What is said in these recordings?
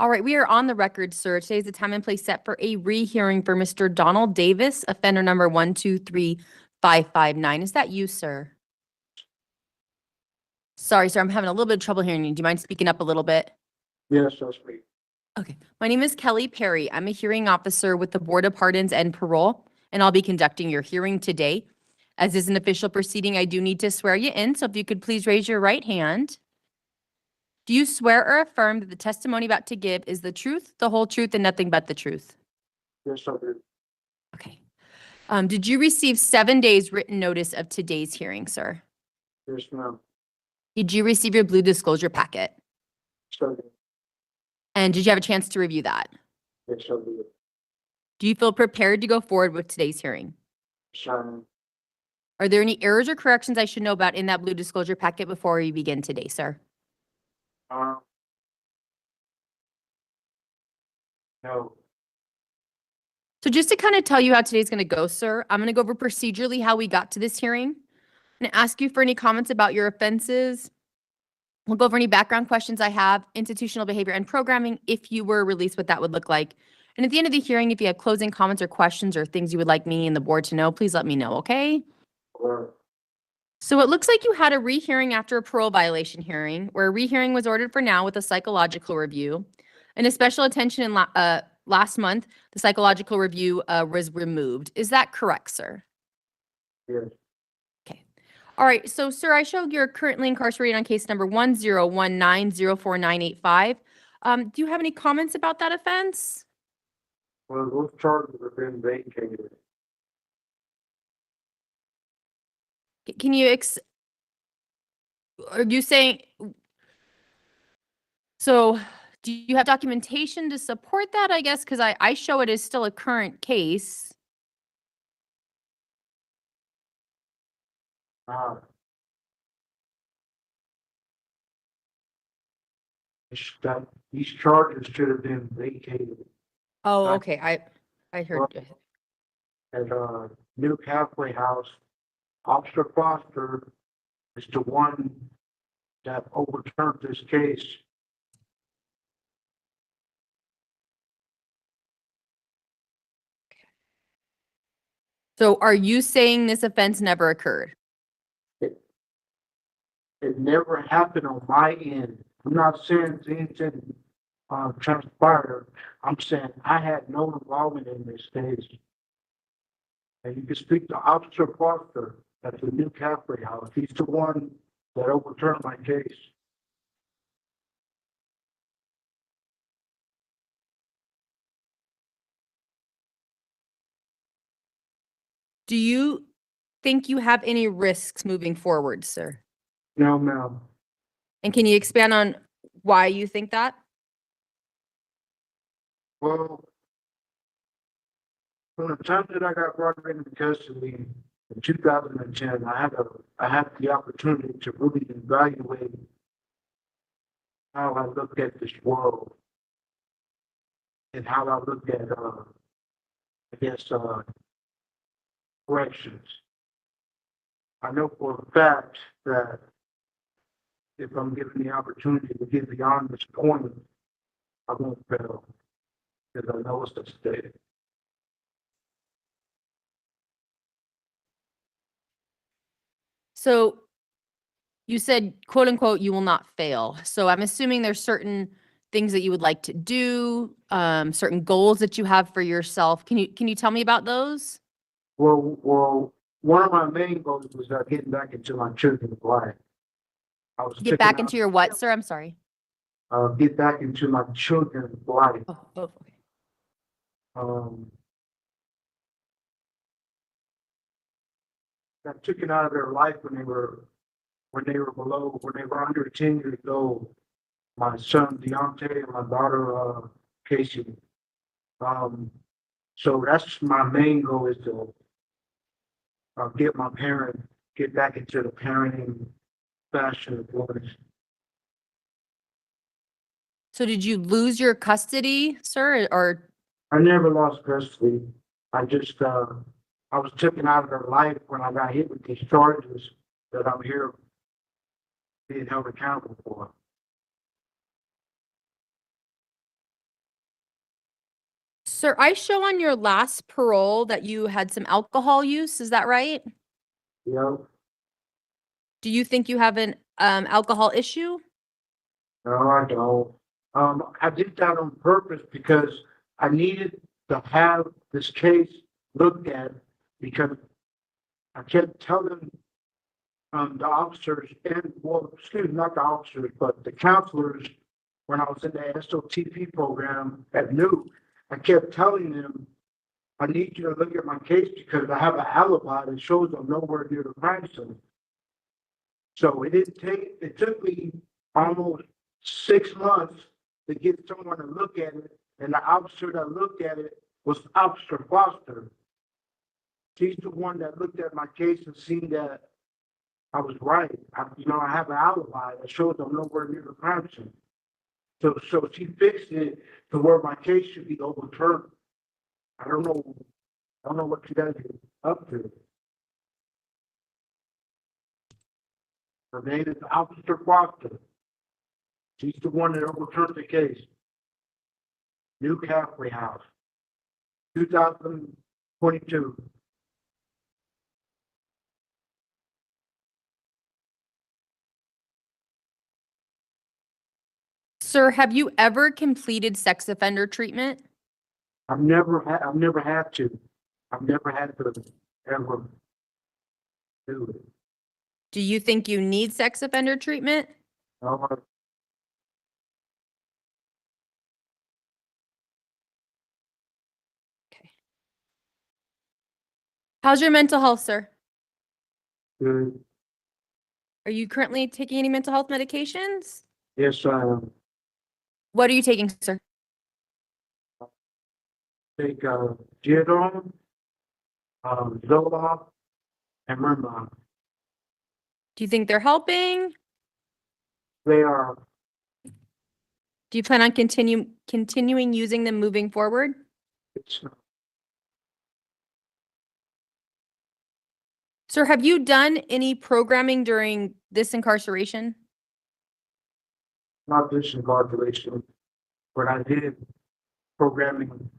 All right, we are on the record, sir. Today is the time and place set for a rehearing for Mr. Donald Davis, offender number 123559. Is that you, sir? Sorry, sir, I'm having a little bit of trouble hearing you. Do you mind speaking up a little bit? Yes, that's me. Okay. My name is Kelly Perry. I'm a hearing officer with the Board of Pardons and Parole, and I'll be conducting your hearing today. As is an official proceeding, I do need to swear you in, so if you could please raise your right hand. Do you swear or affirm that the testimony about to give is the truth, the whole truth, and nothing but the truth? Yes, I do. Okay. Did you receive 7 days written notice of today's hearing, sir? Yes, ma'am. Did you receive your blue disclosure packet? So, And did you have a chance to review that? yes, I do. Do you feel prepared to go forward with today's hearing? So, Are there any errors or corrections I should know about in that blue disclosure packet before we begin today, sir? no. So just to kind of tell you how today's going to go, sir, I'm going to go over procedurally how we got to this hearing. I'm going to ask you for any comments about your offenses. We'll go over any background questions I have, institutional behavior and programming, if you were released, what that would look like. And at the end of the hearing, if you have closing comments or questions or things you would like me and the board to know, please let me know, okay? Or, So it looks like you had a rehearing after a parole violation hearing, where a rehearing was ordered for now with a psychological review. And a special attention in last month, the psychological review was removed. Is that correct, sir? yes, Okay. All right. So, sir, I show you're currently incarcerated on case number 101904985. Do you have any comments about that offense? well, those charges have been vacated. Can you are you saying, so do you have documentation to support that, I guess? Because I show it as still a current case. Uh, these charges should have been vacated Oh, Uh, okay. I heard. at, New Halfway House. Officer Foster is the one that overturned this case. So are you saying this offense never occurred? It never happened on my end. I'm not saying anything transpired. I'm saying I had no involvement in this case. And you can speak to Officer Foster at the New Halfway House. He's the one that overturned my case. Do you think you have any risks moving forward, sir? No, ma'am. And can you expand on why you think that? Well, from the time that I got brought into custody in 2010, I had the opportunity to really evaluate how I look at this world and how I look at, corrections. I know for a fact that if I'm given the opportunity to get beyond this point, I won't fail because I know it's at stake. So you said, quote unquote, you will not fail. So I'm assuming there's certain things that you would like to do, certain goals that you have for yourself. Can you tell me about those? Well, one of my main goals was getting back into my children's life. I was Get back into your what, sir? I'm sorry. get back into my children's life. Oh, okay. I took it out of their life when they were under 10 years old. My son Deontay and my daughter Casey. So that's my main goal is to get back into the parenting fashion of boys. So did you lose your custody, sir, or? I never lost custody. I just I was taken out of their life when I got hit with these charges that I'm here being held accountable for. Sir, I show on your last parole that you had some alcohol use. Is that right? Yeah, Do you think you have an alcohol issue? no, I don't. I did that on purpose because I needed to have this case looked at because I kept telling the officers and, well, excuse me, not the officers, but the counselors, when I was in the SOTP program at New, I kept telling them, I need you to look at my case because I have an alibi that shows I'm nowhere near the crime scene. So it took me almost 6 months to get someone to look at it, and the officer that looked at it was Officer Foster. She's the one that looked at my case and seen that I was right. I have an alibi that shows I'm nowhere near the crime scene. So she fixed it to where my case should be overturned. I don't know what you guys are up to. Her name is Officer Foster. She's the one that overturned the case. New Halfway House, 2022. Sir, have you ever completed sex offender treatment? I've never had to. I've never had to ever do it. Do you think you need sex offender treatment? No, Okay. How's your mental health, sir? good. Are you currently taking any mental health medications? Yes, I What are you taking, sir? take Geodon, Zoloft, and Mermon. Do you think they're helping? They are. Do you plan on continuing using them moving forward? It's Sir, have you done any programming during this incarceration? not this incarceration, but I did programming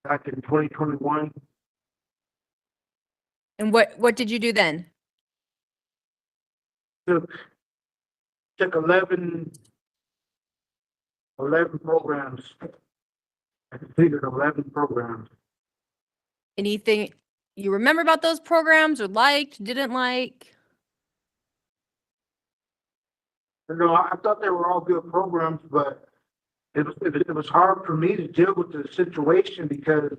back in 2021. And what did you do then? Took 11 programs. I completed 11 programs. Anything you remember about those programs or liked, didn't like? I thought they were all good programs, but it was hard for me to deal with the situation because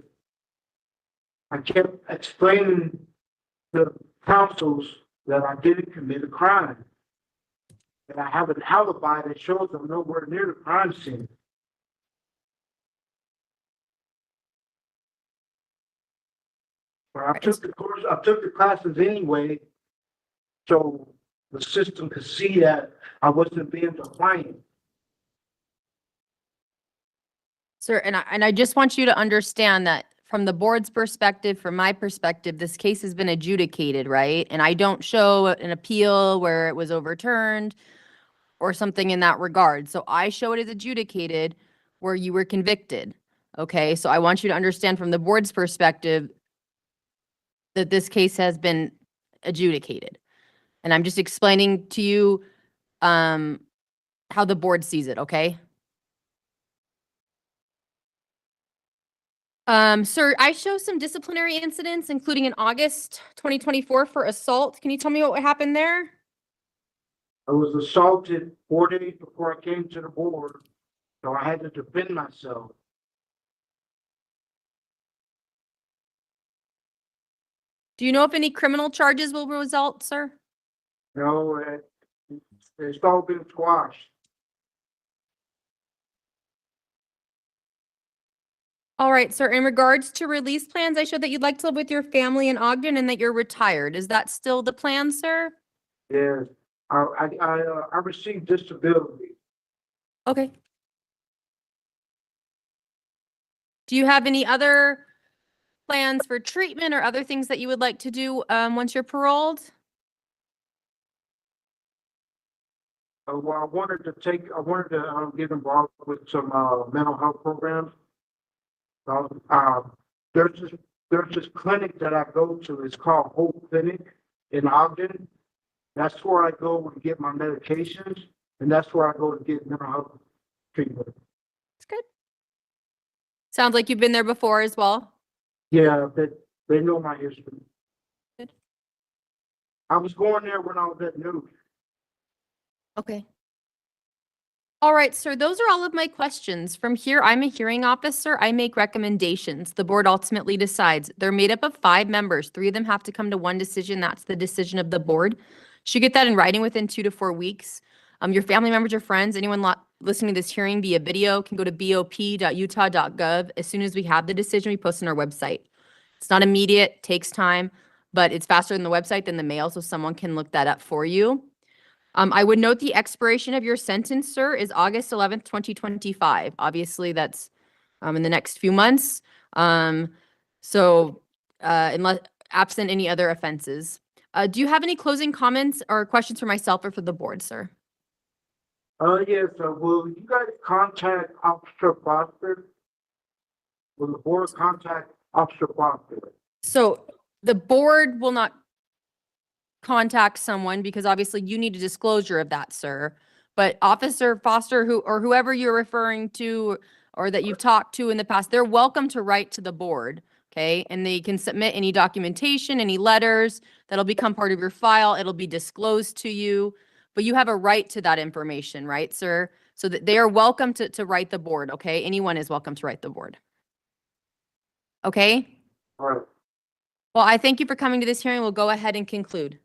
I kept explaining to counsels that I didn't commit a crime. That I have an alibi that shows I'm nowhere near the crime scene. But I took the course, I took the classes anyway, so the system could see that I wasn't being defiant. Sir, and I just want you to understand that from the board's perspective, from my perspective, this case has been adjudicated, right? And I don't show an appeal where it was overturned or something in that regard. So I show it as adjudicated where you were convicted. Okay, so I want you to understand from the board's perspective that this case has been adjudicated. And I'm just explaining to you how the board sees it, okay? Sir, I show some disciplinary incidents, including in August 2024 for assault. Can you tell me what happened there? I was assaulted 4 days before I came to the board, so I had to defend myself. Do you know if any criminal charges will result, sir? No, it's all been squashed. All right, sir. In regards to release plans, I showed that you'd like to live with your family in Ogden and that you're retired. Is that still the plan, sir? Yes, I received disability. Okay. Do you have any other plans for treatment or other things that you would like to do once you're paroled? Well, I wanted to get involved with some mental health programs. So, there's this clinic that I go to. It's called Hope Clinic in Ogden. That's where I go and get my medications, and that's where I go to get mental health treatment. It's good. Sounds like you've been there before as well. Yeah, they know my history. Good. I was going there when I was at News. Okay. All right, sir, those are all of my questions. From here, I'm a hearing officer. I make recommendations. The board ultimately decides. They're made up of 5 members. 3 of them have to come to one decision. That's the decision of the board. Should get that in writing within 2 to 4 weeks. Your family members or friends, anyone listening to this hearing via video can go to bop.utah.gov. As soon as we have the decision, we post on our website. It's not immediate, takes time, but it's faster than the website than the mail, so someone can look that up for you. I would note the expiration of your sentence, sir, is August 11th, 2025. Obviously, that's in the next few months. Unless absent any other offenses. Do you have any closing comments or questions for myself or for the board, sir? Yes, will you guys contact Officer Foster? Will the board contact Officer Foster? So the board will not contact someone because obviously you need a disclosure of that, sir. But Officer Foster, whoever you're referring to or that you've talked to in the past, they're welcome to write to the board, okay? And they can submit any documentation, any letters that'll become part of your file. It'll be disclosed to you, but you have a right to that information, right, sir? So that they are welcome to write the board, okay? Anyone is welcome to write the board. Okay? All right. Well, I thank you for coming to this hearing. We'll go ahead and conclude.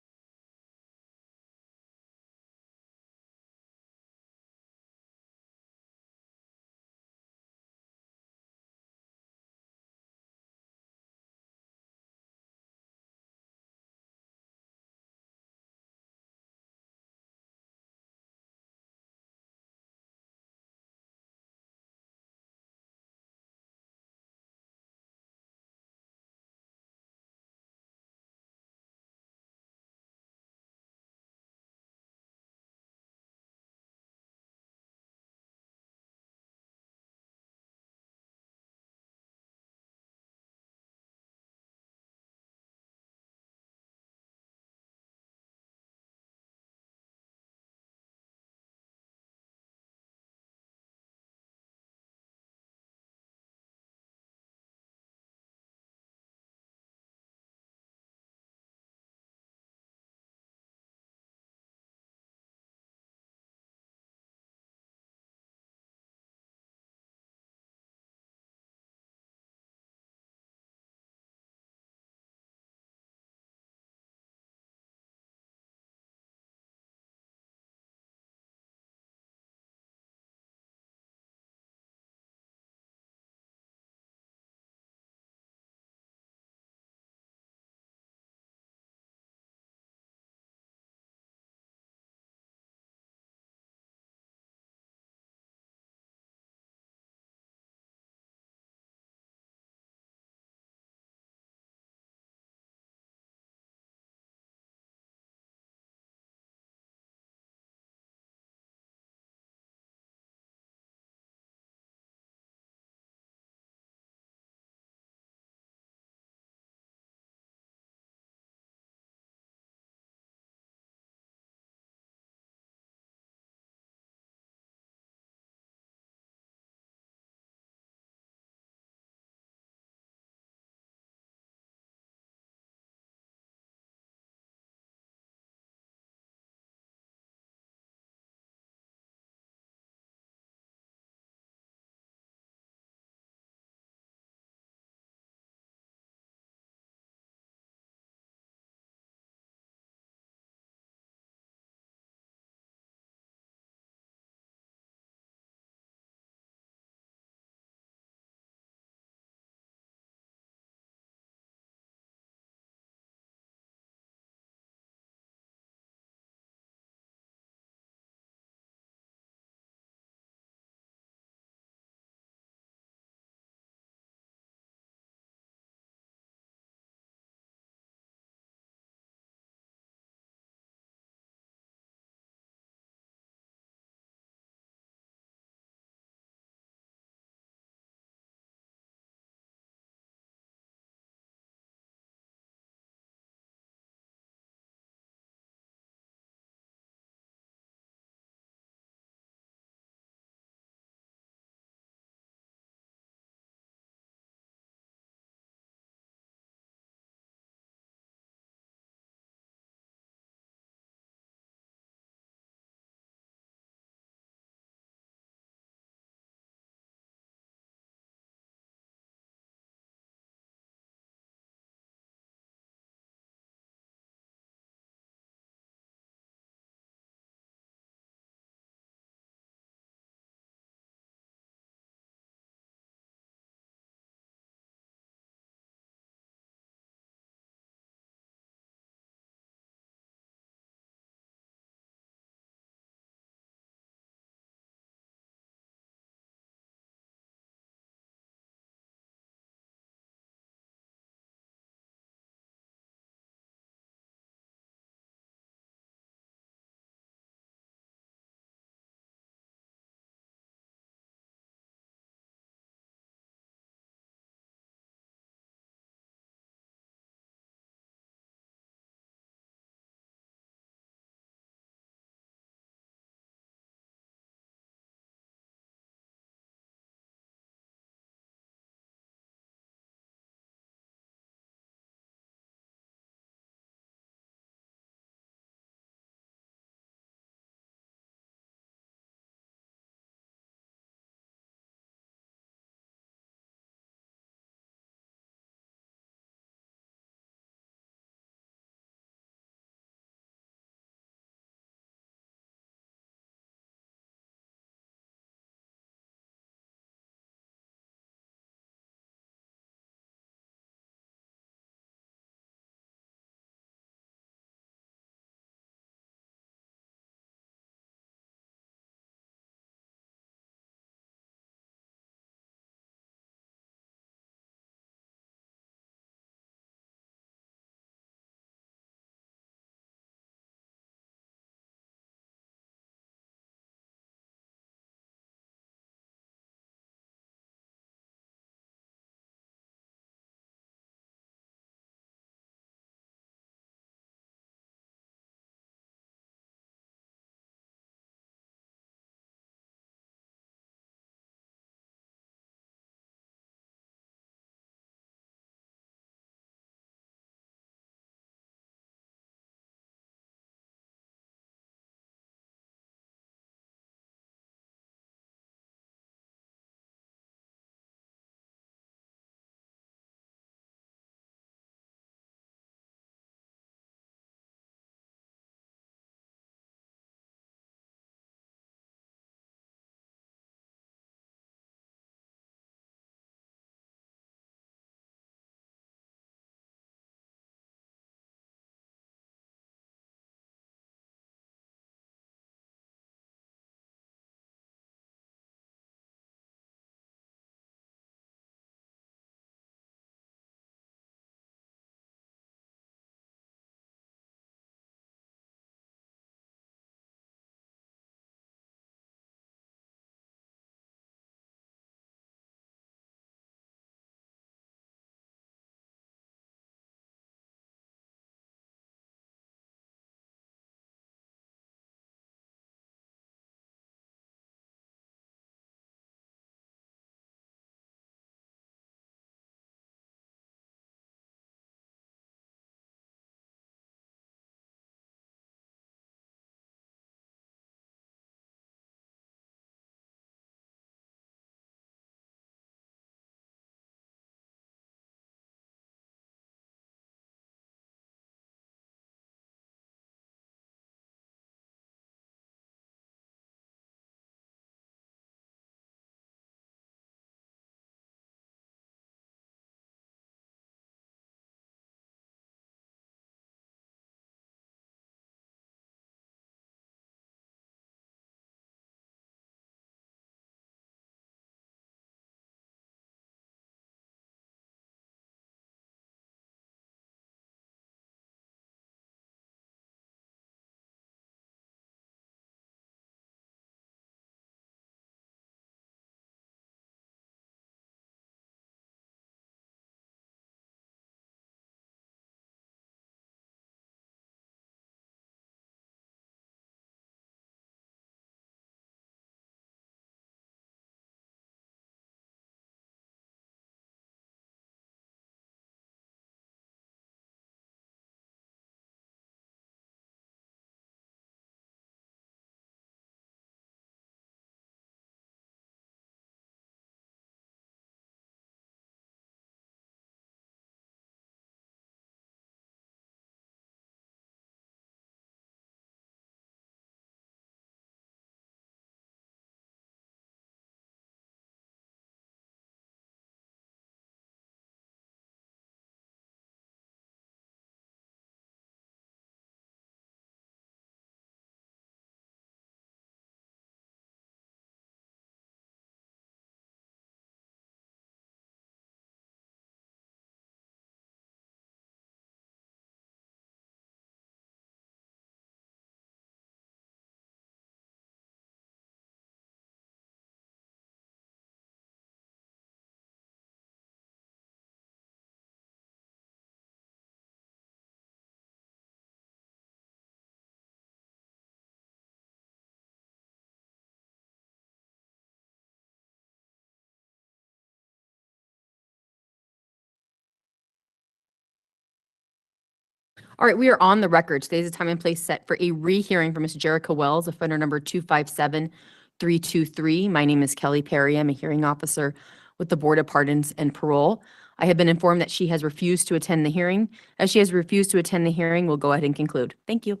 All right, we are on the record. Today's the time and place set for a rehearing for Ms. JERICHA Wells, offender number 257323. My name is Kelly Perry. I'm a hearing officer with the Board of Pardons and Parole. I have been informed that she has refused to attend the hearing. As she has refused to attend the hearing, we'll go ahead and conclude. Thank you.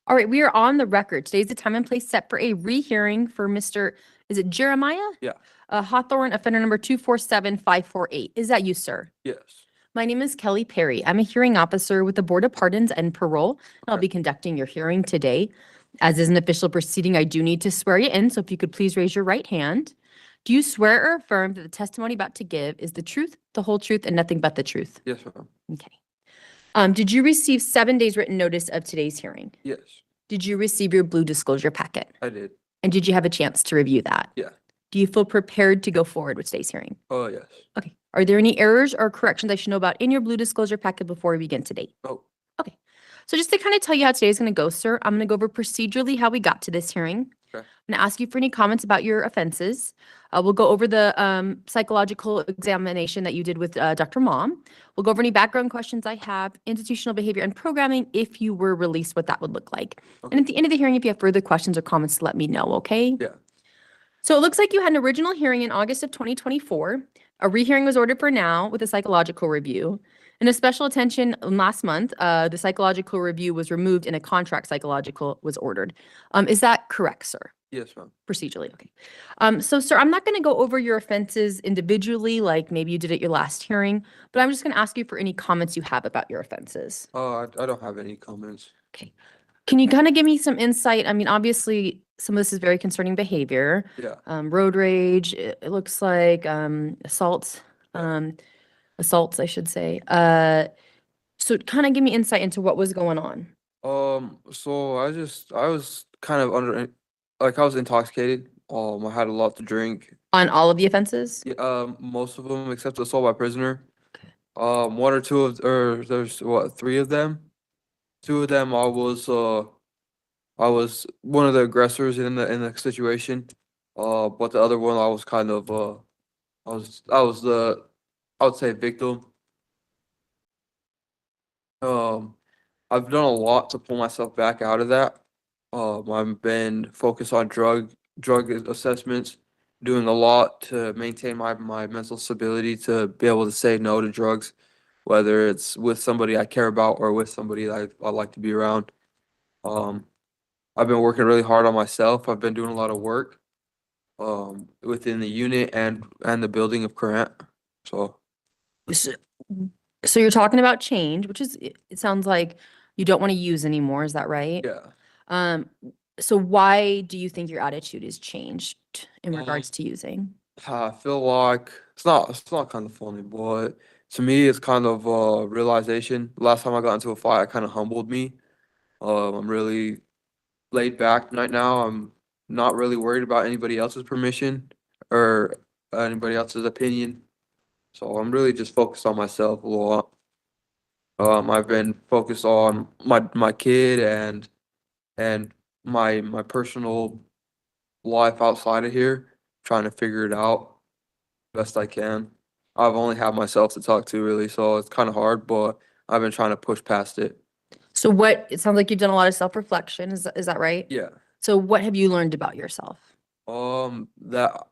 All right, we are on the record. Today's the time and place set for a rehearing for Mr., is it Jeremiah? Yeah. Hawthorne, offender number 247548. Is that you, sir? Yes. My name is Kelly Perry. I'm a hearing officer with the Board of Pardons and Parole. I'll Okay. be conducting your hearing today. As is an official proceeding, I do need to swear you in, so if you could please raise your right hand. Do you swear or affirm that the testimony about to give is the truth, the whole truth, and nothing but the truth? Yes, ma'am. Okay. Did you receive 7 days written notice of today's hearing? Yes, Did you receive your blue disclosure packet? I did. And did you have a chance to review that? Yeah. Do you feel prepared to go forward with today's hearing? Oh, yes. Okay. Are there any errors or corrections I should know about in your blue disclosure packet before we begin today? Oh, So just to kind of tell you how today's going to go, sir, I'm going to go over procedurally how we got to this hearing. Okay. I'm going to ask you for any comments about your offenses. We'll go over the psychological examination that you did with Dr. Mom. We'll go over any background questions I have, institutional behavior and programming, if you were released, what that would look like. Okay. And at the end of the hearing, if you have further questions or comments, let me know, okay? Yeah. So it looks like you had an original hearing in August of 2024. A rehearing was ordered for now with a psychological review. And a special attention last month, the psychological review was removed and a contract psychological was ordered. Is that correct, sir? yes, ma'am. Procedurally, okay. So, sir, I'm not going to go over your offenses individually, like maybe you did at your last hearing, but I'm just going to ask you for any comments you have about your offenses. I don't have any comments. Can you kind of give me some insight? I mean, obviously, some of this is very concerning behavior. Yeah. Road rage, it looks like, assaults, I should say. So kind of give me insight into what was going on. So I was kind of I was intoxicated. I had a lot to drink. On all of the offenses? Yeah, most of them except assault by prisoner. Okay. One or two of, or there's what, three of them? Two of them I was one of the aggressors in the situation. But the other one I was kind of I was the, I would say, victim. I've done a lot to pull myself back out of that. I've been focused on drug assessments, doing a lot to maintain my mental stability to be able to say no to drugs, whether it's with somebody I care about or with somebody that I like to be around. I've been working really hard on myself. I've been doing a lot of work within the unit and the building of Courant. So So you're talking about change, which is, it sounds like you don't want to use anymore. Is that right? yeah. So why do you think your attitude has changed in regards to using? I feel like it's not kind of funny, but to me it's kind of a realization. Last time I got into a fight, it kind of humbled me. I'm really laid back right now. I'm not really worried about anybody else's permission or anybody else's opinion. So I'm really just focused on myself a lot. I've been focused on my kid and my personal life outside of here, trying to figure it out best I can. I've only had myself to talk to really, so it's kind of hard, but I've been trying to push past it. So it sounds like you've done a lot of self-reflection. Is that right? Yeah. So what have you learned about yourself? That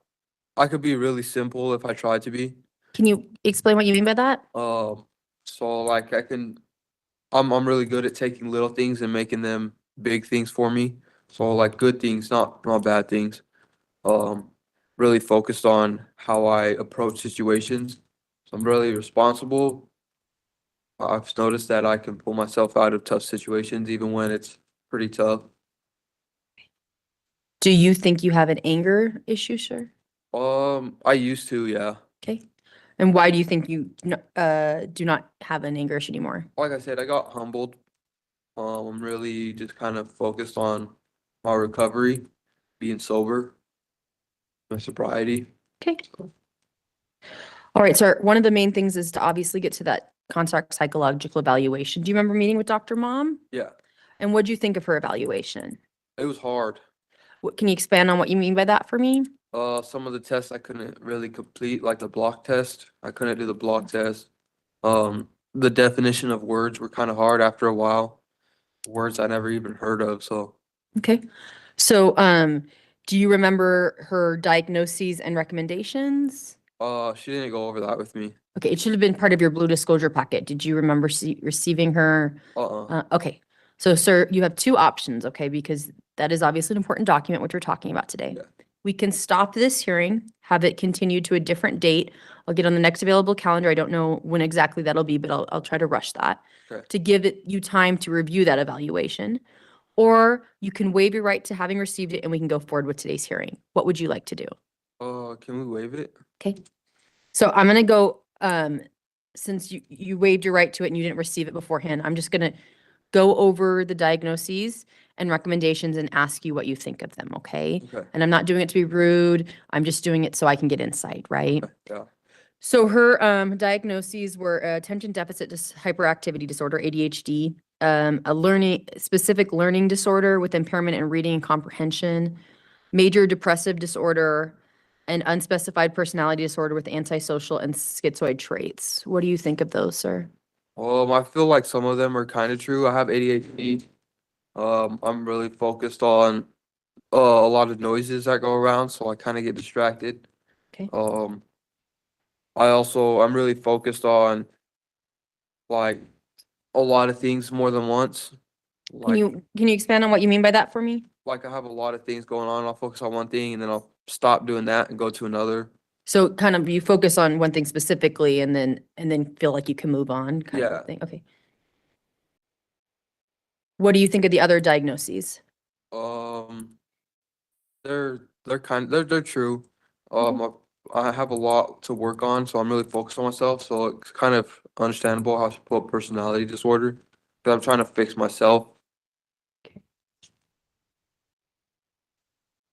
I could be really simple if I tried to be. Can you explain what you mean by that? So like I'm really good at taking little things and making them big things for me. So like good things, not bad things. Really focused on how I approach situations. So I'm really responsible. I've noticed that I can pull myself out of tough situations even when it's pretty tough. Do you think you have an anger issue, sir? I used to, yeah. Okay. And why do you think you do not have an anger issue anymore? Like I said, I got humbled. I'm really just kind of focused on my recovery, being sober, my sobriety. Okay. All right, sir. One of the main things is to obviously get to that contract psychological evaluation. Do you remember meeting with Dr. Mom? Yeah, And what do you think of her evaluation? it was hard. Can you expand on what you mean by that for me? Some of the tests I couldn't really complete, like the block test. I couldn't do the block test. The definition of words were kind of hard after a while. Words I never even heard of, so Okay. So, do you remember her diagnoses and recommendations? she didn't go over that with me. Okay, it should have been part of your blue disclosure packet. Did you remember receiving her? Okay. So, sir, you have two options, okay? Because that is obviously an important document, which we're talking about today. Yeah. We can stop this hearing, have it continue to a different date. I'll get on the next available calendar. I don't know when exactly that'll be, but I'll try to rush that Okay. to give you time to review that evaluation. Or you can waive your right to having received it and we can go forward with today's hearing. What would you like to do? Can we waive it? Okay. So I'm gonna go, since you waived your right to it and you didn't receive it beforehand, I'm just gonna go over the diagnoses and recommendations and ask you what you think of them, okay? Okay. And I'm not doing it to be rude. I'm just doing it so I can get insight, right? Yeah. So her diagnoses were attention deficit hyperactivity disorder, ADHD, a specific learning disorder with impairment in reading and comprehension, major depressive disorder, and unspecified personality disorder with antisocial and schizoid traits. What do you think of those, sir? I feel like some of them are kind of true. I have ADHD. I'm really focused on a lot of noises that go around, so I kind of get distracted. Okay. I'm really focused on like a lot of things more than once. Can you expand on what you mean by that for me? Like I have a lot of things going on. I'll focus on one thing and then I'll stop doing that and go to another. So kind of you focus on one thing specifically and then feel like you can move on kind of Yeah. thing. Okay. What do you think of the other diagnoses? They're true. I have a lot to work on, so I'm really focused on myself. So it's kind of understandable how to put personality disorder, because I'm trying to fix myself.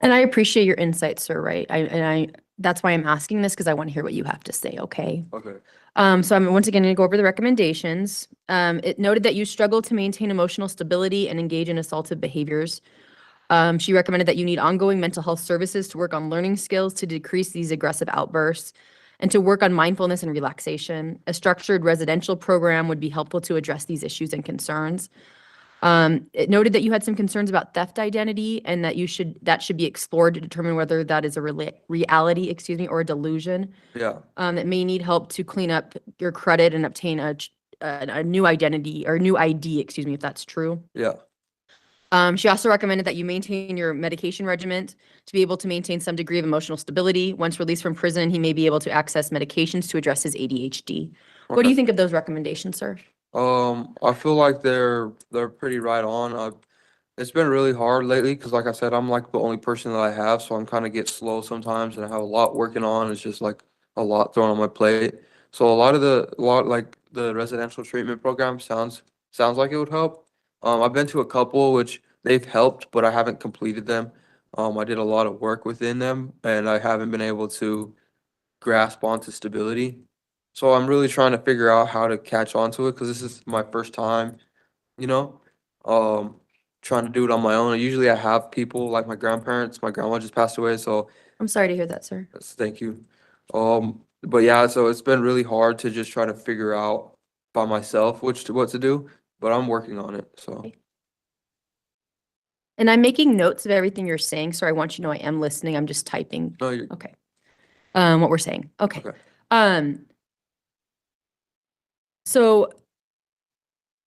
And I appreciate your insight, sir, right? That's why I'm asking this because I want to hear what you have to say, okay? Okay. So I'm once again going to go over the recommendations. It noted that you struggle to maintain emotional stability and engage in assaultive behaviors. She recommended that you need ongoing mental health services to work on learning skills to decrease these aggressive outbursts and to work on mindfulness and relaxation. A structured residential program would be helpful to address these issues and concerns. It noted that you had some concerns about theft identity and that that should be explored to determine whether that is a reality, or a delusion. Yeah. That may need help to clean up your credit and obtain a new identity or new ID, if that's true. Yeah. She also recommended that you maintain your medication regimen to be able to maintain some degree of emotional stability. Once released from prison, he may be able to access medications to address his ADHD. What do you think of those recommendations, sir? I feel like they're pretty right on. It's been really hard lately because, like I said, I'm like the only person that I have, so I'm kind of get slow sometimes, and I have a lot working on. It's just like a lot thrown on my plate. So like the residential treatment program sounds like it would help. I've been to a couple which they've helped, but I haven't completed them. I did a lot of work within them, and I haven't been able to grasp onto stability. So I'm really trying to figure out how to catch on to it because this is my first time, you know, trying to do it on my own. Usually I have people like my grandparents. My grandma just passed away, so I'm sorry to hear that, sir. thank you. But yeah, so it's been really hard to just try to figure out by myself what to do, but I'm working on it. So Okay. And I'm making notes of everything you're saying, so I want you to know I am listening. I'm just typing. no, you're Okay. What we're saying. Okay. Okay. So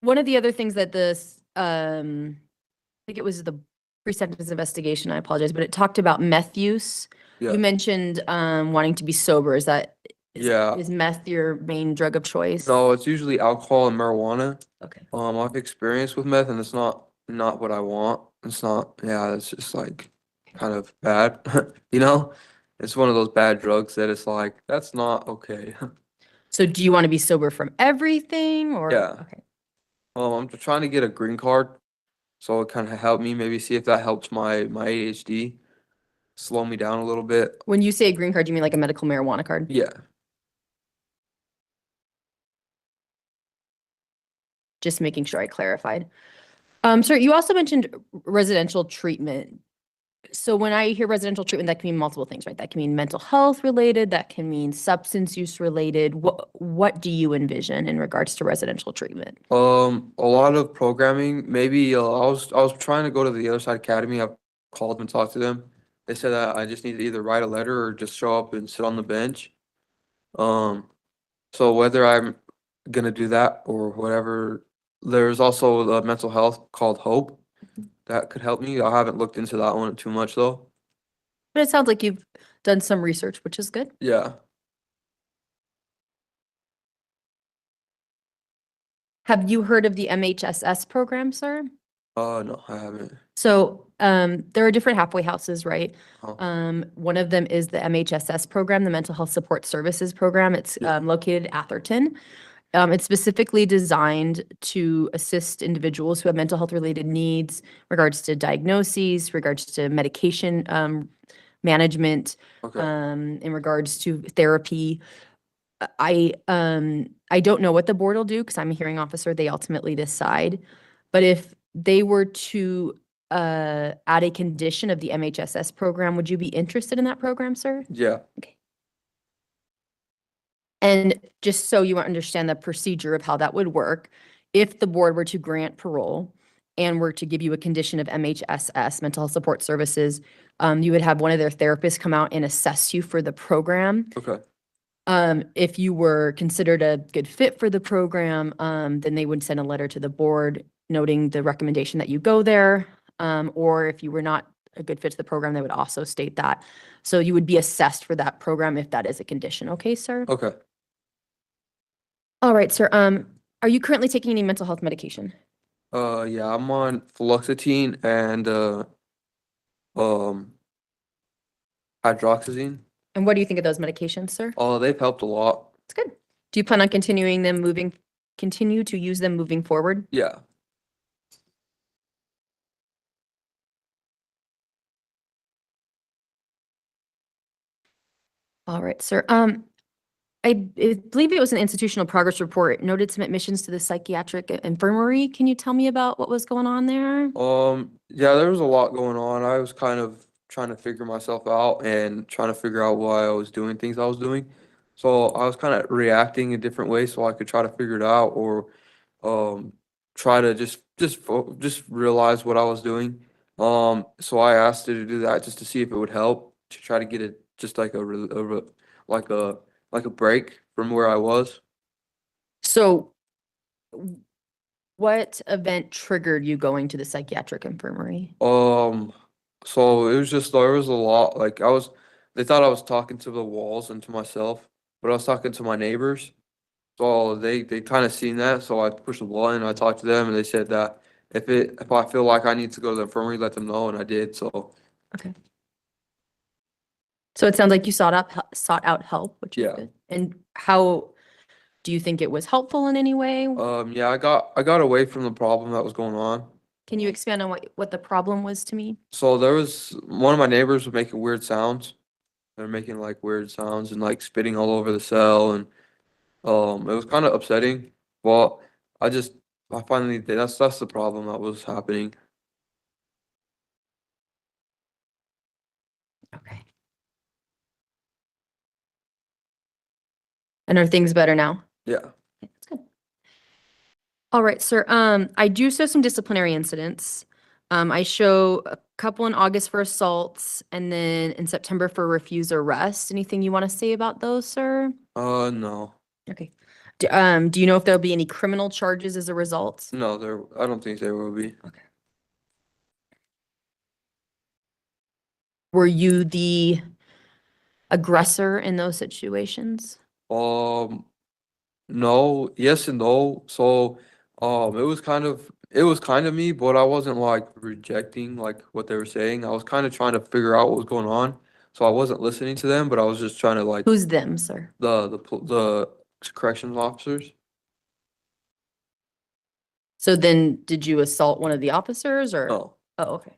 one of the other things that this, I think it was the pre-sentence investigation, I apologize, but it talked about meth use. Yeah. You mentioned, wanting to be sober. Is Yeah. is meth your main drug of choice? No, it's usually alcohol and marijuana. Okay. I've experienced with meth and it's not what I want. It's not, yeah, it's just like kind of bad, you know? It's one of those bad drugs that it's like, that's not okay. So do you want to be sober from everything or? Yeah. Okay. I'm just trying to get a green card, so it kind of helped me, maybe see if that helps my ADHD, slow me down a little bit. When you say a green card, you mean like a medical marijuana card? Yeah. Just making sure I clarified. Sir, you also mentioned residential treatment. So when I hear residential treatment, that can mean multiple things, right? That can mean mental health related, that can mean substance use related. What do you envision in regards to residential treatment? A lot of programming. Maybe I was trying to go to the Other Side Academy. I've called and talked to them. They said that I just need to either write a letter or just show up and sit on the bench. So whether I'm gonna do that or whatever there's also the mental health called Hope that could help me. I haven't looked into that one too much though. But it sounds like you've done some research, which is good. Yeah. Have you heard of the MHSS program, sir? No, I haven't. So, there are different halfway houses, right? Oh. One of them is the MHSS program, the Mental Health Support Services Program. It's, Yeah. located at Atherton. It's specifically designed to assist individuals who have mental health related needs, regards to diagnoses, regards to medication, management, Okay. in regards to therapy. I don't know what the board will do because I'm a hearing officer. They ultimately decide. But if they were to add a condition of the MHSS program, would you be interested in that program, sir? Yeah. And just so you understand the procedure of how that would work, if the board were to grant parole and were to give you a condition of MHSS, Mental Health Support Services, you would have one of their therapists come out and assess you for the program. Okay. If you were considered a good fit for the program, then they would send a letter to the board noting the recommendation that you go there. Or if you were not a good fit to the program, they would also state that. So you would be assessed for that program if that is a condition. Okay, sir? Okay. All right, sir. Are you currently taking any mental health medication? Yeah, I'm on fluoxetine and hydroxyzine. And what do you think of those medications, sir? Oh, they've helped a lot. That's good. Do you plan on continue to use them moving forward? Yeah. All right, sir. I believe it was an institutional progress report, noted some admissions to the psychiatric infirmary. Can you tell me about what was going on there? Yeah, there was a lot going on. I was kind of trying to figure myself out and trying to figure out why I was doing things I was doing. So I was kind of reacting in different ways so I could try to figure it out or try to just realize what I was doing. So I asked her to do that just to see if it would help to try to get it just like like a break from where I was. So what event triggered you going to the psychiatric infirmary? So it was just there was a lot they thought I was talking to the walls and to myself, but I was talking to my neighbors. So they kind of seen that, so I pushed the button and I talked to them and they said that if I feel like I need to go to the infirmary, let them know, and I did. So Okay. So it sounds like you sought out help, which is Yeah. good. And how do you think it was helpful in any way? yeah, I got away from the problem that was going on. Can you expand on what the problem was to me? So there was one of my neighbors was making weird sounds. They're making like weird sounds and like spitting all over the cell, and it was kind of upsetting. But I finally did. That's the problem that was happening. Okay. And are things better now? Yeah. Okay, that's good. All right, sir. I do show some disciplinary incidents. I show a couple in August for assaults and then in September for refuse arrest. Anything you want to say about those, sir? No. Okay. Do you know if there'll be any criminal charges as a result? No, I don't think there will be. Okay. Were you the aggressor in those situations? No, yes and no. So, it was kind of me, but I wasn't like rejecting like what they were saying. I was kind of trying to figure out what was going on. So I wasn't listening to them, but I was just trying to like Who's them, sir? the corrections officers. So then did you assault one of the officers or? No. Oh, okay.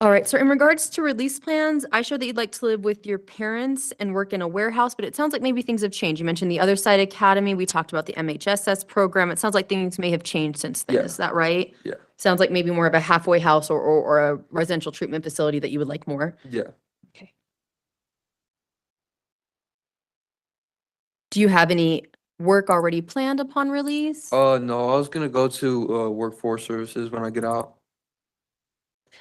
All right, so in regards to release plans, I showed that you'd like to live with your parents and work in a warehouse, but it sounds like maybe things have changed. You mentioned the Other Side Academy. We talked about the MHSS program. It sounds like things may have changed since then. Yeah. Is that right? Yeah. Sounds like maybe more of a halfway house or a residential treatment facility that you would like more. Yeah. Okay. Do you have any work already planned upon release? No, I was gonna go to workforce services when I get out.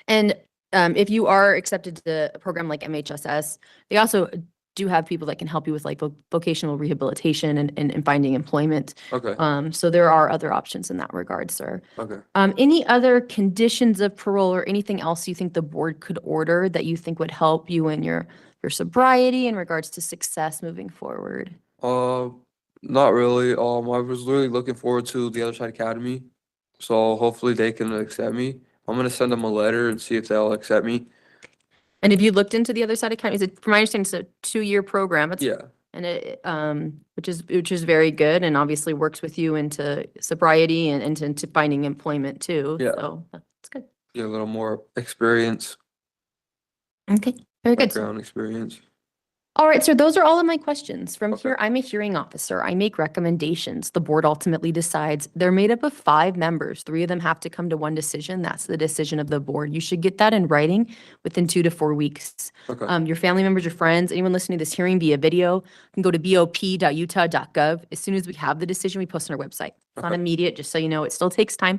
And if you are accepted to a program like MHSS, they also do have people that can help you with like vocational rehabilitation and finding employment. Okay, So there are other options in that regard, sir. okay. Any other conditions of parole or anything else you think the board could order that you think would help you in your sobriety in regards to success moving forward? Not really. I was really looking forward to the Other Side Academy, so hopefully they can accept me. I'm gonna send them a letter and see if they'll accept me. And have you looked into the other side of county? Is it, from my understanding, it's a 2-year program. Yeah, And it, which is very good and obviously works with you into sobriety and into finding employment too. Yeah. So that's good. get a little more experience, Okay, very good. background experience. All right, sir, those are all of my questions. From Okay. here, I'm a hearing officer. I make recommendations. The board ultimately decides. They're made up of 5 members. 3 of them have to come to one decision. That's the decision of the board. You should get that in writing within 2 to 4 weeks. Okay, Your family members, your friends, anyone listening to this hearing via video can go to bop.utah.gov. As soon as we have the decision, we post on our website. It's not Okay. immediate, just so you know. It still takes time.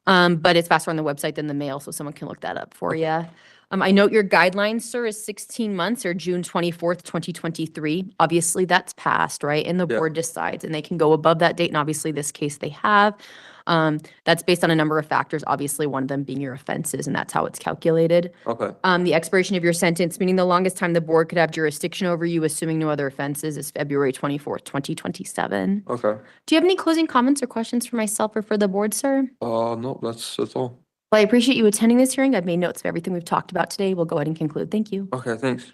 But it's faster on the website than the mail, so someone can look that up for you. I note your guidelines, sir, is 16 months or June 24th, 2023. Obviously, that's passed, right? And the Yeah. board decides, and they can go above that date, and obviously, this case they have. That's based on a number of factors, obviously, one of them being your offenses, and that's how it's calculated. okay. The expiration of your sentence, meaning the longest time the board could have jurisdiction over you, assuming no other offenses, is February 24th, 2027. Okay. Do you have any closing comments or questions for myself or for the board, sir? No, that's all. Well, I appreciate you attending this hearing. I've made notes of everything we've talked about today. We'll go ahead and conclude. Thank you. Okay, thanks.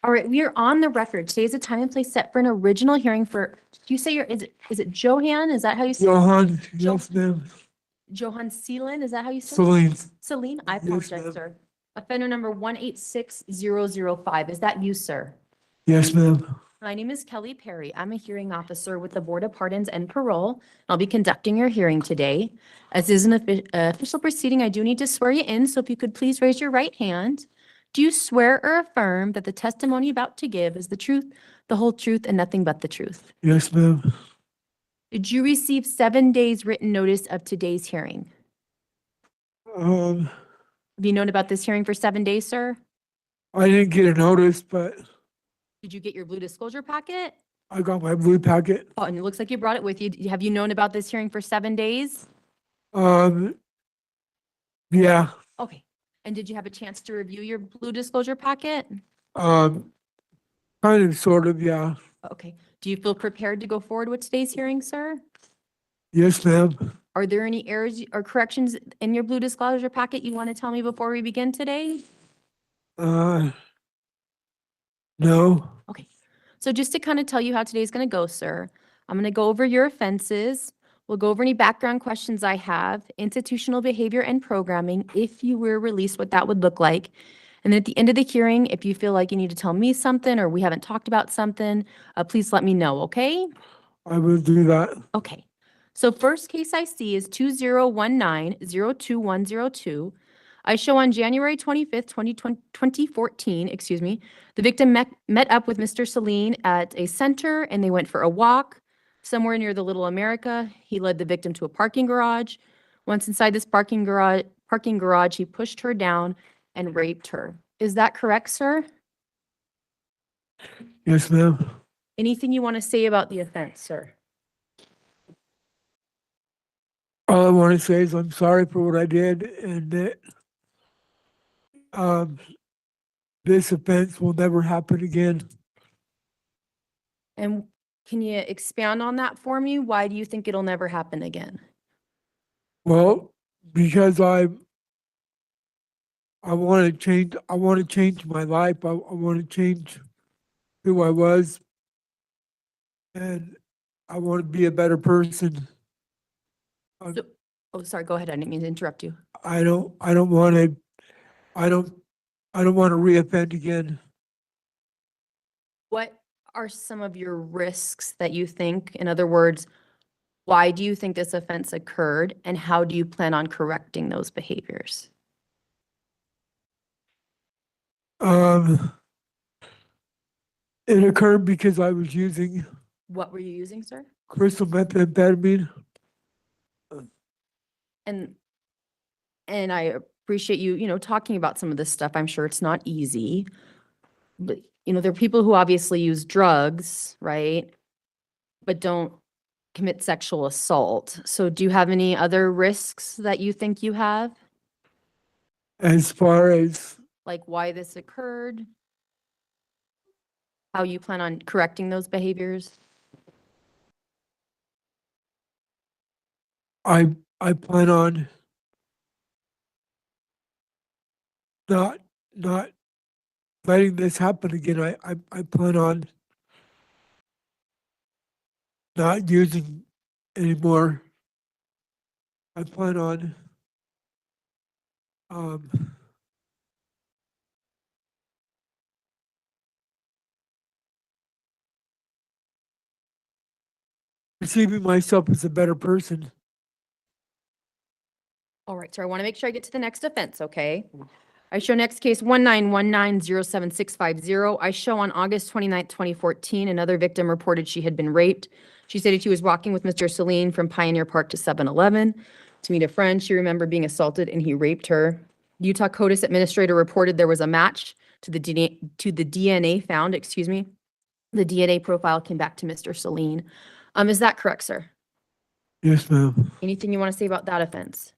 All right, we are on the record. Today is a time and place set for an original hearing for, do you say is it Johann? Is that how you say? Johann, Jo- yes, ma'am. Johann Selin, is that how you say? Celine, Celine, I Yes, apologize, ma'am. sir. Offender number 186005. Is that you, sir? yes, ma'am. My name is Kelly Perry. I'm a hearing officer with the Board of Pardons and Parole. I'll be conducting your hearing today. As is an official proceeding, I do need to swear you in, so if you could please raise your right hand. Do you swear or affirm that the testimony you're about to give is the truth, the whole truth, and nothing but the truth? Yes, ma'am. Did you receive 7 days written notice of today's hearing? Um, Have you known about this hearing for 7 days, sir? I didn't get a notice, but Did you get your blue disclosure packet? I got my blue packet. Oh, and it looks like you brought it with you. Have you known about this hearing for 7 days? Yeah, Okay. And did you have a chance to review your blue disclosure packet? Um, kind of, sort of, yeah. Okay. Do you feel prepared to go forward with today's hearing, sir? Yes, ma'am. Are there any errors or corrections in your blue disclosure packet you want to tell me before we begin today? Uh, no. Okay. So just to kind of tell you how today's going to go, sir, I'm going to go over your offenses. We'll go over any background questions I have, institutional behavior and programming, if you were released, what that would look like. And then at the end of the hearing, if you feel like you need to tell me something or we haven't talked about something, please let me know, okay? I will do that. Okay. So first case I see is 2019-02102. I show on January 25th, 2014, excuse me, the victim met up with Mr. SELIN at a center and they went for a walk somewhere near the Little America. He led the victim to a parking garage. Once inside this parking garage, he pushed her down and raped her. Is that correct, sir? Yes, ma'am. Anything you want to say about the offense, sir? All I want to say is I'm sorry for what I did and that this offense will never happen again. And can you expand on that for me? Why do you think it'll never happen again? Well, because I want to change, I want to change my life. I want to change who I was. And I want to be a better person. So, oh, sorry, go ahead. I didn't mean to interrupt you. I don't want to, I don't want to reoffend again. What are some of your risks that you think, in other words, why do you think this offense occurred and how do you plan on correcting those behaviors? It occurred because I was using What were you using, sir? crystal methamphetamine. And I appreciate you, talking about some of this stuff. I'm sure it's not easy. But, there are people who obviously use drugs, right? But don't commit sexual assault. So do you have any other risks that you think you have? As far as Like why this occurred? How you plan on correcting those behaviors? I plan on not letting this happen again. I plan on not using anymore. I plan on perceiving myself as a better person. All right, so I want to make sure I get to the next offense, okay? I show next case 191907650. I show on August 29th, 2014, another victim reported she had been raped. She stated she was walking with Mr. SELIN from Pioneer Park to 7-Eleven to meet a friend. She remembered being assaulted and he raped her. The Utah CODIS administrator reported there was a match to the DNA found, excuse me. The DNA profile came back to Mr. SELIN. Is that correct, sir? Yes, ma'am. Anything you want to say about that offense?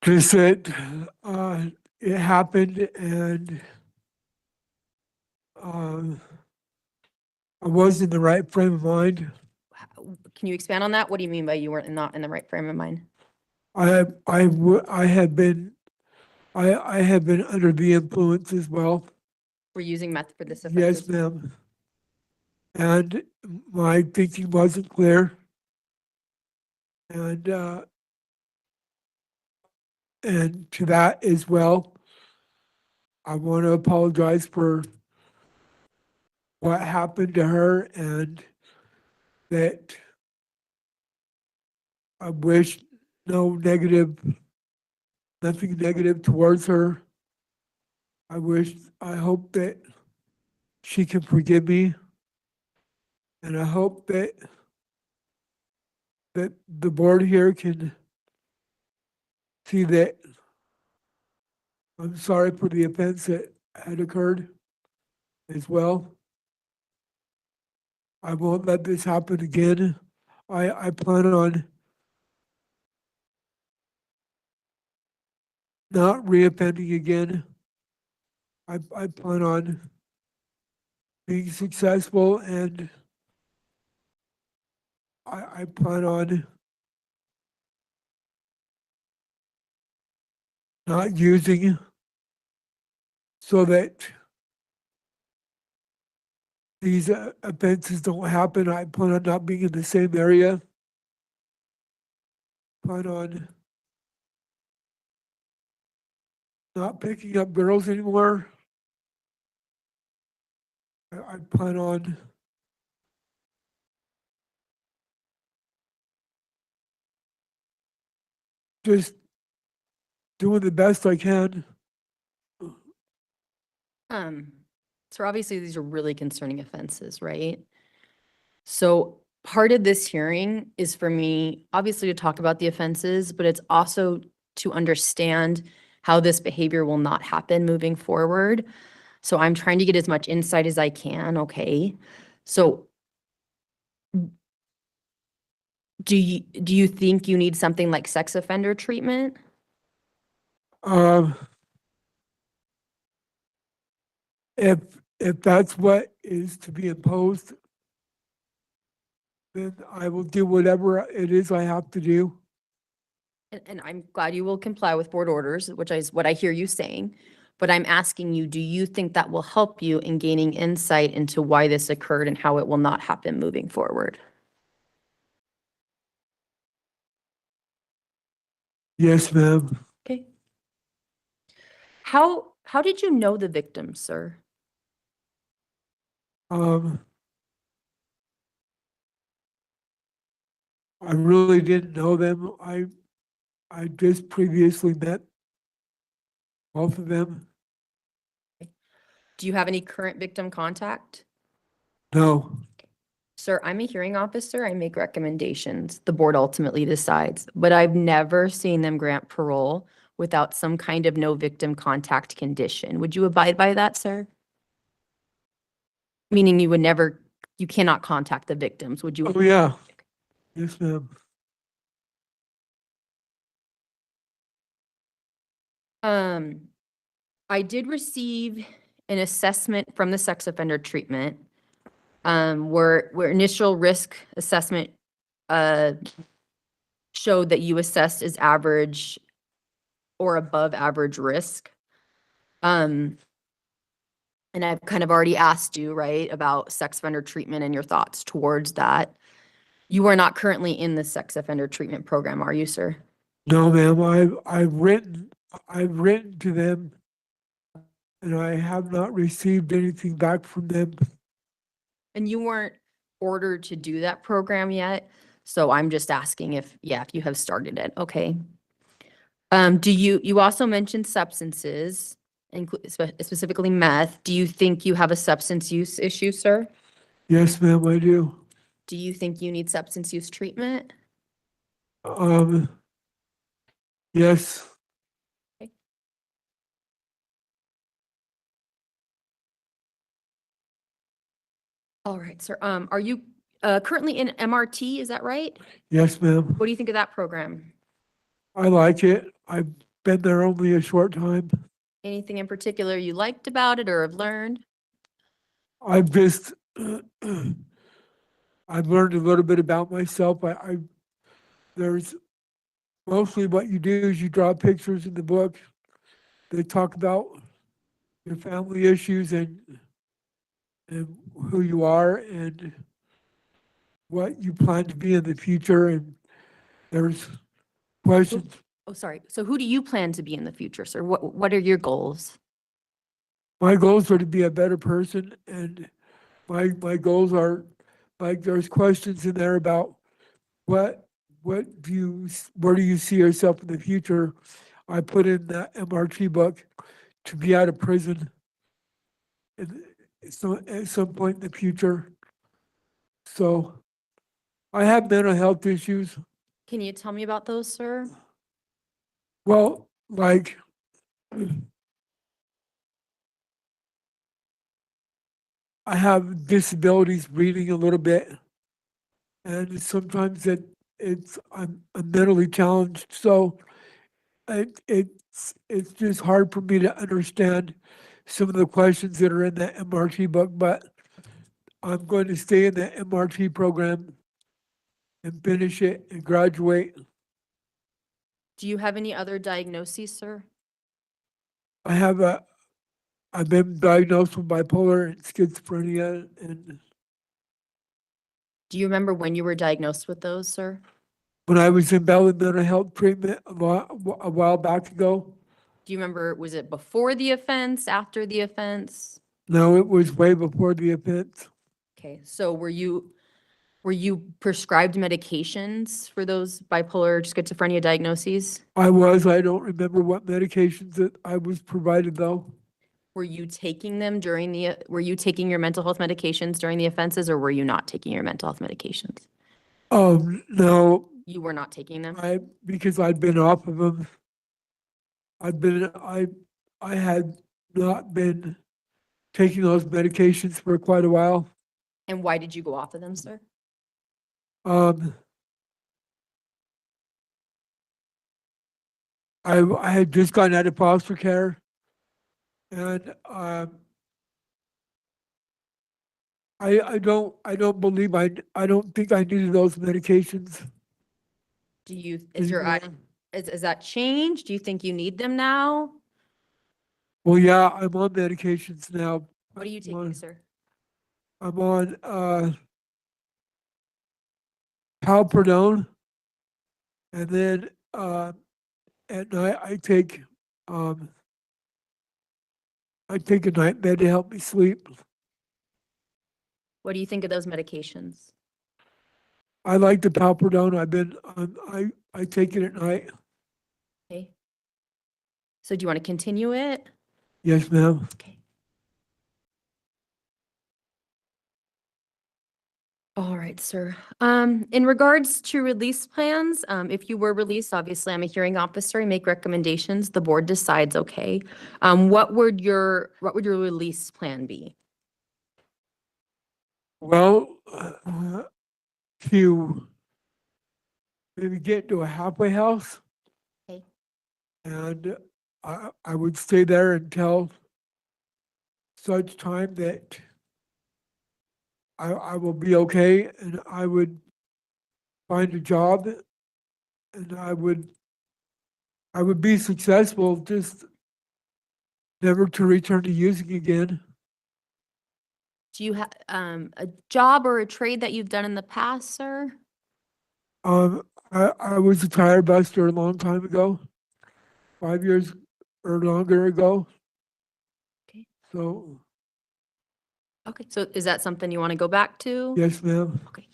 Just that it happened and I was in the right frame of mind. Can you expand on that? What do you mean by you weren't not in the right frame of mind? I had been under the influence as well. We're using meth for this offense? Yes, ma'am. And my thinking wasn't clear. And to that as well, I want to apologize for what happened to her and that I wish nothing negative towards her. I hope that she can forgive me. And I hope that the board here can see that I'm sorry for the offense that had occurred as well. I won't let this happen again. I plan on not reoffending again. I plan on being successful, and I plan on not using so that these offenses don't happen. I plan on not being in the same area. Plan on not picking up girls anymore. I plan on just doing the best I can. So obviously these are really concerning offenses, right? So part of this hearing is for me, obviously, to talk about the offenses, but it's also to understand how this behavior will not happen moving forward. So I'm trying to get as much insight as I can, okay? So do you think you need something like sex offender treatment? If that's what is to be imposed, then I will do whatever it is I have to do. And I'm glad you will comply with board orders, which is what I hear you saying. But I'm asking you, do you think that will help you in gaining insight into why this occurred and how it will not happen moving forward? Yes, ma'am. Okay. How did you know the victim, sir? I really didn't know them. I just previously met both of them. Do you have any current victim contact? No. Sir, I'm a hearing officer. I make recommendations. The board ultimately decides, but I've never seen them grant parole without some kind of no victim contact condition. Would you abide by that, sir? Meaning you cannot contact the victims, would you? Oh, yeah. Yes, ma'am. I did receive an assessment from the sex offender treatment, where initial risk assessment, showed that you assessed as average or above average risk. And I've kind of already asked you, right, about sex offender treatment and your thoughts towards that. You are not currently in the sex offender treatment program, are you, sir? No, ma'am. I've written to them, and I have not received anything back from them. And you weren't ordered to do that program yet, so I'm just asking if you have started it, okay? You also mentioned substances, specifically meth. Do you think you have a substance use issue, sir? Yes, ma'am, I do. Do you think you need substance use treatment? Yes. All right, sir. Are you currently in MRT, is that right? Yes, ma'am. What do you think of that program? I like it. I've been there only a short time. Anything in particular you liked about it or have learned? I've just, I've learned a little bit about myself. There's mostly what you do is you draw pictures in the book. They talk about your family issues and who you are and what you plan to be in the future. And there's questions. Oh, sorry. So who do you plan to be in the future, sir? What are your goals? My goals are to be a better person, and my goals are, like, there's questions in there about where do you see yourself in the future? I put in that MRT book to be out of prison at some point in the future. So I have mental health issues. Can you tell me about those, sir? Well, like, I have disabilities reading a little bit, and sometimes I'm mentally challenged. So it's just hard for me to understand some of the questions that are in that MRT book, but I'm going to stay in the MRT program and finish it and graduate. Do you have any other diagnoses, sir? I've been diagnosed with bipolar and schizophrenia, and Do you remember when you were diagnosed with those, sir? when I was in Bellevue mental health treatment a while back ago, Do you remember, was it before the offense, after the offense? no, it was way before the offense. Okay, so were you prescribed medications for those bipolar schizophrenia diagnoses? I don't remember what medications that I was provided though. Were you taking them were you taking your mental health medications during the offenses, or were you not taking your mental health medications? No, You were not taking them? because I'd been off of them. I had not been taking those medications for quite a while. And why did you go off of them, sir? I had just gotten out of foster care, and I don't believe I don't think I needed those medications. Is that changed? Do you think you need them now? Well, yeah, I'm on medications now. What are you taking, sir? I'm on Palperdone, and then at night I take a night med to help me sleep. What do you think of those medications? I like the Palperdone. I take it at night. Okay. So do you want to continue it? Yes, ma'am. Okay. All right, sir. In regards to release plans, if you were released, obviously I'm a hearing officer, I make recommendations, the board decides, okay. What would your release plan be? Well, to maybe get to a halfway house. Okay. And I would stay there until such time that I will be okay, and I would find a job, and I would be successful, just never to return to using again. Do you have a job or a trade that you've done in the past, sir? I was a tire buster a long time ago, 5 years or longer ago. Okay. So, Okay, so is that something you want to go back to? yes, ma'am. Okay.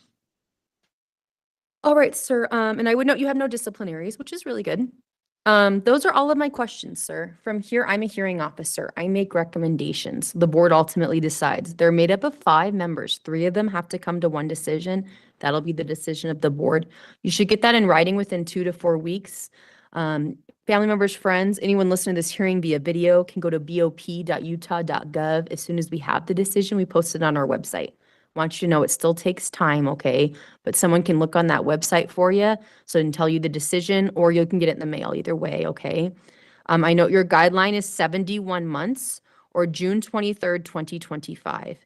All right, sir. And I would note you have no disciplinaries, which is really good. Those are all of my questions, sir. From here, I'm a hearing officer. I make recommendations. The board ultimately decides. They're made up of 5 members. 3 of them have to come to one decision. That'll be the decision of the board. You should get that in writing within 2 to 4 weeks. Family members, friends, anyone listening to this hearing via video can go to bop.utah.gov. As soon as we have the decision, we post it on our website. Want you to know it still takes time, okay? But someone can look on that website for you, so it can tell you the decision, or you can get it in the mail, either way, okay? I know your guideline is 71 months or June 23rd, 2025.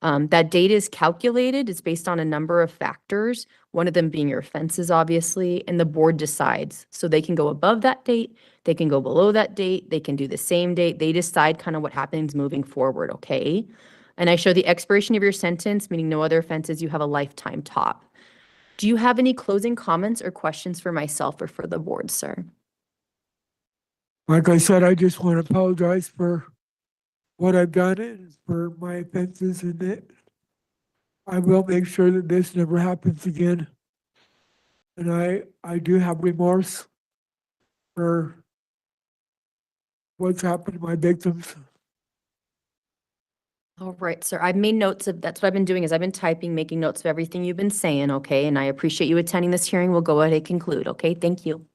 That date is calculated, it's based on a number of factors, one of them being your offenses, obviously, and the board decides. So they can go above that date, they can go below that date, they can do the same date, they decide kind of what happens moving forward, okay? And I show the expiration of your sentence, meaning no other offenses, you have a lifetime top. Do you have any closing comments or questions for myself or for the board, sir? Like I said, I just want to apologize for what I've done and for my offenses, and that I will make sure that this never happens again. And I do have remorse for what's happened to my victims. All right, sir. I've made notes of, that's what I've been doing is I've been typing, making notes of everything you've been saying, okay? And I appreciate you attending this hearing. We'll go ahead and conclude, okay? Thank you.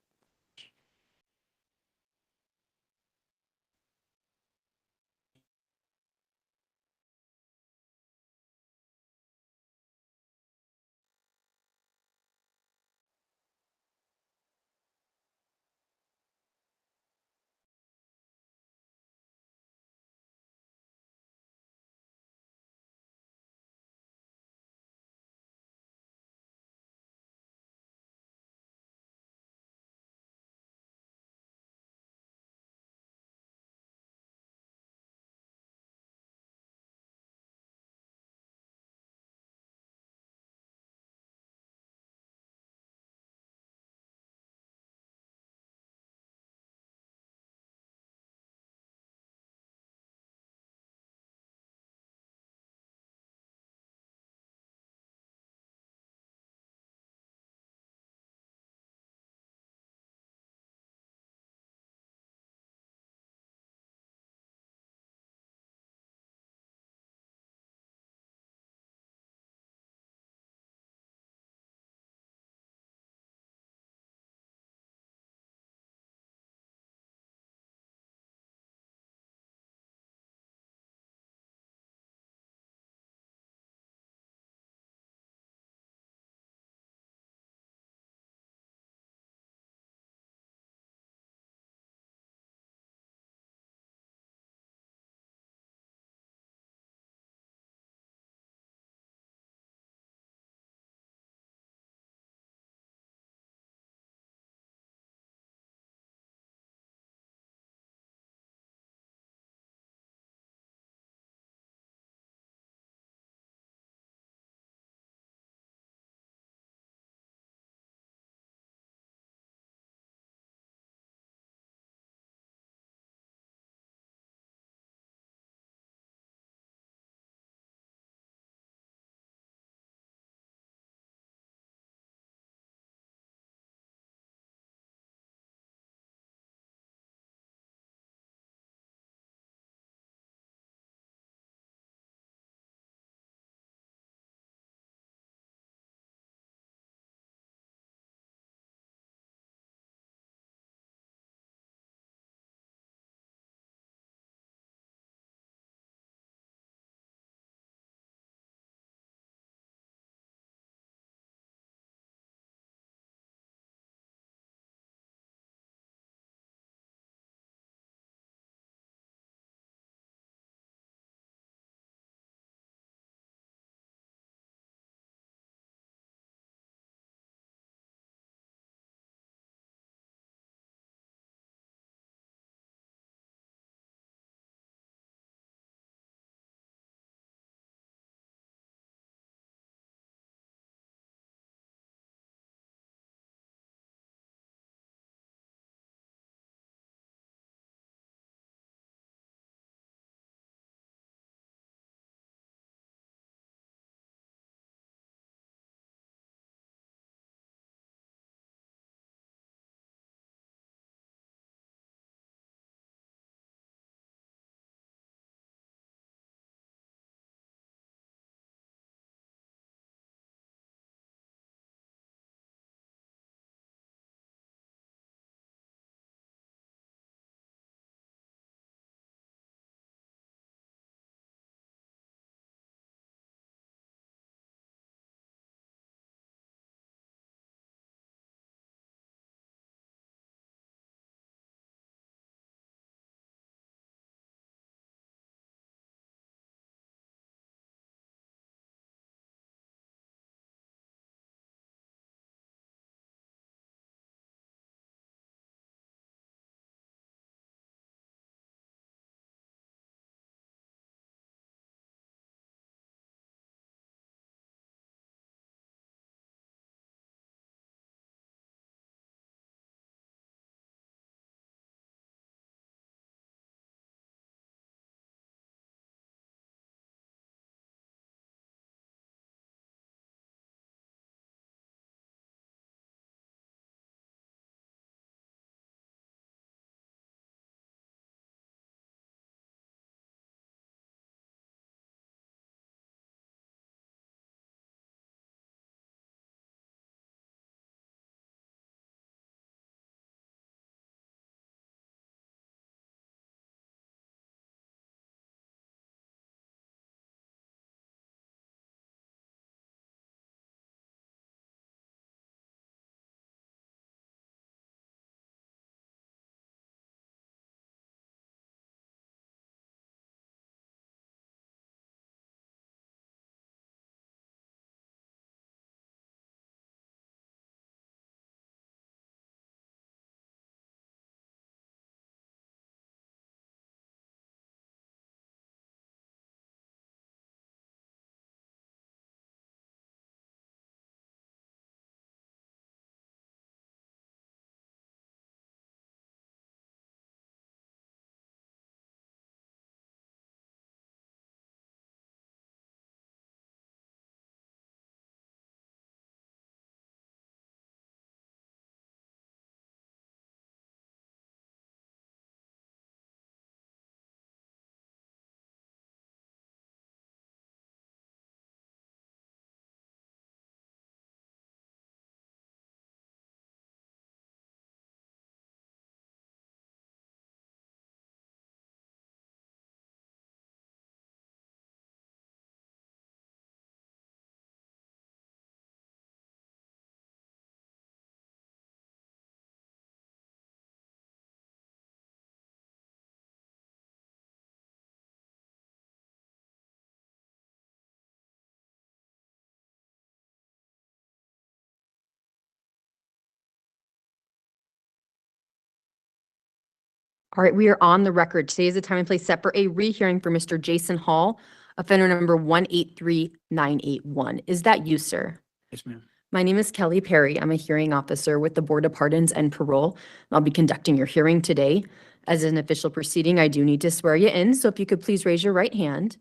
All right, we are on the record. Today is the time and place set for a rehearing for Mr. Jason Hall, offender number 183981. Is that you, sir? Yes, ma'am. My name is Kelly Perry. I'm a hearing officer with the Board of Pardons and Parole. I'll be conducting your hearing today. As an official proceeding, I do need to swear you in, so if you could please raise your right hand.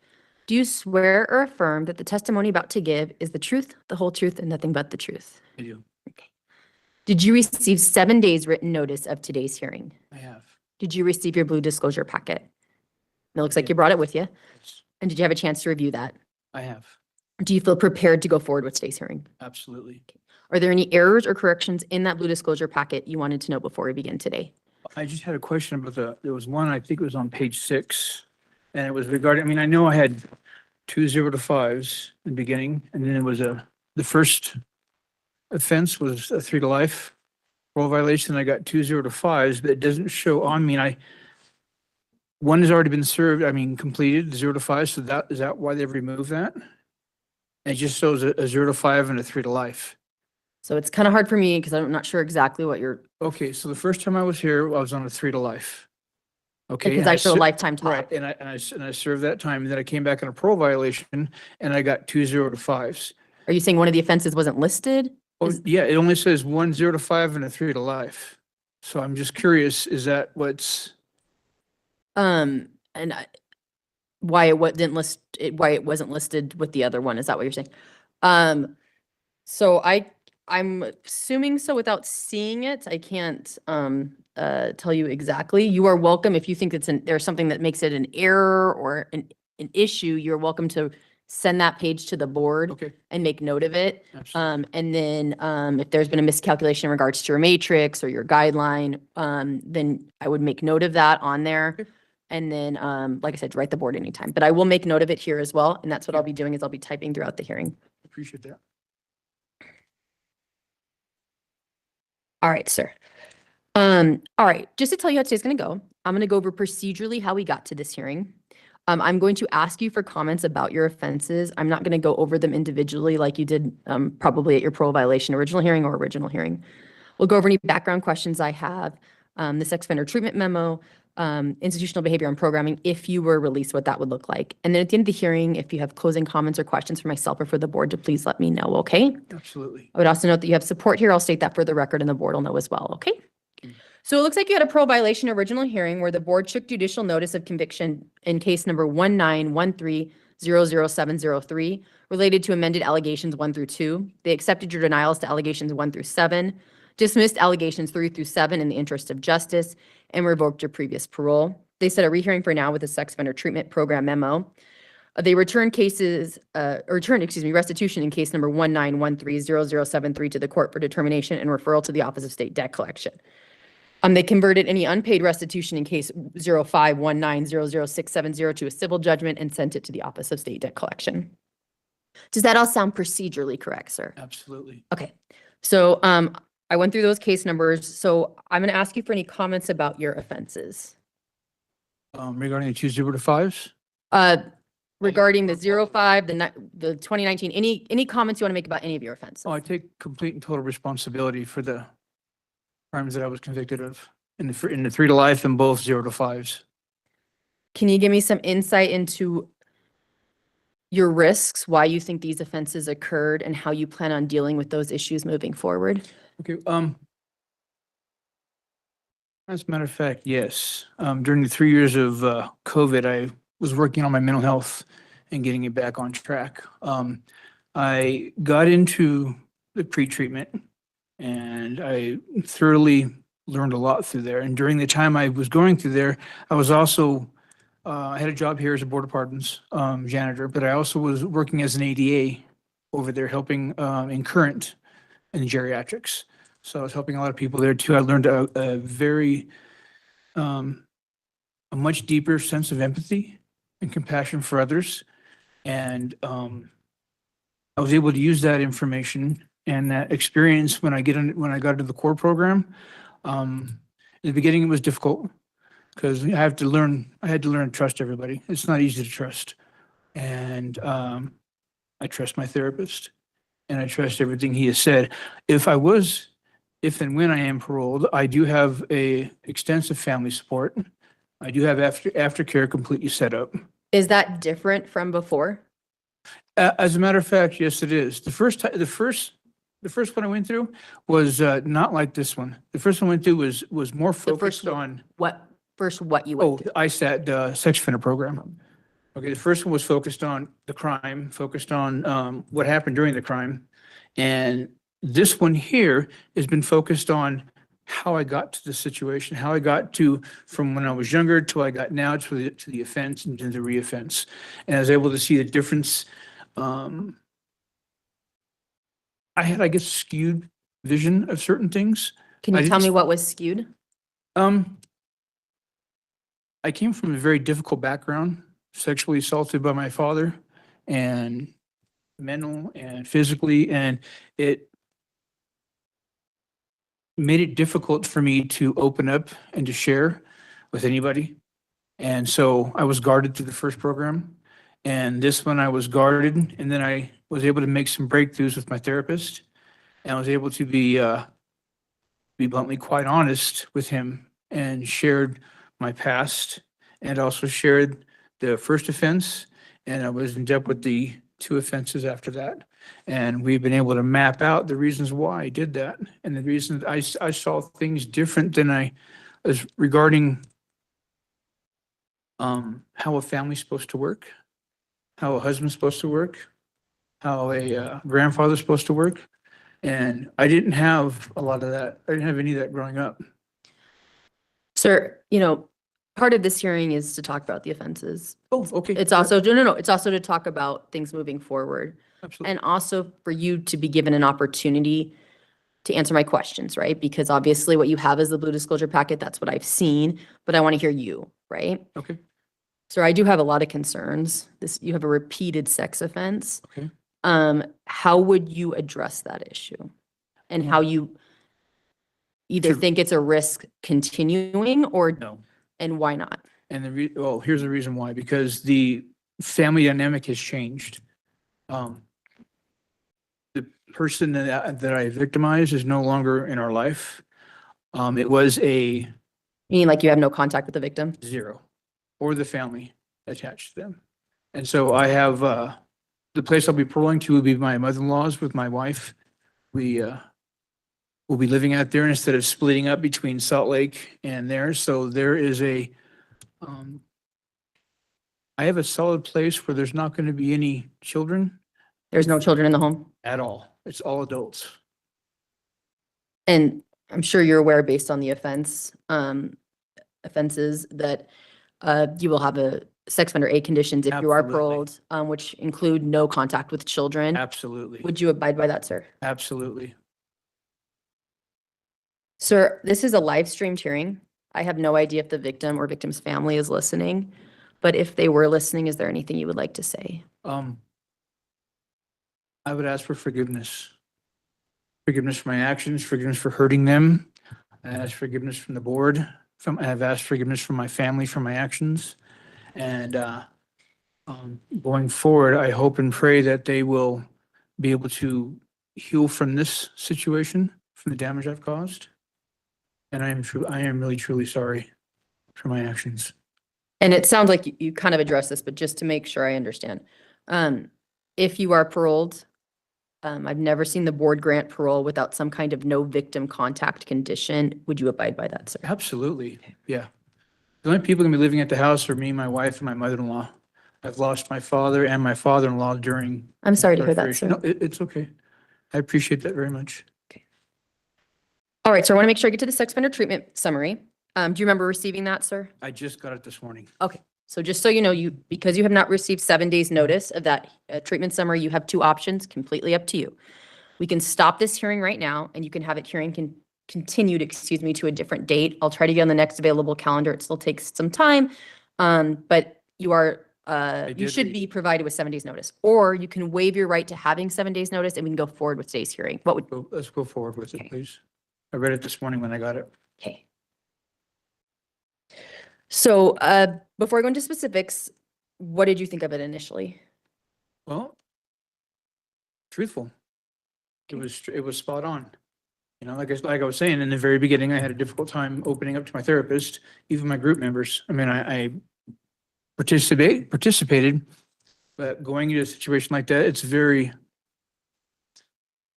Do you swear or affirm that the testimony about to give is the truth, the whole truth, and nothing but the truth? I do. Okay. Did you receive 7 days written notice of today's hearing? I have. Did you receive your blue disclosure packet? It looks like Yeah. you brought it with you. Yes, And did you have a chance to review that? I have. Do you feel prepared to go forward with today's hearing? Absolutely. Are there any errors or corrections in that blue disclosure packet you wanted to know before we begin today? I just had a question about there was one, I think it was on page 6. And it was regarding, I mean, I know I had 2 0 to 5s in the beginning. And then it was the first offense was a 3 to life parole violation. I got 2 0 to 5s, but it doesn't show on me. And one has already been served, completed, 0 to 5. So is that why they've removed that? And it just shows a 0 to 5 and a 3 to life. So it's kind of hard for me because I'm not sure exactly what you're, Okay, so the first time I was here, I was on a 3 to life. Okay. because and I show a ser- lifetime top. Right, and I served that time, and then I came back on a parole violation, and I got 2 0 to 5s. Are you saying one of the offenses wasn't listed? Oh, Is- yeah, it only says 1 0 to 5 and a 3 to life. So I'm just curious, is that what's, And why it why it wasn't listed with the other one? Is that what you're saying? So I'm assuming so without seeing it. I can't tell you exactly. You are welcome if you think there's something that makes it an error or an issue. You're welcome to send that page to the board okay, and make note of it. absolutely. And then if there's been a miscalculation in regards to your matrix or your guideline, then I would make note of that on there. Okay. And then, like I said, write the board anytime. But I will make note of it here as well. And that's what I'll be doing is I'll be typing throughout the hearing. Appreciate that. All right, sir. All right, just to tell you how today's gonna go, I'm gonna go over procedurally how we got to this hearing. I'm going to ask you for comments about your offenses. I'm not gonna go over them individually like you did probably at your parole violation original hearing or original hearing. We'll go over any background questions I have, the sex offender treatment memo, institutional behavior and programming, if you were released, what that would look like. And then at the end of the hearing, if you have closing comments or questions for myself or for the board, to please let me know, okay? Absolutely. I would also note that you have support here. I'll state that for the record and the board will know as well, okay? Okay. So it looks like you had a parole violation original hearing where the board took judicial notice of conviction in case number 191300703 related to amended allegations 1 through 2. They accepted your denials to allegations 1 through 7, dismissed allegations 3 through 7 in the interest of justice, and revoked your previous parole. They set a rehearing for now with a sex offender treatment program memo. They returned restitution in case number 191300773 to the court for determination and referral to the Office of State Debt Collection. They converted any unpaid restitution in case 0519006770 to a civil judgment and sent it to the Office of State Debt Collection. Does that all sound procedurally correct, sir? Absolutely. Okay, so I went through those case numbers, so I'm gonna ask you for any comments about your offenses. Regarding the 2 0 to 5s? Regarding the 05, the 2019, any comments you want to make about any of your offenses? Oh, I take complete and total responsibility for the crimes that I was convicted of in the 3 to life and both 0 to 5s. Can you give me some insight into your risks, why you think these offenses occurred, and how you plan on dealing with those issues moving forward? Okay, as a matter of fact, yes. During the 3 years of COVID, I was working on my mental health and getting it back on track. I got into the pre-treatment and I thoroughly learned a lot through there. And during the time I was going through there, I was also, I had a job here as a Board of Pardons janitor, but I also was working as an ADA over there helping in current in geriatrics. So I was helping a lot of people there too. I learned a very, a much deeper sense of empathy and compassion for others. And I was able to use that information and that experience when I got into the core program. In the beginning, it was difficult because I had to learn to trust everybody. It's not easy to trust. And I trust my therapist and I trust everything he has said. If and when I am paroled, I do have a extensive family support. I do have aftercare completely set up. Is that different from before? As a matter of fact, yes, it is. The first one I went through was not like this one. The first one I went through was more focused one- on, What you went through? ISAT sex offender program. Okay, the first one was focused on the crime, focused on what happened during the crime. And this one here has been focused on how I got to the situation, how I got to from when I was younger till I got now to the offense and to the reoffense. And I was able to see the difference. I had, I guess, skewed vision of certain things. Can I you tell me didn't- what was skewed? I came from a very difficult background, sexually assaulted by my father and mental and physically, and it made it difficult for me to open up and to share with anybody. And so I was guarded through the first program, and this one I was guarded, and then I was able to make some breakthroughs with my therapist, and I was able to be bluntly quite honest with him and shared my past and also shared the first offense, and I was in depth with the 2 offenses after that. And we've been able to map out the reasons why I did that and the reasons I saw things different than I was regarding how a family's supposed to work, how a husband's supposed to work, how a grandfather's supposed to work. And I didn't have a lot of that. I didn't have any of that growing up. Sir, part of this hearing is to talk about the offenses. Oh, okay. It's also, no, it's also to talk about things moving forward. Absolutely. And also for you to be given an opportunity to answer my questions, right? Because obviously what you have is the blue disclosure packet. That's what I've seen, but I want to hear you, right? Okay. Sir, I do have a lot of concerns. You have a repeated sex offense. Okay. How would you address that issue? And how you either Sure. think it's a risk continuing or, No. and why not? And well, here's the reason why, because the family dynamic has changed. The person that I victimized is no longer in our life. It was a You mean like you have no contact with the victim? 0 or the family attached to them. And so I have, the place I'll be paroling to will be my mother-in-law's with my wife. We will be living out there instead of splitting up between Salt Lake and there. So there is I have a solid place where there's not going to be any children There's no children in the home? at all. It's all adults. And I'm sure you're aware, based on the offenses, that you will have a sex offender A conditions if you are Absolutely. paroled, which include no contact with children. Absolutely. Would you abide by that, sir? Absolutely. Sir, this is a live streamed hearing. I have no idea if the victim or victim's family is listening, but if they were listening, is there anything you would like to say? I would ask for forgiveness. Forgiveness for my actions, forgiveness for hurting them. I ask forgiveness from the board. I've asked forgiveness from my family for my actions. And going forward, I hope and pray that they will be able to heal from this situation, from the damage I've caused. And I am really truly sorry for my actions. And it sounds like you kind of addressed this, but just to make sure I understand. If you are paroled, I've never seen the board grant parole without some kind of no victim contact condition. Would you abide by that, sir? Absolutely, yeah. The only people gonna be living at the house are me, my wife, and my mother-in-law. I've lost my father and my father-in-law during. I'm sorry to hear that, incarceration. sir. No, it's okay. I appreciate that very much. All right, so I want to make sure I get to the sex offender treatment summary. Do you remember receiving that, sir? I just got it this morning. So just so you know, because you have not received 7 days notice of that treatment summary, you have 2 options, completely up to you. We can stop this hearing right now and you can have it continued, to a different date. I'll try to get on the next available calendar. It still takes some time. But you did should read. be provided with 7 days notice, or you can waive your right to having 7 days notice and we can go forward with today's hearing. What would, Let's go forward with Okay. it, please. I read it this morning when I got it. okay. So, before I go into specifics, what did you think of it initially? Well, truthful. It was spot on. You know, like I was saying, in the very beginning, I had a difficult time opening up to my therapist, even my group members. I mean, I participated, but going into a situation like that, it's very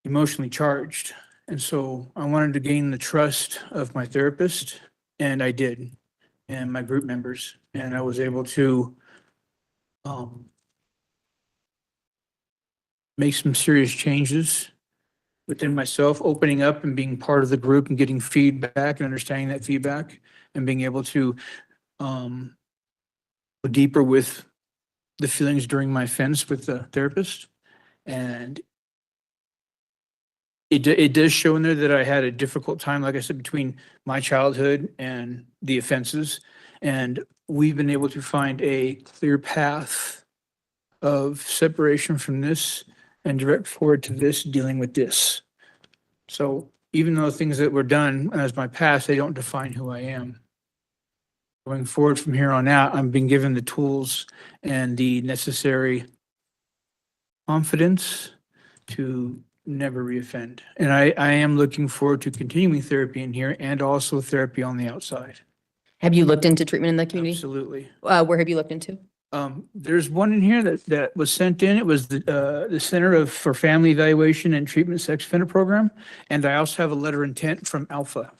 emotionally charged. And so I wanted to gain the trust of my therapist, and I did, and my group members, and I was able to make some serious changes within myself, opening up and being part of the group and getting feedback and understanding that feedback and being able to go deeper with the feelings during my offense with the therapist. And it does show in there that I had a difficult time, like I said, between my childhood and the offenses. And we've been able to find a clear path of separation from this and direct forward to this, dealing with this. So even though things that were done as my past, they don't define who I am. Going forward from here on out, I'm being given the tools and the necessary confidence to never reoffend. And I am looking forward to continuing therapy in here and also therapy on the outside. Have you looked into treatment in the community? Absolutely. Where have you looked into? There's one in here that was sent in. It was the Center for Family Evaluation and Treatment Sex Offender Program. And I also have a letter of intent from Alpha.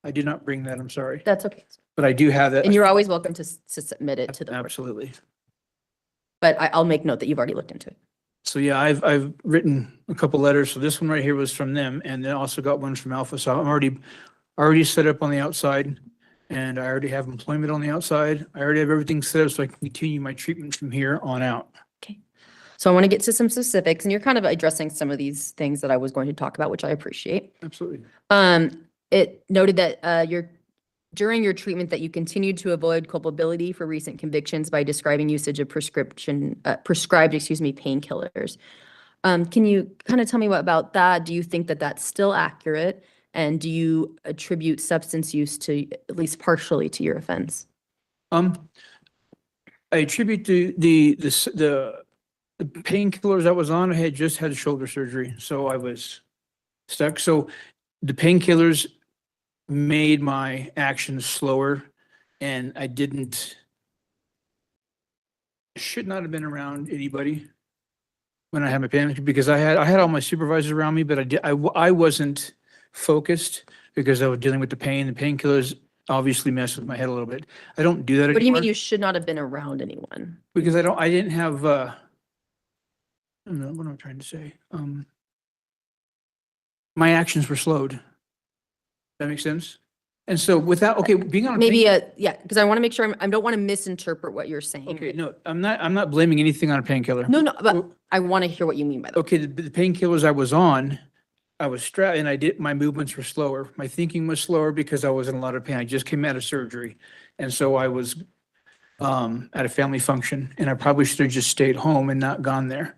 I did not bring that, I'm sorry, That's okay. but I do have that. And you're always welcome to submit it to the board. Absolutely. But I'll make note that you've already looked into it. So yeah, I've written a couple letters. So this one right here was from them, and then also got one from Alpha. So I'm already set up on the outside, and I already have employment on the outside. I already have everything set up so I can continue my treatment from here on out. So I want to get to some specifics, and you're kind of addressing some of these things that I was going to talk about, which I appreciate. Absolutely. It noted that during your treatment that you continued to avoid culpability for recent convictions by describing usage of prescribed painkillers. Can you kind of tell me what about that? Do you think that that's still accurate? And do you attribute substance use to at least partially to your offense? I attribute the painkillers I was on. I had just had shoulder surgery, so I was stuck. So the painkillers made my actions slower, and I should not have been around anybody when I had my panic, because I had all my supervisors around me, but I wasn't focused because I was dealing with the pain. The painkillers obviously messed with my head a little bit. I don't do that anymore. What do you mean you should not have been around anyone? Because I didn't have, I don't know, what am I trying to say? My actions were slowed. That makes sense? And so without, okay, being on. Maybe yeah, because I want to make sure I don't want to misinterpret what you're saying. Okay, no, I'm not blaming anything on a painkiller. No, but I want to hear what you mean by that. Okay, the painkillers I was on, I was strapped, and my movements were slower. My thinking was slower because I was in a lot of pain. I just came out of surgery. And so I was at a family function, and I probably should have just stayed home and not gone there.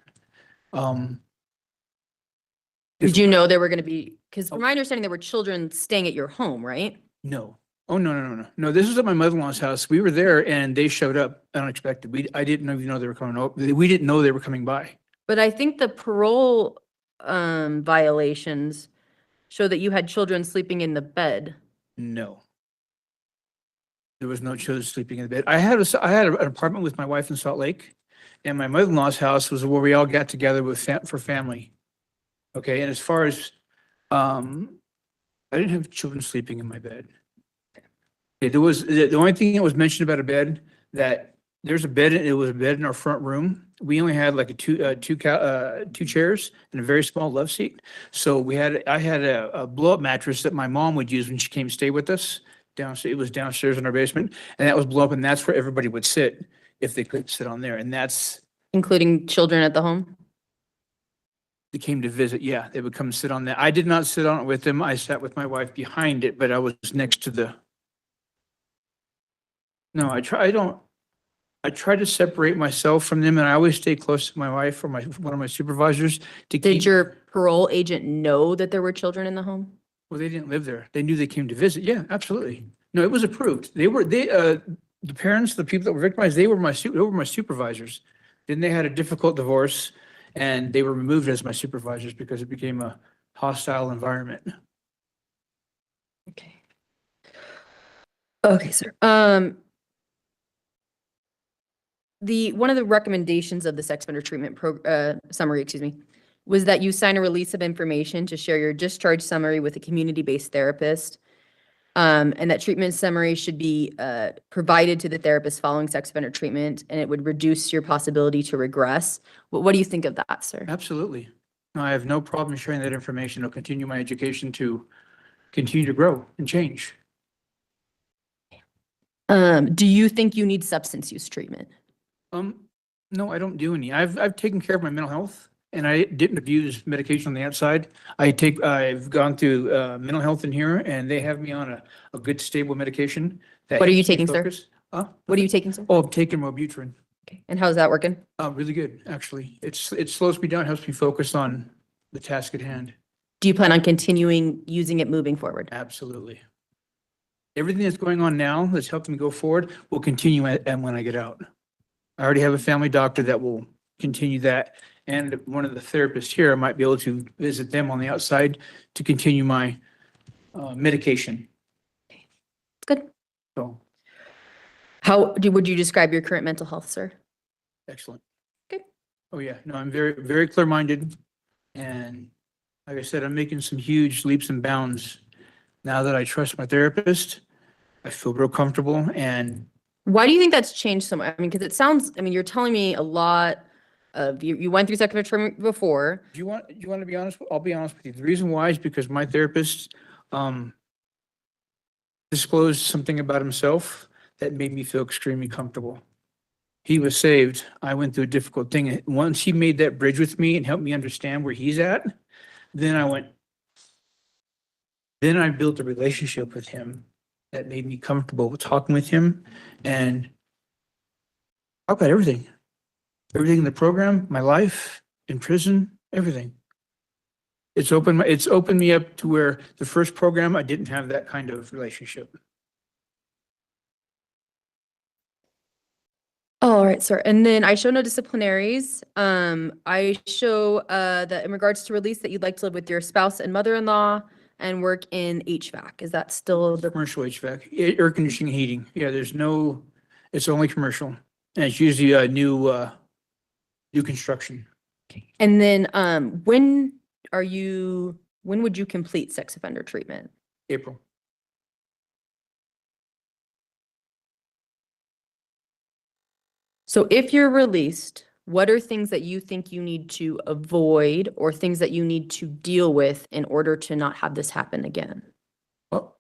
Did you know there were going to be, because from my understanding, there were children staying at your home, right? No. Oh, no. No, this was at my mother-in-law's house. We were there and they showed up unexpected. I didn't even know they were coming over. We didn't know they were coming by. But I think the parole violations show that you had children sleeping in the bed. No. There was no children sleeping in the bed. I had an apartment with my wife in Salt Lake, and my mother-in-law's house was where we all got together for family. Okay, and as far as, I didn't have children sleeping in my bed. Okay, there was, the only thing that was mentioned about a bed, that there's a bed, it was a bed in our front room. We only had like two chairs and a very small love seat. So I had a blow-up mattress that my mom would use when she came to stay with us downstairs. It was downstairs in our basement, and that was blow up, and that's where everybody would sit if they couldn't sit on there. And that's, Including children at the home? they came to visit. Yeah, they would come sit on that. I did not sit on it with them. I sat with my wife behind it, but I was next to the. No, I try to separate myself from them, and I always stay close to my wife or one of my supervisors to keep. Did your parole agent know that there were children in the home? Well, they didn't live there. They knew they came to visit. Yeah, absolutely. No, it was approved. The parents, the people that were victimized, they were my supervisors. Then they had a difficult divorce, and they were removed as my supervisors because it became a hostile environment. Okay. Okay, sir. One of the recommendations of the sex offender treatment summary, excuse me, was that you sign a release of information to share your discharge summary with a community-based therapist. And that treatment summary should be provided to the therapist following sex offender treatment, and it would reduce your possibility to regress. What do you think of that, sir? Absolutely. No, I have no problem sharing that information. I'll continue my education to continue to grow and change. Do you think you need substance use treatment? No, I don't do any. I've taken care of my mental health and I didn't abuse medication on the outside. I've gone through mental health in here and they have me on a good stable medication. that What are you helps me taking, sir? focus. What are you taking, sir? Oh, I'm taking Wellbutrin. Okay. And how's that working? Really good, actually. It slows me down, helps me focus on the task at hand. Do you plan on continuing using it moving forward? Absolutely. Everything that's going on now that's helping me go forward will continue and when I get out. I already have a family doctor that will continue that. And one of the therapists here, I might be able to visit them on the outside to continue my medication. Good. So, Would you describe your current mental health, sir? excellent. Good. Oh, yeah. No, I'm very, very clear-minded. And like I said, I'm making some huge leaps and bounds. Now that I trust my therapist, I feel real comfortable and Why do you think that's changed so much? I mean, because it sounds, I mean, you're telling me a lot of, you went through sex offender treatment before. do you want to be honest? I'll be honest with you. The reason why is because my therapist disclosed something about himself that made me feel extremely comfortable. He was saved. I went through a difficult thing. Once he made that bridge with me and helped me understand where he's at, then I built a relationship with him that made me comfortable with talking with him and talk about everything. Everything in the program, my life, in prison, everything. It's opened me up to where the first program, I didn't have that kind of relationship. All right, sir. And then I show no disciplinaries. I show that in regards to release that you'd like to live with your spouse and mother-in-law and work in HVAC. Is that still the? Commercial HVAC, air conditioning, heating. Yeah, it's only commercial. And it's usually a new construction. And then when would you complete sex offender treatment? April. So if you're released, what are things that you think you need to avoid or things that you need to deal with in order to not have this happen again? Well,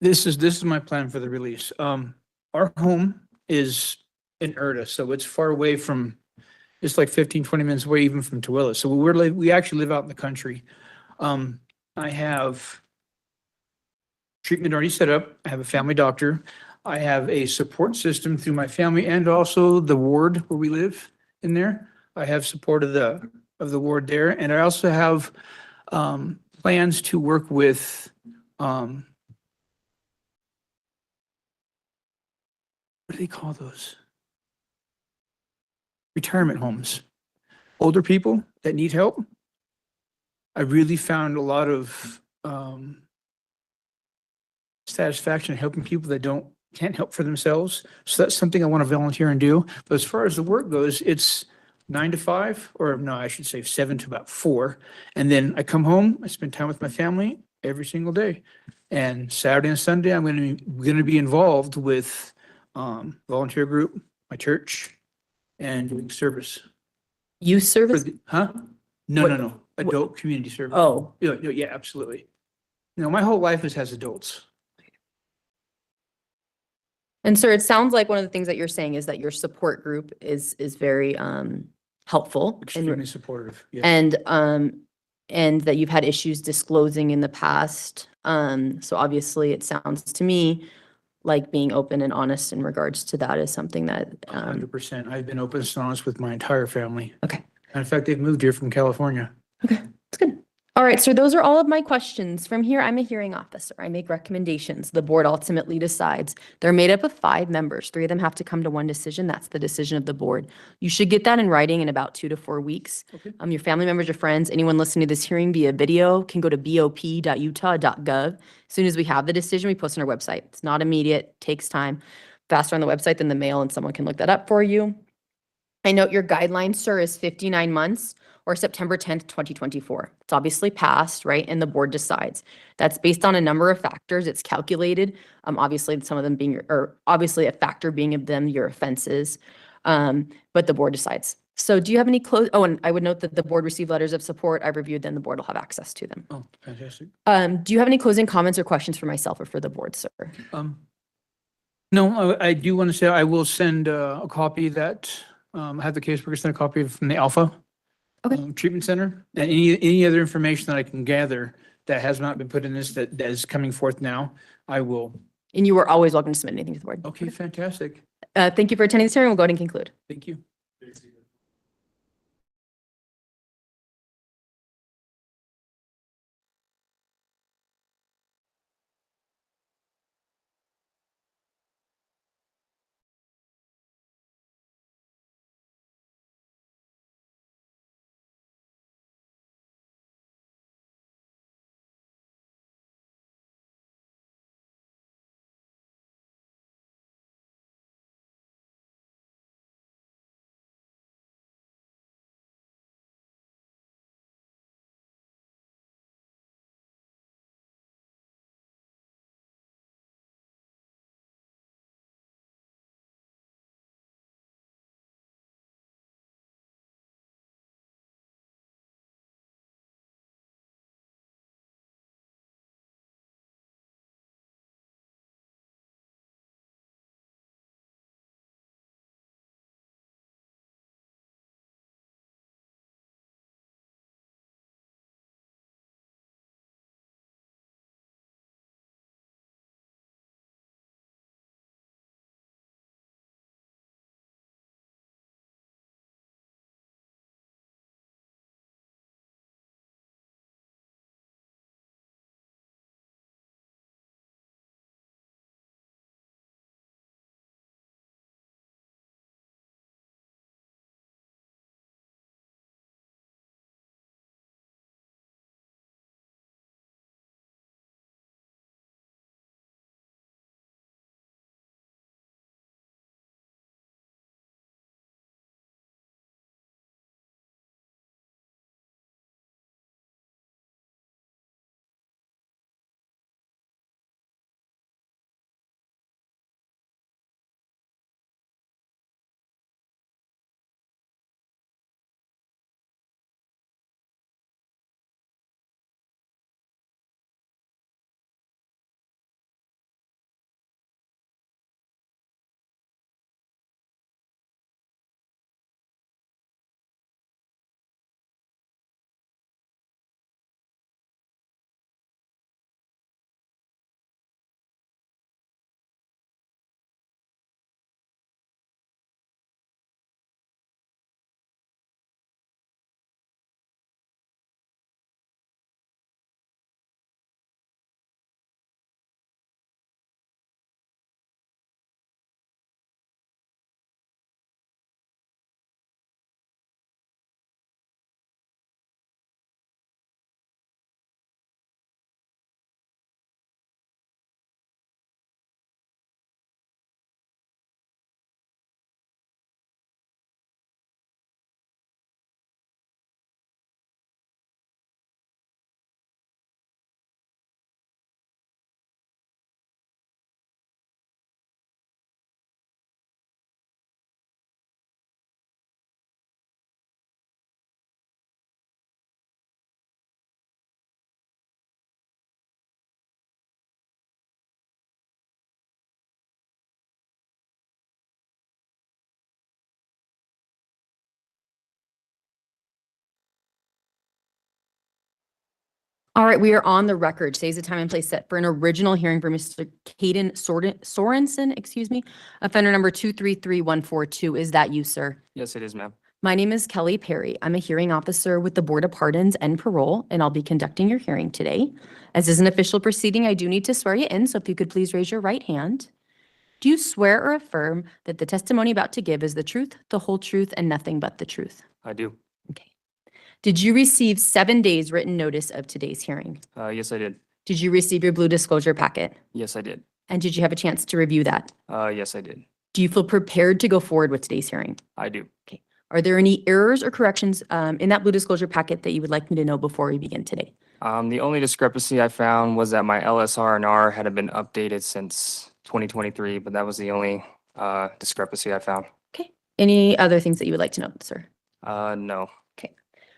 this is my plan for the release. Our home is in Erda, so it's far away from, it's like 15, 20 minutes away even from Tooele. So we actually live out in the country. I have treatment already set up. I have a family doctor. I have a support system through my family and also the ward where we live in there. I have support of the ward there. And I also have plans to work with what do they call those? Retirement homes. Older people that need help. I really found a lot of satisfaction in helping people that can't help for themselves. So that's something I want to volunteer and do. But as far as the work goes, it's 9 to 5, or no, I should say 7 to about 4. And then I come home, I spend time with my family every single day. And Saturday and Sunday, I'm going to be involved with volunteer group, my church, and doing service. Youth service? Huh? No, What- no, no. Adult community service. Oh, Yeah, absolutely. My whole life has adults. and sir, it sounds like one of the things that you're saying is that your support group is very helpful. Extremely supportive. Yes. And that you've had issues disclosing in the past. So obviously it sounds to me like being open and honest in regards to that is something that 100%. I've been open and honest with my entire family. Okay. In fact, they've moved here from California. It's good. All right, so those are all of my questions. From here, I'm a hearing officer. I make recommendations. The board ultimately decides. They're made up of 5 members. 3 of them have to come to one decision. That's the decision of the board. You should get that in writing in about 2 to 4 weeks. Okay. Your family members, your friends, anyone listening to this hearing via video can go to bop.utah.gov. As soon as we have the decision, we post on our website. It's not immediate, takes time. Faster on the website than the mail, and someone can look that up for you. I note your guideline, sir, is 59 months or September 10th, 2024. It's obviously passed, right? And the board decides. That's based on a number of factors. It's calculated. Obviously, some of them being, or obviously a factor being of them, your offenses. But the board decides. So do you have any oh, and I would note that the board received letters of support. I've reviewed them. The board will have access to them. Oh, fantastic. Do you have any closing comments or questions for myself or for the board, sir? No, I do want to say I will send a copy that, I have the caseworker send a copy from the Alpha Okay. Treatment Center, and any other information that I can gather that has not been put in this, that is coming forth now, I will. And you are always welcome to submit anything to the board. Okay, fantastic. Thank you for attending this hearing. We'll go ahead and conclude. Thank you. All right, we are on the record. Today's the time and place set for an original hearing for Mr. KADEN Sorensen, offender number 233142. Is that you, sir? Yes, it is, ma'am. My name is Kelly Perry. I'm a hearing officer with the Board of Pardons and Parole, and I'll be conducting your hearing today. As is an official proceeding, I do need to swear you in, so if you could please raise your right hand. Do you swear or affirm that the testimony about to give is the truth, the whole truth, and nothing but the truth? I do. Okay. Did you receive 7 days written notice of today's hearing? Yes, I did. Did you receive your blue disclosure packet? Yes, I did. And did you have a chance to review that? Yes, I did. Do you feel prepared to go forward with today's hearing? I do. Are there any errors or corrections in that blue disclosure packet that you would like me to know before we begin today? The only discrepancy I found was that my LSR&R hadn't been updated since 2023, but that was the only discrepancy I found. Any other things that you would like to know, sir? No.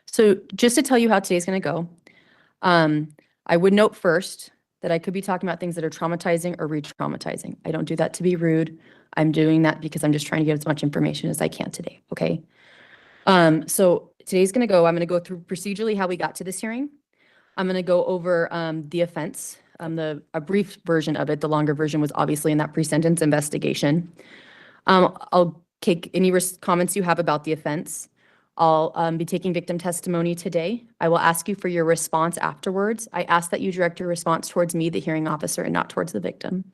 So just to tell you how today's going to go, I would note first that I could be talking about things that are traumatizing or re-traumatizing. I don't do that to be rude. I'm doing that because I'm just trying to get as much information as I can today, okay? So today's going to go, I'm going to go through procedurally how we got to this hearing. I'm going to go over the offense, a brief version of it. The longer version was obviously in that pre-sentence investigation. I'll take any comments you have about the offense. I'll be taking victim testimony today. I will ask you for your response afterwards. I ask that you direct your response towards me, the hearing officer, and not towards the victim.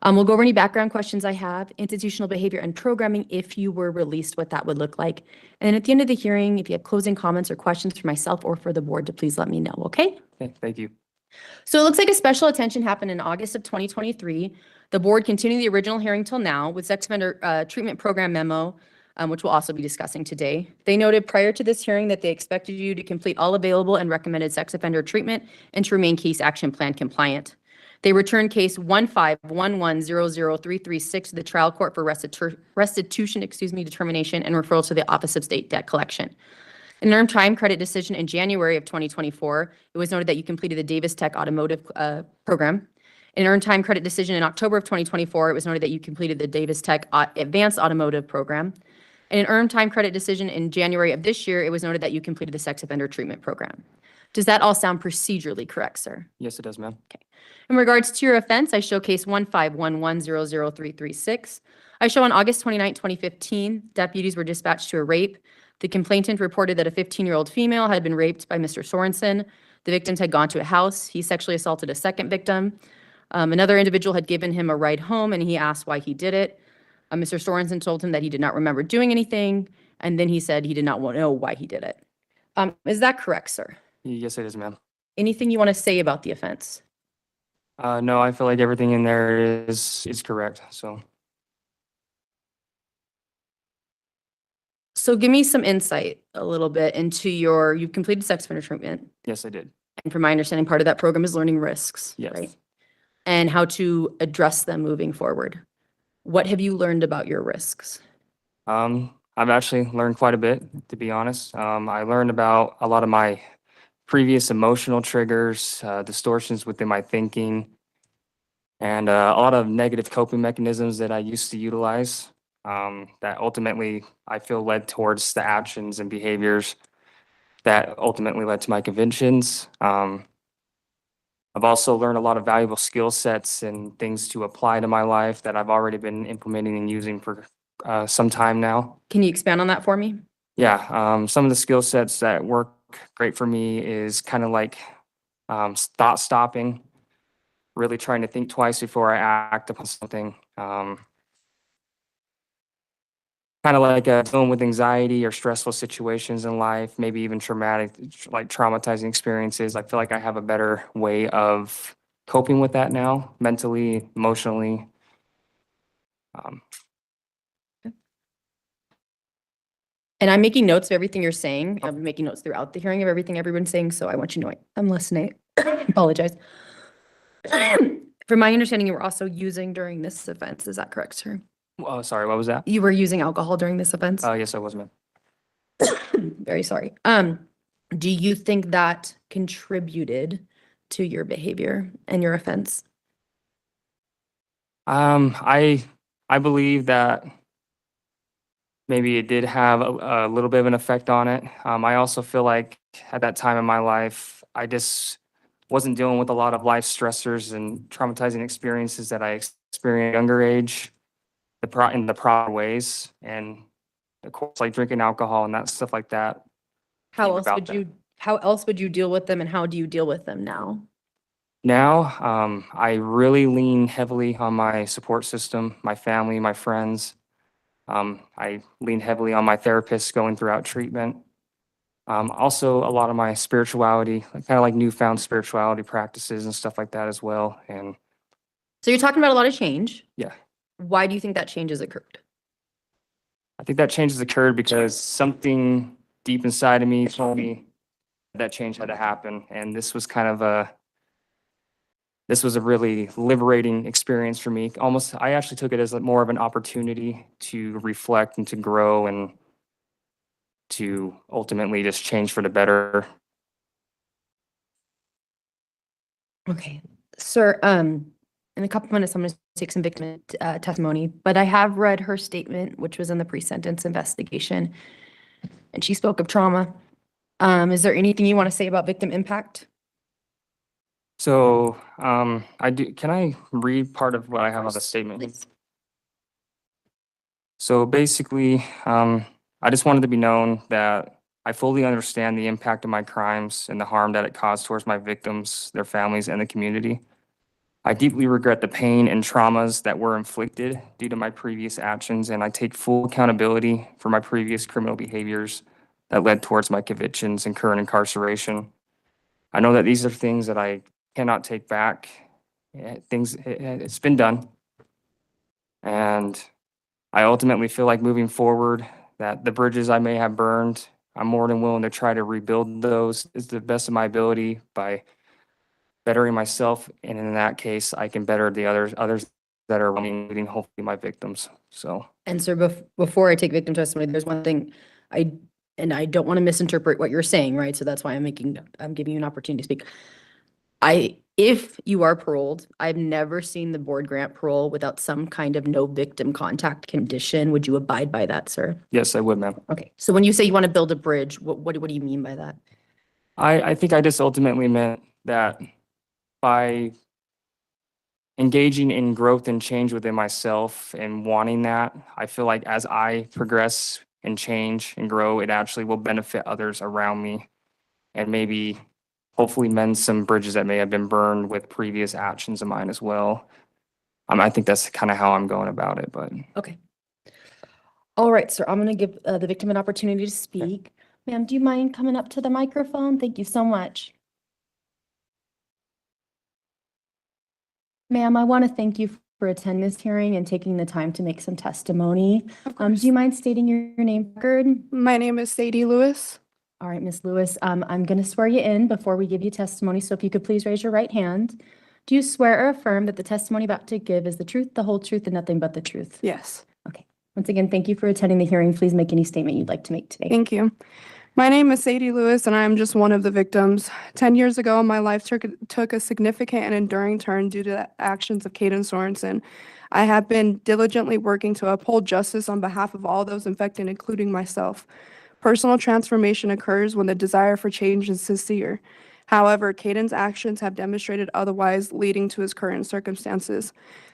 We'll go over any background questions I have, institutional behavior and programming if you were released, what that would look like. And then at the end of the hearing, if you have closing comments or questions for myself or for the board, to please let me know, okay? Okay, thank you. So it looks like a special attention happened in August of 2023. The board continued the original hearing till now with sex offender treatment program memo, which we'll also be discussing today. They noted prior to this hearing that they expected you to complete all available and recommended sex offender treatment and to remain case action plan compliant. They returned case 151100336 to the trial court for restitution, determination and referral to the Office of State Debt Collection. In an earned time credit decision in January of 2024, it was noted that you completed the Davis Tech Automotive program. In an earned time credit decision in October of 2024, it was noted that you completed the Davis Tech Advanced Automotive program. In an earned time credit decision in January of this year, it was noted that you completed the sex offender treatment program. Does that all sound procedurally correct, sir? Yes, it does, ma'am. In regards to your offense, I show case 151100336. I show on August 29, 2015, deputies were dispatched to a rape. The complainant reported that a 15-year-old female had been raped by Mr. Sorensen. The victims had gone to a house. He sexually assaulted a second victim. Another individual had given him a ride home, and he asked why he did it. Mr. Sorensen told him that he did not remember doing anything, and then he said he did not know why he did it. Is that correct, sir? Yes, it is, ma'am. Anything you want to say about the offense? No, I feel like everything in there is correct, so. So give me some insight a little bit into you've completed sex offender treatment. Yes, I did. And from my understanding, part of that program is learning risks, Yes. right? And how to address them moving forward. What have you learned about your risks? I've actually learned quite a bit, to be honest. I learned about a lot of my previous emotional triggers, distortions within my thinking, and a lot of negative coping mechanisms that I used to utilize that ultimately I feel led towards the actions and behaviors that ultimately led to my convictions. I've also learned a lot of valuable skill sets and things to apply to my life that I've already been implementing and using for some time now. Can you expand on that for me? Yeah, some of the skill sets that work great for me is kind of like thought stopping, really trying to think twice before I act upon something. Kind of like dealing with anxiety or stressful situations in life, maybe even traumatic, like traumatizing experiences. I feel like I have a better way of coping with that now, mentally, emotionally. And I'm making notes of everything you're saying. I'm making notes throughout the hearing of everything everyone's saying, so I want you to know I'm listening. Apologize. From my understanding, you were also using during this offense. Is that correct, sir? Sorry, what was that? You were using alcohol during this offense? Yes, I was, ma'am. Very sorry. Do you think that contributed to your behavior and your offense? I believe that maybe it did have a little bit of an effect on it. I also feel like at that time in my life, I just wasn't dealing with a lot of life stressors and traumatizing experiences that I experienced at a younger age in the proper ways. And of course, like drinking alcohol and that stuff like that. How Think else about would that. you deal with them and how do you deal with them now? Now, I really lean heavily on my support system, my family, my friends. I lean heavily on my therapist going throughout treatment. Also, a lot of my spirituality, kind of like newfound spirituality practices and stuff like that as well. And So you're talking about a lot of change. yeah, Why do you think that change has occurred? I think that change has occurred because something deep inside of me told me that change had to happen. And this was kind of this was a really liberating experience for me. Almost, I actually took it as more of an opportunity to reflect and to grow and to ultimately just change for the better. Okay, sir, in a couple minutes, I'm going to take some victim testimony, but I have read her statement, which was in the pre-sentence investigation, and she spoke of trauma. Is there anything you want to say about victim impact? So, can I read part of what I have on the statement? Please. So basically, I just wanted to be known that I fully understand the impact of my crimes and the harm that it caused towards my victims, their families, and the community. I deeply regret the pain and traumas that were inflicted due to my previous actions, and I take full accountability for my previous criminal behaviors that led towards my convictions and current incarceration. I know that these are things that I cannot take back. It's been done. And I ultimately feel like moving forward, that the bridges I may have burned, I'm more than willing to try to rebuild those to the best of my ability by bettering myself. And in that case, I can better the others that are around me, including hopefully my victims. So, And sir, before I take victim testimony, there's one thing I don't want to misinterpret what you're saying, right? So that's why I'm giving you an opportunity to speak. If you are paroled, I've never seen the board grant parole without some kind of no victim contact condition. Would you abide by that, sir? yes, I would, ma'am. Okay, so when you say you want to build a bridge, what do you mean by that? I think I just ultimately meant that by engaging in growth and change within myself and wanting that, I feel like as I progress and change and grow, it actually will benefit others around me and maybe hopefully mend some bridges that may have been burned with previous actions of mine as well. I think that's kind of how I'm going about it, but Okay. All right, sir, I'm going to give the victim an opportunity to speak. Ma'am, do you mind coming up to the microphone? Thank you so much. Ma'am, I want to thank you for attending this hearing and taking the time to make some testimony. Of Do course. you mind stating your name, record? My name is Sadie Lewis. All right, Ms. Lewis, I'm going to swear you in before we give you testimony, so if you could please raise your right hand. Do you swear or affirm that the testimony about to give is the truth, the whole truth, and nothing but the truth? Yes. Okay. Once again, thank you for attending the hearing. Please make any statement you'd like to make today. Thank you. My name is Sadie Lewis, and I am just one of the victims. 10 years ago, my life took a significant and enduring turn due to the actions of KADEN Sorensen. I have been diligently working to uphold justice on behalf of all those infected, including myself. Personal transformation occurs when the desire for change is sincere. However, KADEN's actions have demonstrated otherwise, leading to his current circumstances.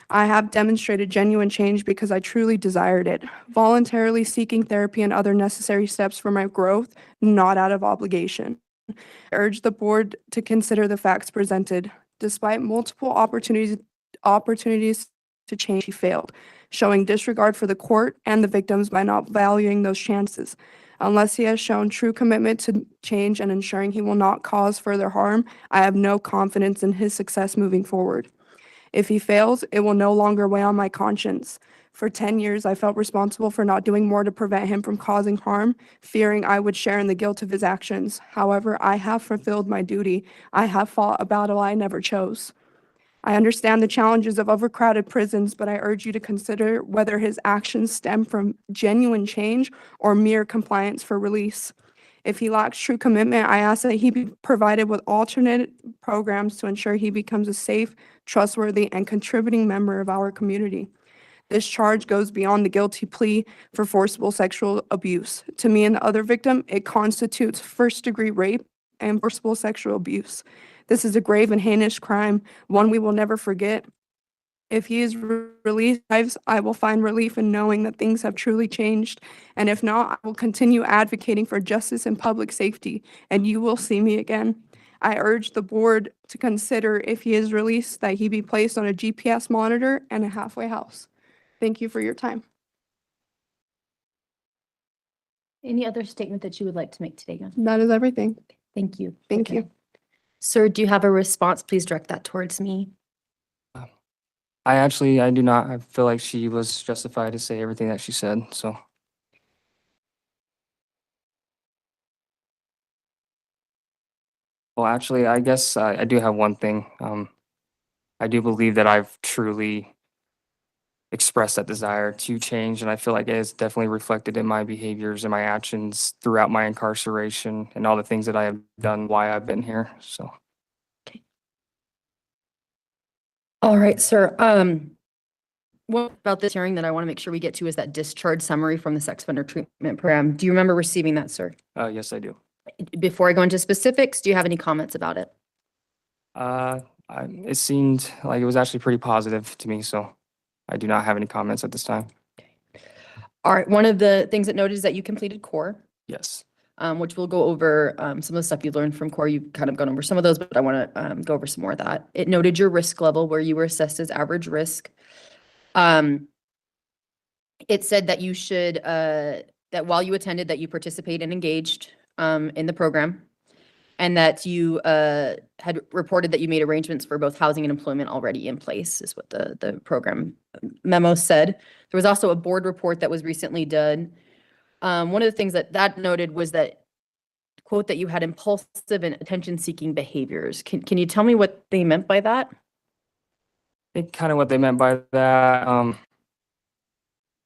I have demonstrated genuine change because I truly desired it, voluntarily seeking therapy and other necessary steps for my growth, not out of obligation. I urge the board to consider the facts presented. Despite multiple opportunities to change, he failed, showing disregard for the court and the victims by not valuing those chances. Unless he has shown true commitment to change and ensuring he will not cause further harm, I have no confidence in his success moving forward. If he fails, it will no longer weigh on my conscience. For 10 years, I felt responsible for not doing more to prevent him from causing harm, fearing I would share in the guilt of his actions. However, I have fulfilled my duty. I have fought a battle I never chose. I understand the challenges of overcrowded prisons, but I urge you to consider whether his actions stem from genuine change or mere compliance for release. If he lacks true commitment, I ask that he be provided with alternate programs to ensure he becomes a safe, trustworthy, and contributing member of our community. This charge goes beyond the guilty plea for forcible sexual abuse. To me and the other victim, it constitutes first-degree rape and forcible sexual abuse. This is a grave and heinous crime, one we will never forget. If he is released, I will find relief in knowing that things have truly changed. And if not, I will continue advocating for justice and public safety, and you will see me again. I urge the board to consider, if he is released, that he be placed on a GPS monitor and a halfway house. Thank you for your time. Any other statement that you would like to make today, Young? That is everything. Thank you. Thank Okay. you. Sir, do you have a response? Please direct that towards me. I do not. I feel like she was justified to say everything that she said, so. Well, actually, I guess I do have one thing. I do believe that I've truly expressed that desire to change, and I feel like it is definitely reflected in my behaviors and my actions throughout my incarceration and all the things that I have done while I've been here, so. All right, sir. What about this hearing that I want to make sure we get to is that discharge summary from the sex offender treatment program. Do you remember receiving that, sir? Yes, I do. Before I go into specifics, do you have any comments about it? It seemed like it was actually pretty positive to me, so I do not have any comments at this time. All right, one of the things that noted is that you completed core, Yes. which we'll go over some of the stuff you learned from core. You've kind of gone over some of those, but I want to go over some more of that. It noted your risk level where you were assessed as average risk. It said that you should, that while you attended, that you participated and engaged in the program, and that you had reported that you made arrangements for both housing and employment already in place, is what the program memo said. There was also a board report that was recently done. One of the things that noted was that, quote, that you had impulsive and attention-seeking behaviors. Can you tell me what they meant by that? I think kind of what they meant by that,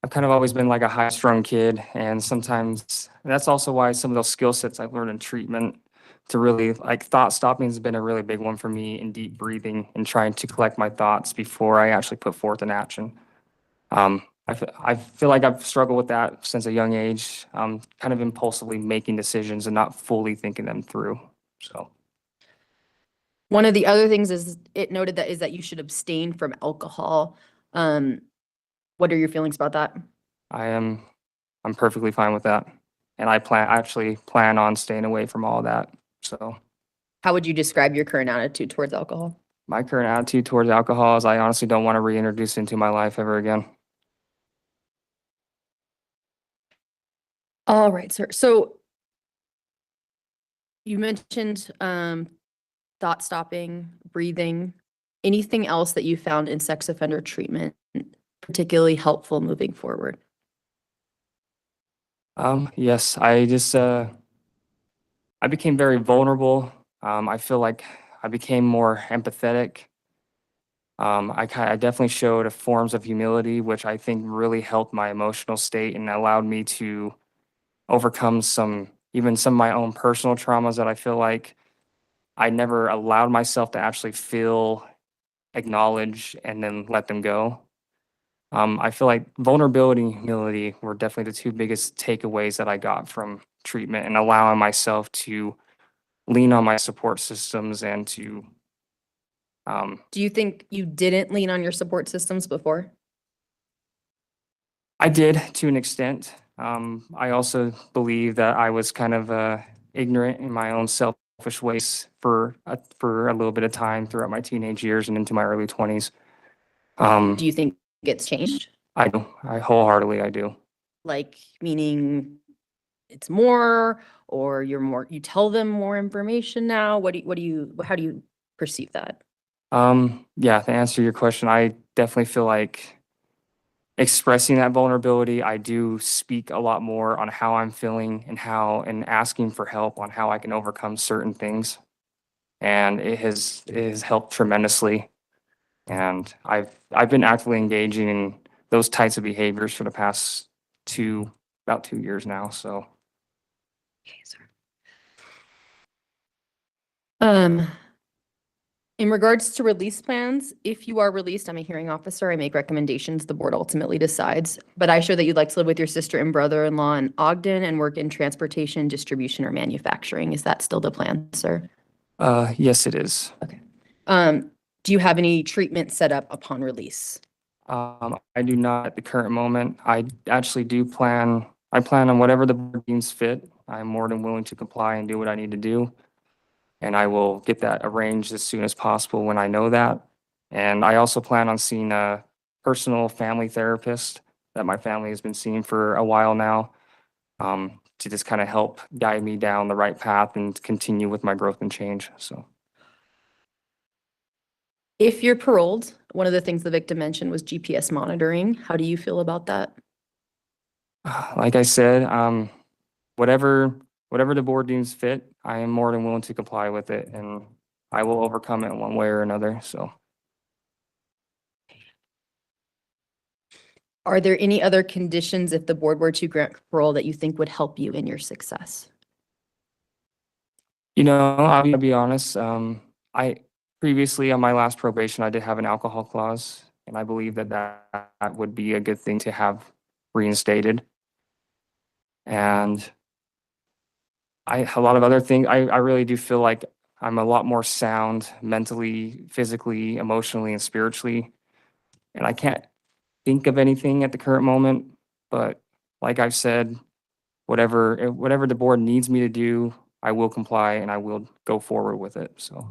I've kind of always been like a high-strung kid, and sometimes that's also why some of those skill sets I've learned in treatment to really, like, thought stopping has been a really big one for me, in deep breathing and trying to collect my thoughts before I actually put forth an action. I feel like I've struggled with that since a young age, kind of impulsively making decisions and not fully thinking them through, so. One of the other things is it noted that you should abstain from alcohol. What are your feelings about that? I'm perfectly fine with that. And I actually plan on staying away from all that. So How would you describe your current attitude towards alcohol? my current attitude towards alcohol is I honestly don't want to reintroduce it into my life ever again. All right, sir. So you mentioned thought stopping, breathing. Anything else that you found in sex offender treatment particularly helpful moving forward? Yes, I became very vulnerable. I feel like I became more empathetic. I definitely showed forms of humility, which I think really helped my emotional state and allowed me to overcome even some of my own personal traumas that I feel like I never allowed myself to actually feel, acknowledge, and then let them go. I feel like vulnerability and humility were definitely the two biggest takeaways that I got from treatment, and allowing myself to lean on my support systems and to, Do you think you didn't lean on your support systems before? I did to an extent. I also believe that I was kind of ignorant in my own selfish ways for a little bit of time throughout my teenage years and into my early 20s. Do you think it's changed? I do. I wholeheartedly, I do. Like, meaning it's more, or you tell them more information now? How do you perceive that? Yeah, to answer your question, I definitely feel like expressing that vulnerability, I do speak a lot more on how I'm feeling and asking for help on how I can overcome certain things. And it has helped tremendously. And I've been actively engaging in those types of behaviors for the past about 2 years now, so. Okay, sir. In regards to release plans, if you are released, I'm a hearing officer. I make recommendations. The board ultimately decides. But I show that you'd like to live with your sister and brother-in-law in Ogden and work in transportation, distribution, or manufacturing. Is that still the plan, sir? Yes, it is. Do you have any treatment set up upon release? I do not at the current moment. I actually I plan on whatever the board deems fit. I'm more than willing to comply and do what I need to do. And I will get that arranged as soon as possible when I know that. And I also plan on seeing a personal family therapist that my family has been seeing for a while now, to just kind of help guide me down the right path and continue with my growth and change. So. If you're paroled, one of the things the victim mentioned was GPS monitoring. How do you feel about that? Like I said, whatever the board deems fit, I am more than willing to comply with it, and I will overcome it in one way or another. So, Are there any other conditions if the board were to grant parole that you think would help you in your success? I'll be honest. I previously on my last probation, I did have an alcohol clause, and I believe that would be a good thing to have reinstated. And a lot of other things, I really do feel like I'm a lot more sound mentally, physically, emotionally, and spiritually. And I can't think of anything at the current moment, but like I've said, whatever the board needs me to do, I will comply and I will go forward with it. So.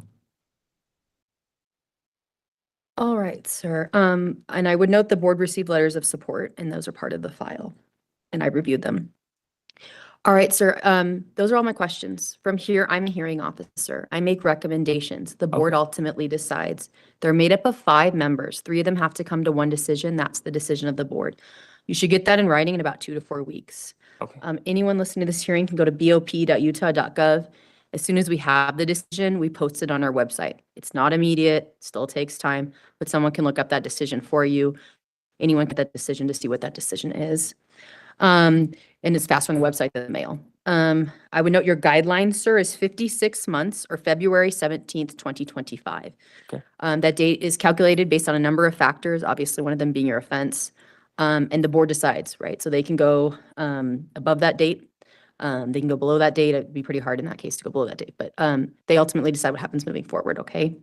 All right, sir. And I would note the board received letters of support, and those are part of the file, and I reviewed them. All right, sir. Those are all my questions. From here, I'm a hearing officer. I make recommendations. The board ultimately decides. They're made up of 5 members. 3 of them have to come to one decision. That's the decision of the board. You should get that in writing in about 2 to 4 weeks. Okay. Anyone listening to this hearing can go to bop.utah.gov. As soon as we have the decision, we post it on our website. It's not immediate, still takes time, but someone can look up that decision for you. Anyone can get that decision to see what that decision is. And it's faster on the website than the mail. I would note your guideline, sir, is 56 months or February 17th, 2025. Okay. That date is calculated based on a number of factors, obviously one of them being your offense. And the board decides, right? So they can go above that date. They can go below that date. It'd be pretty hard in that case to go below that date, but they ultimately decide what happens moving forward, okay?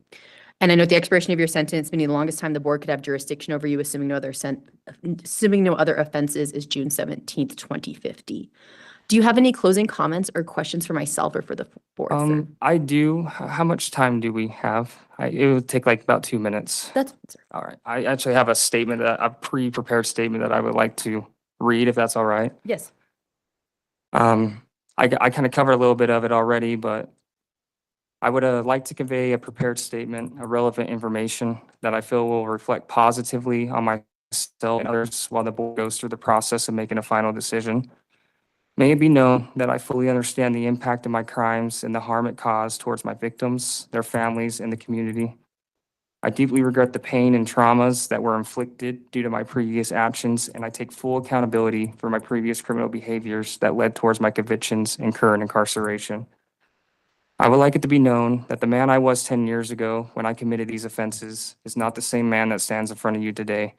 And I note the expiration of your sentence, meaning the longest time the board could have jurisdiction over you, assuming no other offenses, is June 17th, 2050. Do you have any closing comments or questions for myself or for the board, sir? I do. How much time do we have? It would take like about 2 minutes. That's fine, sir. All right. I actually have a pre-prepared statement that I would like to read, if that's all right. Yes. I kind of covered a little bit of it already, but I would like to convey a prepared statement of relevant information that I feel will reflect positively on myself and others while the board goes through the process of making a final decision. May it be known that I fully understand the impact of my crimes and the harm it caused towards my victims, their families, and the community. I deeply regret the pain and traumas that were inflicted due to my previous actions, and I take full accountability for my previous criminal behaviors that led towards my convictions and current incarceration. I would like it to be known that the man I was 10 years ago when I committed these offenses is not the same man that stands in front of you today.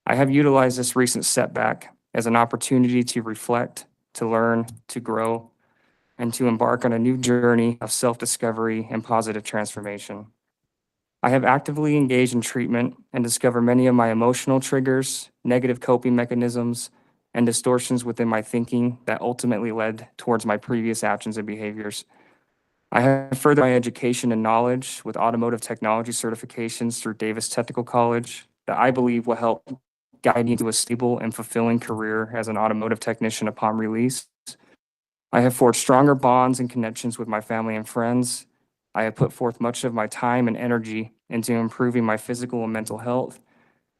I have utilized this recent setback as an opportunity to reflect, to learn, to grow, and to embark on a new journey of self-discovery and positive transformation. I have actively engaged in treatment and discovered many of my emotional triggers, negative coping mechanisms, and distortions within my thinking that ultimately led towards my previous actions and behaviors. I have furthered my education and knowledge with automotive technology certifications through Davis Technical College that I believe will help guide me into a stable and fulfilling career as an automotive technician upon release. I have forged stronger bonds and connections with my family and friends. I have put forth much of my time and energy into improving my physical and mental health,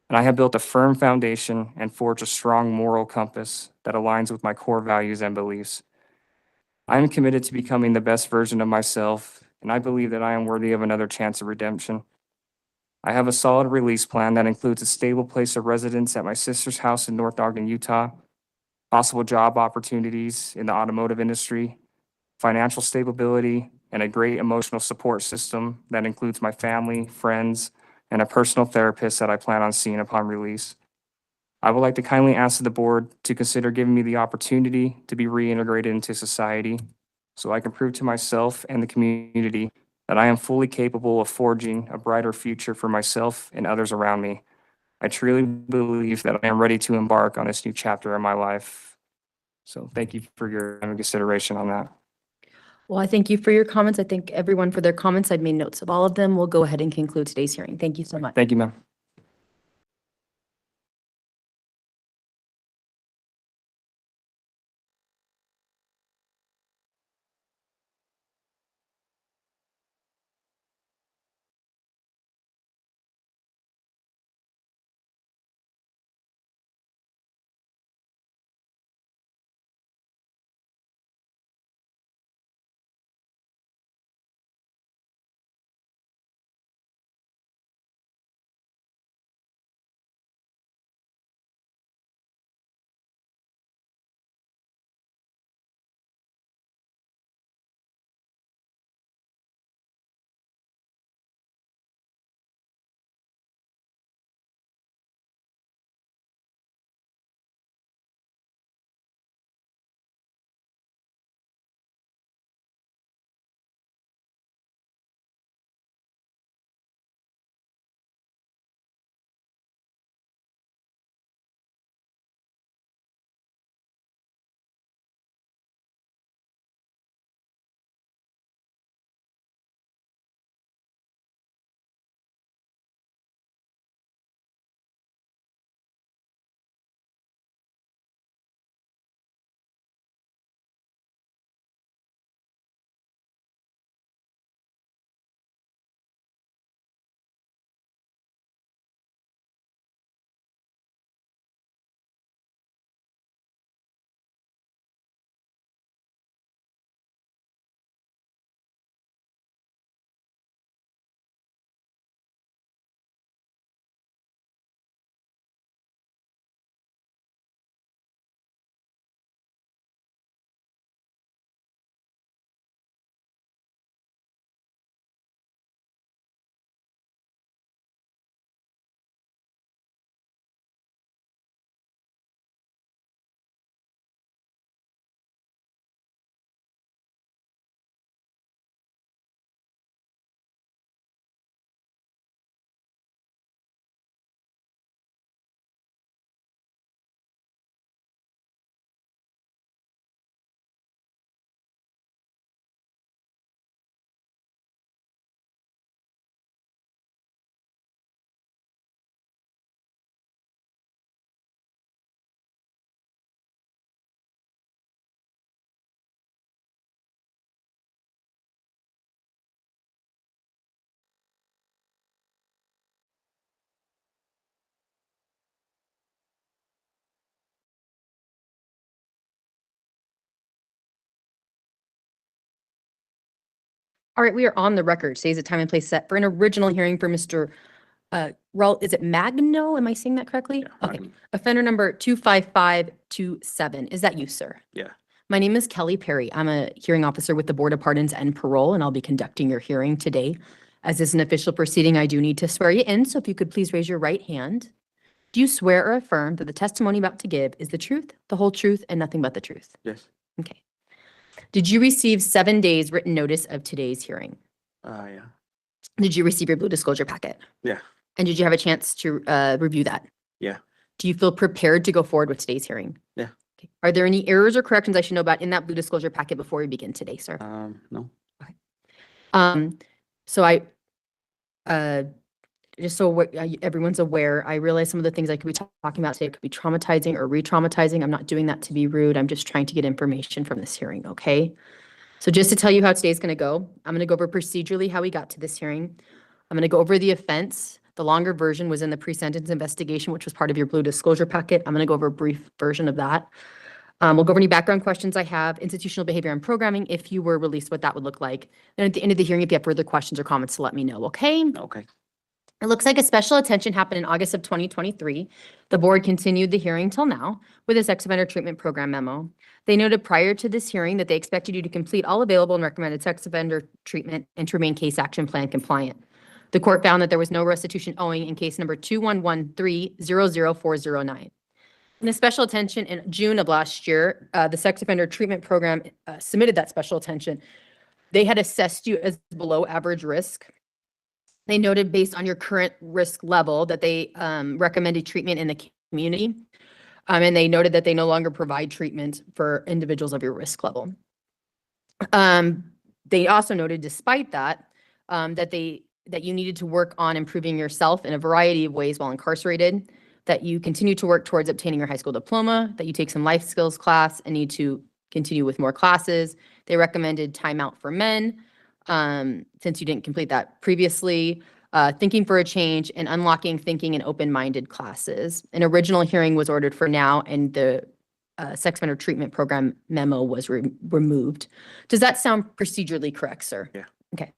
and I have built a firm foundation and forged a strong moral compass that aligns with my core values and beliefs. I am committed to becoming the best version of myself, and I believe that I am worthy of another chance of redemption. I have a solid release plan that includes a stable place of residence at my sister's house in North Ogden, Utah, possible job opportunities in the automotive industry, financial stability, and a great emotional support system that includes my family, friends, and a personal therapist that I plan on seeing upon release. I would like to kindly ask the board to consider giving me the opportunity to be reintegrated into society so I can prove to myself and the community that I am fully capable of forging a brighter future for myself and others around me. I truly believe that I am ready to embark on this new chapter in my life. So thank you for your time and consideration on that. Well, I thank you for your comments. I thank everyone for their comments. I've made notes of all of them. We'll go ahead and conclude today's hearing. Thank you so much. Thank you, ma'am. All right, we are on the record. Today's a time and place set for an original hearing for Mr. RAUL, is it Magno? Am I saying that correctly? Okay. Offender number 25527. Is that you, sir? Yeah. My name is Kelly Perry. I'm a hearing officer with the Board of Pardons and Parole, and I'll be conducting your hearing today. As this is an official proceeding, I do need to swear you in, so if you could please raise your right hand. Do you swear or affirm that the testimony about to give is the truth, the whole truth, and nothing but the truth? Yes. Okay. Did you receive 7 days written notice of today's hearing? Yeah. Did you receive your blue disclosure packet? Yeah. And did you have a chance to review that? Yeah. Do you feel prepared to go forward with today's hearing? Yeah. Okay. Are there any errors or corrections I should know about in that blue disclosure packet before we begin today, sir? No. So I, just so everyone's aware, I realize some of the things I could be talking about today could be traumatizing or re-traumatizing. I'm not doing that to be rude. I'm just trying to get information from this hearing, okay? So just to tell you how today's gonna go, I'm gonna go over procedurally how we got to this hearing. I'm gonna go over the offense. The longer version was in the pre-sentence investigation, which was part of your blue disclosure packet. I'm gonna go over a brief version of that. We'll go over any background questions I have, institutional behavior and programming, if you were released, what that would look like. Then at the end of the hearing, if you have further questions or comments, to let me know, okay? Okay. It looks like a special attention happened in August of 2023. The board continued the hearing till now with a sex offender treatment program memo. They noted prior to this hearing that they expected you to complete all available and recommended sex offender treatment and to remain case action plan compliant. The court found that there was no restitution owing in case number 211300409. In a special attention in June of last year, the sex offender treatment program submitted that special attention. they had assessed you as below average risk. They noted based on your current risk level that they recommended treatment in the community. And they noted that they no longer provide treatment for individuals of your risk level. They also noted despite that, that you needed to work on improving yourself in a variety of ways while incarcerated, that you continue to work towards obtaining your high school diploma, that you take some life skills class and need to continue with more classes. They recommended time out for men, since you didn't complete that previously, thinking for a change, and unlocking thinking and open-minded classes. An original hearing was ordered for now, and the sex offender treatment program memo was removed. Does that sound procedurally correct, sir? Yeah. Okay.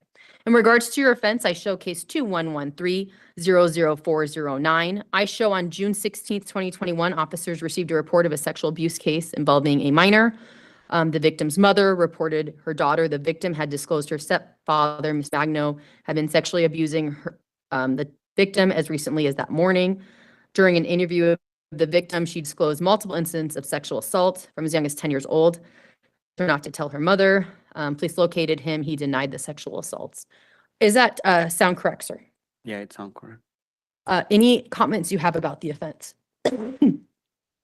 In regards to your offense, I show case 2113-00409. I show on June 16th, 2021, officers received a report of a sexual abuse case involving a minor. The victim's mother reported her daughter, the victim, had disclosed her stepfather, Ms. Magno, had been sexually abusing her, the victim as recently as that morning. During an interview of the victim, she disclosed multiple incidents of sexual assault from as young as 10 years old. Her not to tell her mother. Police located him. He denied the sexual assaults. Is that sound correct, sir? Yeah, it sounds correct. Any comments you have about the offense?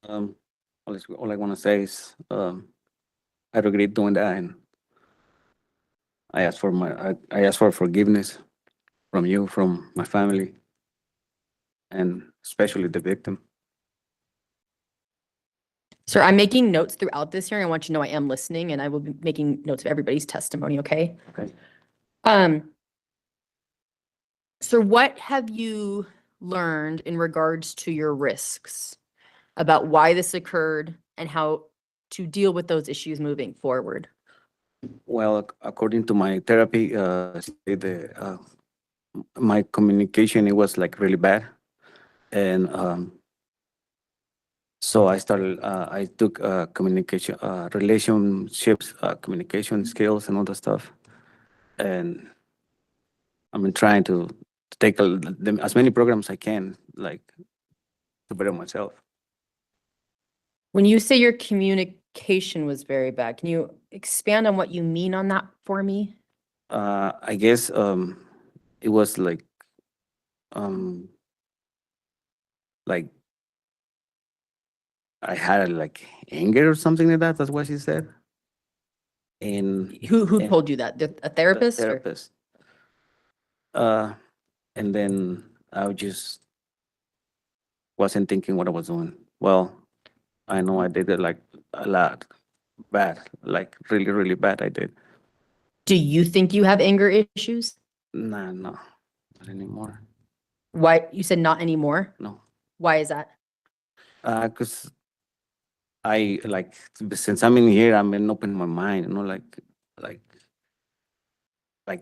All I want to say is I regret doing that, and I ask for I ask for forgiveness from you, from my family, and especially the victim. Sir, I'm making notes throughout this hearing. I want you to know I am listening, and I will be making notes of everybody's testimony, okay? Okay. Sir, what have you learned in regards to your risks about why this occurred and how to deal with those issues moving forward? Well, according to my therapy, my communication, it was like really bad, and so I started. I took communication, relationships, communication skills, and all that stuff, and I've been trying to take as many programs I can, like, to better myself. When you say your communication was very bad, can you expand on what you mean on that for me? I guess it was like I had like anger or something like that. That's what she said. And Who and told you that? A the therapist? or- therapist. And then I just wasn't thinking what I was doing. Well, I know I did it like a lot bad, like really, really bad. I did. Do you think you have anger issues? Nah, no, not anymore. Why, you said not anymore? No. Why is that? Because I like, since I'm in here, I'm in open my mind, you know, like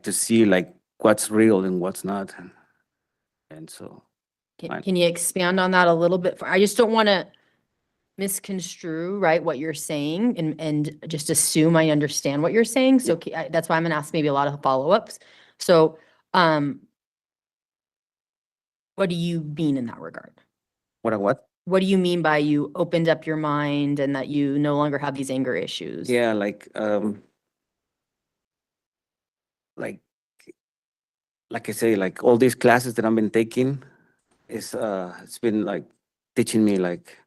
to see like what's real and what's not. And so, Fine. Can you expand on that a little bit? I just don't want to misconstrue, right, what you're saying and just assume I understand what you're saying. So that's why I'm going to ask maybe a lot of follow-ups. So, what do you mean in that regard? what? What do you mean by you opened up your mind and that you no longer have these anger issues? Yeah, like I say, like all these classes that I've been taking is it's been like teaching me like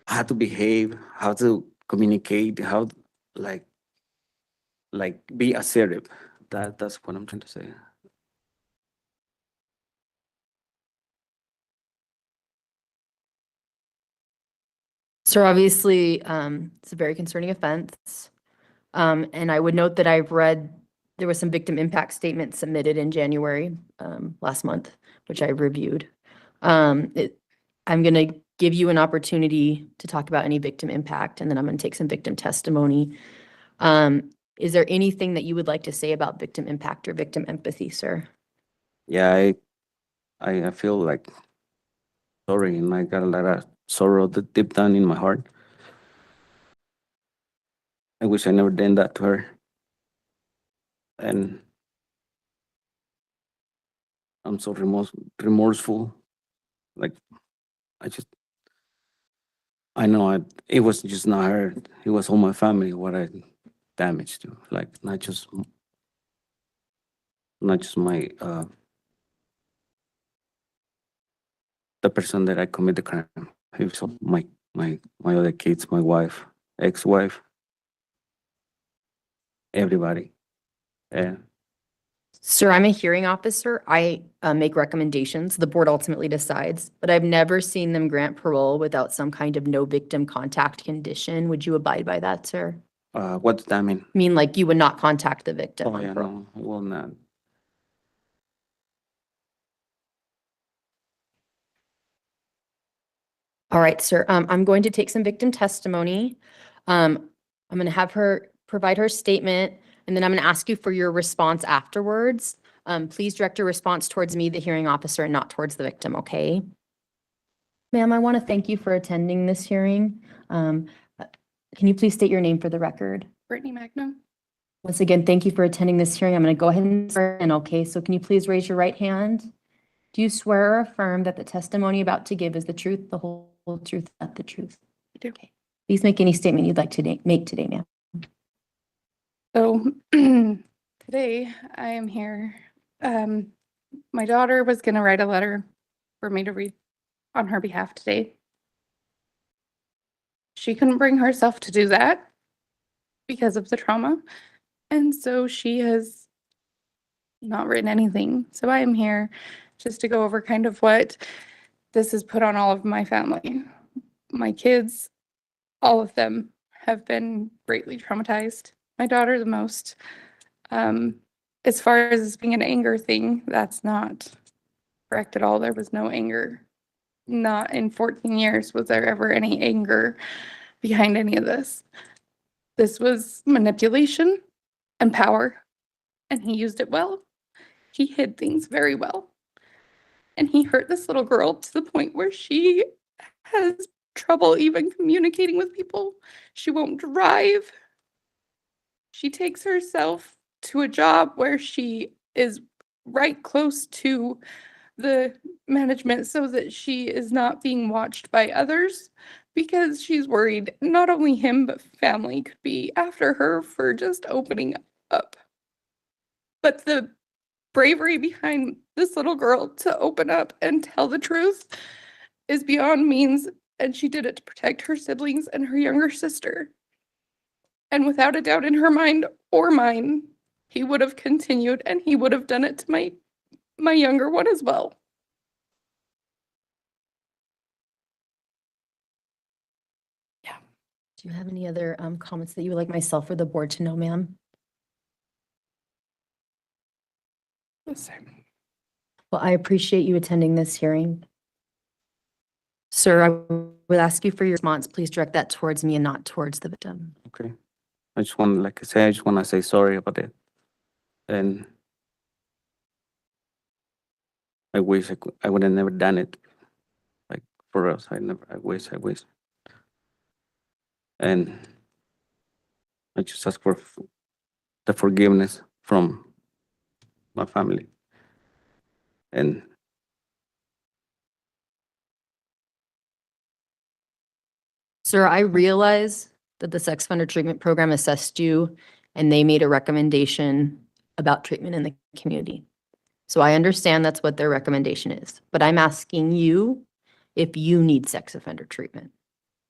how to behave, how to communicate, how like be assertive. That's what I'm trying to say. So obviously, it's a very concerning offense. And I would note that I've read, there was some victim impact statement submitted in January, last month, which I reviewed. I'm going to give you an opportunity to talk about any victim impact, and then I'm going to take some victim testimony. Is there anything that you would like to say about victim impact or victim empathy, sir? Yeah, I feel like sorry, and I got a lot of sorrow deep down in my heart. I wish I never done that to her. And I'm so remorseful. Like, I know it was just not her. It was all my family what I damaged to. Like, not just not just the person that I commit the crime. It's also my other kids, my wife, ex-wife, everybody. And Sir, I'm a hearing officer. I make recommendations. The board ultimately decides, but I've never seen them grant parole without some kind of no victim contact condition. Would you abide by that, sir? what does that mean? I mean, like you would not contact the victim Oh, on yeah, parole. no, I will not. All right, sir. I'm going to take some victim testimony. I'm going to have her provide her statement, and then I'm going to ask you for your response afterwards. Please direct your response towards me, the hearing officer, and not towards the victim, okay? Ma'am, I want to thank you for attending this hearing. Can you please state your name for the record? Brittany Magno. Once again, thank you for attending this hearing. I'm going to go ahead and start, okay? So can you please raise your right hand? Do you swear or affirm that the testimony you're about to give is the truth, the whole truth, not the truth? I do. Okay. Please make any statement you'd like to make today, ma'am. So today I am here. My daughter was going to write a letter for me to read on her behalf today. She couldn't bring herself to do that because of the trauma. And so she has not written anything. So I am here just to go over kind of what this has put on all of my family. My kids, all of them have been greatly traumatized. My daughter the most. As far as this being an anger thing, that's not correct at all. There was no anger. Not in 14 years was there ever any anger behind any of this. This was manipulation and power, and he used it well. He hid things very well. And he hurt this little girl to the point where she has trouble even communicating with people. She won't drive. She takes herself to a job where she is right close to the management so that she is not being watched by others because she's worried not only him but family could be after her for just opening up. But the bravery behind this little girl to open up and tell the truth is beyond means, and she did it to protect her siblings and her younger sister. And without a doubt in her mind or mine, he would have continued and he would have done it to my younger one as well. Yeah. Do you have any other comments that you would like myself or the board to know, ma'am? Yes, sir. Well, I appreciate you attending this hearing. Sir, I would ask you for your response. Please direct that towards me and not towards the victim. Okay. I just want, like I said, I just want to say sorry about it. And I wish I would have never done it. Like for us, I wish. And I just ask for the forgiveness from my family. And Sir, I realize that the sex offender treatment program assessed you and they made a recommendation about treatment in the community. So I understand that's what their recommendation is, but I'm asking you if you need sex offender treatment.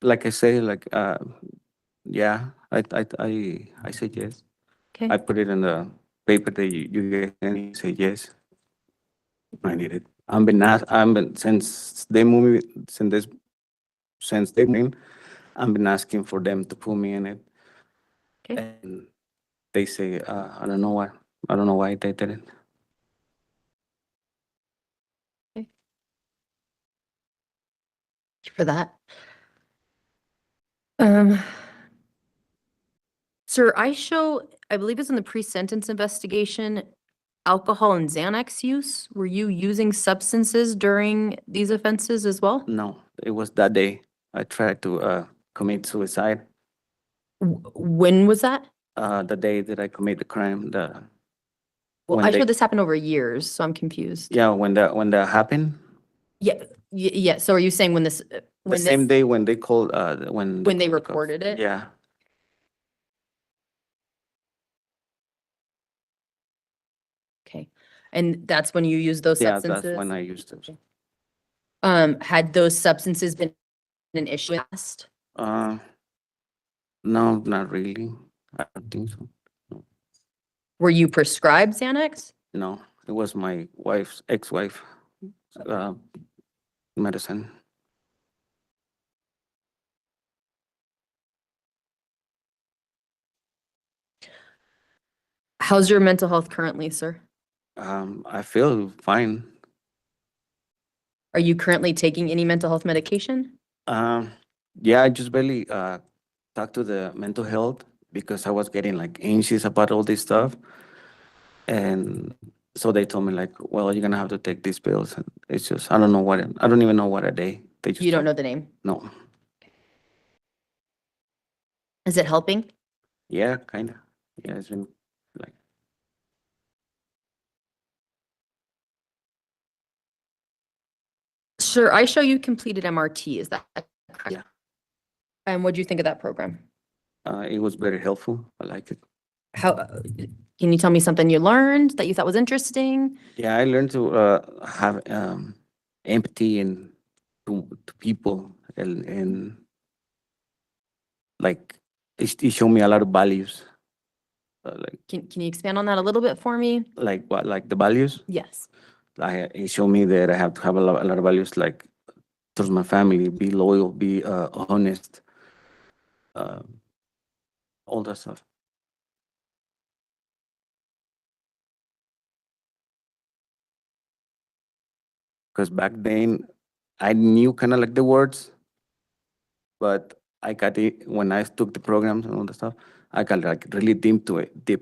like I say, like yeah, I said yes. Okay. I put it in the paper that you gave and you say yes. I need it. Since they moved me, since they moved, I've been asking for them to put me in it. Okay. And they say, I don't know why they didn't. For that. Sir, I believe it's in the pre-sentence investigation, alcohol and Xanax use. Were you using substances during these offenses as well? No, it was that day I tried to commit suicide. When was that? The day that I commit the crime, Well, when I they- showed this happened over years, so I'm confused. yeah, when that happened, Yeah, yeah. So are you saying when this, the when same this, day when they called, when when they called the cops. reported it? Yeah, Okay. And that's when you use those Yeah, substances? that's when I used it. Had those substances been an issue in the past? No, not really. I don't think so. Were you prescribed Xanax? No, it was my wife's ex-wife, medicine. How's your mental health currently, sir? I feel fine. Are you currently taking any mental health medication? Yeah, I just barely talked to the mental health because I was getting like anxious about all this stuff. And so they told me like, well, you're gonna have to take these pills. And it's just, I don't even know what a day. They just You don't told- know the name. No. Is it helping? Yeah, kind of. Yeah, it's been like, Sure, I show you completed MRT, is that correct? Yeah. And what do you think of that program? it was very helpful. I like it. How, can you tell me something you learned that you thought was interesting? Yeah, I learned to have empathy and to people and like it showed me a lot of values. Can you expand on that a little bit for me? Like what, like the values? Yes. It showed me that I have to have a lot of values like towards my family, be loyal, be honest, all that stuff. Because back then I knew kind of like the words, but I got it when I took the programs and all the stuff. I got like really deep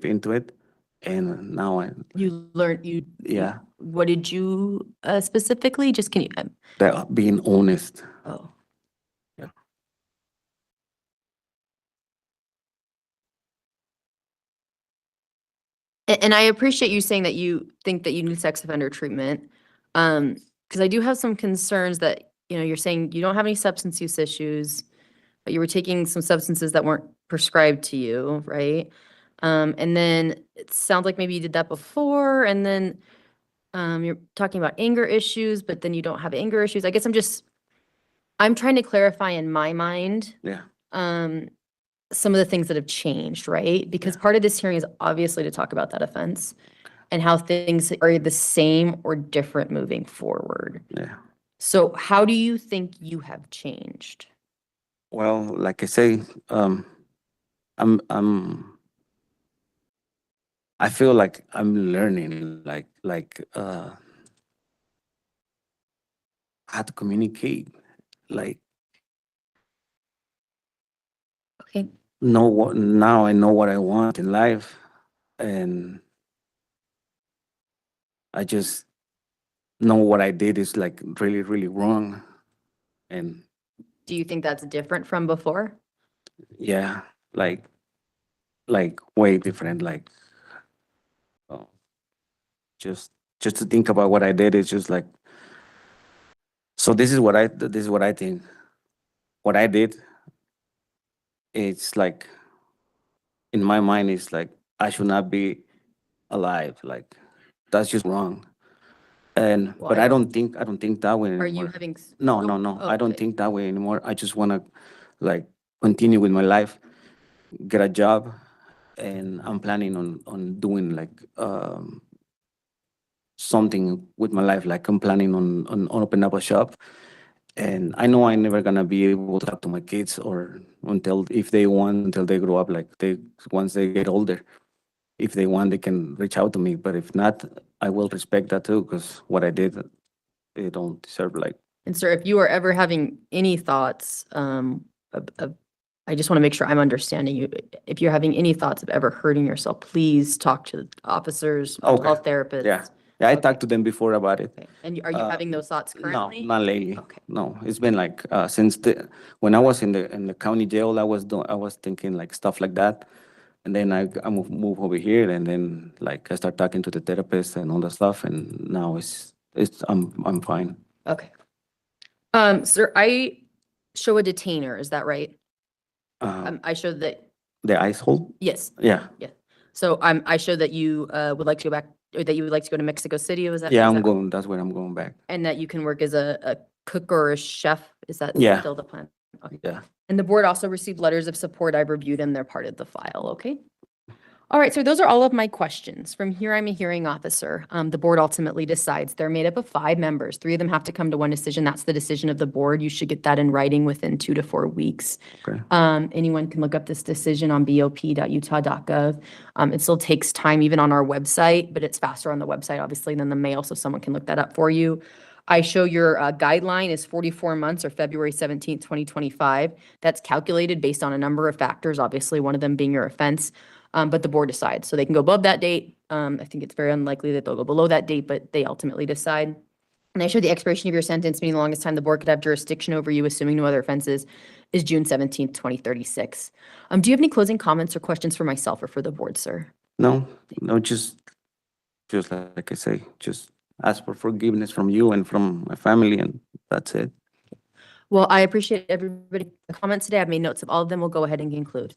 into it, and now You learned, yeah, what did you specifically, just can you, that being honest. oh. Yeah. And I appreciate you saying that you think that you need sex offender treatment. Because I do have some concerns that, you're saying you don't have any substance use issues, but you were taking some substances that weren't prescribed to you, right? And then it sounds like maybe you did that before, and then you're talking about anger issues, but then you don't have anger issues. I guess I'm trying to clarify in my mind Yeah, some of the things that have changed, right? Because part of this hearing is obviously to talk about that offense and how things are the same or different moving forward. yeah. So how do you think you have changed? Well, like I say, I feel like I'm learning, how to communicate, like Okay. now I know what I want in life, and I just know what I did is like really, really wrong, and Do you think that's different from before? yeah, like way different, like uh, just to think about what I did is just like, so this is what I think. What I did, it's like in my mind, it's like I should not be alive. Like that's just wrong. And Well, but I I don't think that way Are you anymore. having? No, I don't think that way anymore. I just want to like continue with my life, get a job, and I'm planning on doing like something with my life. Like I'm planning on open up a shop, and I know I'm never gonna be able to talk to my kids or until they grow up. Like once they get older, if they want, they can reach out to me. But if not, I will respect that too, because what I did, they don't deserve like. And sir, if you are ever having any thoughts, I just want to make sure I'm understanding you. If you're having any thoughts of ever hurting yourself, please talk to the officers, mental Okay. health therapists. Yeah. Yeah, I Okay. talked to them before about it. Okay. And are you having those thoughts No, currently? not lately. Okay. No, it's been like since when I was in the county jail, I was thinking like stuff like that, and then I move over here, and then like I start talking to the therapist and all that stuff, and now I'm fine. Okay. Sir, I show a detainer, is that right? I show that, The ice hold? yes. Yeah. So I show that you would like to go back or that you would like to go to Mexico City? Was that? Yeah, is I'm that- going, that's when I'm going back. And that you can work as a cook or a chef? Is that Yeah. still the plan? Okay. Yeah. And the board also received letters of support. I've reviewed them. They're part of the file, okay? All right, so those are all of my questions. From here, I'm a hearing officer. The board ultimately decides. They're made up of 5 members. 3 of them have to come to one decision. That's the decision of the board. You should get that in writing within 2 to 4 weeks. Okay. Anyone can look up this decision on bop.utah.gov. It still takes time even on our website, but it's faster on the website, obviously, than the mail, so someone can look that up for you. I show your guideline is 44 months or February 17th, 2025. That's calculated based on a number of factors, obviously one of them being your offense, but the board decides. So they can go above that date. I think it's very unlikely that they'll go below that date, but they ultimately decide. And I show the expiration of your sentence, meaning the longest time the board could have jurisdiction over you, assuming no other offenses, is June 17th, 2036. Do you have any closing comments or questions for myself or for the board, sir? No, just like I say, just ask for forgiveness from you and from my family, and that's it. Well, I appreciate everybody's comments today. I've made notes of all of them. We'll go ahead and conclude.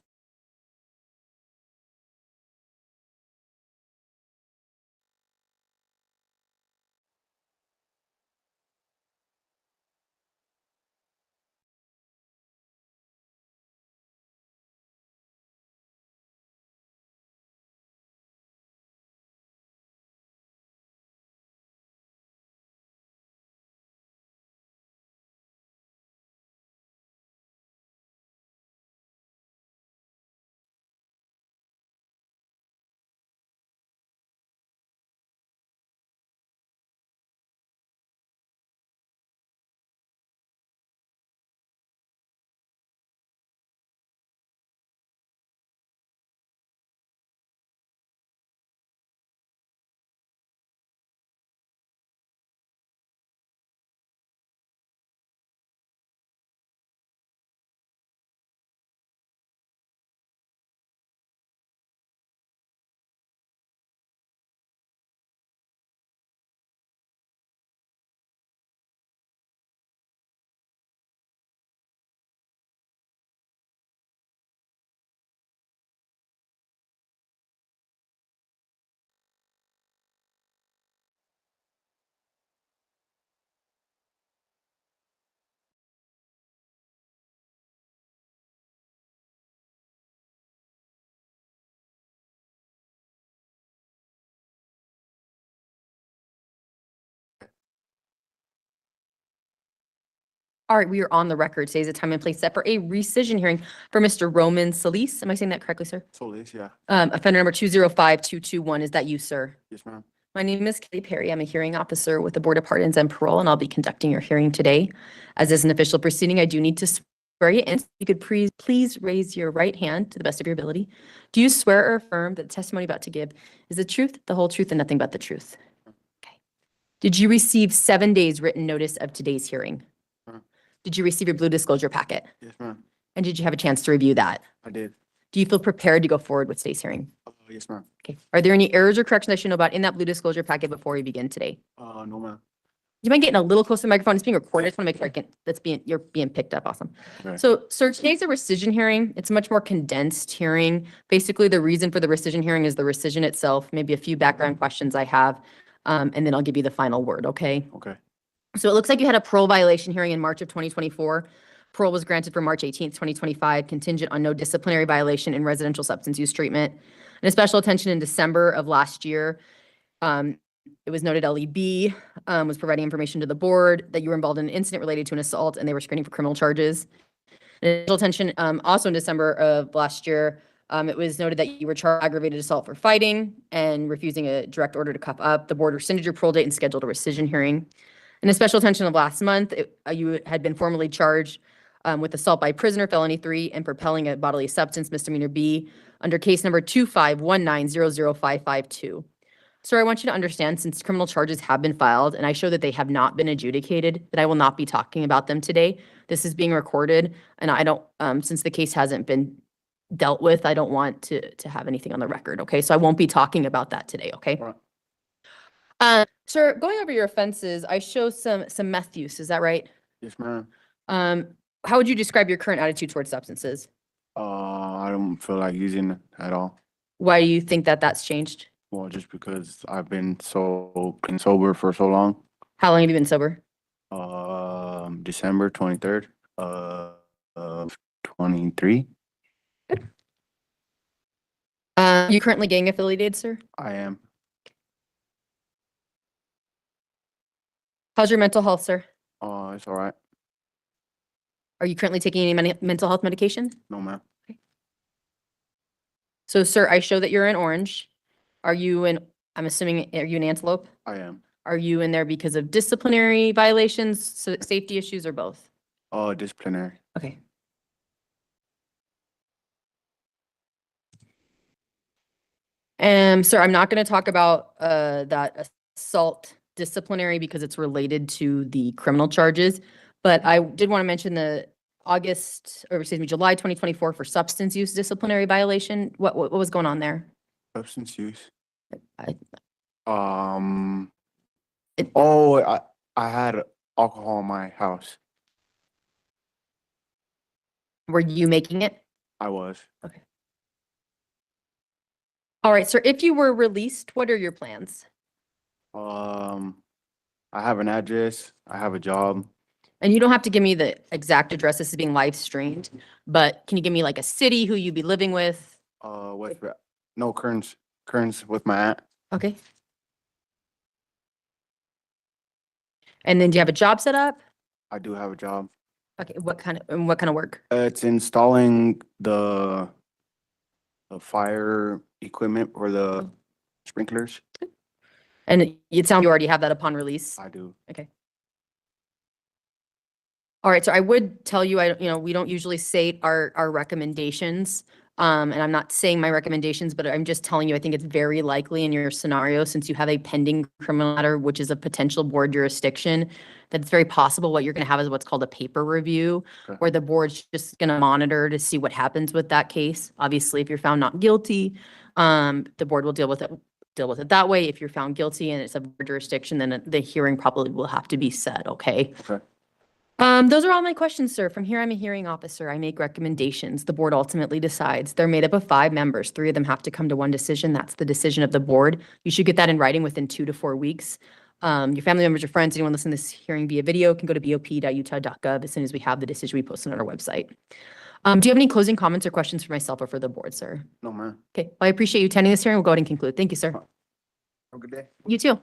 All right, we are on the record. Today's a time and place set for a rescission hearing for Mr. Roman Solis. Am I saying that correctly, sir? Solis, yeah. Offender number 205221. Is that you, sir? Yes, ma'am. My name is Kelly Perry. I'm a hearing officer with the Board of Pardons and Parole, and I'll be conducting your hearing today. As is an official proceeding, I do need to swear you in. You could please raise your right hand to the best of your ability. Do you swear or affirm that the testimony about to give is the truth, the whole truth, and nothing but the truth? Okay. Did you receive 7 days written notice of today's hearing? Did you receive your blue disclosure packet? Yes, ma'am. And did you have a chance to review that? I did. Do you feel prepared to go forward with today's hearing? Yes, ma'am. Okay. Are there any errors or corrections I should know about in that blue disclosure packet before we begin today? No, ma'am. Do you mind getting a little closer to the microphone? It's being recorded. I just want to make sure you're being picked up. Awesome. Okay. So, sir, today's a rescission hearing. It's a much more condensed hearing. Basically, the reason for the rescission hearing is the rescission itself, maybe a few background questions I have, and then I'll give you the final word, okay? Okay. So it looks like you had a parole violation hearing in March of 2024. Parole was granted for March 18th, 2025, contingent on no disciplinary violation in residential substance use treatment. And a special attention in December of last year, it was noted LEB was providing information to the board that you were involved in an incident related to an assault and they were screening for criminal charges. And special attention also in December of last year, it was noted that you were charged aggravated assault for fighting and refusing a direct order to cuff up. The board rescinded your parole date and scheduled a rescission hearing. In a special attention of last month, you had been formally charged with assault by prisoner, felony 3, and propelling a bodily substance, misdemeanor B, under case number 251900552. Sir, I want you to understand, since criminal charges have been filed, and I show that they have not been adjudicated, that I will not be talking about them today. This is being recorded, and I don't, since the case hasn't been dealt with, I don't want to have anything on the record, okay? So I won't be talking about that today, okay? All right. Sir, going over your offenses, I show some meth use, is that right? Yes, ma'am. How would you describe your current attitude towards substances? I don't feel like using it at all. Why do you think that that's changed? Well, just because I've been so clean sober for so long. How long have you been sober? December 23rd, of 23. You currently gang affiliated, sir? I am. How's your mental health, sir? It's all right. Are you currently taking any mental health medication? No, ma'am. So, sir, I show that you're in orange. Are you in, I'm assuming, are you in antelope? I am. Are you in there because of disciplinary violations, safety issues, or both? Disciplinary. Okay. Sir, I'm not going to talk about that assault disciplinary because it's related to the criminal charges, but I did want to mention the July 2024 for substance use disciplinary violation. What was going on there? Substance use. I- I had alcohol in my house. Were you making it? I was. All right, sir, if you were released, what are your plans? I have an address. I have a job. And you don't have to give me the exact address. This is being live streamed, but can you give me like a city, who you'd be living with? No, Kearns with my aunt. Okay. And then do you have a job set up? I do have a job. Okay, what kind of work? It's installing the fire equipment or the sprinklers. And it sounds you already have that upon release. I do. All right, so I would tell you, we don't usually state our recommendations. And I'm not saying my recommendations, but I'm just telling you, I think it's very likely in your scenario, since you have a pending criminal matter, which is a potential board jurisdiction, that it's very possible what you're going to have is what's called a paper review, Okay. where the board's just going to monitor to see what happens with that case. Obviously, if you're found not guilty, the board will deal with it that way. If you're found guilty and it's a board jurisdiction, then the hearing probably will have to be set, okay? Okay. Those are all my questions, sir. From here, I'm a hearing officer. I make recommendations. The board ultimately decides. They're made up of 5 members. 3 of them have to come to one decision. That's the decision of the board. You should get that in writing within 2 to 4 weeks. Your family members, your friends, anyone listening to this hearing via video can go to bop.utah.gov. As soon as we have the decision, we post it on our website. Do you have any closing comments or questions for myself or for the board, sir? No, man. Okay, well, I appreciate you attending this hearing. We'll go ahead and conclude. Thank you, sir. Have a good day. You too.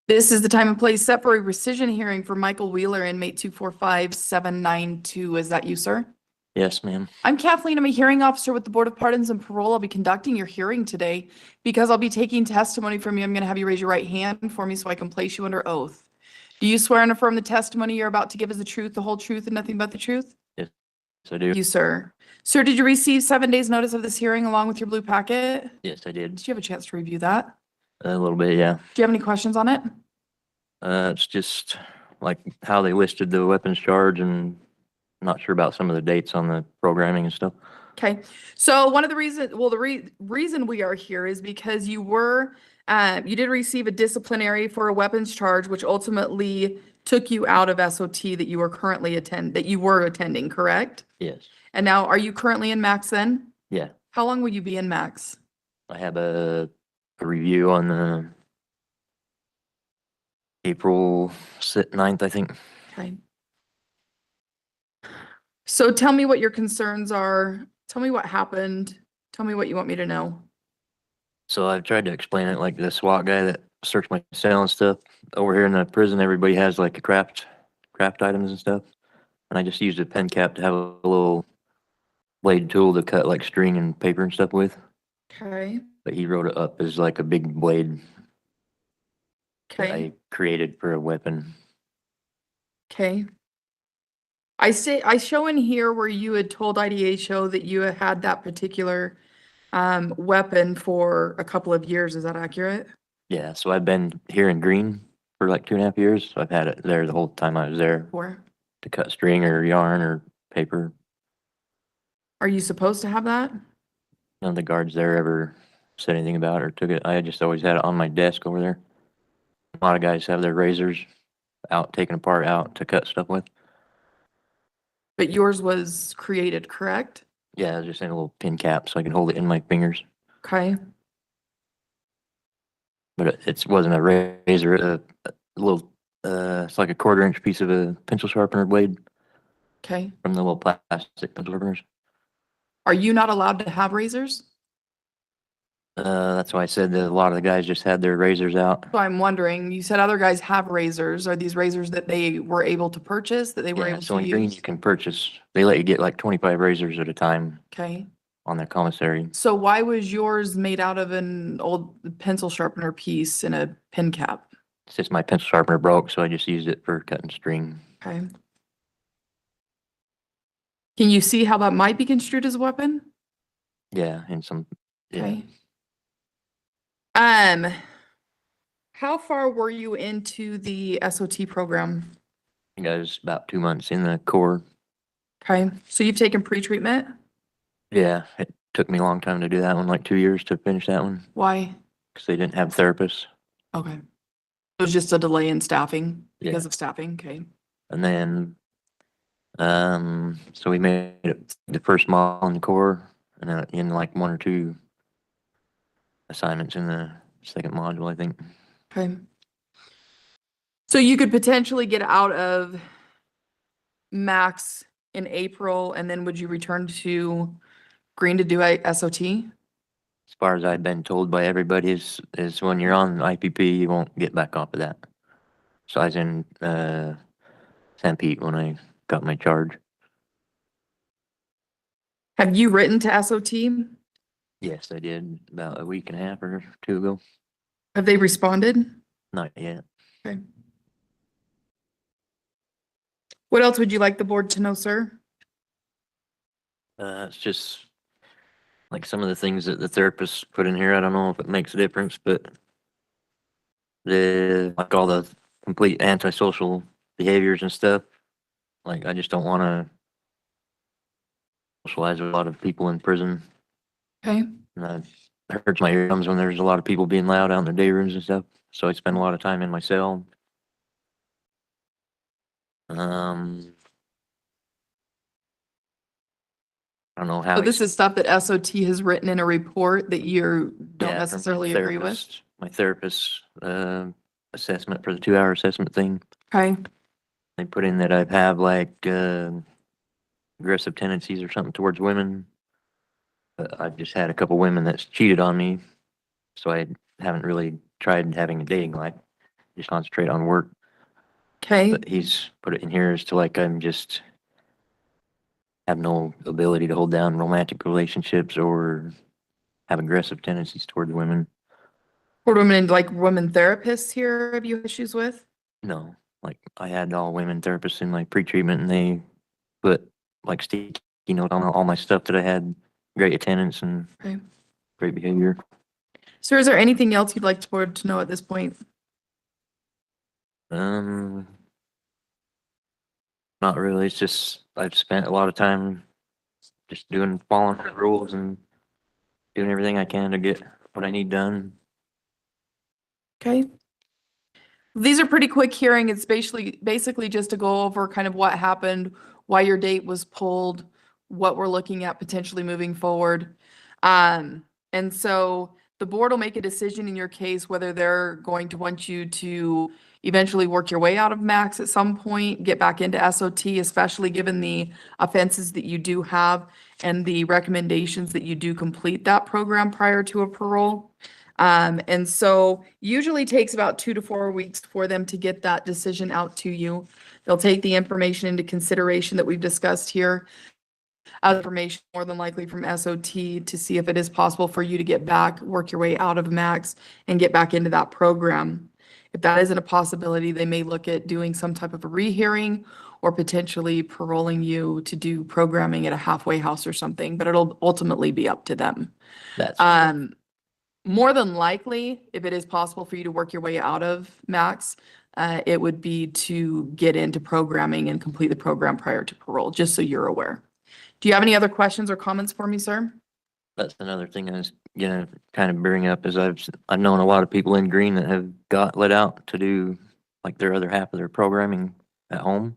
This is the time and place set for a rescission hearing for Michael Wheeler, inmate 245792. Is that you, sir? Yes, ma'am. I'm Kathleen. I'm a hearing officer with the Board of Pardons and Parole. I'll be conducting your hearing today. Because I'll be taking testimony from you, I'm going to have you raise your right hand for me so I can place you under oath. Do you swear and affirm the testimony you're about to give is the truth, the whole truth, and nothing but the truth? Yes, I do. You, sir. Sir, did you receive 7 days' notice of this hearing along with your blue packet? Yes, I did. Did you have a chance to review that? A little bit, yeah. Do you have any questions on it? It's just like how they listed the weapons charge and not sure about some of the dates on the programming and stuff. Okay, so one of the reasons, well, the reason we are here is because you were, you did receive a disciplinary for a weapons charge, which ultimately took you out of SOT that you were currently attending, correct? Yes. And now, are you currently in Max then? Yeah. How long will you be in Max? I have a review on the April 9th, I think. Okay. So tell me what your concerns are. Tell me what happened. Tell me what you want me to know. So I've tried to explain it like the SWAT guy that searched my cell and stuff. Over here in the prison, everybody has like a craft items and stuff. And I just used a pen cap to have a little blade tool to cut like string and paper and stuff with. Okay, But he wrote it up as like a big blade that okay, I created for a weapon. okay. I show in here where you had told IDHO that you had that particular weapon for a couple of years. Is that accurate? Yeah, so I've been here in Green for like 2.5 years. So I've had it there the whole time I was there Or to cut string or yarn or paper. are you supposed to have that? None of the guards there ever said anything about it or took it. I just always had it on my desk over there. A lot of guys have their razors out, taken apart out to cut stuff with. But yours was created, correct? Yeah, I was just in a little pin cap so I can hold it in my fingers. Okay, But it wasn't a razor, a little, it's like a 1/4 inch piece of a pencil sharpener blade okay. from the little plastic pencil sharpeners. Are you not allowed to have razors? That's why I said that a lot of the guys just had their razors out. So I'm wondering, you said other guys have razors. Are these razors that they were able to purchase, that they were Yeah, able so to in Green use? you can purchase, they let you get like 25 razors at a time Okay, on their commissary. so why was yours made out of an old pencil sharpener piece and a pin cap? It's just my pencil sharpener broke, so I just used it for cutting string. Okay. Can you see how that might be construed as a weapon? Yeah, and some, yeah. Okay. How far were you into the SOT program? I think I was about 2 months in the Corps. Okay, so you've taken pre-treatment? Yeah, it took me a long time to do that one, like 2 years to finish that one, Why? because they didn't have therapists. Okay. It was just a delay in staffing because Yeah. of staffing, okay. And then, so we made it the first module in the Corps, and then in like 1 or 2 assignments in the second module, I think. Okay. So you could potentially get out of Max in April, and then would you return to Green to do a SOT? As far as I've been told by everybody is when you're on IPP, you won't get back off of that. So I was in, San Pete when I got my charge. Have you written to SOT? Yes, I did about 1.5 weeks or 2 ago. Have they responded? Not yet. Okay. What else would you like the board to know, sir? It's just like some of the things that the therapists put in here. I don't know if it makes a difference, but like all the complete antisocial behaviors and stuff. Like I just don't want to socialize with a lot of people in prison. Okay. And it hurts my eardrums when there's a lot of people being loud out in their day rooms and stuff. So I spend a lot of time in my cell. I don't know how. So this is stuff that SOT has written in a report that you don't Yeah, from my necessarily agree with? therapist- My therapist's assessment for the 2-hour assessment thing. Okay, They put in that I have like aggressive tendencies or something towards women. But I've just had a couple women that's cheated on me, so I haven't really tried having a dating life. Just concentrate on work. okay, But he's put it in here as to like I'm just have no ability to hold down romantic relationships or have aggressive tendencies toward women. Toward women and like women therapists here, have you had issues with? No, like I had all women therapists in my pre-treatment and they put like sticky note on all my stuff that I had great attendance and Okay. great behavior. Sir, is there anything else you'd like the board to know at this point? Not really. It's just I've spent a lot of time just following the rules and doing everything I can to get what I need done. Okay. These are pretty quick hearing. It's basically just to go over kind of what happened, why your date was pulled, what we're looking at potentially moving forward. And so the board will make a decision in your case whether they're going to want you to eventually work your way out of max at some point, get back into SOT, especially given the offenses that you do have and the recommendations that you do complete that program prior to a parole. And so usually takes about 2 to 4 weeks for them to get that decision out to you. They'll take the information into consideration that we've discussed here. Information more than likely from SOT to see if it is possible for you to get back, work your way out of max and get back into that program. If that isn't a possibility, they may look at doing some type of a rehearing or potentially paroling you to do programming at a halfway house or something, but it'll ultimately be up to them. That's More than likely, if it is possible for you to work your way out of max, it would be to get into programming and complete the program prior to parole, just so you're aware. Do you have any other questions or comments for me, sir? that's another thing I was gonna kind of bring up is I've known a lot of people in Green that have got let out to do like their other half of their programming at home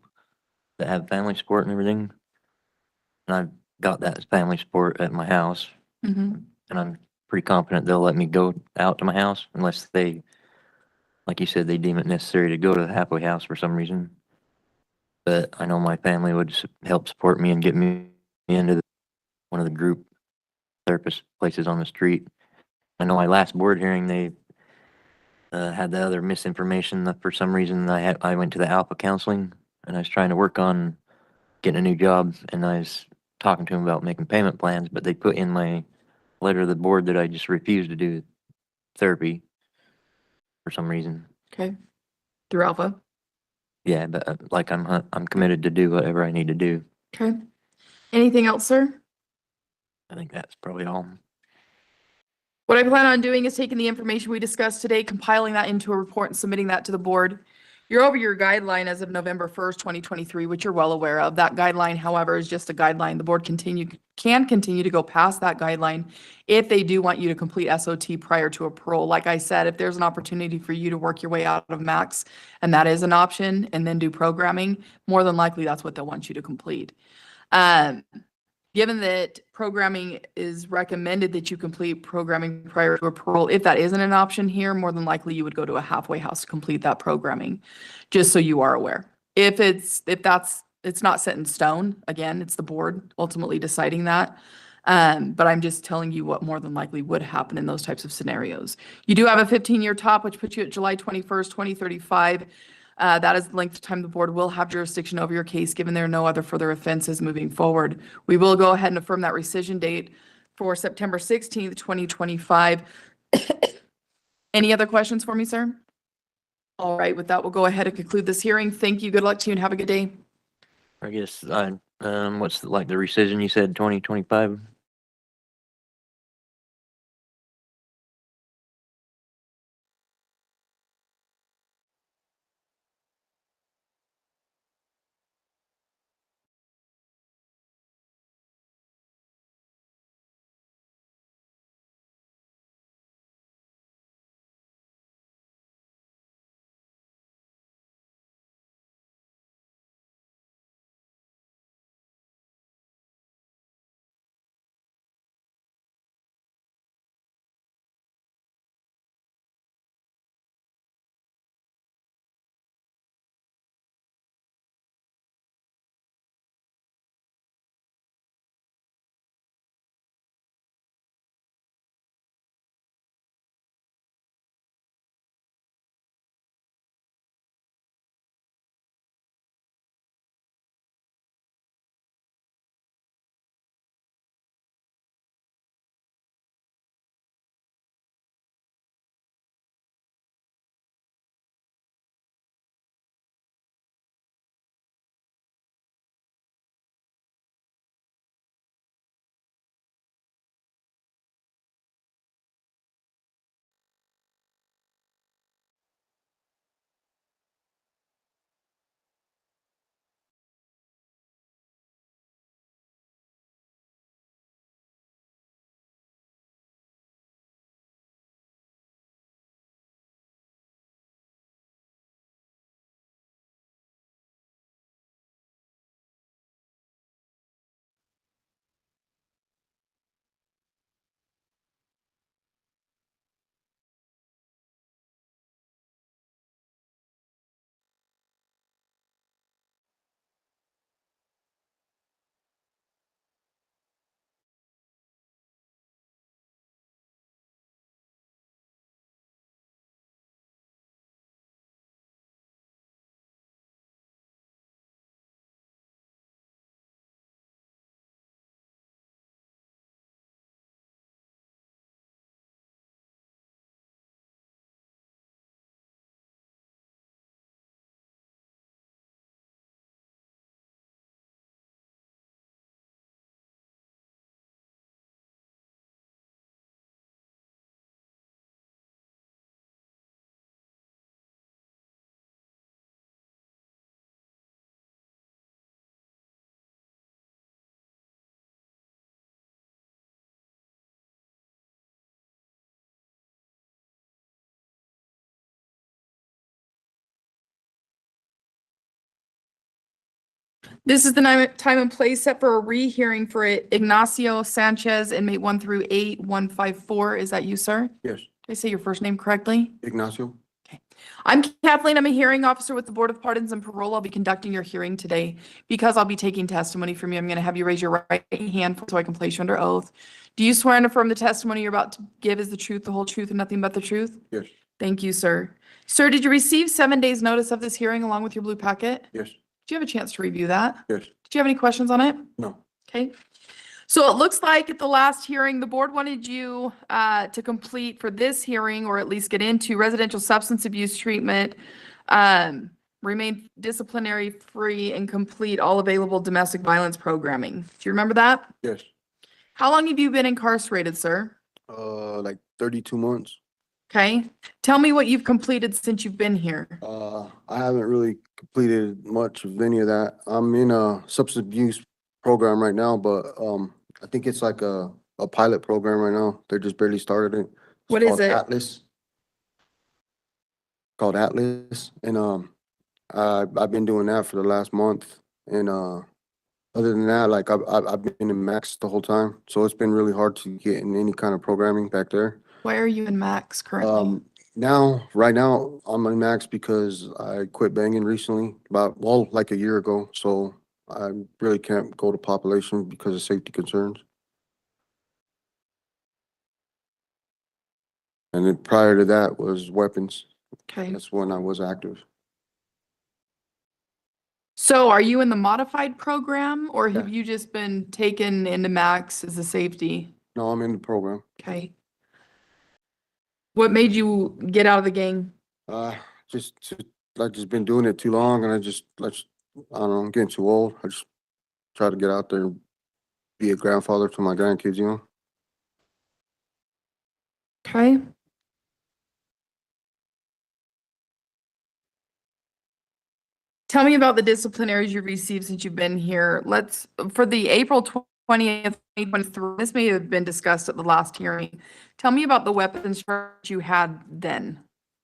that have family support and everything. And I've got that family support at my house Mm-hmm. and I'm pretty confident they'll let me go out to my house unless they, like you said, they deem it necessary to go to the halfway house for some reason. But I know my family would help support me and get me into one of the group therapist places on the street. I know my last board hearing, they had the other misinformation that for some reason I went to the Alpha counseling and I was trying to work on getting a new job and I was talking to them about making payment plans, but they put in my letter to the board that I just refused to do therapy for some reason. Okay. Through Alpha. Yeah, but like I'm committed to do whatever I need to do. Okay. Anything else, sir? I think that's probably all. What I plan on doing is taking the information we discussed today, compiling that into a report and submitting that to the board. You're over your guideline as of November 1st, 2023, which you're well aware of. That guideline, however, is just a guideline. The board can continue to go past that guideline if they do want you to complete SOT prior to a parole. Like I said, if there's an opportunity for you to work your way out of max, and that is an option, and then do programming, more than likely that's what they'll want you to complete. Given that programming is recommended that you complete programming prior to a parole, if that isn't an option here, more than likely you would go to a halfway house to complete that programming, just so you are aware. If it's not set in stone, again, it's the board ultimately deciding that. But I'm just telling you what more than likely would happen in those types of scenarios. You do have a 15-year top, which puts you at July 21st, 2035. That is the length of time the board will have jurisdiction over your case, given there are no other further offenses moving forward. We will go ahead and affirm that rescission date for September 16th, 2025. Any other questions for me, sir? All right, with that, we'll go ahead and conclude this hearing. Thank you. Good luck to you and have a good day. I guess what's the rescission you said 2025? This is the time and place set for a rehearing for Ignacio Sanchez, inmate 1 through 8, 154. Is that you, sir? Yes, Did I say your first name correctly? Ignacio. I'm Kathleen. I'm a hearing officer with the Board of Pardons and Parole. I'll be conducting your hearing today. Because I'll be taking testimony from you, I'm going to have you raise your right hand so I can place you under oath. Do you swear and affirm the testimony you're about to give is the truth, the whole truth, and nothing but the truth? Yes, Thank you, sir. Sir, did you receive 7 days' notice of this hearing along with your blue packet? yes, Did you have a chance to review that? yes, Did you have any questions on it? no, Okay. So it looks like at the last hearing, the board wanted you to complete for this hearing, or at least get into residential substance abuse treatment, remain disciplinary free, and complete all available domestic violence programming. Do you remember that? yes. How long have you been incarcerated, sir? Like 32 months. Okay. Tell me what you've completed since you've been here. I haven't really completed much of any of that. I'm in a substance abuse program right now, but I think it's like a pilot program right now. They just barely started it. It's What is called it? Atlas. Called Atlas, and I've been doing that for the last month, and other than that, like I've been in Max the whole time, so it's been really hard to get in any kind of programming back there. Why are you in Max currently? Right now, I'm in Max because I quit banging recently, like a year ago, so I really can't go to population because of safety concerns. And then prior to that was weapons. Okay. That's when I was active. So are you in the modified program, or have Yeah. you just been taken into Max as a safety? No, I'm in the program. Okay. What made you get out of the gang? Just I just been doing it too long, and I don't know, I'm getting too old. I just try to get out there and be a grandfather to my grandkids, you know? Okay. Tell me about the disciplinaries you've received since you've been here. For the April 20th, 2023, this may have been discussed at the last hearing. Tell me about the weapons charge you had then.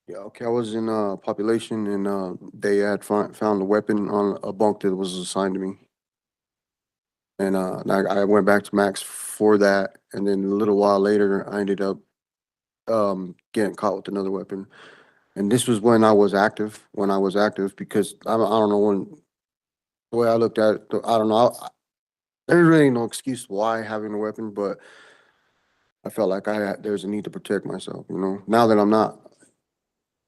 Yeah, okay, I was in population, and they had found a weapon on a bunk that was assigned to me. And I went back to Max for that, and then a little while later, I ended up getting caught with another weapon. And this was when I was active, because I don't know, the way I looked at it, I don't know, there's really no excuse why having a weapon, but I felt like there's a need to protect myself, you know? Now that I'm not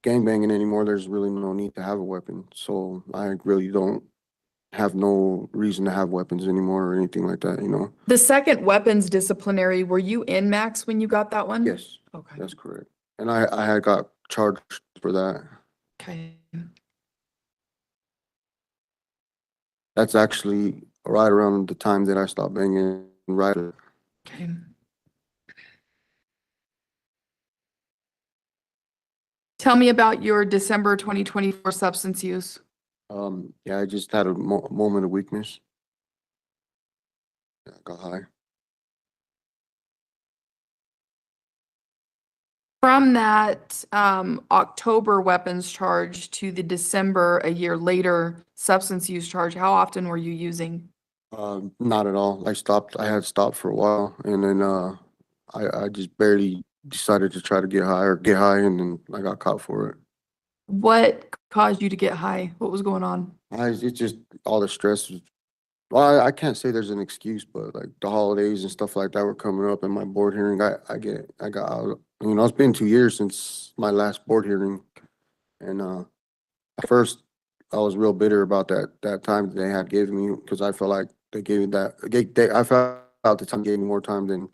gangbanging anymore, there's really no need to have a weapon. So I really don't have no reason to have weapons anymore or anything like that, you know? The second weapons disciplinary, were you in Max when you got that one? Yes, Okay. that's correct. And I had got charged for that. Okay. That's actually right around the time that I stopped banging right. Okay. Tell me about your December 2024 substance use. Yeah, I just had a moment of weakness. I got high. From that October weapons charge to the December, a year later, substance use charge, how often were you using? Not at all. I had stopped for a while, and then I just barely decided to try to get high, and then I got caught for it. What caused you to get high? What was going on? It's just all the stress. Well, I can't say there's an excuse, but like the holidays and stuff like that were coming up, and my board hearing, I got out. You know, it's been 2 years since my last board hearing, and at first I was real bitter about that time that they had given me, because I felt like they gave me I felt at the time gave me more time than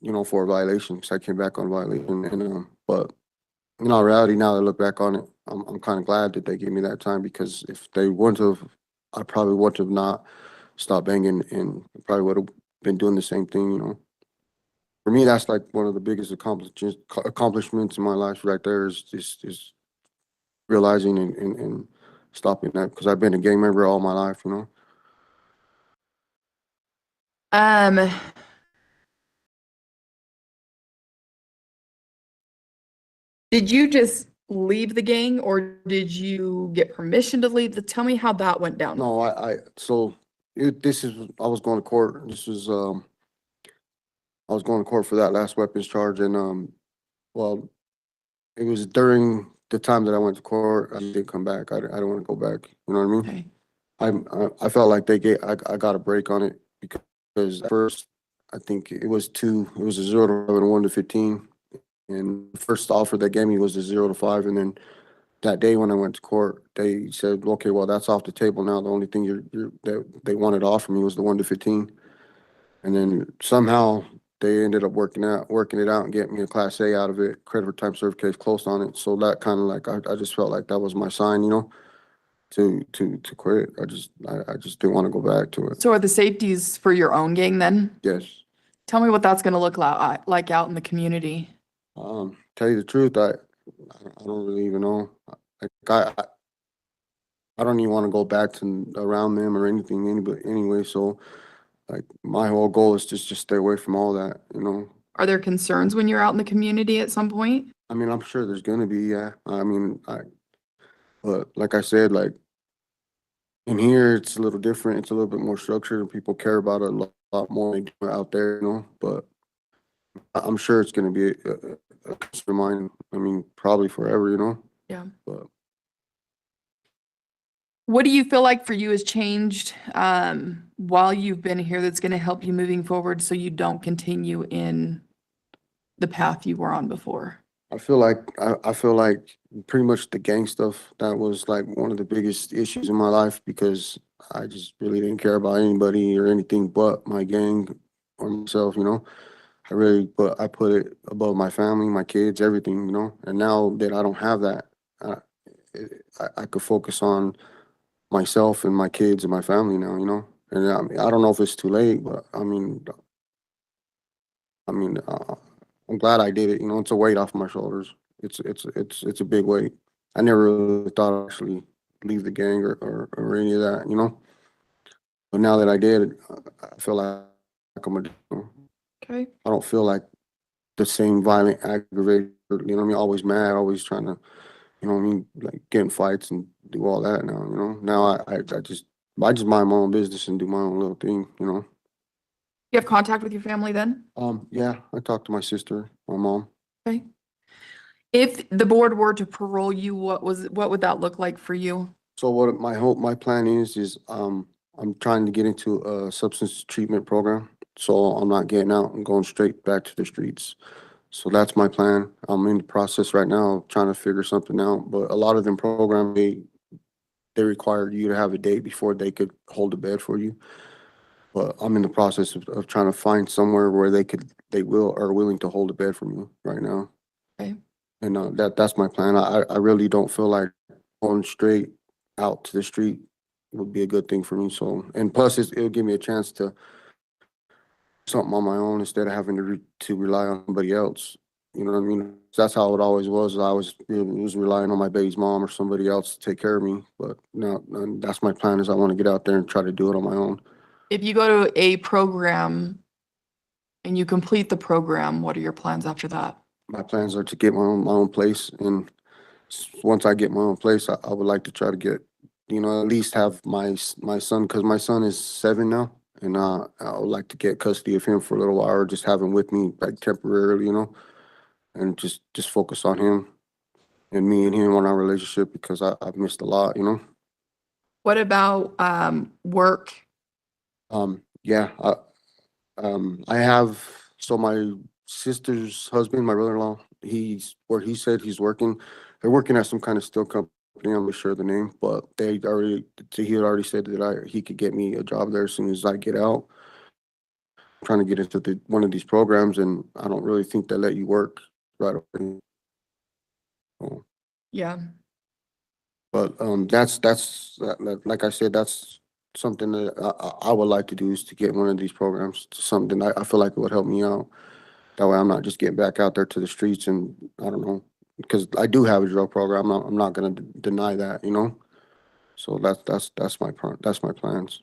you know, for a violation, because I came back on violation, and but in all reality, now that I look back on it, I'm kind of glad that they gave me that time, because if they wouldn't have, I probably would have not stopped banging, and probably would have been doing the same thing, you know. For me, that's like one of the biggest accomplishments in my life right there, is realizing and stopping that, because I've been a gang member all my life, you know. Did you just leave the gang, or did you get permission to leave? Tell me how that went down. No, so I was going to court. I was going to court for that last weapons charge and, well, it was during the time that I went to court. I didn't come back. I don't want to go back. You know what I mean? Okay. I felt like I got a break on it because at first, I think it was a 0 to 11, 1 to 15. And the first offer they gave me was the 0 to 5. And then that day when I went to court, they said, okay, well, that's off the table now. The only thing that they wanted to offer me was the 1 to 15. And then somehow they ended up working it out and getting me a Class A out of it, credit for time served case closed on it. So that kind of like, I just felt like that was my sign, you know, to quit. I just didn't want to go back to it. So are the safeties for your own gang then? Yes. Tell me what that's gonna look like out in the community. Tell you the truth, I don't really even know. Like I don't even want to go back to around them or anything, anyway. So like my whole goal is just stay away from all that, you know. Are there concerns when you're out in the community at some point? I mean, I'm sure there's gonna be, yeah. I mean, but like I said, like in here, it's a little different. It's a little bit more structured and people care about it a lot more than they do out there, you know. But I'm sure it's gonna be a concern of mine. I mean, probably forever, you know. Yeah. But What do you feel like for you has changed while you've been here that's gonna help you moving forward so you don't continue in the path you were on before? I feel like pretty much the gang stuff, that was like one of the biggest issues in my life because I just really didn't care about anybody or anything but my gang or myself, you know. I put it above my family, my kids, everything, you know. And now that I don't have that, I could focus on myself and my kids and my family now, you know. And I mean, I don't know if it's too late, but I mean, I'm glad I did it. You know, it's a weight off my shoulders. It's a big weight. I never really thought I'd actually leave the gang or any of that, you know. But now that I did, I feel like I'm Okay. I don't feel like the same violent, aggravated, you know what I mean, always mad, always trying to, you know what I mean, like get in fights and do all that now, you know. Now I just mind my own business and do my own little thing, you know. You have contact with your family then? Yeah, I talked to my sister, my mom. Okay. If the board were to parole you, what would that look like for you? So what my plan is I'm trying to get into a substance treatment program. So I'm not getting out and going straight back to the streets. So that's my plan. I'm in the process right now trying to figure something out. But a lot of them programs, they require you to have a date before they could hold a bed for you. But I'm in the process of trying to find somewhere where they are willing to hold a bed for me right now. Okay. And that's my plan. I really don't feel like going straight out to the street would be a good thing for me. So, and plus it'll give me a chance to something on my own instead of having to rely on somebody else. You know what I mean? That's how it always was. I was relying on my baby's mom or somebody else to take care of me. But now that's my plan is I want to get out there and try to do it on my own. If you go to a program and you complete the program, what are your plans after that? My plans are to get my own place. And once I get my own place, I would like to try to get, you know, at least have my son, because my son is 7 now. And I would like to get custody of him for a little while or just have him with me like temporarily, you know, and just focus on him and me and him on our relationship because I've missed a lot, you know. What about work? Yeah, I have, so my sister's husband, my brother-in-law, he's where he said he's working. They're working at some kind of steel company. I'm not sure the name, but he had already said that he could get me a job there as soon as I get out. I'm trying to get into one of these programs, and I don't really think they let you work right away. So, Yeah. but like I said, that's something that I would like to do is to get one of these programs to something I feel like it would help me out. That way I'm not just getting back out there to the streets and I don't know, because I do have a drug program. I'm not gonna deny that, you know? So that's my plans.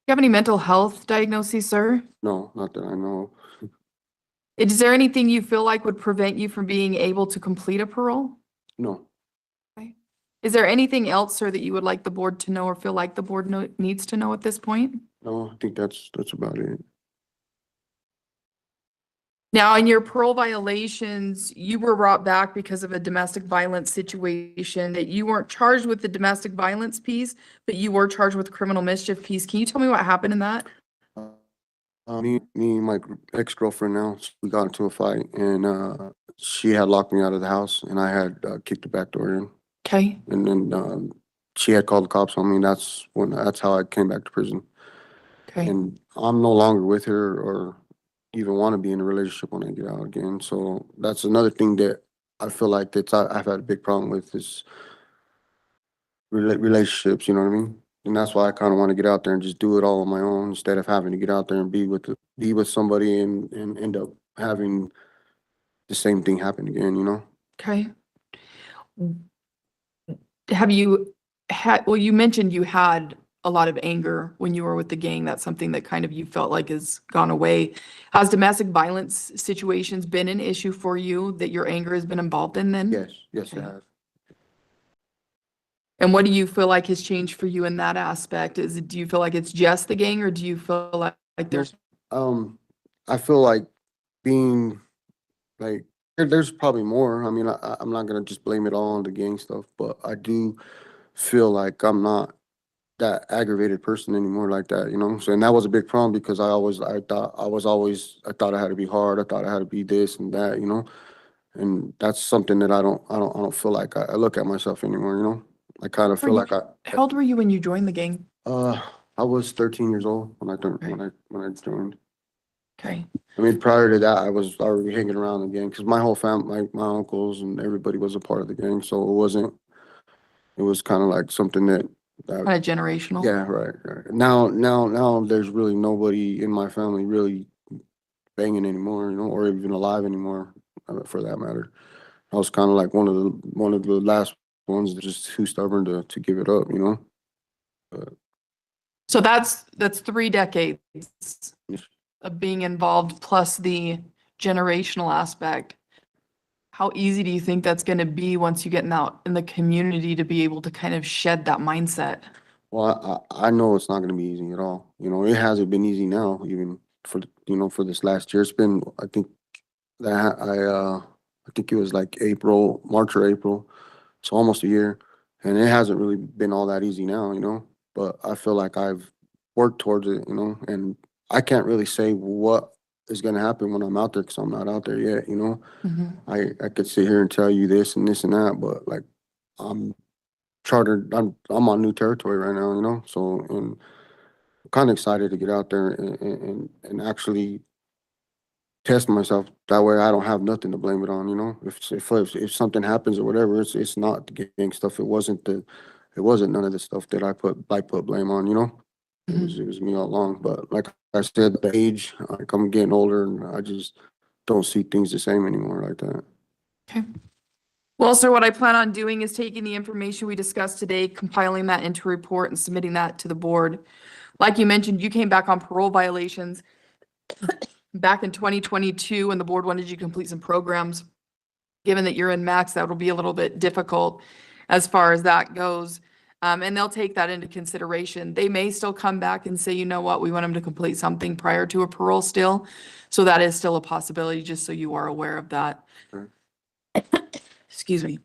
You have any mental health diagnoses, sir? No, not that I know of. Is there anything you feel like would prevent you from being able to complete a parole? No, Is there anything else, sir, that you would like the board to know or feel like the board needs to know at this point? no, I think that's about it. Now, in your parole violations, you were brought back because of a domestic violence situation, that you weren't charged with the domestic violence piece, but you were charged with criminal mischief piece. Can you tell me what happened in that? Me and my ex-girlfriend now, we got into a fight and, she had locked me out of the house and I had, kicked the back door in. Okay, And then, she had called the cops on me. And that's how I came back to prison. okay. And I'm no longer with her or even want to be in a relationship when I get out again. So that's another thing that I feel like I've had a big problem with is relationships, you know what I mean? And that's why I kind of want to get out there and just do it all on my own instead of having to get out there and be with somebody and end up having the same thing happen again, you know? Okay. Have you had, well, you mentioned you had a lot of anger when you were with the gang. That's something that kind of you felt like has gone away. Has domestic violence situations been an issue for you that your anger has been involved in then? Yes, it Okay. has. And what do you feel like has changed for you in that aspect? Do you feel like it's just the gang or do you feel like there's, I feel like being like there's probably more. I mean, I'm not gonna just blame it all on the gang stuff, but I do feel like I'm not that aggravated person anymore like that, you know? So, and that was a big problem because I thought I had to be hard. I thought I had to be this and that, you know? And that's something that I don't feel like I look at myself anymore, you know? I kind of Were feel you- like how old were you when you joined the gang? I was 13 years old when I turned, when I joined. Okay. I mean, prior to that, I was already hanging around the gang because my whole family, my uncles and everybody was a part of the gang. So it was kind of like something that Kind of generational? yeah, right. Now there's really nobody in my family really banging anymore, you know, or even alive anymore, for that matter. I was kind of like one of the last ones that's just too stubborn to give it up, you know? So that's 3 decades Yes. of being involved plus the generational aspect. How easy do you think that's going to be once you get out in the community to be able to kind of shed that mindset? Well, I know it's not gonna be easy at all. You know, it hasn't been easy now, even for, you know, for this last year. It's been, I think that I think it was like March or April. So almost a year. And it hasn't really been all that easy now, you know, but I feel like I've worked towards it, you know, and I can't really say what is gonna happen when I'm out there because I'm not out there yet, you know. I could sit here and tell you this and this and that, but like I'm I'm on new territory right now, you know, so, and I'm kind of excited to get out there and actually test myself. That way I don't have nothing to blame it on, you know, if something happens or whatever, it's not the gang stuff. It wasn't none of the stuff that I put blame on, you know. It was me all along, but like I said, the age, like I'm getting older and I just don't see things the same anymore like that. Okay. Well, sir, what I plan on doing is taking the information we discussed today, compiling that into a report and submitting that to the board. Like you mentioned, you came back on parole violations back in 2022 and the board wanted you to complete some programs. Given that you're in max, that will be a little bit difficult as far as that goes. And they'll take that into consideration. They may still come back and say, you know what, we want them to complete something prior to a parole still. So that is still a possibility, just so you are aware of that. Sure. Excuse me.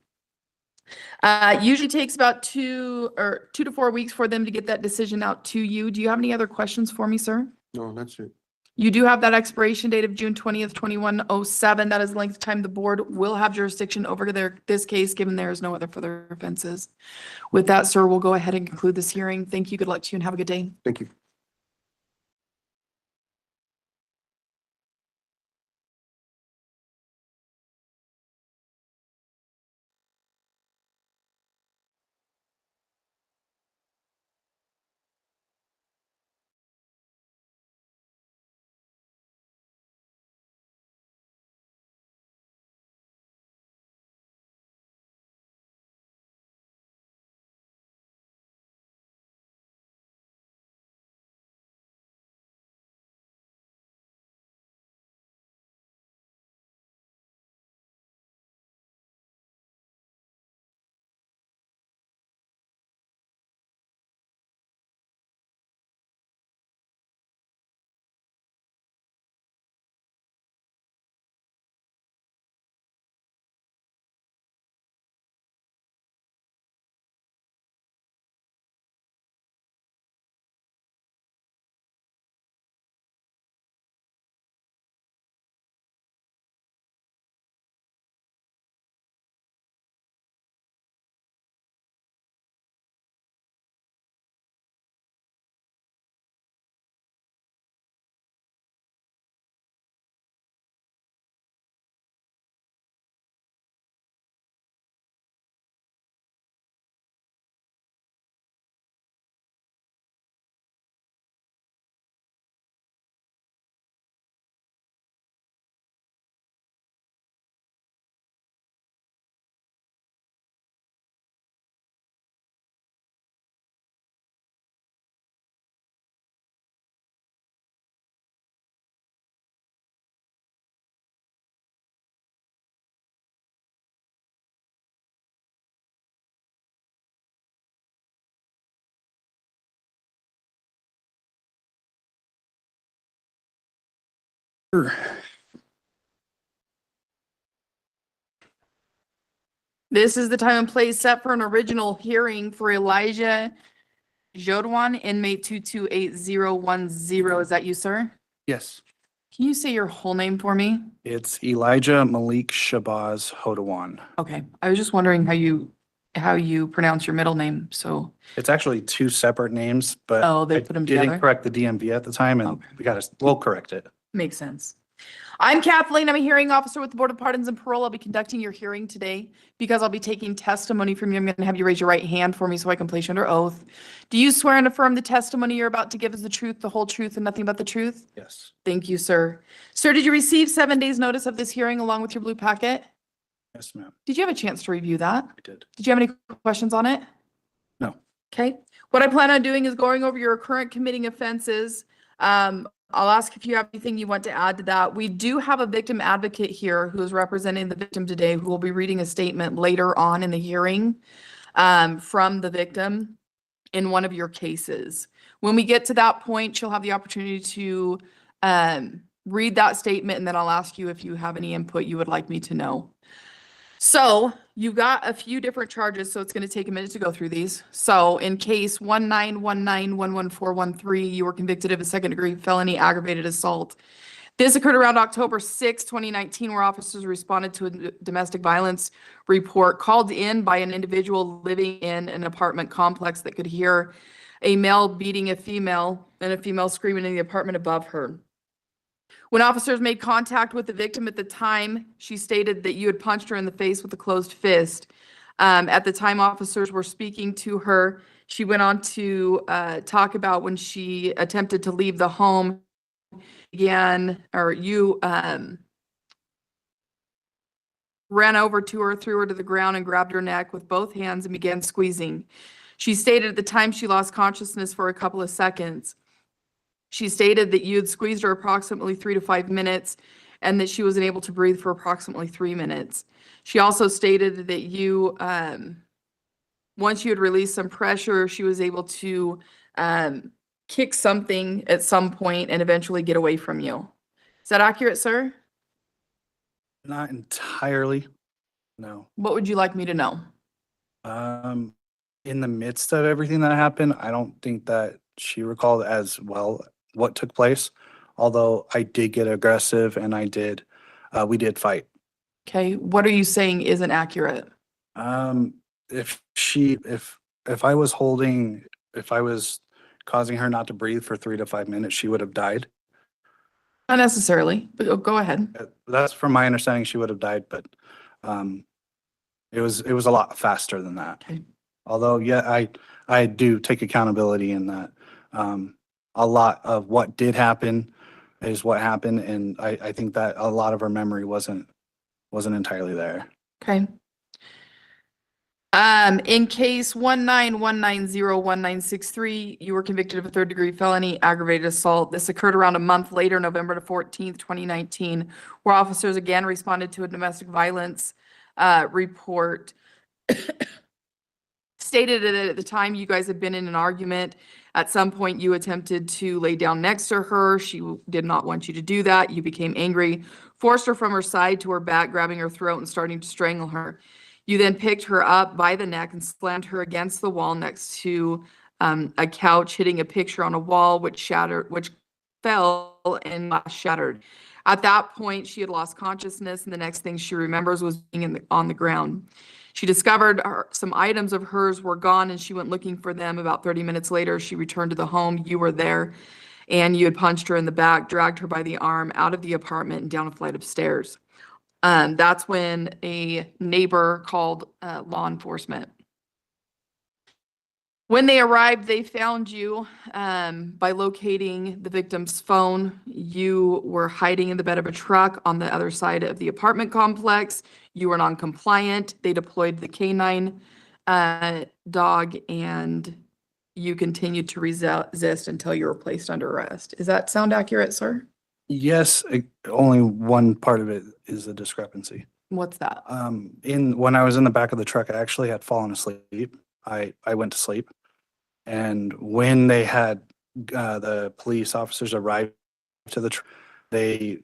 Usually takes about 2 to 4 weeks for them to get that decision out to you. Do you have any other questions for me, sir? No, that's it. You do have that expiration date of June 20th, 2107. That is the length of time the board will have jurisdiction over this case, given there is no other further offenses. With that, sir, we'll go ahead and conclude this hearing. Thank you. Good luck to you and have a good day. Thank you. Sure. This is the time and place set for an original hearing for Elijah JOESIAH, inmate 228010. Is that you, sir? Yes, Can you say your whole name for me? it's Elijah MALYKESHABAZZ HAWTHORNE. Okay, I was just wondering how you pronounce your middle name, so. It's actually two separate names, but Oh, they I put 'em didn't together? correct the DMV at the time, and Okay. we'll correct it. Makes sense. I'm Kathleen. I'm a hearing officer with the Board of Pardons and Parole. I'll be conducting your hearing today because I'll be taking testimony from you. I'm going to have you raise your right hand for me so I can place you under oath. Do you swear and affirm the testimony you're about to give is the truth, the whole truth, and nothing but the truth? Yes. Thank you, sir. Sir, did you receive 7 days' notice of this hearing along with your blue packet? Yes, ma'am. Did you have a chance to review that? I did. Did you have any questions on it? No. Okay. What I plan on doing is going over your current committing offenses. I'll ask if you have anything you want to add to that. We do have a victim advocate here who is representing the victim today, who will be reading a statement later on in the hearing from the victim in one of your cases. When we get to that point, she'll have the opportunity to read that statement, and then I'll ask you if you have any input you would like me to know. So you've got a few different charges, so it's going to take a minute to go through these. So in case 191911413, you were convicted of a second-degree felony aggravated assault. This occurred around October 6, 2019, where officers responded to a domestic violence report called in by an individual living in an apartment complex that could hear a male beating a female and a female screaming in the apartment above her. When officers made contact with the victim at the time, she stated that you had punched her in the face with a closed fist. At the time officers were speaking to her, she went on to talk about when she attempted to leave the home, you ran over to her, threw her to the ground, and grabbed her neck with both hands and began squeezing. She stated at the time she lost consciousness for a couple of seconds. She stated that you had squeezed her approximately 3 to 5 minutes and that she wasn't able to breathe for approximately 3 minutes. She also stated that you, once you had released some pressure, she was able to kick something at some point and eventually get away from you. Is that accurate, sir? Not entirely. No. What would you like me to know? In the midst of everything that happened, I don't think that she recalled as well what took place. Although I did get aggressive and we did fight. Okay, what are you saying isn't accurate? If I was causing her not to breathe for 3 to 5 minutes, she would have died. Not necessarily, but go ahead. That's from my understanding, she would have died, but it was a lot faster than that. Okay. Although, yeah, I do take accountability in that. A lot of what did happen is what happened, and I think that a lot of her memory wasn't entirely there. Okay. In case 191901963, you were convicted of a third-degree felony aggravated assault. This occurred around a month later, November the 14th, 2019, where officers again responded to a domestic violence report. Stated that at the time you guys had been in an argument. At some point, you attempted to lay down next to her. She did not want you to do that. You became angry, forced her from her side to her back, grabbing her throat and starting to strangle her. You then picked her up by the neck and slammed her against the wall next to a couch, hitting a picture on a wall, which fell and shattered. At that point, she had lost consciousness, and the next thing she remembers was being on the ground. She discovered some items of hers were gone, and she went looking for them. About 30 minutes later, she returned to the home. You were there, and you had punched her in the back, dragged her by the arm out of the apartment and down a flight of stairs. That's when a neighbor called law enforcement. When they arrived, they found you by locating the victim's phone. You were hiding in the bed of a truck on the other side of the apartment complex. You were non-compliant. They deployed the canine dog, and you continued to resist until you were placed under arrest. Does that sound accurate, sir? Yes, only one part of it is a discrepancy. What's that? When I was in the back of the truck, I actually had fallen asleep. I went to sleep. And when they had the police officers arrive to the truck, they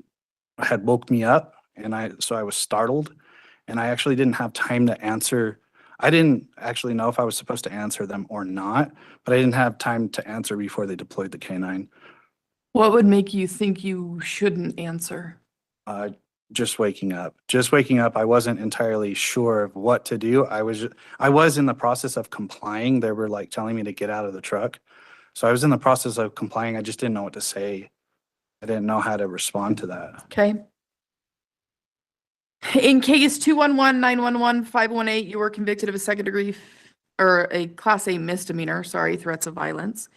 had woke me up, and so I was startled, and I actually didn't have time to answer. I didn't actually know if I was supposed to answer them or not, but I didn't have time to answer before they deployed the canine. What would make you think you shouldn't answer? Just waking up. I wasn't entirely sure of what to do. I was in the process of complying. They were like telling me to get out of the truck. So I was in the process of complying. I just didn't know what to say. I didn't know how to respond to that. Okay. In case 211-911-518, you were convicted of a second degree or a class A misdemeanor, threats of violence.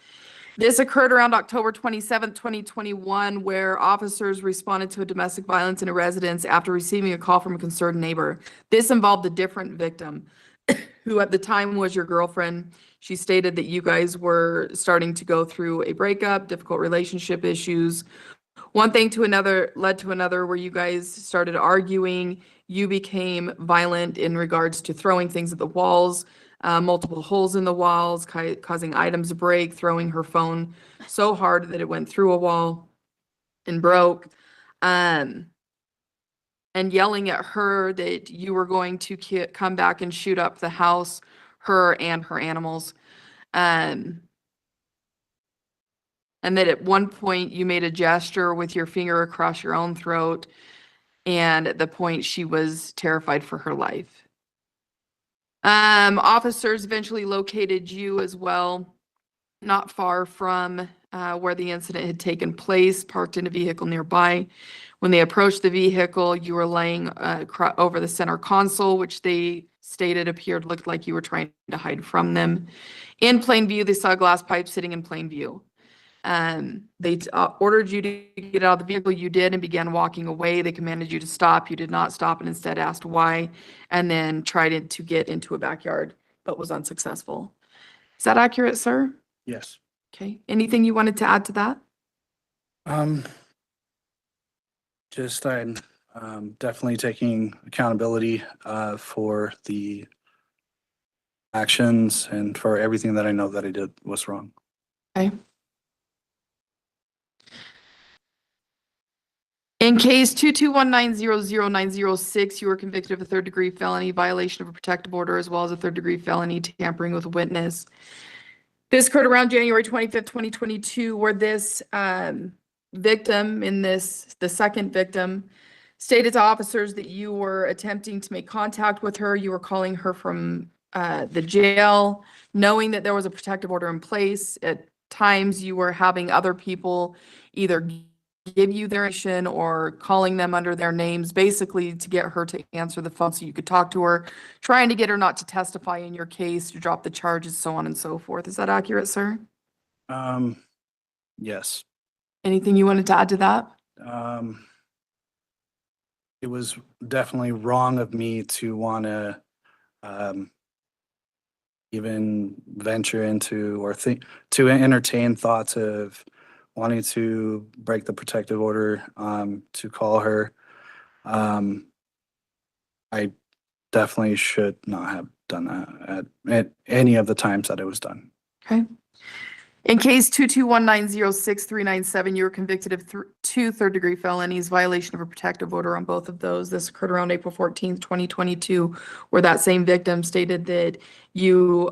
This occurred around October 27th, 2021, where officers responded to a domestic violence in a residence after receiving a call from a concerned neighbor. This involved a different victim who at the time was your girlfriend. She stated that you guys were starting to go through a breakup, difficult relationship issues. One thing to another led to another where you guys started arguing. You became violent in regards to throwing things at the walls, multiple holes in the walls, causing items to break, throwing her phone so hard that it went through a wall and broke, and yelling at her that you were going to come back and shoot up the house, her and her animals. And that at one point you made a gesture with your finger across your own throat, and at the point she was terrified for her life. Officers eventually located you as well, not far from where the incident had taken place, parked in a vehicle nearby. When they approached the vehicle, you were laying over the center console, which they stated looked like you were trying to hide from them. In plain view, they saw a glass pipe sitting in plain view. They ordered you to get out of the vehicle. You did and began walking away. They commanded you to stop. You did not stop and instead asked why, and then tried to get into a backyard, but was unsuccessful. Is that accurate, sir? Yes. Okay. Anything you wanted to add to that? Just I'm definitely taking accountability for the actions and for everything that I know that I did was wrong. Okay. In case 221900906, you were convicted of a third-degree felony violation of a protective order as well as a third-degree felony tampering with a witness. This occurred around January 25th, 2022, where this victim the second victim, stated to officers that you were attempting to make contact with her. You were calling her from the jail, knowing that there was a protective order in place. At times, you were having other people either give you their information or calling them under their names, basically to get her to answer the phone so you could talk to her, trying to get her not to testify in your case, to drop the charges, so on and so forth. Is that accurate, sir? Yes. Anything you wanted to add to that? It was definitely wrong of me to want to even venture into or think to entertain thoughts of wanting to break the protective order, to call her. I definitely should not have done that at any of the times that it was done. Okay. In case 221906397, you were convicted of two third-degree felonies, violation of a protective order on both of those. This occurred around April 14th, 2022, where that same victim stated that you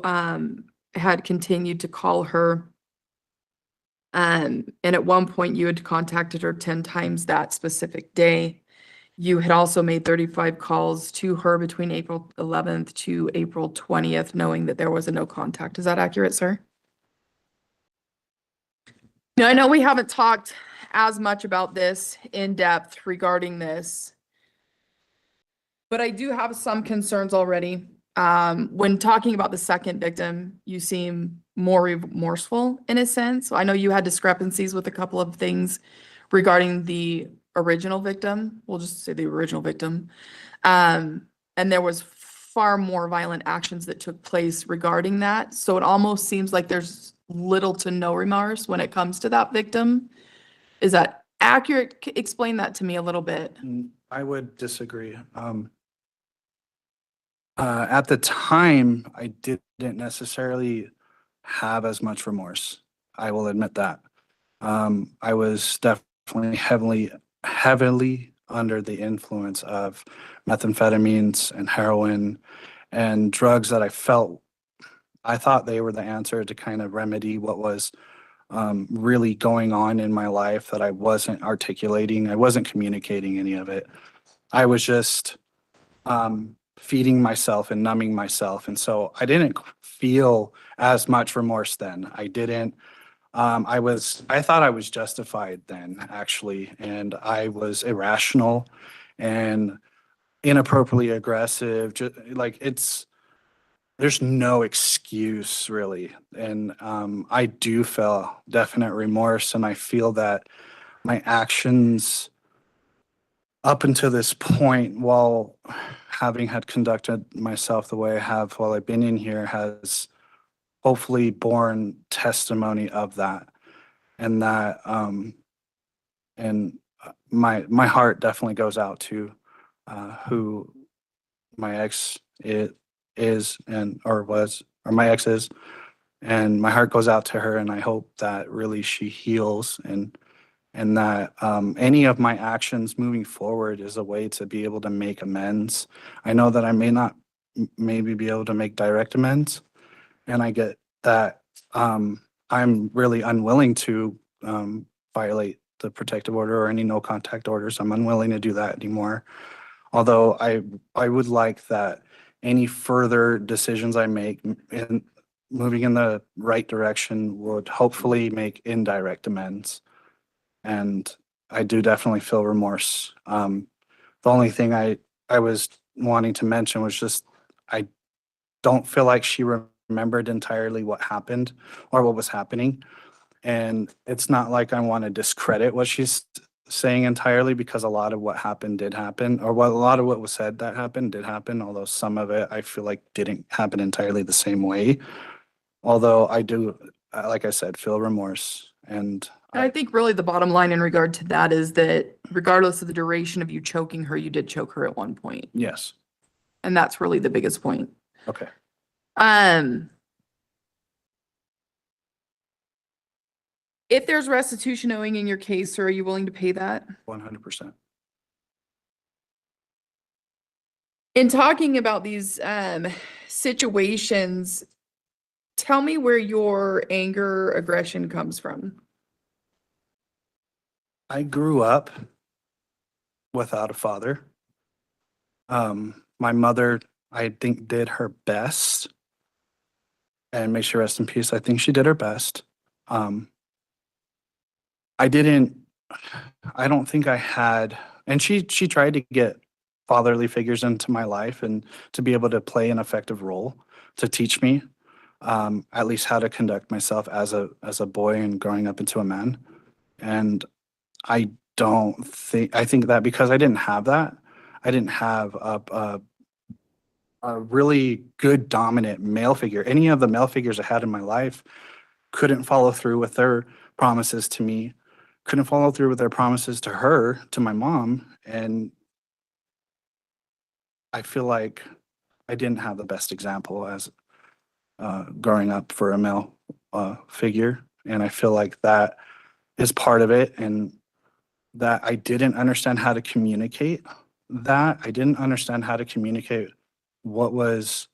had continued to call her. And at one point you had contacted her 10 times that specific day. You had also made 35 calls to her between April 11th to April 20th, knowing that there was a no contact. Is that accurate, sir? Now, I know we haven't talked as much about this in depth regarding this, but I do have some concerns already. When talking about the second victim, you seem more remorseful in a sense. So I know you had discrepancies with a couple of things regarding the original victim. We'll just say the original victim. And there was far more violent actions that took place regarding that. So it almost seems like there's little to no remorse when it comes to that victim. Is that accurate? Explain that to me a little bit. I would disagree. At the time, I didn't necessarily have as much remorse. I will admit that. I was definitely heavily under the influence of methamphetamines and heroin and drugs that I thought they were the answer to kind of remedy what was really going on in my life that I wasn't articulating. I wasn't communicating any of it. I was just feeding myself and numbing myself. And so I didn't feel as much remorse then. I didn't. I thought I was justified then, actually, and I was irrational and inappropriately aggressive. There's no excuse really. And I do feel definite remorse, and I feel that my actions up until this point, while having had conducted myself the way I have while I've been in here, has hopefully borne testimony of that. And that and my heart definitely goes out to who my ex is and or was, or my ex is, and my heart goes out to her, and I hope that really she heals, and that any of my actions moving forward is a way to be able to make amends. I know that I may not maybe be able to make direct amends, and I get that I'm really unwilling to violate the protective order or any no contact orders. I'm unwilling to do that anymore. Although I would like that any further decisions I make in moving in the right direction would hopefully make indirect amends. And I do definitely feel remorse. The only thing I was wanting to mention was just I don't feel like she remembered entirely what happened or what was happening. And it's not like I want to discredit what she's saying entirely, because a lot of what happened did happen, or a lot of what was said that happened did happen, although some of it I feel like didn't happen entirely the same way. Although I do, like I said, feel remorse. And I think really the bottom line in regard to that is that regardless of the duration of you choking her, you did choke her at one point. yes, And that's really the biggest point. okay. If there's restitution owing in your case, sir, are you willing to pay that? 100%. In talking about these situations, tell me where your anger, aggression comes from. I grew up without a father. My mother, I think, did her best, and may she rest in peace. I think she did her best. I don't think I had, and she tried to get fatherly figures into my life and to be able to play an effective role to teach me at least how to conduct myself as a boy and growing up into a man. And I think that because I didn't have that, I didn't have a really good dominant male figure. Any of the male figures I had in my life couldn't follow through with their promises to me, couldn't follow through with their promises to her, to my mom. And I feel like I didn't have the best example as growing up for a male figure. And I feel like that is part of it, and that I didn't understand how to communicate that. I didn't understand how to communicate what was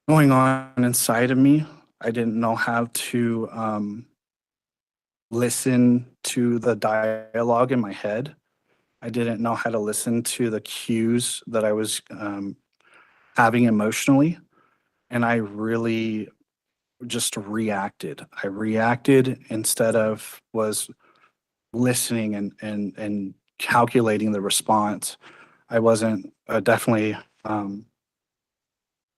going on inside of me. I didn't know how to listen to the dialogue in my head. I didn't know how to listen to the cues that I was having emotionally. And I really just reacted. I reacted instead of was listening and calculating the response. I wasn't definitely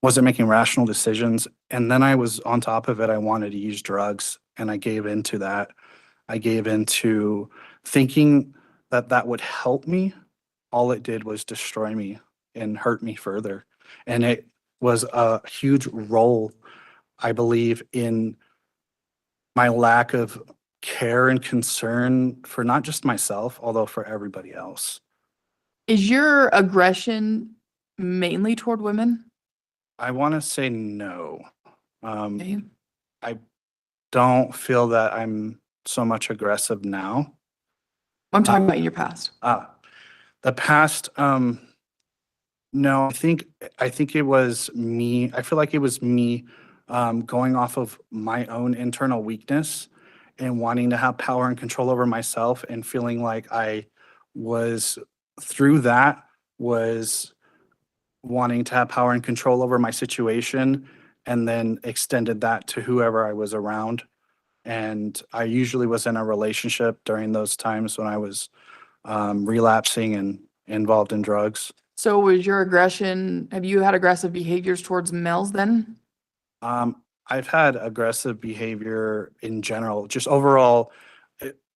wasn't making rational decisions. And then I was on top of it, I wanted to use drugs, and I gave into that. I gave into thinking that that would help me. All it did was destroy me and hurt me further. And it was a huge role, I believe, in my lack of care and concern for not just myself, although for everybody else. Is your aggression mainly toward women? I want to say no. Okay. I don't feel that I'm so much aggressive now. I'm talking about in your past. The past, no, I think it was me. I feel like it was me going off of my own internal weakness and wanting to have power and control over myself and feeling like I was through that was wanting to have power and control over my situation and then extended that to whoever I was around. And I usually was in a relationship during those times when I was relapsing and involved in drugs. So was your aggression, have you had aggressive behaviors towards males then? I've had aggressive behavior in general, just overall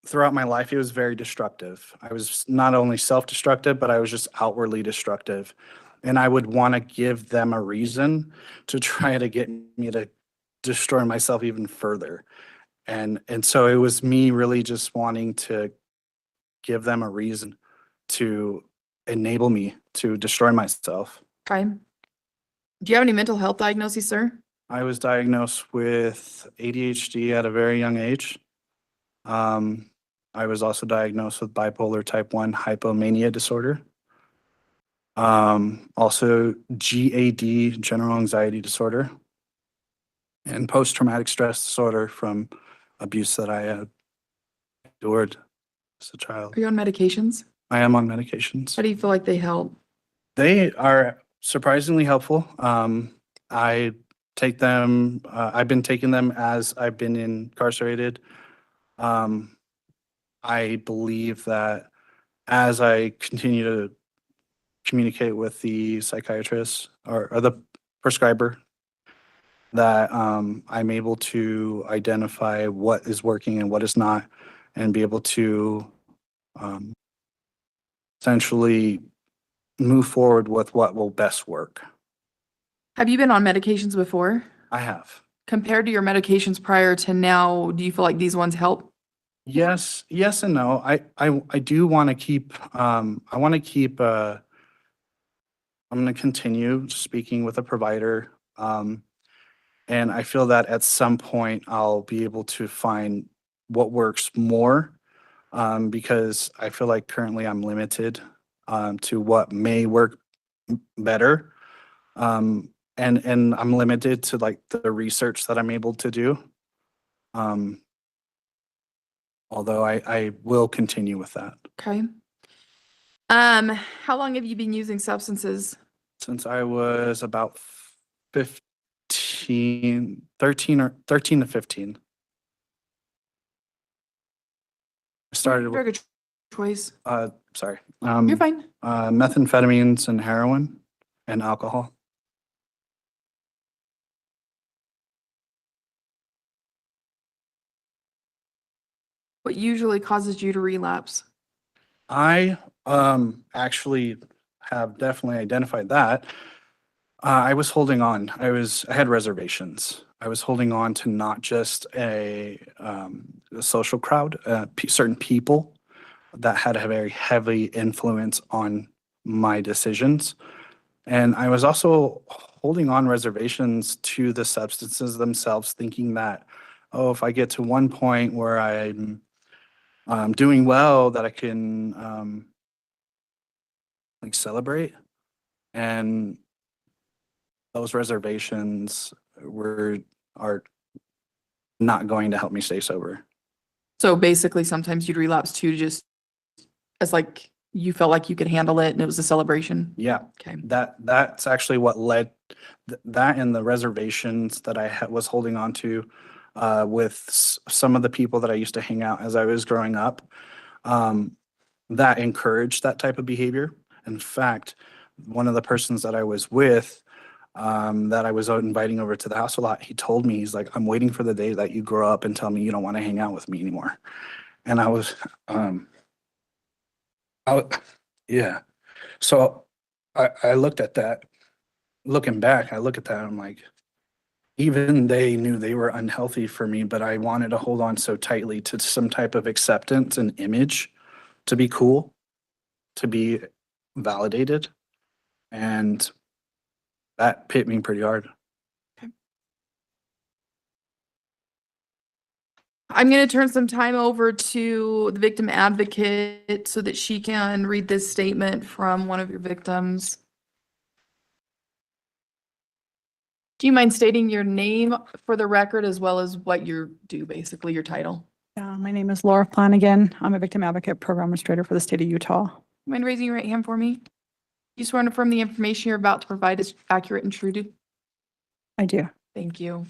throughout my life. It was very destructive. I was not only self-destructive, but I was just outwardly destructive. And I would want to give them a reason to try to get me to destroy myself even further. And so it was me really just wanting to give them a reason to enable me to destroy myself. Okay. Do you have any mental health diagnoses, sir? I was diagnosed with ADHD at a very young age. I was also diagnosed with bipolar type 1 hypomania disorder. Also GAD, general anxiety disorder, and post-traumatic stress disorder from abuse that I had endured as a child. Are you on medications? I am on medications. How do you feel like they help? They are surprisingly helpful. I take them, I've been taking them as I've been incarcerated. I believe that as I continue to communicate with the psychiatrist or the prescriber, that I'm able to identify what is working and what is not, and be able to essentially move forward with what will best work. Have you been on medications before? I have. Compared to your medications prior to now, do you feel like these ones help? Yes and no. I do want to keep, I'm going to continue speaking with a provider. And I feel that at some point I'll be able to find what works more, because I feel like currently I'm limited to what may work better. And I'm limited to like the research that I'm able to do. Although I will continue with that. Okay. How long have you been using substances? Since I was about 13 to 15. I started Drug with, of choice. sorry. You're fine. Methamphetamines and heroin and alcohol. What usually causes you to relapse? I actually have definitely identified that. I was holding on. I had reservations. I was holding on to not just a social crowd, certain people that had a very heavy influence on my decisions. And I was also holding on reservations to the substances themselves, thinking that, oh, if I get to one point where I'm doing well, that I can like celebrate. And those reservations are not going to help me stay sober. So basically, sometimes you'd relapse too, just as like you felt like you could handle it and it was a celebration. Yeah, Okay. that's actually what led that, and the reservations that I was holding on to with some of the people that I used to hang out as I was growing up, that encouraged that type of behavior. In fact, one of the persons that I was with, that I was inviting over to the house a lot, he told me, he's like, I'm waiting for the day that you grow up and tell me you don't want to hang out with me anymore. And I was, yeah. So I looked at that, looking back, I look at that, I'm like, even they knew they were unhealthy for me, but I wanted to hold on so tightly to some type of acceptance and image, to be cool, to be validated. And that hit me pretty hard. I'm going to turn some time over to the victim advocate so that she can read this statement from one of your victims. Do you mind stating your name for the record as well as what you do, basically your title? Yeah, my name is Laura Flanagan. I'm a victim advocate program administrator for the state of Utah. Mind raising your right hand for me? You swear to affirm the information you're about to provide is accurate and true? I do. Thank you.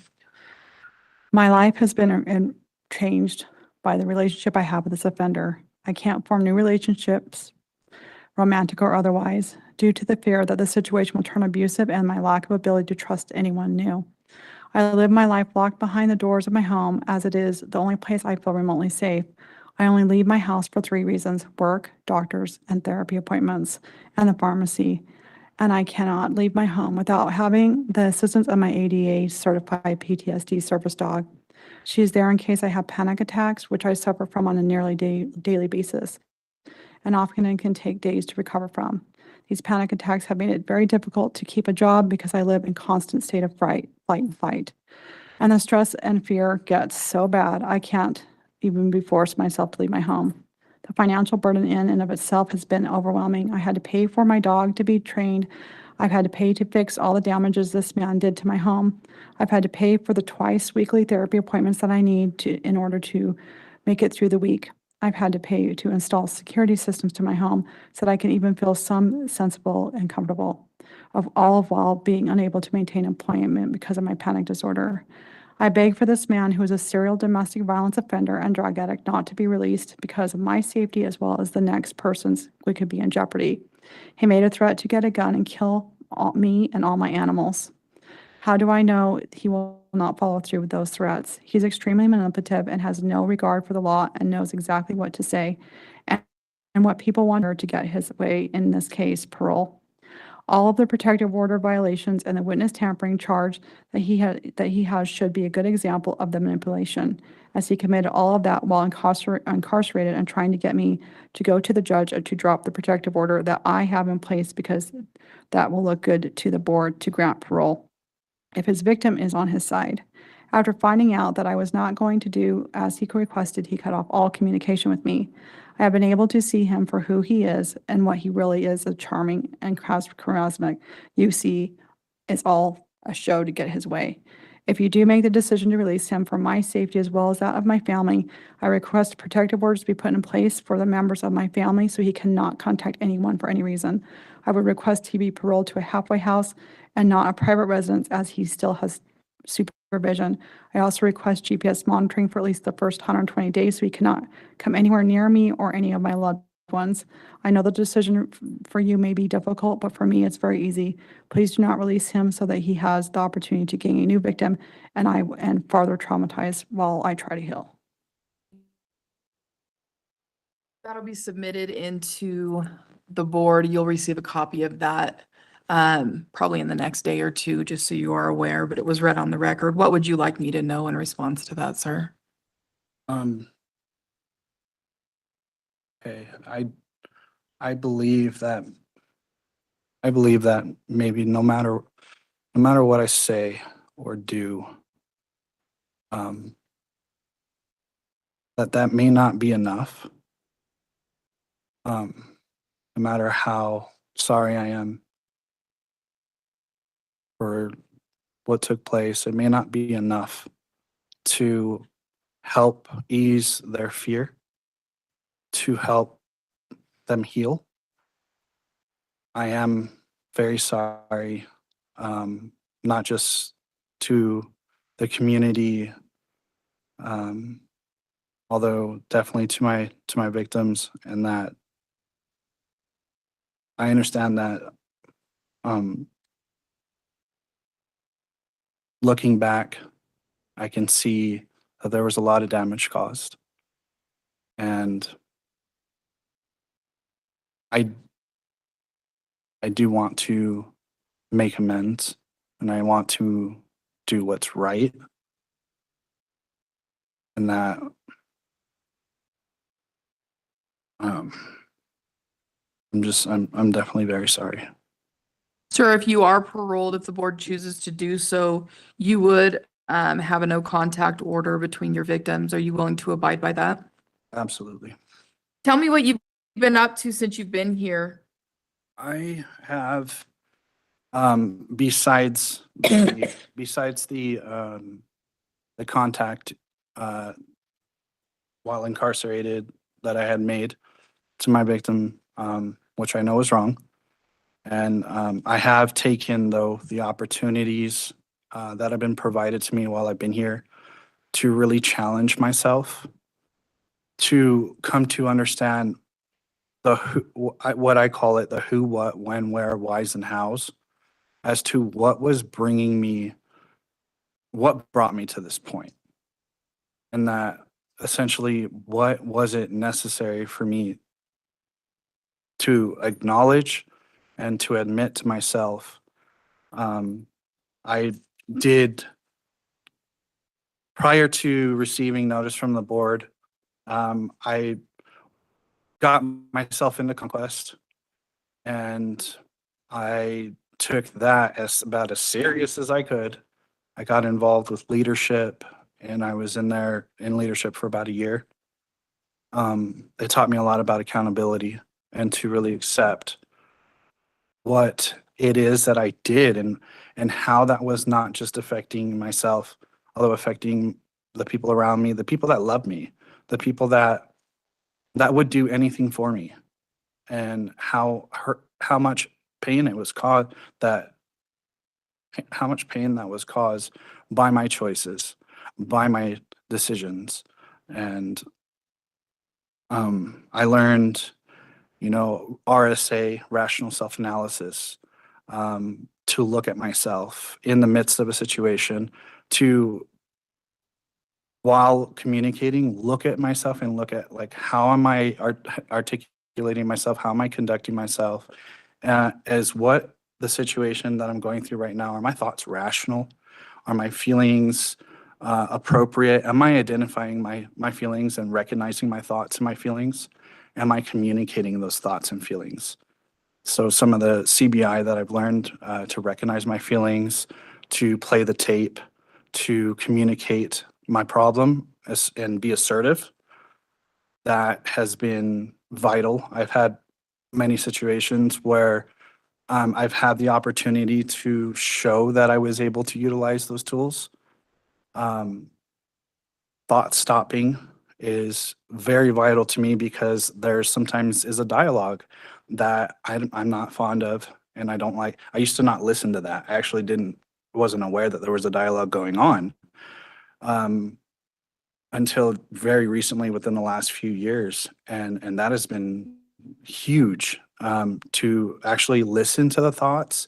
My life has been changed by the relationship I have with this offender. I can't form new relationships, romantic or otherwise, due to the fear that the situation will turn abusive and my lack of ability to trust anyone new. I live my life locked behind the doors of my home, as it is the only place I feel remotely safe. I only leave my house for 3 reasons: work, doctors, and therapy appointments, and the pharmacy. And I cannot leave my home without having the assistance of my ADA certified PTSD service dog. She is there in case I have panic attacks, which I suffer from on a nearly daily basis, and often can take days to recover from. These panic attacks have made it very difficult to keep a job because I live in constant state of flight and fight. And the stress and fear gets so bad, I can't even be forced myself to leave my home. The financial burden in and of itself has been overwhelming. I had to pay for my dog to be trained. I've had to pay to fix all the damages this man did to my home. I've had to pay for the twice weekly therapy appointments that I need in order to make it through the week. I've had to pay to install security systems to my home so that I can even feel some sensible and comfortable, while being unable to maintain employment because of my panic disorder. I beg for this man, who is a serial domestic violence offender and drug addict, not to be released because of my safety as well as the next person's, we could be in jeopardy. He made a threat to get a gun and kill me and all my animals. How do I know he will not follow through with those threats? He's extremely manipulative and has no regard for the law and knows exactly what to say and what people want her to get his way, in this case, parole. All of the protective order violations and the witness tampering charge that he has should be a good example of the manipulation, as he committed all of that while incarcerated and trying to get me to go to the judge to drop the protective order that I have in place because that will look good to the board to grant parole if his victim is on his side. After finding out that I was not going to do as he requested, he cut off all communication with me. I have been able to see him for who he is and what he really is, a charming and charismatic. You see, it's all a show to get his way. If you do make the decision to release him for my safety as well as that of my family, I request protective orders to be put in place for the members of my family so he cannot contact anyone for any reason. I would request he be paroled to a halfway house and not a private residence, as he still has supervision. I also request GPS monitoring for at least the first 120 days so he cannot come anywhere near me or any of my loved ones. I know the decision for you may be difficult, but for me it's very easy. Please do not release him so that he has the opportunity to gain a new victim and farther traumatized while I try to heal. That'll be submitted into the board. You'll receive a copy of that probably in the next day or two, just so you are aware, but it was read on the record. What would you like me to know in response to that, sir? Okay, I believe that maybe no matter what I say or do, that may not be enough. No matter how sorry I am for what took place, it may not be enough to help ease their fear, to help them heal. I am very sorry, not just to the community, although definitely to my victims, and that I understand that looking back, I can see that there was a lot of damage caused. And I do want to make amends, and I want to do what's right. And that I'm definitely very sorry. Sir, if you are paroled, if the board chooses to do so, you would have a no contact order between your victims. Are you willing to abide by that? Absolutely. Tell me what you've been up to since you've been here. I have, besides, besides the contact, while incarcerated that I had made to my victim, which I know was wrong. And, I have taken, though, the opportunities, that have been provided to me while I've been here to really challenge myself, to come to understand the who, what I call it, the who, what, when, where, whys, and hows, as to what was bringing me, what brought me to this point. And that essentially, what was it necessary for me to acknowledge and to admit to myself. I did, prior to receiving notice from the board, I got myself into conquest, and I took that as about as serious as I could. I got involved with leadership, and I was in there in leadership for about a year. It taught me a lot about accountability and to really accept what it is that I did, and how that was not just affecting myself, although affecting the people around me, the people that love me, the people that would do anything for me, and how much pain it was caused, how much pain that was caused by my choices, by my decisions. And I learned, RSA, rational self-analysis, to look at myself in the midst of a situation, to, while communicating, look at myself and look at, like, how am I articulating myself? How am I conducting myself? As what the situation that I'm going through right now, are my thoughts rational? Are my feelings appropriate? Am I identifying my feelings and recognizing my thoughts and my feelings? Am I communicating those thoughts and feelings? So some of the CBI that I've learned, to recognize my feelings, to play the tape, to communicate my problem and be assertive, that has been vital. I've had many situations where I've had the opportunity to show that I was able to utilize those tools. Thought stopping is very vital to me, because there sometimes is a dialogue that I'm not fond of, and I don't like. I used to not listen to that. I actually wasn't aware that there was a dialogue going on, until very recently, within the last few years. And that has been huge, to actually listen to the thoughts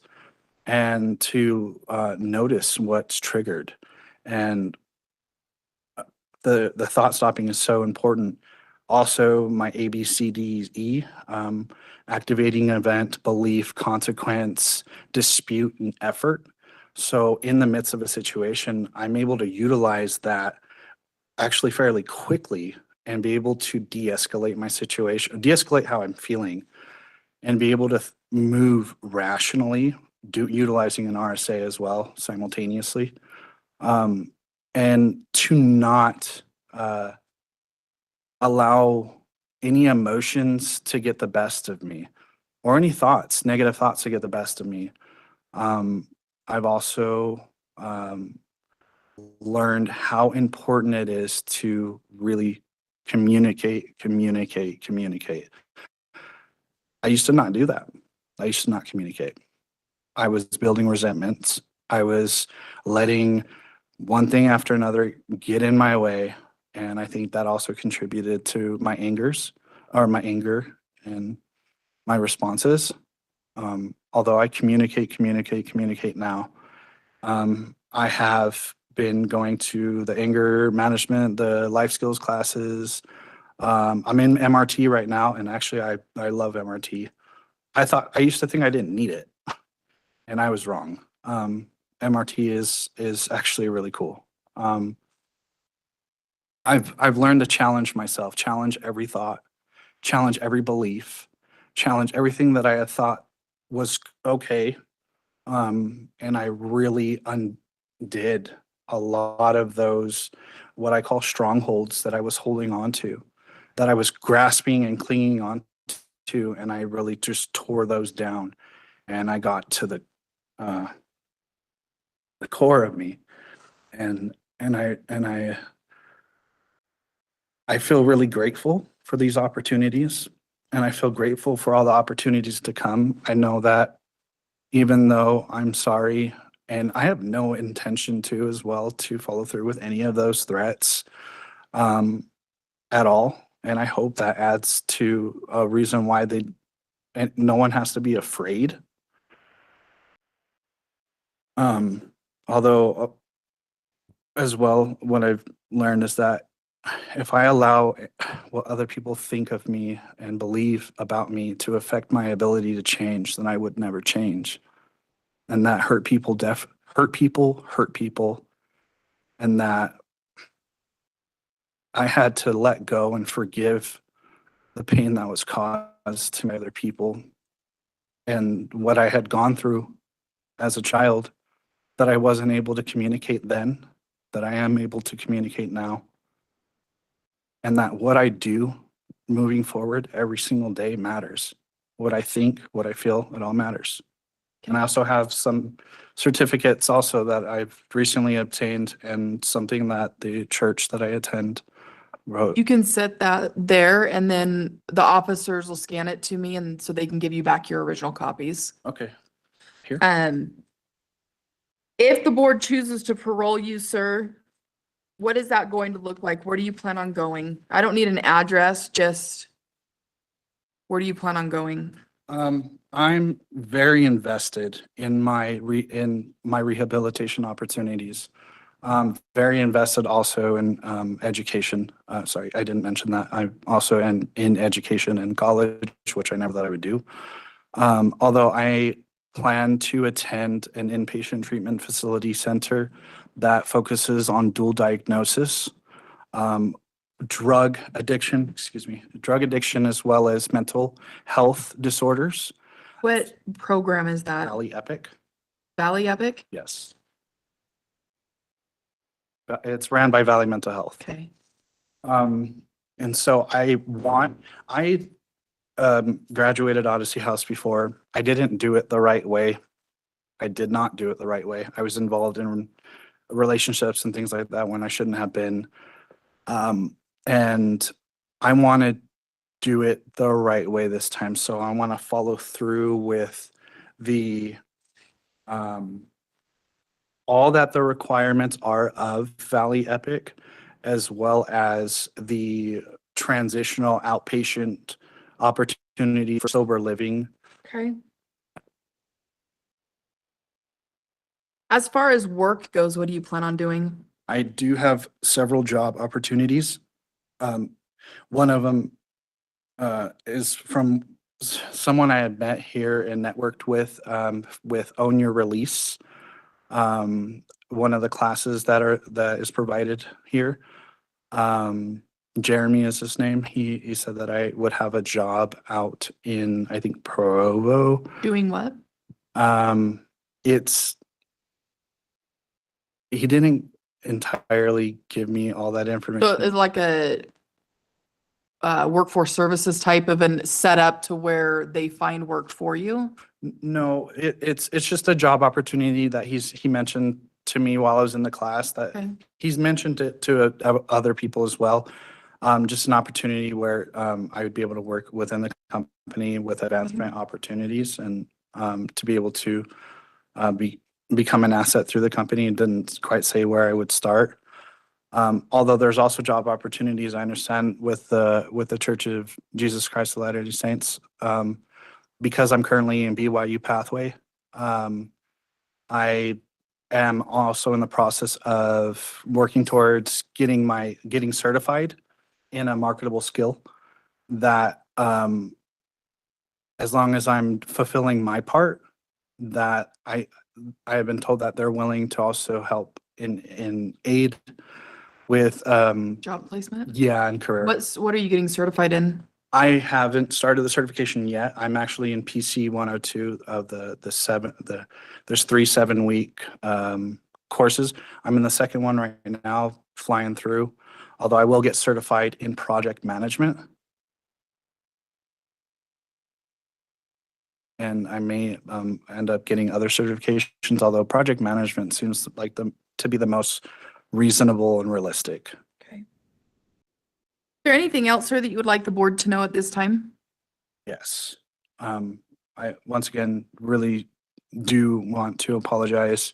and to notice what's triggered. And the thought stopping is so important. Also, my ABCDE, activating event, belief, consequence, dispute, and effort. So in the midst of a situation, I'm able to utilize that actually fairly quickly and be able to de-escalate my situation, de-escalate how I'm feeling, and be able to move rationally, utilizing an RSA as well simultaneously. And to not allow any emotions to get the best of me, or any thoughts, negative thoughts, to get the best of me. I've also learned how important it is to really communicate. I used to not do that. I used to not communicate. I was building resentments. I was letting one thing after another get in my way. And I think that also contributed to my anger and my responses. Although I communicate now, I have been going to the anger management, the life skills classes. I'm in MRT right now, and actually I love MRT. I used to think I didn't need it, and I was wrong. MRT is actually really cool. I've learned to challenge myself, challenge every thought, challenge every belief, challenge everything that I had thought was okay. And I really undid a lot of those, what I call strongholds that I was holding on to, that I was grasping and clinging on to, and I really just tore those down. And I got to the core of me. And I feel really grateful for these opportunities, and I feel grateful for all the opportunities to come. I know that even though I'm sorry, and I have no intention to as well to follow through with any of those threats at all. And I hope that adds to a reason why and no one has to be afraid. Although as well, what I've learned is that if I allow what other people think of me and believe about me to affect my ability to change, then I would never change. And that hurt people, hurt people. And that I had to let go and forgive the pain that was caused to other people and what I had gone through as a child that I wasn't able to communicate then, that I am able to communicate now. And that what I do moving forward every single day matters. What I think, what I feel, it all matters. And I also have some certificates also that I've recently obtained, and something that the church that I attend wrote. You can set that there, and then the officers will scan it to me, and so they can give you back your original copies. Okay. Here. If the board chooses to parole you, sir, what is that going to look like? Where do you plan on going? I don't need an address, just where do you plan on going? I'm very invested in my rehabilitation opportunities. Very invested also in education. Sorry, I didn't mention that. I'm also in education and college, which I never thought I would do. Although I plan to attend an inpatient treatment facility center that focuses on dual diagnosis, drug addiction, as well as mental health disorders. What program is that? Valley Epic, Valley Epic? yes. It's ran by Valley Mental Health. Okay. And so I graduated Odyssey House before. I didn't do it the right way. I did not do it the right way. I was involved in relationships and things like that when I shouldn't have been. And I want to do it the right way this time. So I want to follow through with the all that the requirements are of Valley Epic, as well as the transitional outpatient opportunity for sober living. Okay. As far as work goes, what do you plan on doing? I do have several job opportunities. One of them is from someone I had met here and networked with Own Your Release. One of the classes that is provided here. Jeremy is his name. He said that I would have a job out in, I think, Provo. Doing what? He didn't entirely give me all that information. So it's like a workforce services type of an setup to where they find work for you? No, it's just a job opportunity that he mentioned to me while I was in the class, that Okay. he's mentioned it to other people as well. Just an opportunity where I would be able to work within the company with advancement opportunities, and to be able to become an asset through the company. It didn't quite say where I would start. Although there's also job opportunities, I understand, with the Church of Jesus Christ of Latter-day Saints. Because I'm currently in BYU pathway, I am also in the process of working towards getting certified in a marketable skill that, as long as I'm fulfilling my part, that I have been told that they're willing to also help in aid with Job placement? yeah, and career. What are you getting certified in? I haven't started the certification yet. I'm actually in PC 102 of there's 3 7-week courses. I'm in the second one right now, flying through, although I will get certified in project management. And I may end up getting other certifications, although project management seems like to be the most reasonable and realistic. Okay. Is there anything else, sir, that you would like the board to know at this time? Yes. I once again really do want to apologize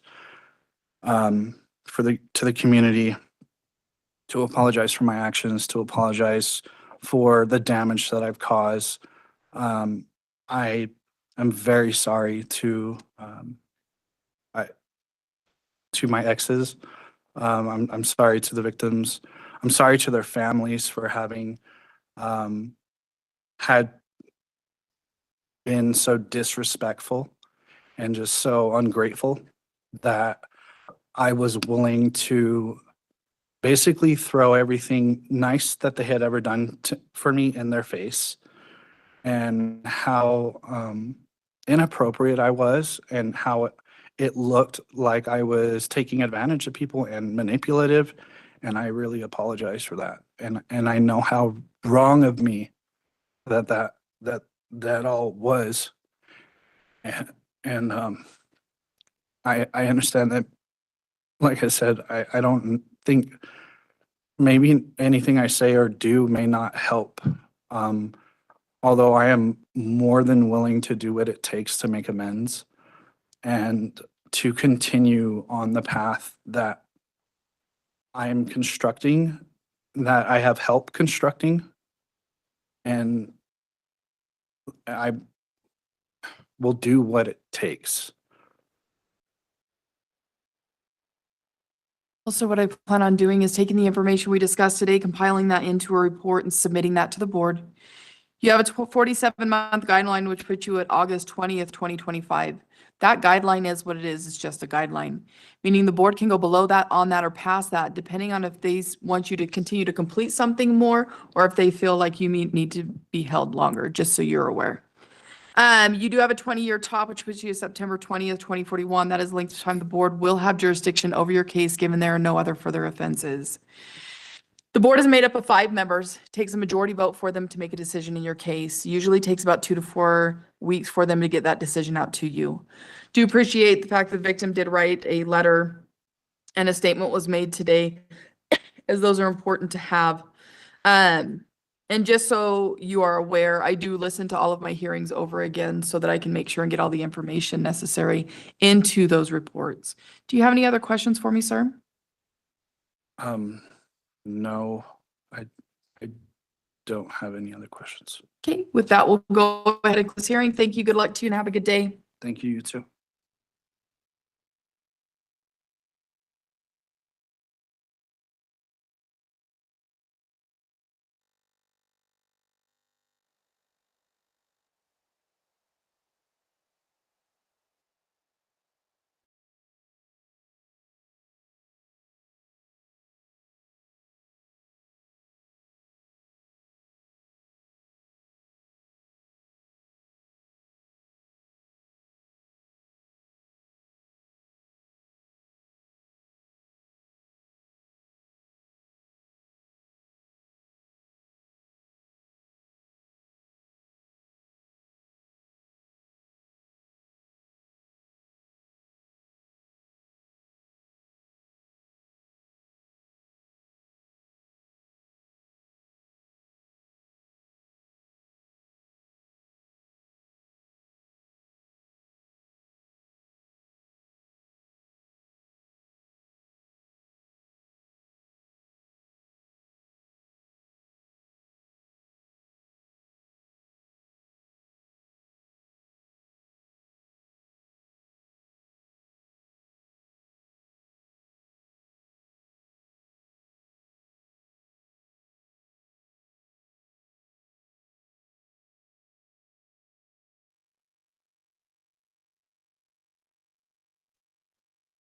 to the community, to apologize for my actions, to apologize for the damage that I've caused. I am very sorry to my exes. I'm sorry to the victims. I'm sorry to their families for having had been so disrespectful and just so ungrateful that I was willing to basically throw everything nice that they had ever done for me in their face, and how inappropriate I was, and how it looked like I was taking advantage of people and manipulative. And I really apologize for that. And I know how wrong of me that all was. And I understand that, like I said, I don't think maybe anything I say or do may not help. Although I am more than willing to do what it takes to make amends and to continue on the path that I am constructing, that I have helped constructing. And I will do what it takes. Also, what I plan on doing is taking the information we discussed today, compiling that into a report and submitting that to the board. You have a 47-month guideline, which puts you at August 20th, 2025. That guideline is what it is. It's just a guideline, meaning the board can go below that, on that, or past that, depending on if they want you to continue to complete something more, or if they feel like you need to be held longer, just so you're aware. You do have a 20-year top, which puts you September 20th, 2041. That is length of time the board will have jurisdiction over your case, given there are no other further offenses. The board is made up of 5 members. It takes a majority vote for them to make a decision in your case. Usually takes about 2 to 4 weeks for them to get that decision out to you. Do appreciate the fact that the victim did write a letter and a statement was made today, as those are important to have. And just so you are aware, I do listen to all of my hearings over again so that I can make sure and get all the information necessary into those reports. Do you have any other questions for me, sir? No, I don't have any other questions. Okay, with that, we'll go ahead and close hearing. Thank you. Good luck to you and have a good day. Thank you, you too.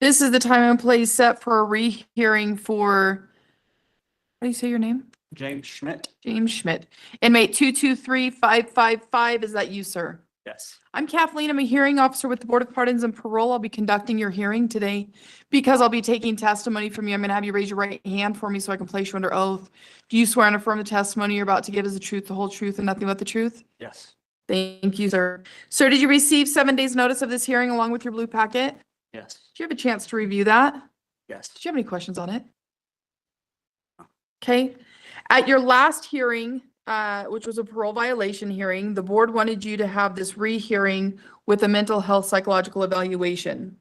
This is the time and place set for a rehearing for, how do you say your name? James Schmidt. James Schmidt. Inmate 223555, is that you, sir? Yes. I'm Kathleen. I'm a hearing officer with the Board of Pardons and Parole. I'll be conducting your hearing today. Because I'll be taking testimony from you, I'm going to have you raise your right hand for me so I can place you under oath. Do you swear and affirm the testimony you're about to give is the truth, the whole truth, and nothing but the truth? Yes. Thank you, sir. Sir, did you receive 7 days' notice of this hearing along with your blue packet? Yes. Did you have a chance to review that? Yes. Did you have any questions on it? Okay. At your last hearing, which was a parole violation hearing, the board wanted you to have this rehearing with a mental health psychological evaluation.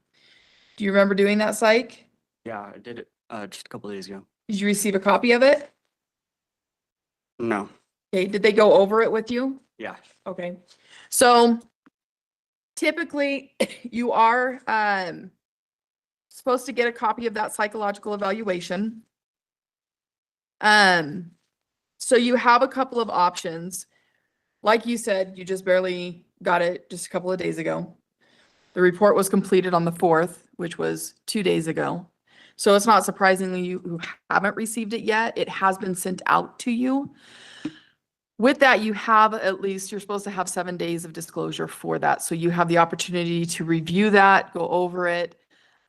Do you remember doing that, psych? Yeah, I did it just a couple days ago. Did you receive a copy of it? No. Okay, did they go over it with you? Yeah. Okay. So typically you are supposed to get a copy of that psychological evaluation. So you have a couple of options. Like you said, you just barely got it just a couple of days ago. The report was completed on the 4th, which was 2 days ago. So it's not surprisingly you haven't received it yet. It has been sent out to you. With that, you have at least, you're supposed to have 7 days of disclosure for that. So you have the opportunity to review that, go over it,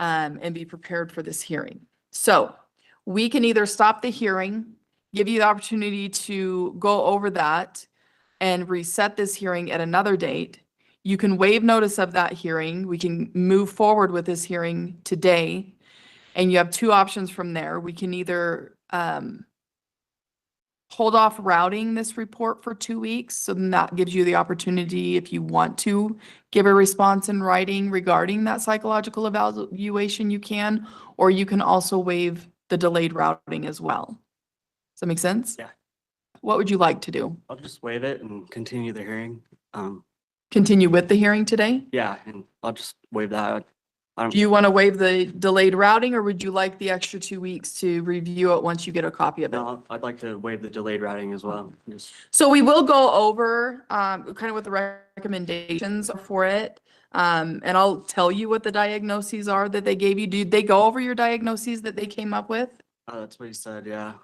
and be prepared for this hearing. So we can either stop the hearing, give you the opportunity to go over that and reset this hearing at another date. You can waive notice of that hearing. We can move forward with this hearing today. And you have 2 options from there. We can either hold off routing this report for 2 weeks. So then that gives you the opportunity, if you want to give a response in writing regarding that psychological evaluation, you can, or you can also waive the delayed routing as well. Does that make sense? Yeah. What would you like to do? I'll just waive it and continue the hearing. Continue with the hearing today? Yeah, and I'll just waive that. I don't, Do you want to waive the delayed routing, or would you like the extra 2 weeks to review it once you get a copy of it? no, I'd like to waive the delayed routing as well. Just, So we will go over kind of what the recommendations are for it. And I'll tell you what the diagnoses are that they gave you. Did they go over your diagnoses that they came up with? that's what he said, yeah.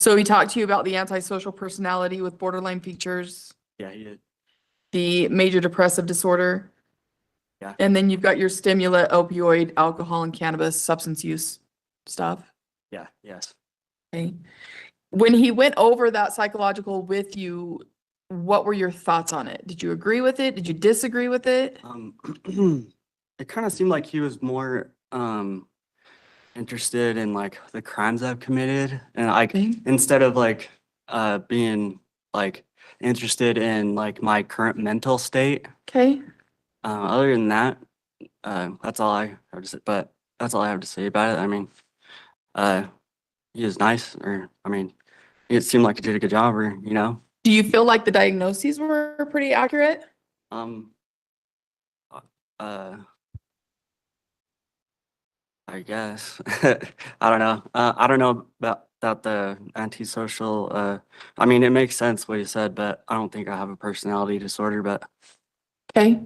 So he talked to you about the antisocial personality with borderline features, Yeah, he did. the major depressive disorder. Yeah. And then you've got your stimulant, opioid, alcohol, and cannabis substance use stuff. Yeah, yes. Okay. When he went over that psychological with you, what were your thoughts on it? Did you agree with it? Did you disagree with it? It kind of seemed like he was more interested in like the crimes I've committed, and like Okay. instead of like being like interested in like my current mental state. Okay. Other than that, that's all I have to say. But that's all I have to say about it. I mean, he is nice, or I mean, it seemed like he did a good job, or you know. Do you feel like the diagnoses were pretty accurate? I guess. I don't know. I don't know about the antisocial. I mean, it makes sense what he said, but I don't think I have a personality disorder. But Okay.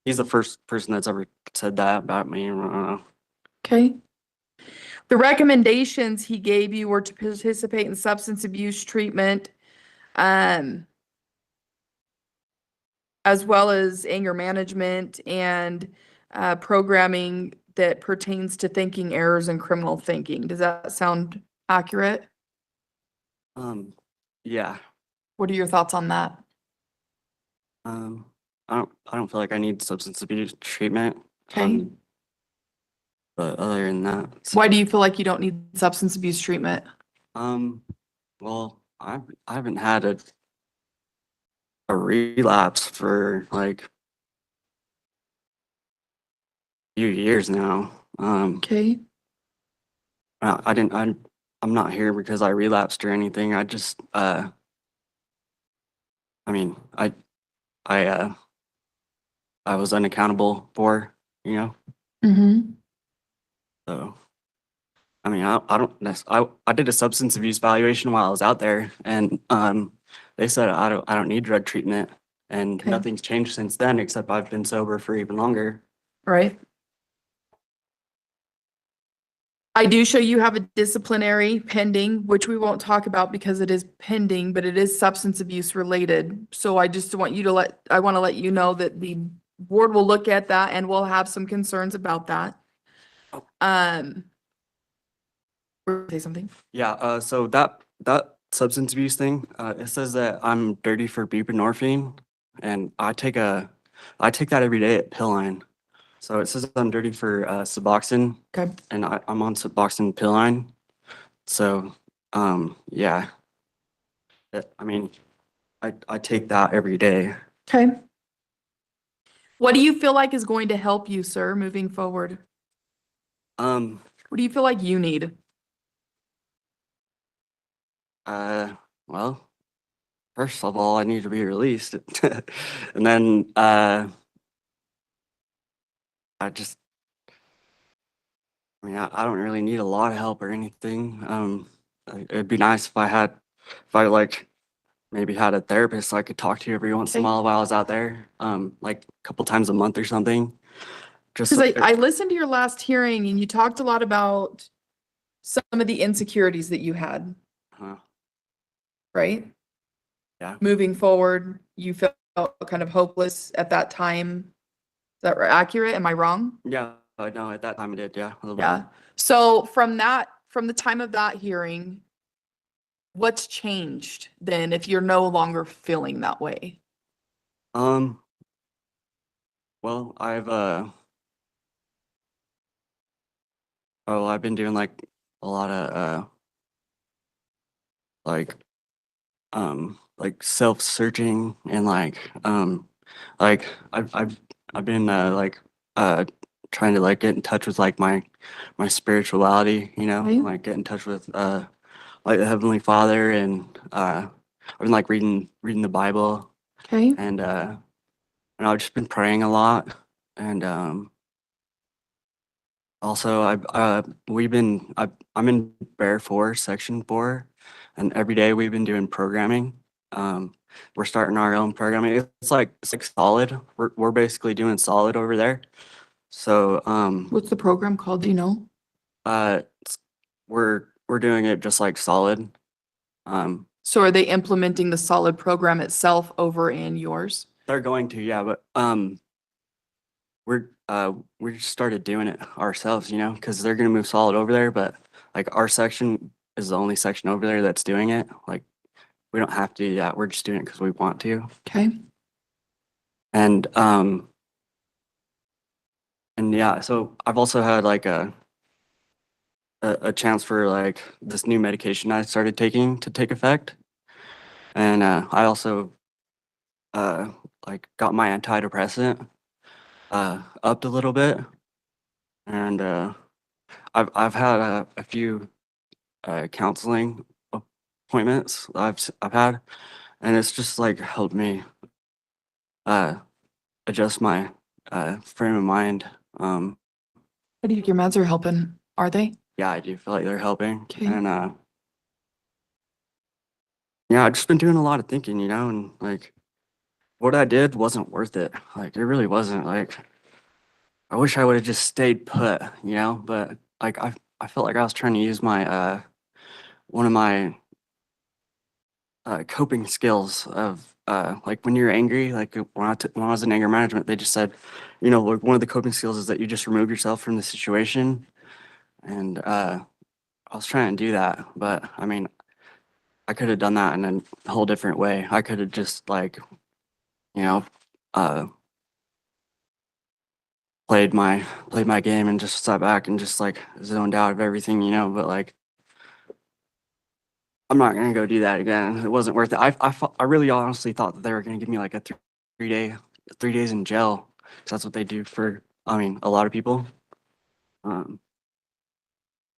he's the first person that's ever said that about me. I don't know. Okay. The recommendations he gave you were to participate in substance abuse treatment, as well as anger management and programming that pertains to thinking errors and criminal thinking. Does that sound accurate? Yeah. What are your thoughts on that? I don't feel like I need substance abuse treatment. Okay. But other than that, Why do you feel like you don't need substance abuse treatment? well, I haven't had a relapse for like a few years now. Okay. I'm not here because I relapsed or anything. I just I mean, I was unaccountable for, you know. Mm-hmm. So I mean, I did a substance abuse evaluation while I was out there, and they said I don't need drug treatment, and Okay. nothing's changed since then except I've been sober for even longer. Right. I do show you have a disciplinary pending, which we won't talk about because it is pending, but it is substance abuse related. So I just want you to I want to let you know that the board will look at that and we'll have some concerns about that. Say something. Yeah, so that substance abuse thing, it says that I'm dirty for buprenorphine, and I take that every day at Pill Line. So it says I'm dirty for Suboxone, Okay. and I'm on Suboxone Pill Line. So, yeah. I mean, I take that every day. Okay. What do you feel like is going to help you, sir, moving forward? What do you feel like you need? Well, first of all, I need to be released. And then, I mean, I don't really need a lot of help or anything. It'd be nice if I like maybe had a therapist I could talk to every once in a Okay. while I was out there, like a couple times a month or something. Just Because I listened to your last hearing and you talked a lot about some of the insecurities that you had, right? Yeah. Moving forward, you felt kind of hopeless at that time. Is that accurate? Am I wrong? yeah, I know at that time I did, yeah. A little bit. Yeah. So from the time of that hearing, what's changed then if you're no longer feeling that way? Well, I've been doing like a lot of like self-searching and like I've been trying to like get in touch with like my spirituality, you know, Okay. like get in touch with like the Heavenly Father, and I've been like reading the Bible, Okay. and I've just been praying a lot, and also I'm in Bear 4, Section 4, and every day we've been doing programming. We're starting our own programming. It's like solid. We're basically doing solid over there. So What's the program called? Do you know? we're doing it just like solid. So are they implementing the solid program itself over in yours? They're going to, yeah, but we just started doing it ourselves, you know, because they're gonna move solid over there, but like our section is the only section over there that's doing it. Like we don't have to do that. We're just doing it because we want to. Okay. And yeah, so I've also had like a chance for like this new medication I started taking to take effect. And I also like got my antidepressant upped a little bit. And I've had a few counseling appointments I've had, and it's just like helped me adjust my frame of mind. How do you think your meds are helping? Are they? Yeah, I do feel like they're helping. Okay. And yeah, I've just been doing a lot of thinking, you know, and like what I did wasn't worth it. Like it really wasn't. Like I wish I would have just stayed put, you know, but like I felt like I was trying to use my one of my coping skills of like when you're angry, like when I was in anger management, they just said, you know, like one of the coping skills is that you just remove yourself from the situation. And I was trying to do that, but I mean, I could have done that in a whole different way. I could have just like, you know, played my game and just sat back and just like zoned out of everything, you know, but like I'm not gonna go do that again. It wasn't worth it. I really honestly thought that they were gonna give me like a 3 days in jail, 'cause that's what they do for, I mean, a lot of people.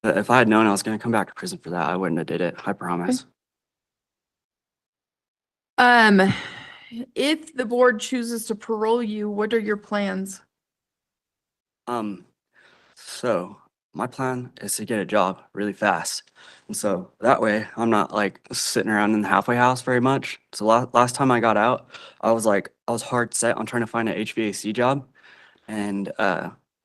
But if I had known I was gonna come back to prison for that, I wouldn't have did it. I promise. If the board chooses to parole you, what are your plans? So my plan is to get a job really fast. And so that way I'm not like sitting around in the halfway house very much. So last time I got out, I was hard set on trying to find an HVAC job. And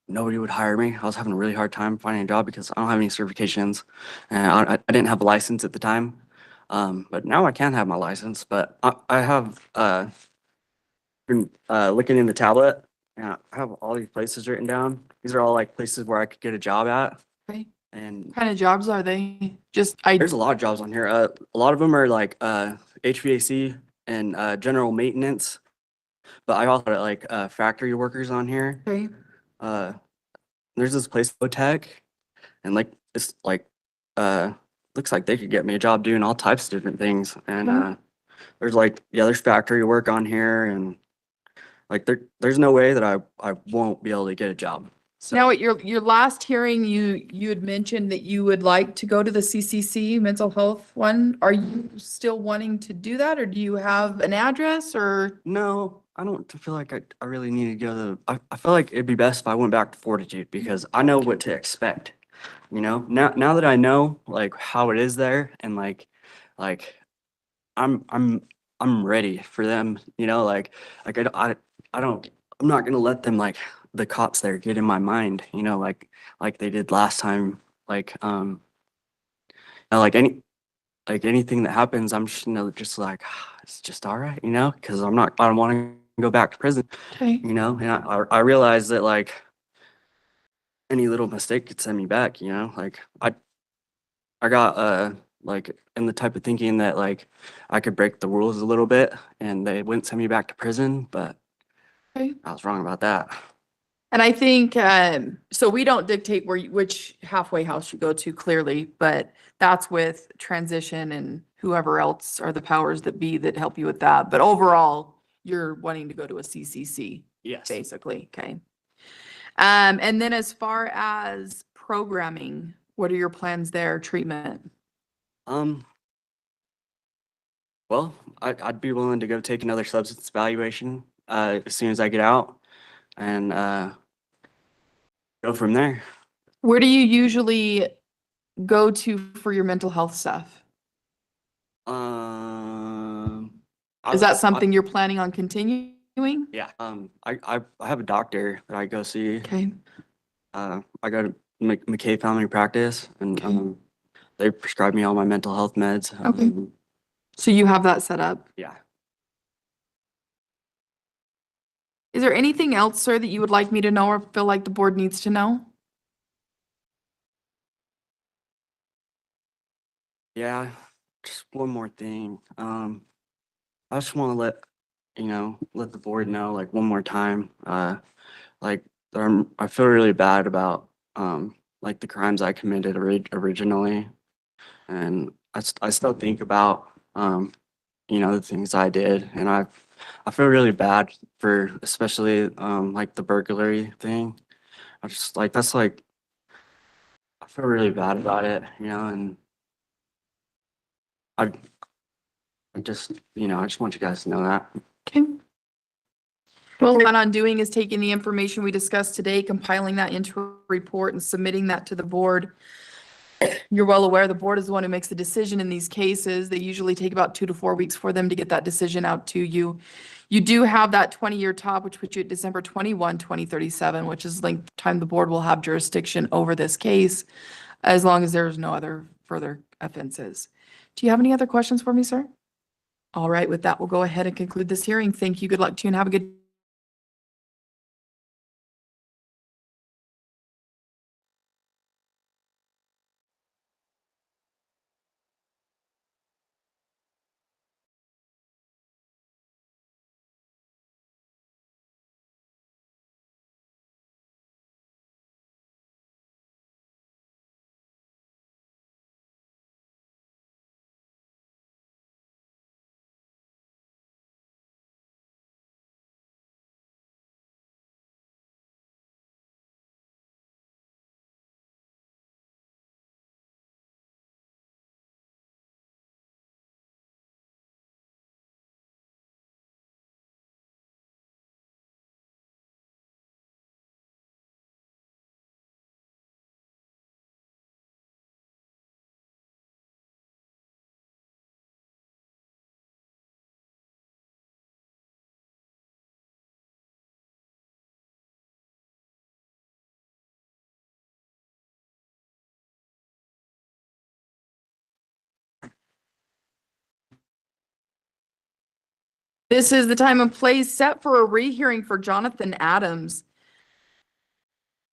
nobody would hire me. I was having a really hard time finding a job because I don't have any certifications, and I didn't have a license at the time. But now I can have my license, but I have been looking in the tablet, and I have all these places written down. These are all like places where I could get a job at. Okay. And What kind of jobs are they? there's a lot of jobs on here. A lot of them are like HVAC and general maintenance. But I also like factory workers on here. Okay. There's this place, Tech, and like it's like looks like they could get me a job doing all types of different things. And Mhm. there's like there's factory work on here, and like there's no way that I won't be able to get a job. So Now, at your last hearing, you had mentioned that you would like to go to the CCC mental health one. Are you still wanting to do that, or do you have an address, or? no, I don't feel like I really need to go to. I feel like it'd be best if I went back to Fortitude because I know what to expect. You know, now that I know like how it is there, and like I'm ready for them. You know, I don't I'm not gonna let them like the cops there get in my mind. You know, like they did last time. Like like anything that happens, I'm just just like it's just all right. You know, because I don't want to go back to prison. Okay. You know, and I realize that like any little mistake could send me back. You know, like I got like in the type of thinking that like I could break the rules a little bit and they wouldn't send me back to prison, but Okay. I was wrong about that. And I think, so we don't dictate which halfway house you go to clearly, but that's with transition and whoever else are the powers that be that help you with that. But overall, you're wanting to go to a CCC, Yes. basically, okay? And then as far as programming, what are your plans there, treatment? Well, I'd be willing to go take another substance evaluation as soon as I get out and go from there. Where do you usually go to for your mental health stuff? Is that something you're planning on continuing? Yeah. I have a doctor that I go see. Okay. I go to McKay Family Practice, and Okay. they prescribe me all my mental health meds. Okay. So you have that set up? Yeah. Is there anything else, sir, that you would like me to know or feel like the board needs to know? Yeah, just one more thing. I just want to let the board know like one more time. Like I feel really bad about like the crimes I committed originally, and I still think about the things I did, and I feel really bad for especially like the burglary thing. I just like that's like I feel really bad about it, and I I just want you guys to know that. Okay. Well, what we plan on doing is taking the information we discussed today, compiling that into a report and submitting that to the board. You're well aware the board is the one who makes the decision in these cases. They usually take about 2 to 4 weeks for them to get that decision out to you. You do have that 20-year top, which puts you at December 21, 2037, which is length of time the board will have jurisdiction over this case, as long as there's no other further offenses. Do you have any other questions for me, sir? All right, with that, we'll go ahead and conclude this hearing. Thank you. Good luck to you and have a good This is the time and place set for a rehearing for Jonathan Adams.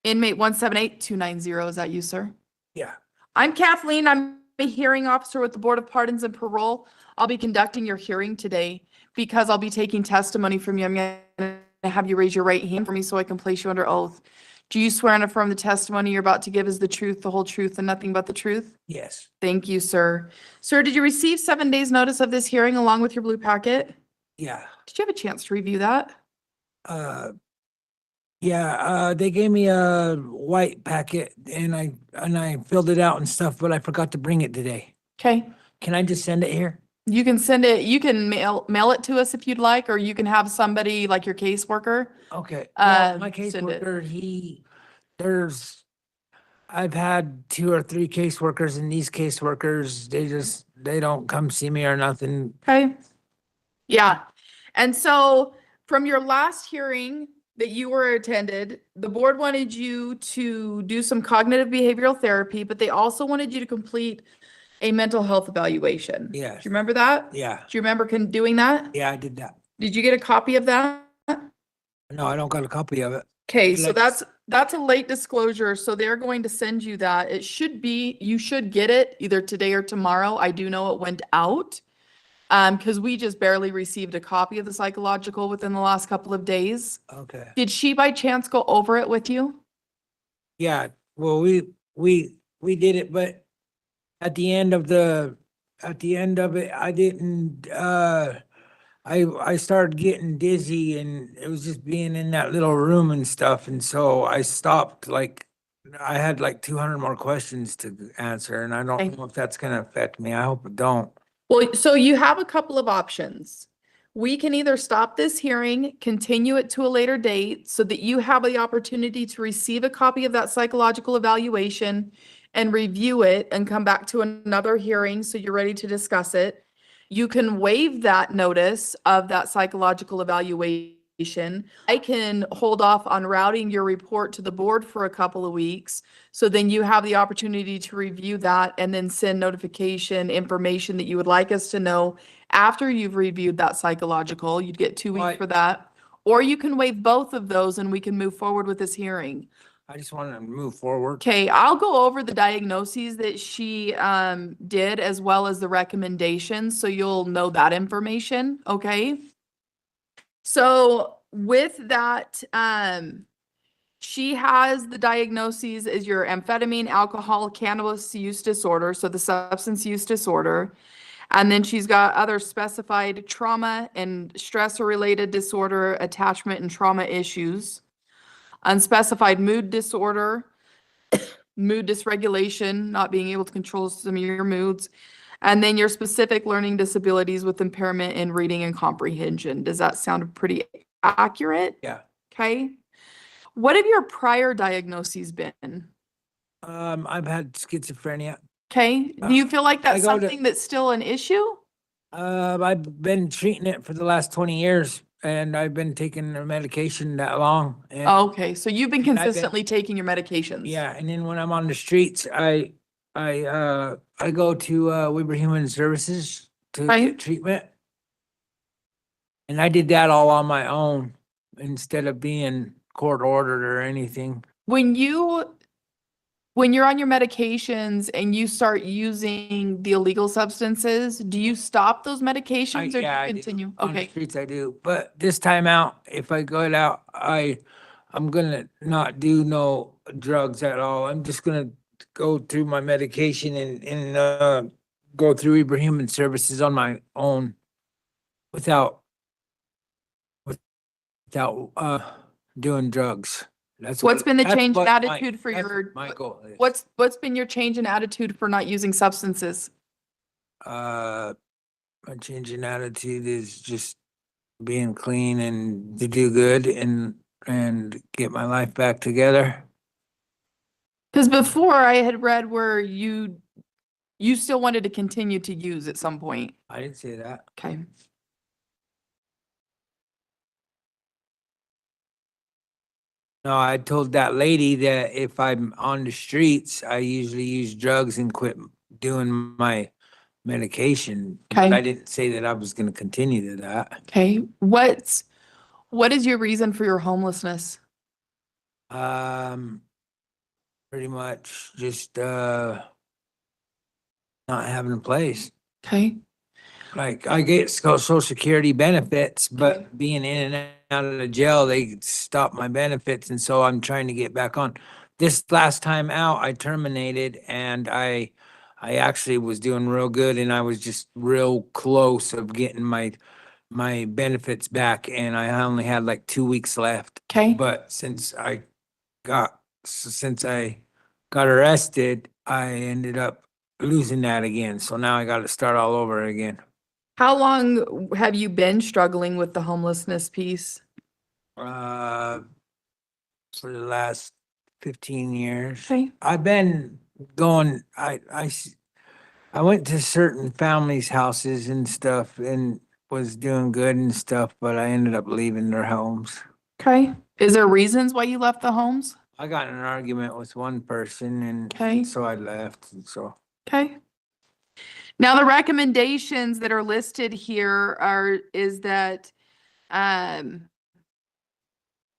Inmate 178-290, is that you, sir? Yeah. I'm Kathleen. I'm a hearing officer with the Board of Pardons and Parole. I'll be conducting your hearing today because I'll be taking testimony from you. I'm going to have you raise your right hand for me so I can place you under oath. Do you swear and affirm the testimony you're about to give is the truth, the whole truth, and nothing but the truth? Yes. Thank you, sir. Sir, did you receive 7 days' notice of this hearing along with your blue packet? Yeah. Did you have a chance to review that? They gave me a white packet and I filled it out and stuff, but I forgot to bring it today. Okay. Can I just send it here? You can send it, you can mail it to us if you'd like, or you can have somebody like your caseworker. Okay. Well, my Send it. caseworker, I've had 2 or 3 caseworkers, and these caseworkers, they don't come see me or nothing. Okay. Yeah. And so from your last hearing that you were attended, the board wanted you to do some cognitive behavioral therapy, but they also wanted you to complete a mental health evaluation. Yes. Do you remember that? Yeah. Do you remember doing that? Yeah, I did that. Did you get a copy of that? No, I don't got a copy of it. Okay, so Let's- that's a late disclosure, so they're going to send you that. It should be, you should get it either today or tomorrow. I do know it went out. Because we just barely received a copy of the psychological within the last couple of days. Okay. Did she by chance go over it with you? Yeah, well, we did it, but at the end of it, I didn't, I started getting dizzy and it was just being in that little room and stuff. And so I stopped, I had like 200 more questions to answer, and I Okay. don't know if that's gonna affect me. I hope it don't. Well, so you have a couple of options. We can either stop this hearing, continue it to a later date so that you have the opportunity to receive a copy of that psychological evaluation and review it and come back to another hearing so you're ready to discuss it. You can waive that notice of that psychological evaluation. I can hold off on routing your report to the board for a couple of weeks. So then you have the opportunity to review that and then send notification information that you would like us to know after you've reviewed that psychological. You'd get 2 weeks Right. for that. Or you can waive both of those and we can move forward with this hearing. I just want to move forward. Okay, I'll go over the diagnoses that she did as well as the recommendations, so you'll know that information, okay? So with that, she has the diagnoses as your amphetamine, alcohol, cannabis use disorder, so the substance use disorder. And then she's got other specified trauma and stressor-related disorder, attachment and trauma issues. Unspecified mood disorder, mood dysregulation, not being able to control some of your moods. And then your specific learning disabilities with impairment in reading and comprehension. Does that sound pretty accurate? Yeah. Okay. What have your prior diagnoses been? I've had schizophrenia. Okay. Do you feel like that's I go to- something that's still an issue? I've been treating it for the last 20 years, and I've been taking the medication that long. And Okay, so you've been And I've been- consistently taking your medications? yeah, and then when I'm on the streets, I go to Weber Human Services to Right. get treatment. And I did that all on my own instead of being court ordered or anything. When you're on your medications and you start using the illegal substances, do you stop those medications or do Yeah, I you do. continue? On the Okay, streets I do, but this time out, if I go out, I'm gonna not do no drugs at all. I'm just gonna go through my medication and go through Weber Human Services on my own without doing drugs. what's been the that's change in what my- attitude for that's your, my goal is. what's been your change in attitude for not using substances? My change in attitude is just being clean and to do good and get my life back together. Because before I had read where you still wanted to continue to use at some point. I didn't say that. Okay. No, I told that lady that if I'm on the streets, I usually use drugs and quit doing my medication. Okay. But I didn't say that I was gonna continue to that. Okay, what is your reason for your homelessness? Um, pretty much just, not having a place. Okay, Like I get social security benefits, but being in and out of the jail, they stopped my benefits. And so I'm trying to get back on. This last time out, I terminated and I actually was doing real good and I was just real close of getting my benefits back and I only had like 2 weeks left. okay, But since I got arrested, I ended up losing that again. So now I got to start all over again. how long have you been struggling with the homelessness piece? For the last 15 years. Okay, I've been going, I went to certain families' houses and stuff and was doing good and stuff, but I ended up leaving their homes. okay, is there reasons why you left the homes? I got in an argument with one person and Okay. so I left, and so. Okay. Now, the recommendations that are listed here is that,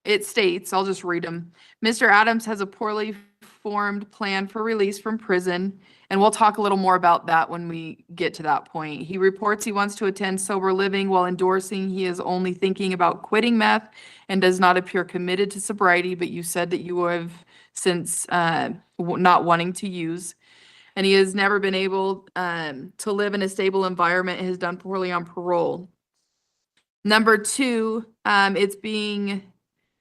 it states, I'll just read them. Mr. Adams has a poorly formed plan for release from prison, and we'll talk a little more about that when we get to that point. He reports he wants to attend sober living while endorsing he is only thinking about quitting meth and does not appear committed to sobriety, but you said that you have since not wanting to use. And he has never been able to live in a stable environment and has done poorly on parole. Number two, it's being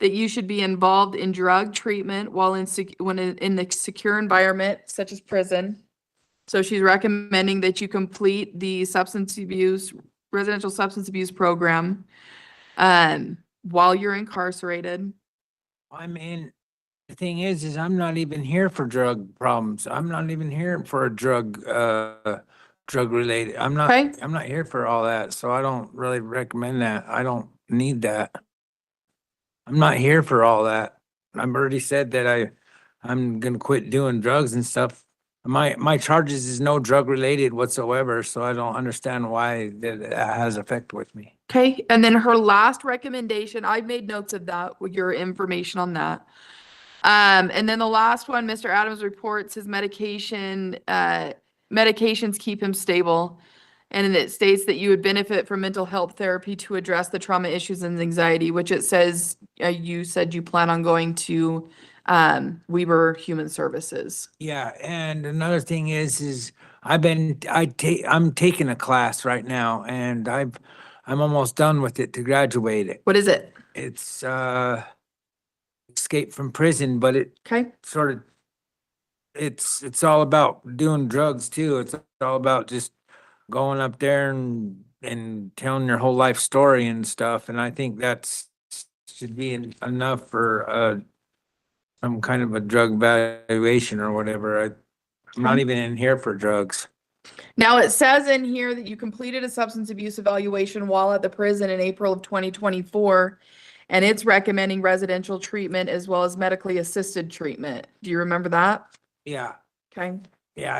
that you should be involved in drug treatment while in the secure environment such as prison. So she's recommending that you complete the residential substance abuse program while you're incarcerated. The thing is I'm not even here for drug problems. I'm not even here for a drug related. I'm Okay. not here for all that. So I don't really recommend that. I don't need that. I'm not here for all that. I've already said that I'm gonna quit doing drugs and stuff. My charges is no drug related whatsoever, so I don't understand why that has effect with me. Okay, and then her last recommendation, I made notes of that with your information on that. And then the last one, Mr. Adams reports his medications keep him stable. And it states that you would benefit from mental health therapy to address the trauma issues and anxiety, which it says, you said you plan on going to Weber Human Services. Yeah, and another thing is I'm taking a class right now and I'm almost done with it to graduate it. What is it? It's escape from prison, but it Okay, sort of it's all about doing drugs too. It's all about just going up there and telling your whole life story and stuff. And I think that's should be enough for some kind of a drug evaluation or whatever. I'm not even in here for drugs. now it says in here that you completed a substance abuse evaluation while at the prison in April of 2024. And it's recommending residential treatment as well as medically assisted treatment. Do you remember that? Yeah, Okay. yeah,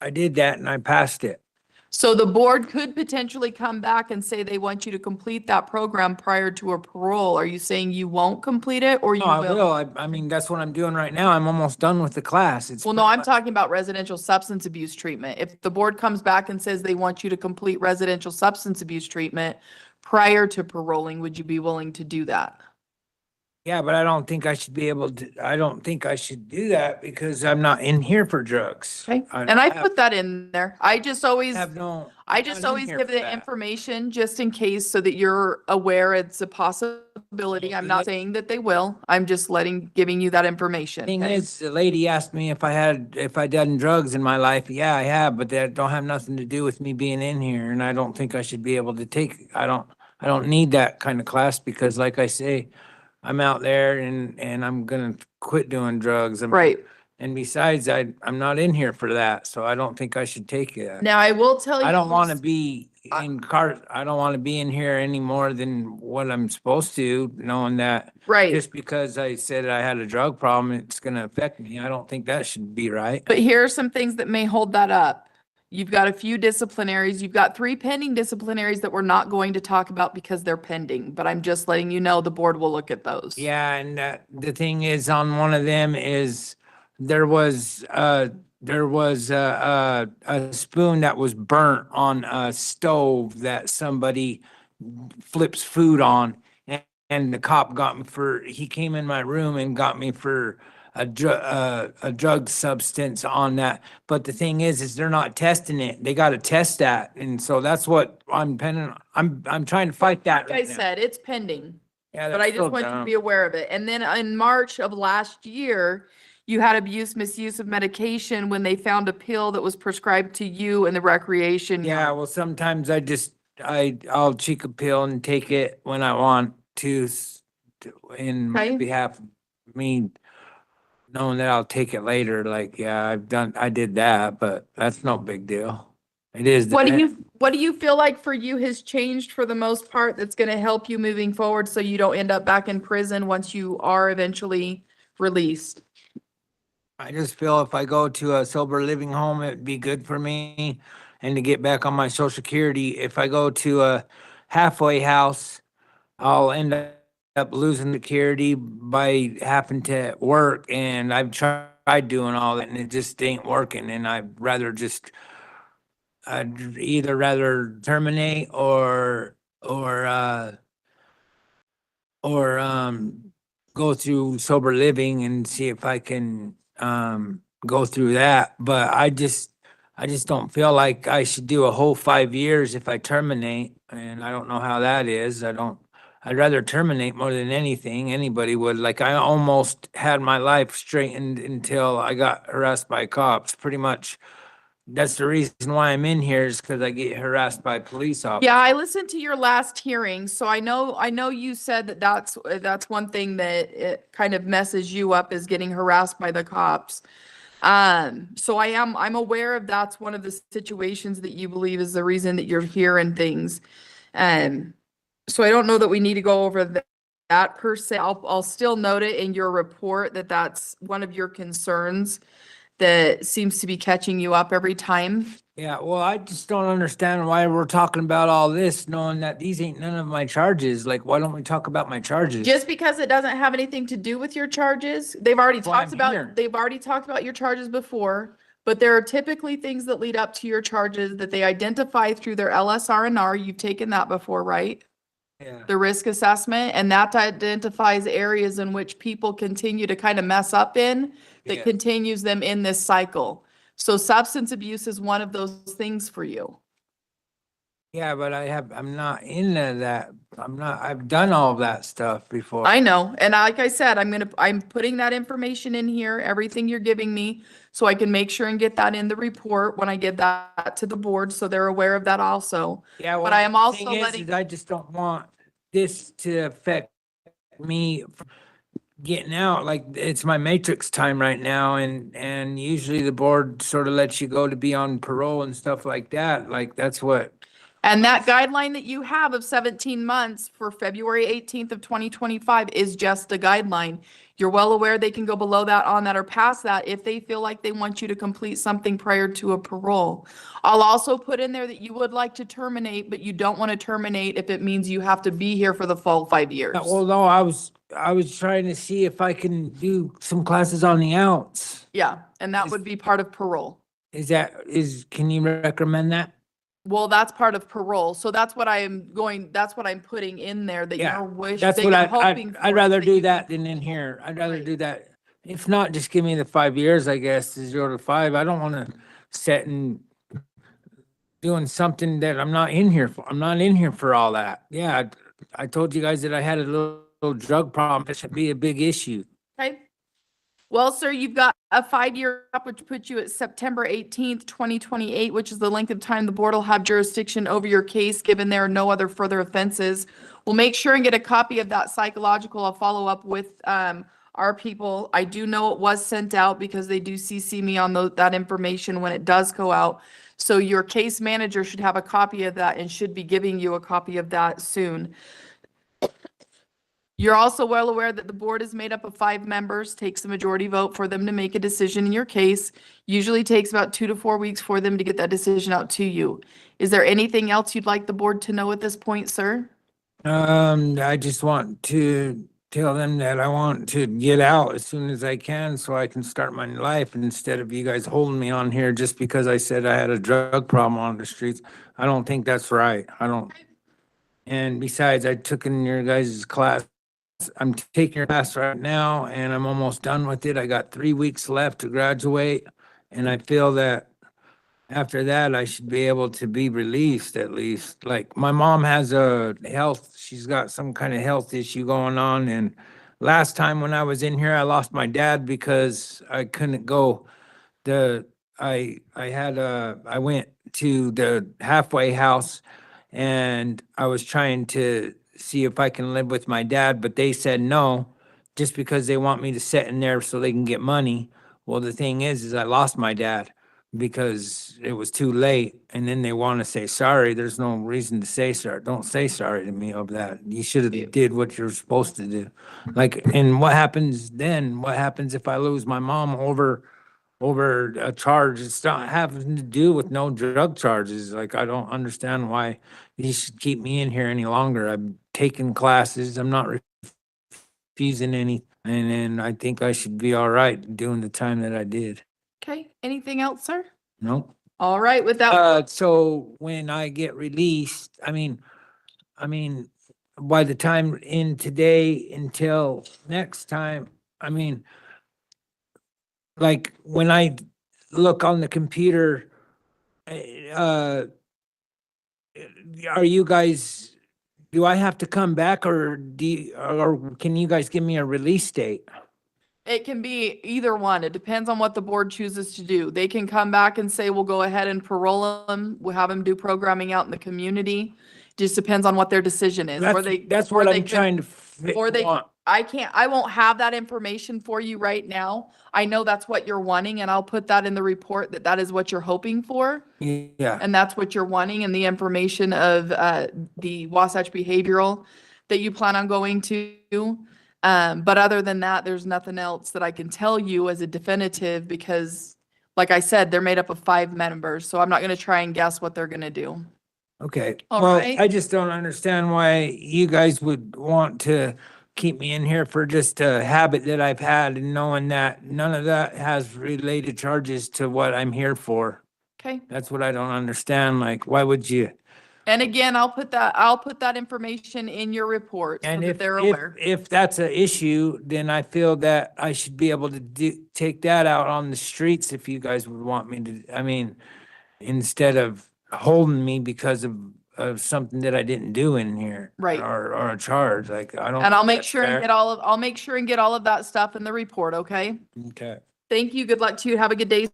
I did that and I passed it. So the board could potentially come back and say they want you to complete that program prior to a parole. Are you saying you won't complete it or you No, I will? will. I mean, that's what I'm doing right now. I'm almost done with the class. It's Well, no, I'm talking about residential substance abuse treatment. If the board comes back and says they want you to complete residential substance abuse treatment prior to paroling, would you be willing to do that? Yeah, but I don't think I should be able to, I don't think I should do that because I'm not in here for drugs. Okay, and I put that in there. I just always have no. I I'm just not in always here give for the that. information just in case so that you're aware it's a possibility. I'm not saying that they will. I'm just giving you that information. Thing okay? is, the lady asked me if I done drugs in my life. Yeah, I have, but that don't have nothing to do with me being in here. And I don't think I should be able to take, I don't need that kind of class because like I say, I'm out there and I'm gonna quit doing drugs. Right. And besides, I'm not in here for that, so I don't think I should take it. Now, I will tell you. I don't want to be I don't want to be in here any more than what I'm supposed to, knowing that Right. just because I said I had a drug problem, it's gonna affect me. I don't think that should be right. But here are some things that may hold that up. You've got a few disciplinaries. You've got 3 pending disciplinaries that we're not going to talk about because they're pending, but I'm just letting you know the board will look at those. Yeah, and the thing is, on one of them is there was a spoon that was burnt on a stove that somebody flips food on, and the cop got me he came in my room and got me for a drug substance on that. But the thing is they're not testing it. They got to test that, and so that's what I'm pending. I'm trying to fight that Like I right now. said, it's pending. Yeah, But that's I just so want you to dumb. be aware of it. And then in March of last year, you had misuse of medication when they found a pill that was prescribed to you in the recreation. Yeah, yard. well, sometimes I'll cheek a pill and take it when I want to in my Okay. behalf, me knowing that I'll take it later. Like, yeah, I did that, but that's no big deal. It is. What do you feel like for you has changed for the most part that's going to help you moving forward so you don't end up back in prison once you are eventually released? I just feel if I go to a sober living home, it'd be good for me and to get back on my social security. If I go to a halfway house, I'll end up losing security by having to work, and I've tried doing all that and it just ain't working, and I'd either rather terminate or go through sober living and see if I can go through that. But I just don't feel like I should do a whole 5 years if I terminate, and I don't know how that is. I'd rather terminate more than anything. Anybody would. Like, I almost had my life straightened until I got harassed by cops. Pretty much that's the reason why I'm in here, is because I get harassed by police officers. Yeah, I listened to your last hearing, so I know you said that that's one thing that it kind of messes you up, is getting harassed by the cops. So I'm aware of that's one of the situations that you believe is the reason that you're here and things. So I don't know that we need to go over that per se. I'll still note it in your report that that's one of your concerns that seems to be catching you up every time. Yeah, well, I just don't understand why we're talking about all this, knowing that these ain't none of my charges. Like, why don't we talk about my charges? Just because it doesn't have anything to do with your charges, they've already That's why talked I'm here. about your charges before, but there are typically things that lead up to your charges that they identify through their LSR&R. You've taken that before, right? Yeah. The risk assessment, and that identifies areas in which people continue to kind of mess up in, that Yeah. continues them in this cycle. So substance abuse is one of those things for you. Yeah, but I'm not into that. I've done all that stuff before. I know, and like I said, I'm putting that information in here, everything you're giving me, so I can make sure and get that in the report when I give that to the board, so they're aware of that also. Yeah, well, But I am the also thing is letting- I just don't want this to affect me getting out. Like, it's my matrix time right now, and usually the board sort of lets you go to be on parole and stuff like that. Like, that's what. And that guideline that you have of 17 months for February 18th of 2025 is just a guideline. You're well aware they can go below that, on that, or past that if they feel like they want you to complete something prior to a parole. I'll also put in there that you would like to terminate, but you don't want to terminate if it means you have to be here for the full 5 years. Well, no, I was trying to see if I can do some classes on the outs. Yeah, and that would be part of parole. Can you recommend that? Well, that's part of parole, so that's what I'm putting in there, that Yeah, you're That's that what you're hoping I'd for, rather that do you that can- than in here. I'd rather Right. do that. If not, just give me the 5 years, I guess, 0 to 5. I don't want to sit and doing something that I'm not in here for. I'm not in here for all that. Yeah, I told you guys that I had a little drug problem. It should be a big issue. Okay. Well, sir, you've got a 5-year up, which puts you at September 18th, 2028, which is the length of time the board will have jurisdiction over your case, given there are no other further offenses. We'll make sure and get a copy of that psychological. I'll follow up with our people. I do know it was sent out because they do CC me on that information when it does go out. So your case manager should have a copy of that and should be giving you a copy of that soon. You're also well aware that the board is made up of 5 members, takes a majority vote for them to make a decision in your case. Usually takes about 2 to 4 weeks for them to get that decision out to you. Is there anything else you'd like the board to know at this point, sir? I just want to tell them that I want to get out as soon as I can so I can start my life instead of you guys holding me on here just because I said I had a drug problem on the streets. I don't think that's right. I don't. And besides, I took in your guys' class. I'm taking your class right now and I'm almost done with it. I got 3 weeks left to graduate. And I feel that after that, I should be able to be released at least. Like my mom has she's got some kind of health issue going on. And last time when I was in here, I lost my dad because I couldn't go. I went to the halfway house and I was trying to see if I can live with my dad, but they said no, just because they want me to sit in there so they can get money. Well, the thing is I lost my dad because it was too late. And then they want to say sorry. There's no reason to say sorry. Don't say sorry to me over that. You should have did what you're supposed to do. Like, and what happens then? What happens if I lose my mom over a charge? It's not having to do with no drug charges. Like, I don't understand why you should keep me in here any longer. I'm taking classes. I'm not refusing any. And then I think I should be all right doing the time that I did. Okay, anything else, sir? No? All right, with that, So when I get released, I mean, by the time in today until next time, I mean, like when I look on the computer, are you guys, do I have to come back or or can you guys give me a release date? it can be either one. It depends on what the board chooses to do. They can come back and say, we'll go ahead and parole them. We'll have them do programming out in the community. Just depends on what their decision is. That's what I'm trying to Or they, want. I won't have that information for you right now. I know that's what you're wanting and I'll put that in the report that that is what you're hoping for. Yeah. And that's what you're wanting and the information of the Wasatch Behavioral that you plan on going to. But other than that, there's nothing else that I can tell you as a definitive because, like I said, they're made up of 5 members. So I'm not going to try and guess what they're going to do. Okay. All Well, right. I just don't understand why you guys would want to keep me in here for just a habit that I've had and knowing that none of that has related charges to what I'm here for. Okay. That's what I don't understand. Like, why would you? And again, I'll put that information in your report so And that they're aware. if that's an issue, then I feel that I should be able to take that out on the streets if you guys would want me to. I mean, instead of holding me because of something that I didn't do in here. Right. Or a charge, like, I don't. And I'll think make that's sure and fair. get all of that stuff in the report, okay? Okay. Thank you. Good luck to you. Have a good day.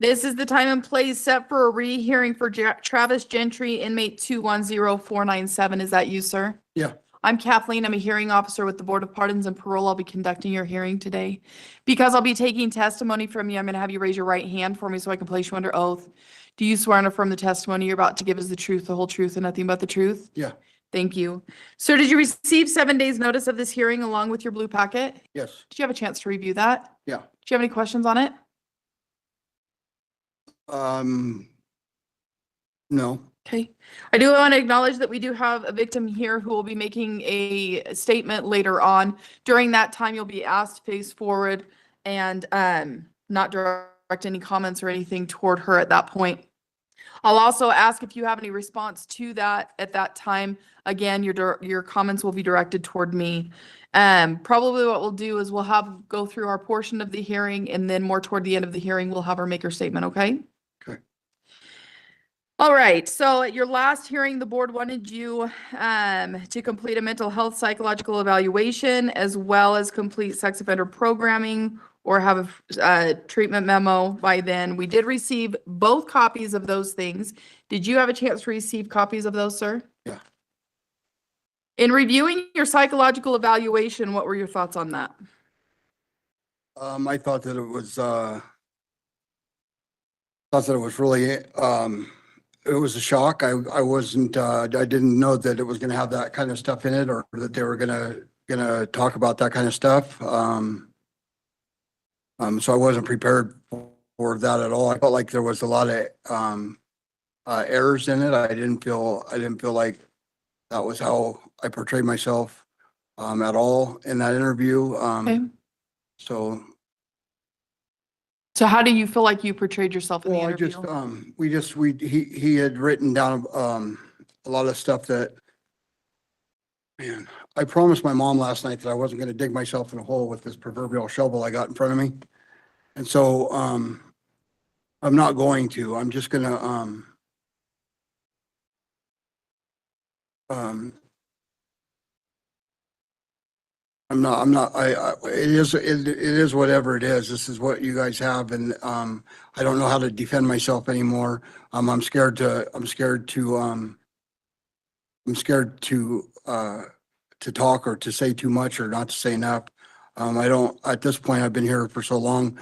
This is the time and place set for a rehearing for Travis Gentry, inmate 210497. Is that you, sir? Yeah. I'm Kathleen. I'm a hearing officer with the Board of Pardons and Parole. I'll be conducting your hearing today. Because I'll be taking testimony from you, I'm going to have you raise your right hand for me so I can place you under oath. Do you swear and affirm the testimony you're about to give is the truth, the whole truth, and nothing but the truth? Yeah. Thank you. Sir, did you receive 7 days' notice of this hearing along with your blue packet? Yes. Did you have a chance to review that? Yeah. Do you have any questions on it? No. Okay. I do want to acknowledge that we do have a victim here who will be making a statement later on. During that time, you'll be asked to face forward and not direct any comments or anything toward her at that point. I'll also ask if you have any response to that at that time. Again, your comments will be directed toward me. Probably what we'll do is we'll go through our portion of the hearing, and then more toward the end of the hearing, we'll have her make her statement, okay? Okay. All right, so at your last hearing, the board wanted you to complete a mental health psychological evaluation as well as complete sex offender programming or have a treatment memo by then. We did receive both copies of those things. Did you have a chance to receive copies of those, sir? Yeah. In reviewing your psychological evaluation, what were your thoughts on that? I thought that it was really, it was a shock. I wasn't, I didn't know that it was gonna have that kind of stuff in it, or that they were gonna talk about that kind of stuff. So I wasn't prepared for that at all. I felt like there was a lot of errors in it. I didn't feel like that was how I portrayed myself at all in that interview. Okay. So how do you feel like you portrayed yourself in the well, interview? he had written down a lot of stuff that, man, I promised my mom last night that I wasn't gonna dig myself in a hole with this proverbial shovel I got in front of me. And so I'm not going to. I'm just gonna it is whatever it is. This is what you guys have, and I don't know how to defend myself anymore. I'm scared to talk or to say too much or not to say enough. I don't, at this point, I've been here for so long.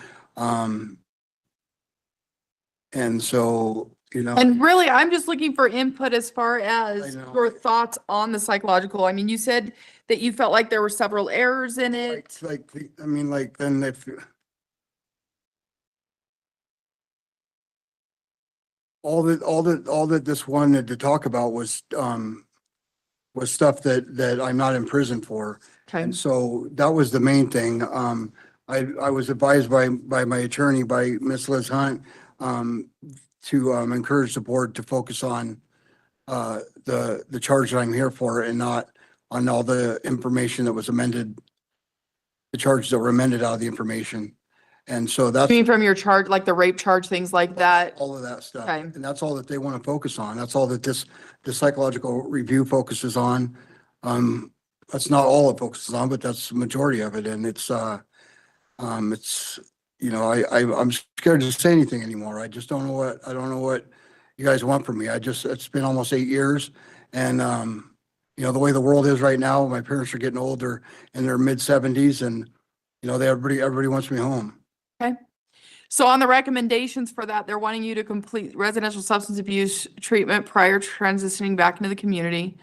And so, you know. And really, I'm just looking for input as far I as know. your thoughts on the psychological. I mean, you said that you felt like there were several errors in it. Then if all that this wanted to talk about was stuff that I'm not in prison for. Okay. And so that was the main thing. I was advised by my attorney, by Miss Liz Hunt, to encourage the board to focus on the charge that I'm here for and not on all the information that was amended, the charges that were amended out of the information. And so that's You mean from your charge, like the rape charge, things like that? all of that stuff. Okay. And that's all that they want to focus on. That's all that the psychological review focuses on. That's not all it focuses on, but that's the majority of it. And it's, you know, I'm scared to say anything anymore. I just don't know what you guys want from me. It's been almost 8 years. And, you know, the way the world is right now, my parents are getting older in their mid-70s, and, you know, everybody wants me home. Okay. So on the recommendations for that, they're wanting you to complete residential substance abuse treatment prior to transitioning back into the community.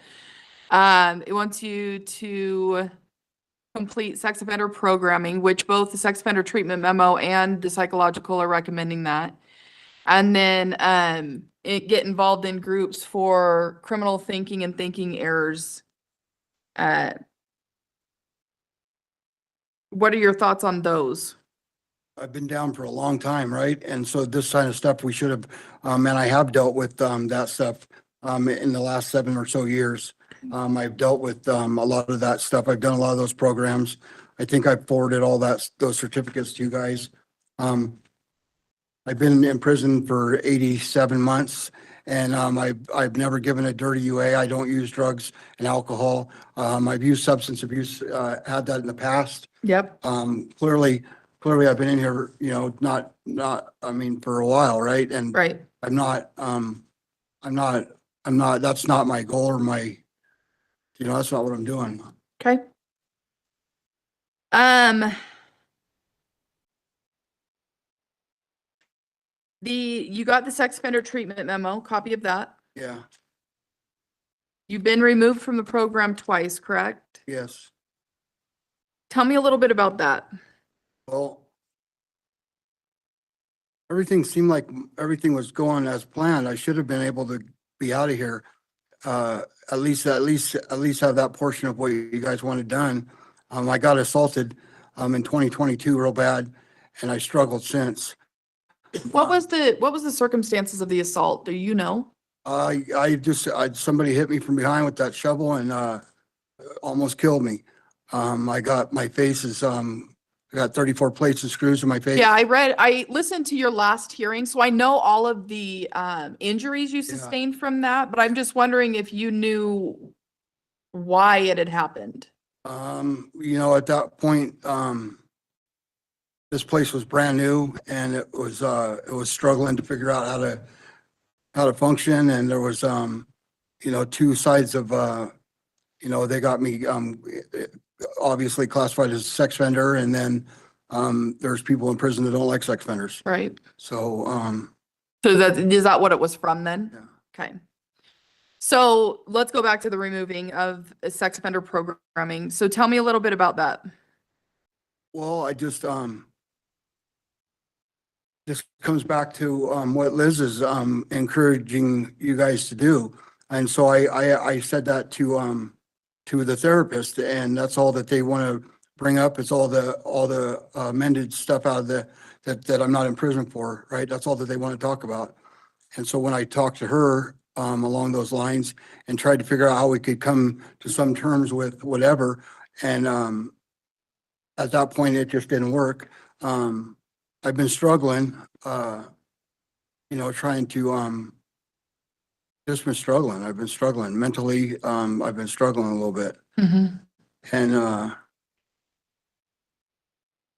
It wants you to complete sex offender programming, which both the sex offender treatment memo and the psychological are recommending that. And then get involved in groups for criminal thinking and thinking errors. What are your thoughts on those? I've been down for a long time, right? And so this kind of stuff we should have, and I have dealt with that stuff in the last 7 or so years. I've dealt with a lot of that stuff. I've done a lot of those programs. I think I've forwarded all those certificates to you guys. I've been in prison for 87 months, and I've never given a dirty UA. I don't use drugs and alcohol. I've used substance abuse, had that in the past. Yep. Clearly I've been in here, you know, not, I mean, for a while, right? And Right. I'm not, that's not my goal or my You know, that's not what I'm doing. Okay. You got the sex offender treatment memo, copy of that. Yeah, You've been removed from the program twice, correct? yes. Tell me a little bit about that. Well, everything seemed like everything was going as planned. I should have been able to be out of here. At least have that portion of what you guys wanted done. I got assaulted, in 2022 real bad, and I struggled since. What was the circumstances of the assault? Do you know? Somebody hit me from behind with that shovel and, almost killed me. I got, my face is, I got 34 plates and screws in my face. Yeah, I listened to your last hearing, so I know all of the injuries you sustained from that, but I'm just wondering if you knew why it had happened. You know, at that point, this place was brand new and it was struggling to figure out how to function. And there was, you know, two sides of, you know, they got me, obviously classified as a sex offender, and then, there's people in prison that don't like sex offenders. Right. So, So is that what it was from then? Yeah. Okay. So let's go back to the removing of sex offender programming. So tell me a little bit about that. well, I just, this comes back to, what Liz is, encouraging you guys to do. And so I said that to the therapist, and that's all that they want to bring up. It's all the amended stuff out of that I'm not in prison for, right? That's all that they want to talk about. And so when I talked to her, along those lines and tried to figure out how we could come to some terms with whatever, and, at that point, it just didn't work. I've been struggling, you know, trying to, just been struggling. I've been struggling mentally. I've been struggling a little bit. And,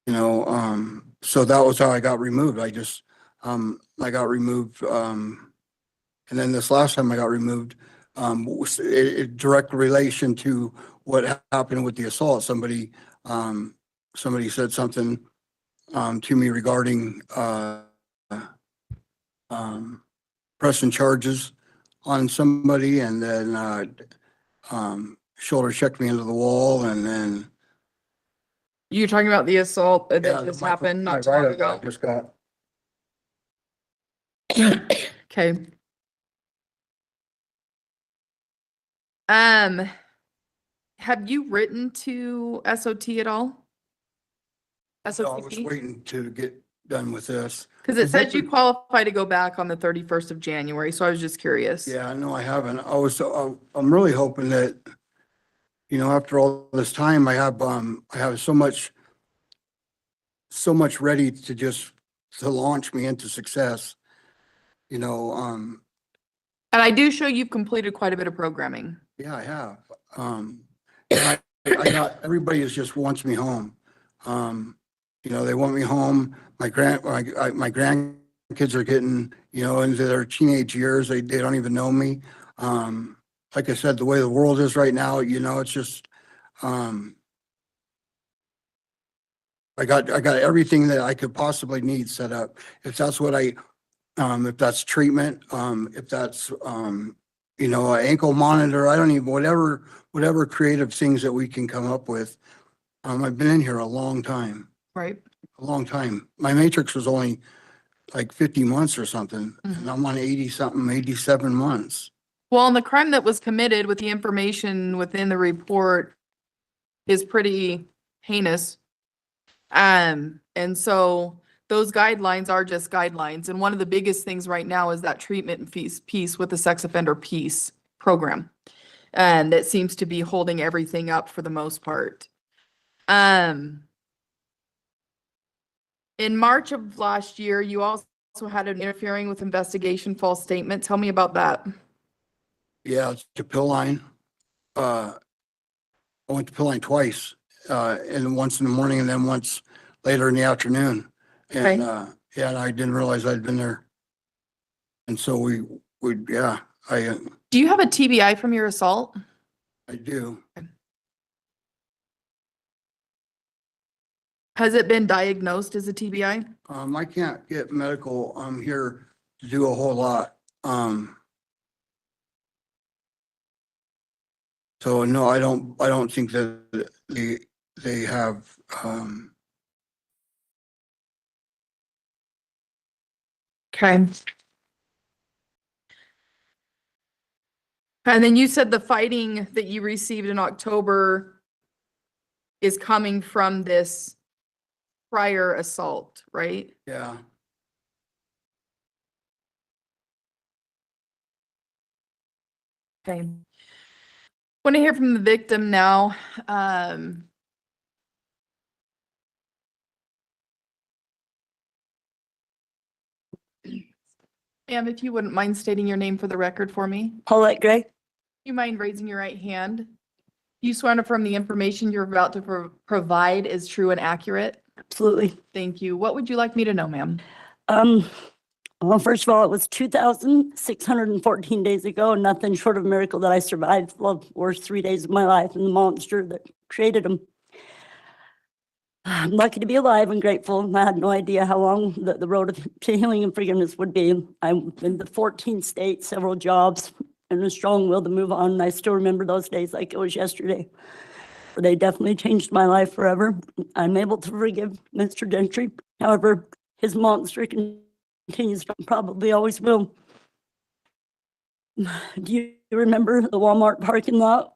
you know, so that was how I got removed. I got removed. And then this last time I got removed, was direct relation to what happened with the assault. Somebody said something, to me regarding, pressing charges on somebody, and then, shoulder checked me into the wall, and then. You're talking about the assault that Yeah, just my- happened my not too long right ago. I just got. Okay. Have you written to SOT at all? I was SOTP? waiting to get done with this. Because it says you qualify to go back on the 31st of January, so I was just curious. Yeah, no, I haven't. I'm really hoping that, you know, after all this time, I have so much ready to just, to launch me into success, you know, And I do show you've completed quite a bit of programming. yeah, I have. And I got, everybody just wants me home. You know, they want me home. My grandkids are getting, you know, into their teenage years. They don't even know me. Like I said, the way the world is right now, you know, it's just, I got everything that I could possibly need set up. If that's what if that's treatment, if that's, you know, an ankle monitor, I don't even, whatever creative things that we can come up with. I've been in here a long time, Right. a long time. My matrix was only like 50 months or something, and I'm on 80-something, 87 months. Well, and the crime that was committed with the information within the report is pretty heinous. And so those guidelines are just guidelines. And one of the biggest things right now is that treatment piece with the sex offender piece program. And that seems to be holding everything up for the most part. In March of last year, you also had an interfering with investigation false statement. Tell me about that. Yeah, it's to pill line. I went to pill line twice, and once in the morning and then once later in the afternoon. And, yeah, and I didn't realize I'd been there. And so we, yeah, Do you have a TBI from your assault? I do. Has it been diagnosed as a TBI? I can't get medical, here to do a whole lot. So no, I don't think that they have, Okay. And then you said the fighting that you received in October is coming from this prior assault, right? yeah. Okay. Want to hear from the victim now. Ma'am, if you wouldn't mind stating your name for the record for me. Paulette Gray? You mind raising your right hand? You swear to affirm the information you're about to provide is true and accurate? Absolutely. Thank you. What would you like me to know, ma'am? Well, first of all, it was 2,614 days ago, and nothing short of a miracle that I survived the worst 3 days of my life and the monster that created them. I'm lucky to be alive and grateful. I had no idea how long the road to healing and forgiveness would be. I'm in the 14 states, several jobs, and a strong will to move on. And I still remember those days like it was yesterday. They definitely changed my life forever. I'm able to forgive Mr. Gentry. However, his monster continues to probably always will. Do you remember the Walmart parking lot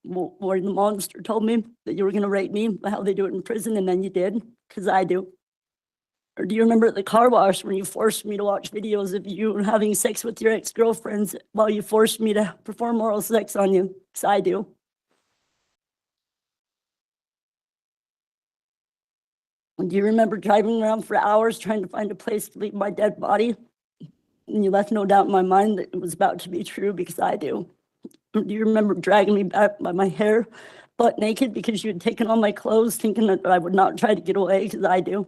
where the monster told me that you were going to rate me how they do it in prison, and then you did? Because I do. Or do you remember at the car wash when you forced me to watch videos of you having sex with your ex-girlfriends while you forced me to perform oral sex on you? Because I do. And do you remember driving around for hours trying to find a place to leave my dead body? And you left no doubt in my mind that it was about to be true, because I do. Do you remember dragging me back by my hair, butt naked, because you had taken all my clothes, thinking that I would not try to get away? Because I do.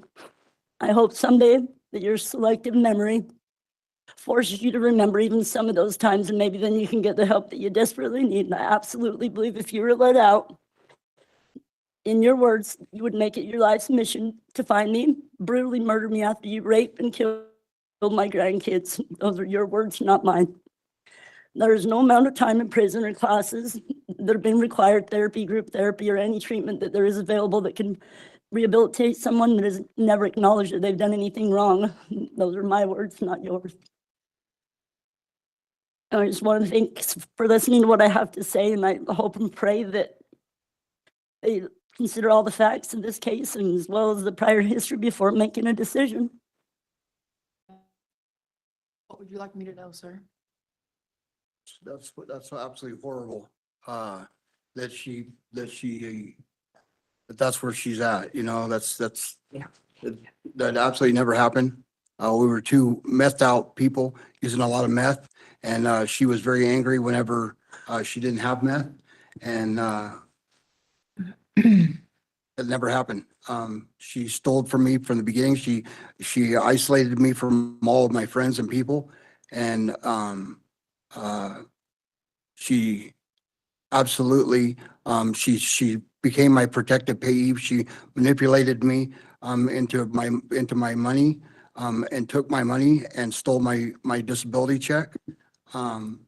I hope someday that your selective memory forces you to remember even some of those times, and maybe then you can get the help that you desperately need. And I absolutely believe if you were let out, in your words, you would make it your life's mission to find me, brutally murder me after you raped and killed my grandkids. Those are your words, not mine. There is no amount of time in prison or classes that have been required, therapy, group therapy, or any treatment that there is available that can rehabilitate someone that has never acknowledged that they've done anything wrong. Those are my words, not yours. I just want to thank for listening to what I have to say, and I hope and pray that they consider all the facts in this case, and as well as the prior history, before making a decision. What would you like me to know, sir? That's absolutely horrible. That that's where she's at, you know, that absolutely never happened. We were two methed out people using a lot of meth, and she was very angry whenever she didn't have meth, and it never happened. She stole from me from the beginning. She isolated me from all of my friends and people, and she absolutely, she became my protective payee. She manipulated me into my money, and took my money and stole my disability check. And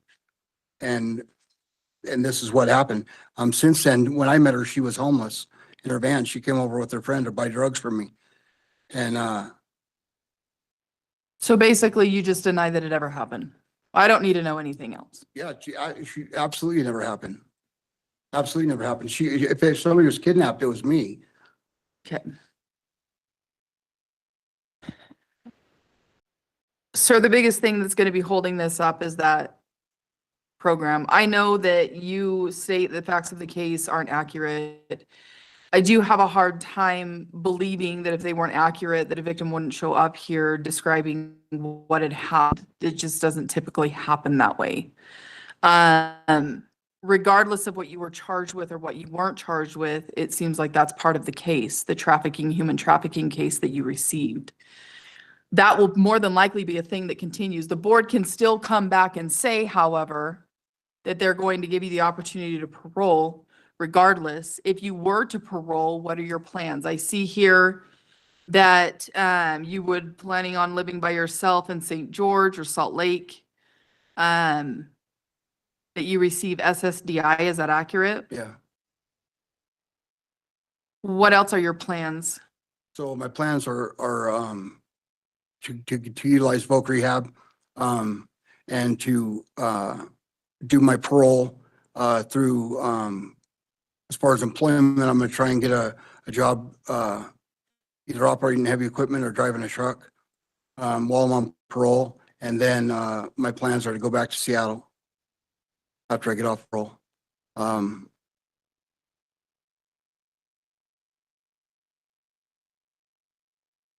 this is what happened. Since then, when I met her, she was homeless in her van. She came over with her friend to buy drugs from me. And So basically, you just deny that it ever happened. I don't need to know anything else. yeah, she absolutely never happened. Absolutely never happened. If somebody was kidnapped, it was me. Okay. Sir, the biggest thing that's going to be holding this up is that program. I know that you state the facts of the case aren't accurate. I do have a hard time believing that if they weren't accurate, that a victim wouldn't show up here describing what had happened. It just doesn't typically happen that way. Regardless of what you were charged with or what you weren't charged with, it seems like that's part of the case, the human trafficking case that you received. That will more than likely be a thing that continues. The board can still come back and say, however, that they're going to give you the opportunity to parole regardless. If you were to parole, what are your plans? I see here that you would planning on living by yourself in St. George or Salt Lake. That you receive SSDI, is that accurate? Yeah. What else are your plans? So my plans are to utilize voc rehab, and to do my parole through as far as employment. I'm gonna try and get a job either operating heavy equipment or driving a truck while I'm on parole. And then my plans are to go back to Seattle after I get off parole.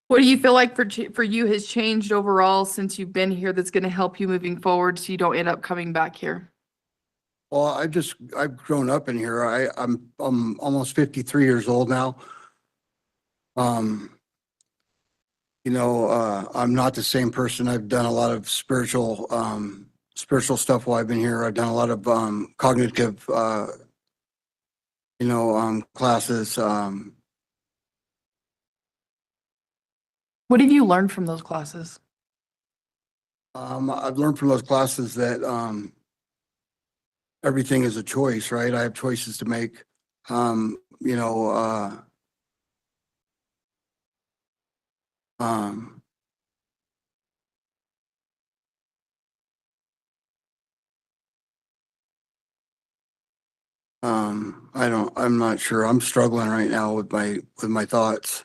What do you feel like for you has changed overall since you've been here that's going to help you moving forward so you don't end up coming back here? Well, I've grown up in here. I'm almost 53 years old now. You know, I'm not the same person. I've done a lot of spiritual stuff while I've been here. I've done a lot of cognitive, classes. What have you learned from those classes? I've learned from those classes that everything is a choice, right? I have choices to make. I'm not sure. I'm struggling right now with my thoughts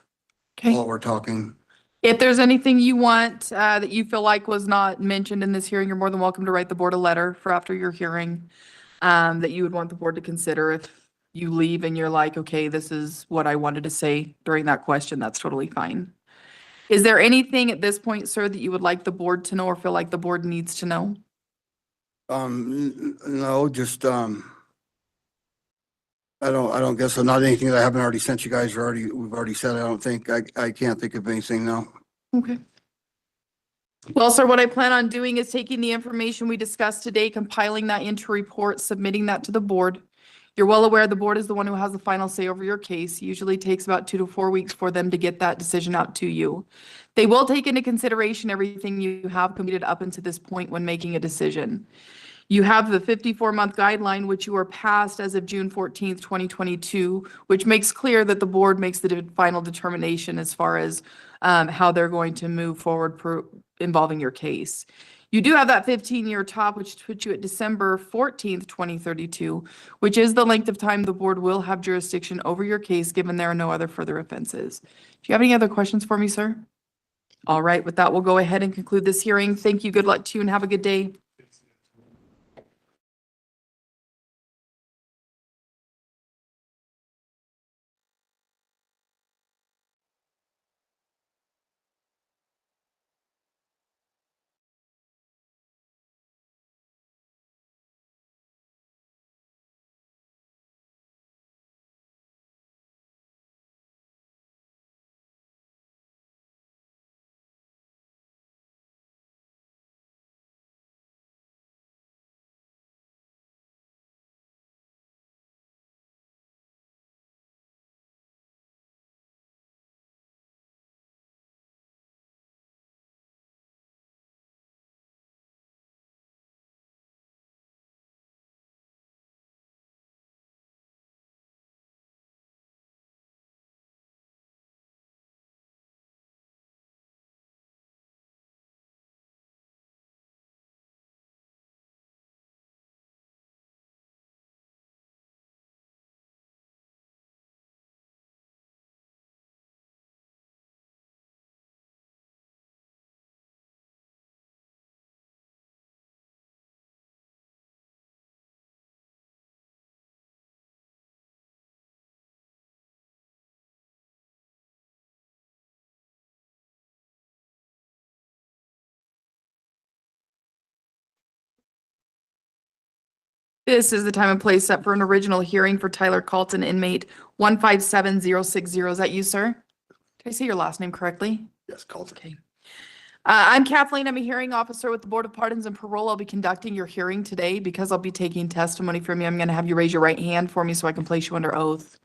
while we're talking. If there's anything you want that you feel like was not mentioned in this hearing, you're more than welcome to write the board a letter for after your hearing that you would want the board to consider. If you leave and you're like, okay, this is what I wanted to say during that question, that's totally fine. Is there anything at this point, sir, that you would like the board to know or feel like the board needs to know? No, just I don't guess so. Not anything that I haven't already sent you guys or we've already said. I don't think I can't think of anything now. Okay. Well, sir, what I plan on doing is taking the information we discussed today, compiling that into a report, submitting that to the board. You're well aware the board is the one who has the final say over your case. Usually takes about 2 to 4 weeks for them to get that decision out to you. They will take into consideration everything you have completed up until this point when making a decision. You have the 54-month guideline, which you were passed as of June 14th, 2022, which makes clear that the board makes the final determination as far as how they're going to move forward involving your case. You do have that 15-year top, which puts you at December 14th, 2032, which is the length of time the board will have jurisdiction over your case, given there are no other further offenses. Do you have any other questions for me, sir? All right, with that, we'll go ahead and conclude this hearing. Thank you, good luck to you, and have a good day. This is the time and place set for an original hearing for Tyler Calton, inmate 157060. Is that you, sir? Did I say your last name correctly? Yes, Calton. Okay. I'm Kathleen. I'm a hearing officer with the Board of Pardons and Parole. I'll be conducting your hearing today. Because I'll be taking testimony from you, I'm going to have you raise your right hand for me so I can place you under oath.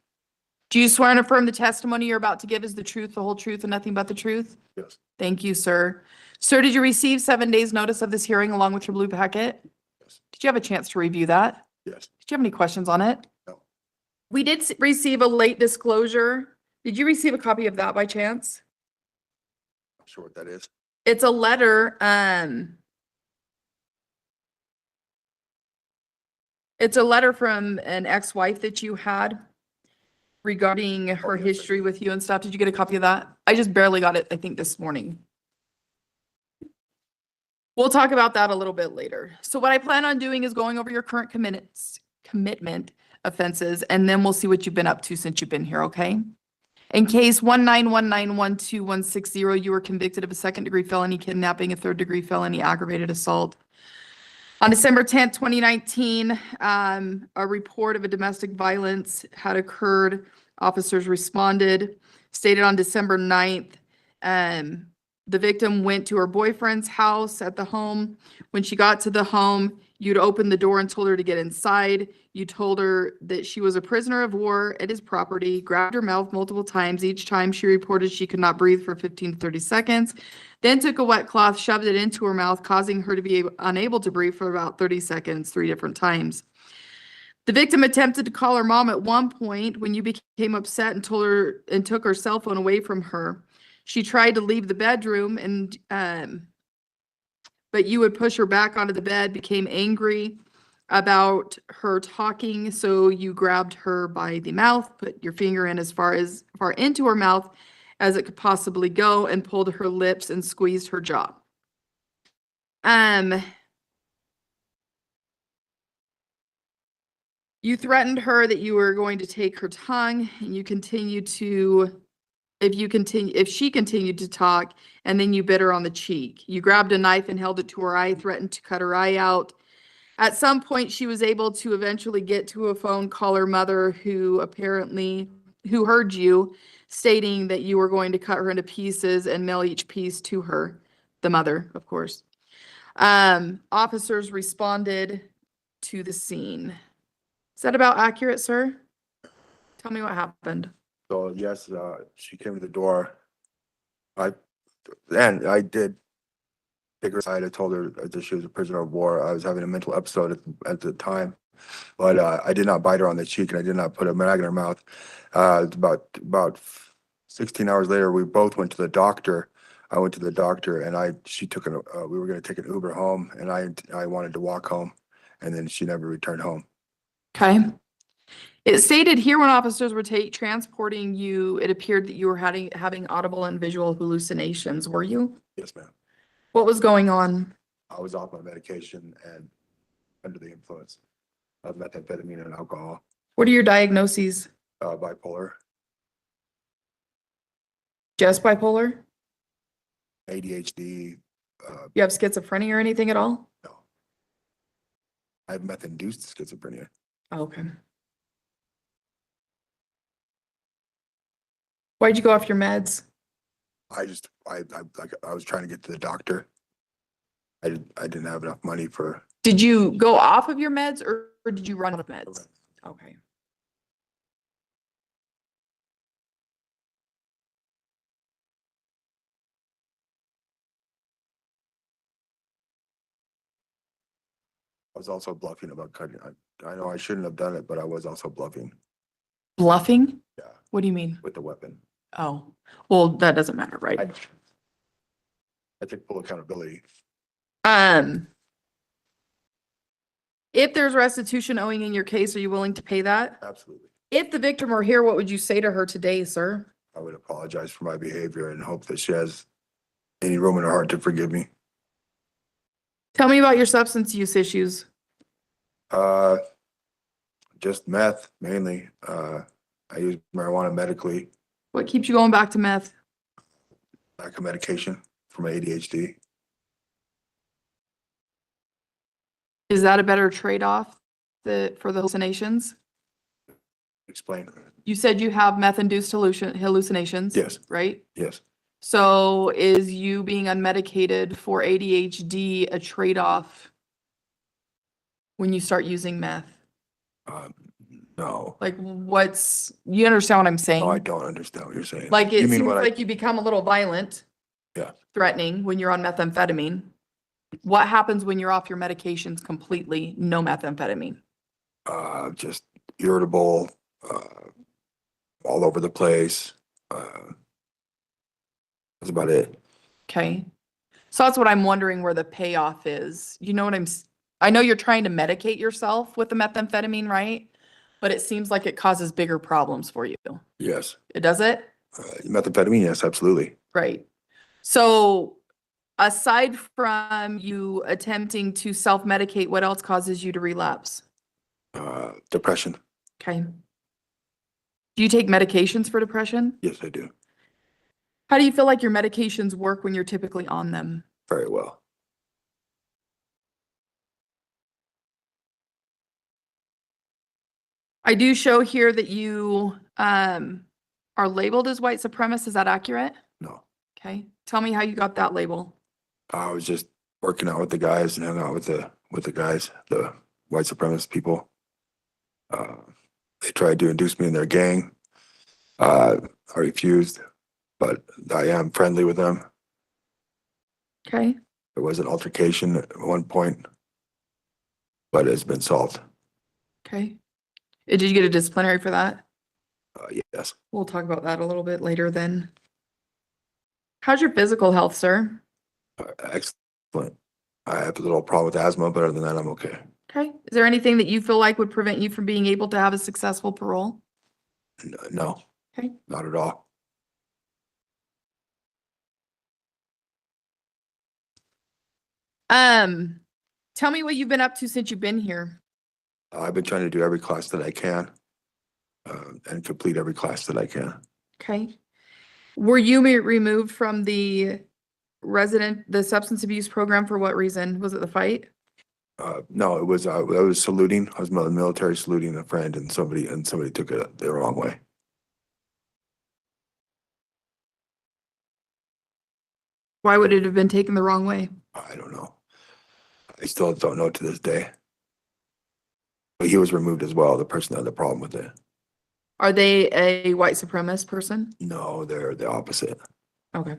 Do you swear and affirm the testimony you're about to give is the truth, the whole truth, and nothing but the truth? Yes. Thank you, sir. Sir, did you receive 7 days' notice of this hearing along with your blue packet? Yes. Did you have a chance to review that? Yes. Did you have any questions on it? No. We did receive a late disclosure. Did you receive a copy of that by chance? Not sure what that is. It's a letter, it's a letter from an ex-wife that you had regarding her yes, I history with you and stuff. Did you get a copy of that? I just barely got it, I think, this morning. We'll talk about that a little bit later. So what I plan on doing is going over your current commitment offenses, and then we'll see what you've been up to since you've been here, okay? In case 191912160, you were convicted of a second-degree felony kidnapping, a third-degree felony aggravated assault. On December 10th, 2019, a report of a domestic violence had occurred. Officers responded. Stated on December 9th, the victim went to her boyfriend's house at the home. When she got to the home, you'd opened the door and told her to get inside. You told her that she was a prisoner of war at his property, grabbed her mouth multiple times. Each time she reported she could not breathe for 15 to 30 seconds. Then took a wet cloth, shoved it into her mouth, causing her to be unable to breathe for about 30 seconds, 3 different times. The victim attempted to call her mom at one point when you became upset and told her and took her cell phone away from her. She tried to leave the bedroom and but you would push her back onto the bed, became angry about her talking, so you grabbed her by the mouth, put your finger in as far into her mouth as it could possibly go, and pulled her lips and squeezed her jaw. You threatened her that you were going to take her tongue, and you continued to, if she continued to talk, and then you bit her on the cheek. You grabbed a knife and held it to her eye, threatened to cut her eye out. At some point, she was able to eventually get to a phone, call her mother, who heard you, stating that you were going to cut her into pieces and mail each piece to her, the mother, of course. Officers responded to the scene. Is that about accurate, sir? Tell me what happened. So yes, she came to the door. I did take her aside. I told her that she was a prisoner of war. I was having a mental episode at the time, but I did not bite her on the cheek, and I did not put a mag in her mouth. About 16 hours later, we both went to the doctor. I went to the doctor, and we were going to take an Uber home, and I wanted to walk home, and then she never returned home. Okay. It stated here when officers were transporting you, it appeared that you were having audible and visual hallucinations. Were you? Yes, ma'am. What was going on? I was off my medication and under the influence of methamphetamine and alcohol, What are your diagnoses? bipolar, Just bipolar? ADHD. You have schizophrenia or anything at all? No. I have meth-induced schizophrenia. Okay. Why'd you go off your meds? I was trying to get to the doctor. I didn't have enough money for. Did you go off of your meds or did you run out of meds? Okay. I was also bluffing about cutting. I know I shouldn't have done it, but I was also bluffing. Bluffing? Yeah. What do you mean? With the weapon. Oh, well, that doesn't matter, right? I take full accountability. If there's restitution owing in your case, are you willing to pay that? Absolutely. If the victim were here, what would you say to her today, sir? I would apologize for my behavior and hope that she has any room in her heart to forgive me. Tell me about your substance use issues. Just meth mainly. I use marijuana medically, What keeps you going back to meth? lack of medication for my ADHD. Is that a better trade-off for the hallucinations? Explain. You said you have meth-induced hallucinations? Yes. Right? Yes. So is you being unmedicated for ADHD a trade-off when you start using meth? No, Like you understand what I'm saying? no, I don't understand what you're saying. Like You it mean seems what I- like you become a little violent. Yeah. Threatening when you're on methamphetamine. What happens when you're off your medications completely, no methamphetamine? Just irritable, all over the place. That's about it. Okay. So that's what I'm wondering where the payoff is. You know what I know you're trying to medicate yourself with the methamphetamine, right? But it seems like it causes bigger problems for you. Yes. It does it? Methamphetamine, yes, absolutely. Right. So aside from you attempting to self-medicate, what else causes you to relapse? Depression, Okay. Do you take medications for depression? yes, I do. How do you feel like your medications work when you're typically on them? Very well. I do show here that you are labeled as white supremacist. Is that accurate? No. Okay. Tell me how you got that label. I was just working out with the guys and hanging out with the guys, the white supremacist people. They tried to induce me in their gang. I refused, but I am friendly with them. Okay. There was an altercation at one point, but it's been solved. Okay. Did you get a disciplinary for that? Yes. We'll talk about that a little bit later then. How's your physical health, sir? Excellent. I have a little problem with asthma, but other than that, I'm okay. Okay. Is there anything that you feel like would prevent you from being able to have a successful parole? No. Okay. Not at all. Tell me what you've been up to since you've been here. I've been trying to do every class that I can, and complete every class that I can. Okay. Were you removed from the substance abuse program for what reason? Was it the fight? No, it was, I was saluting, I was military saluting a friend and somebody took it the wrong way. Why would it have been taken the wrong way? I don't know. I still don't know to this day. But he was removed as well, the person that had the problem with it. Are they a white supremacist person? No, they're the opposite. Okay.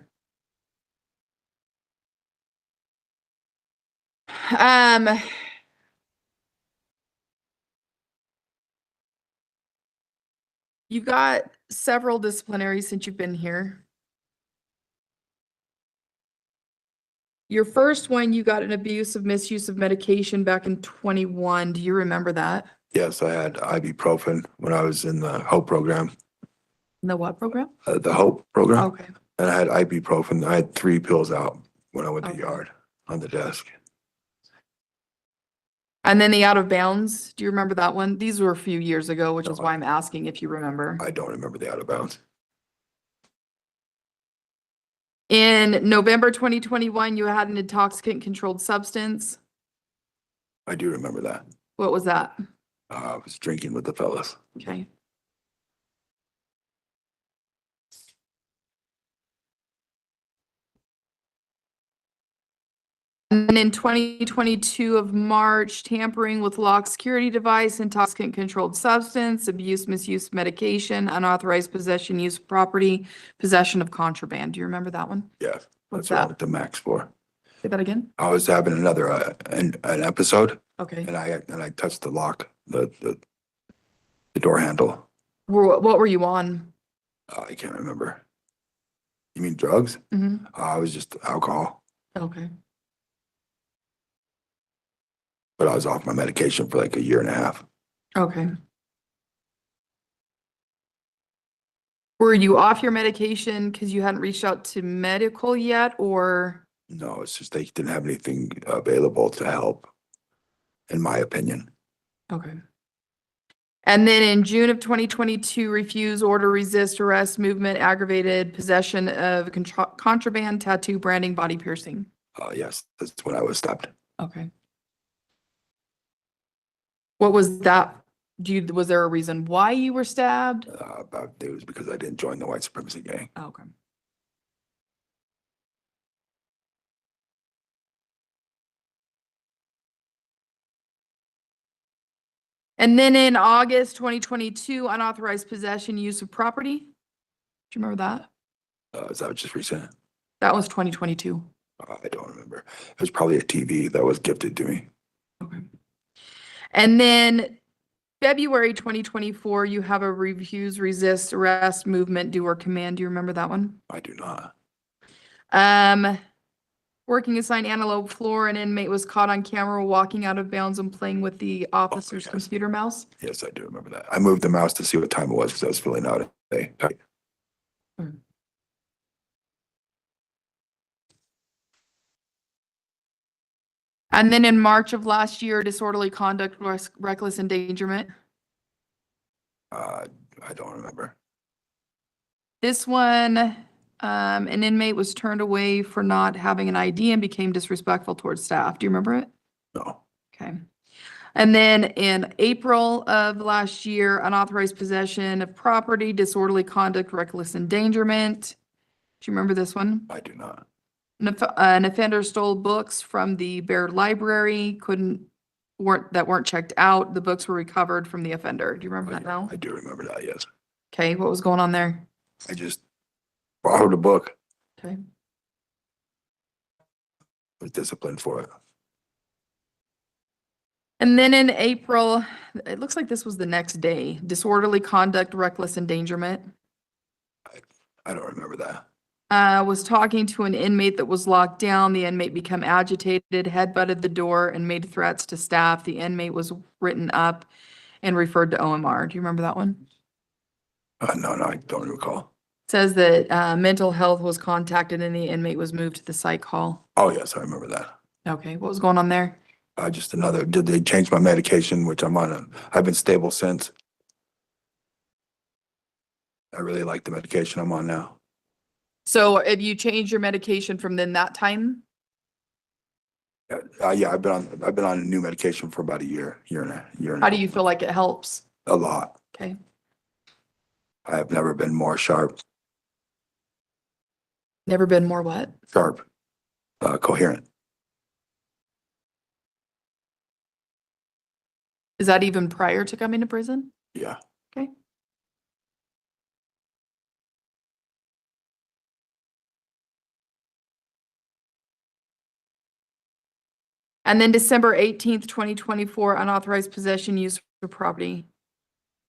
You've got several disciplinaries since you've been here. Your first one, you got an abuse of misuse of medication back in 21. Do you remember that? Yes, I had ibuprofen when I was in the HOPE program, The what program? the HOPE program. Okay. And I had ibuprofen. I had 3 pills out when I went to Okay. yard on the desk. And then the out of bounds, do you remember that one? These were a few years ago, which is why I'm asking if you remember. I don't remember the out of bounds. In November 2021, you had an intoxicant controlled substance. I do remember that. What was that? I was drinking with the fellas. Okay. And then in 2022 of March, tampering with locked security device, intoxicant controlled substance, abuse, misuse of medication, unauthorized possession, use of property, possession of contraband. Do you remember that one? Yes. What's That's what I that? went to max for. Say that again? I was having another, an episode Okay. and I touched the lock, the door handle. What were you on? I can't remember. You mean drugs? Mhm. I was just alcohol, Okay. but I was off my medication for like a year and a half. Okay. Were you off your medication because you hadn't reached out to medical yet, or? No, it's just they didn't have anything available to help, in my opinion. Okay. And then in June of 2022, refuse, order, resist, arrest, movement, aggravated possession of contraband, tattoo, branding, body piercing. Yes, that's when I was stopped. Okay. What was that? Was there a reason why you were stabbed? It was because I didn't join the white supremacy gang. Okay. And then in August 2022, unauthorized possession, use of property. Do you remember that? Is that just recent? That was 2022. I don't remember. It was probably a TV that was gifted to me. And then February 2024, you have a refuse, resist, arrest, movement, do, or command. Do you remember that one? I do not. Working assigned antelope floor, an inmate was caught on camera walking out of bounds and playing with the officer's yes. computer mouse. Yes, I do remember that. I moved the mouse to see what time it was because I was filling out a day. And then in March of last year, disorderly conduct, reckless endangerment. I don't remember. This one, an inmate was turned away for not having an ID and became disrespectful towards staff. Do you remember it? No. Okay. And then in April of last year, unauthorized possession of property, disorderly conduct, reckless endangerment. Do you remember this one? I do not. An offender stole books from the BLAIR library, weren't checked out. The books were recovered from the offender. Do you remember that now? I do remember that, yes. Okay, what was going on there? I just borrowed a book. Okay. Was disciplined for it. And then in April, it looks like this was the next day, disorderly conduct, reckless endangerment. I don't remember that. Was talking to an inmate that was locked down. The inmate became agitated, headbutted the door, and made threats to staff. The inmate was written up and referred to OMR. Do you remember that one? No, I don't recall. Says that mental health was contacted and the inmate was moved to the psych hall. Oh, yes, I remember that. Okay, what was going on there? Just did they change my medication, which I'm on. I've been stable since. I really like the medication I'm on now. So have you changed your medication from then that time? Yeah, I've been on a new medication for about a year and a half. How do you feel like it helps? A lot. Okay. I have never been more sharp, Never been more what? coherent. Is that even prior to coming to prison? Yeah. Okay. And then December 18th, 2024, unauthorized possession, use for property.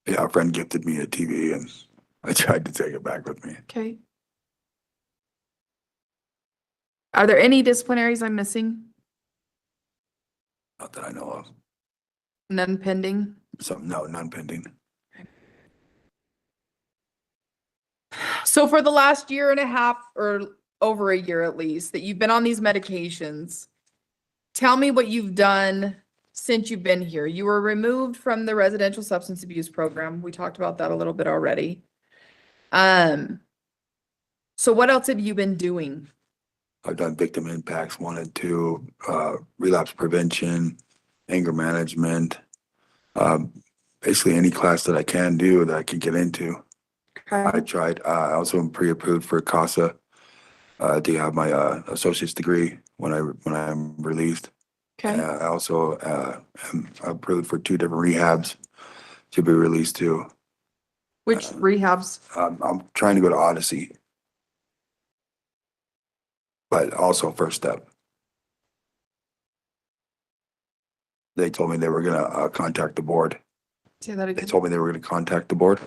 Yeah, a friend gifted me a TV and I tried to take it back with me. Okay. Are there any disciplinaries I'm missing? Not that I know of. None pending? No, none pending. So for the last year and a half or over a year at least that you've been on these medications, tell me what you've done since you've been here. You were removed from the residential substance abuse program. We talked about that a little bit already. So what else have you been doing? I've done victim impacts 1 and 2, relapse prevention, anger management, basically any class that I can do that I can get into. I tried, I also am pre-approved for CASA to have my associate's degree when I'm released. Okay. I also am approved for 2 different rehabs to be released to. Which rehabs? I'm trying to go to Odyssey, but also First Step. They told me they were gonna contact the board. Say that They again. told me they were gonna contact the board.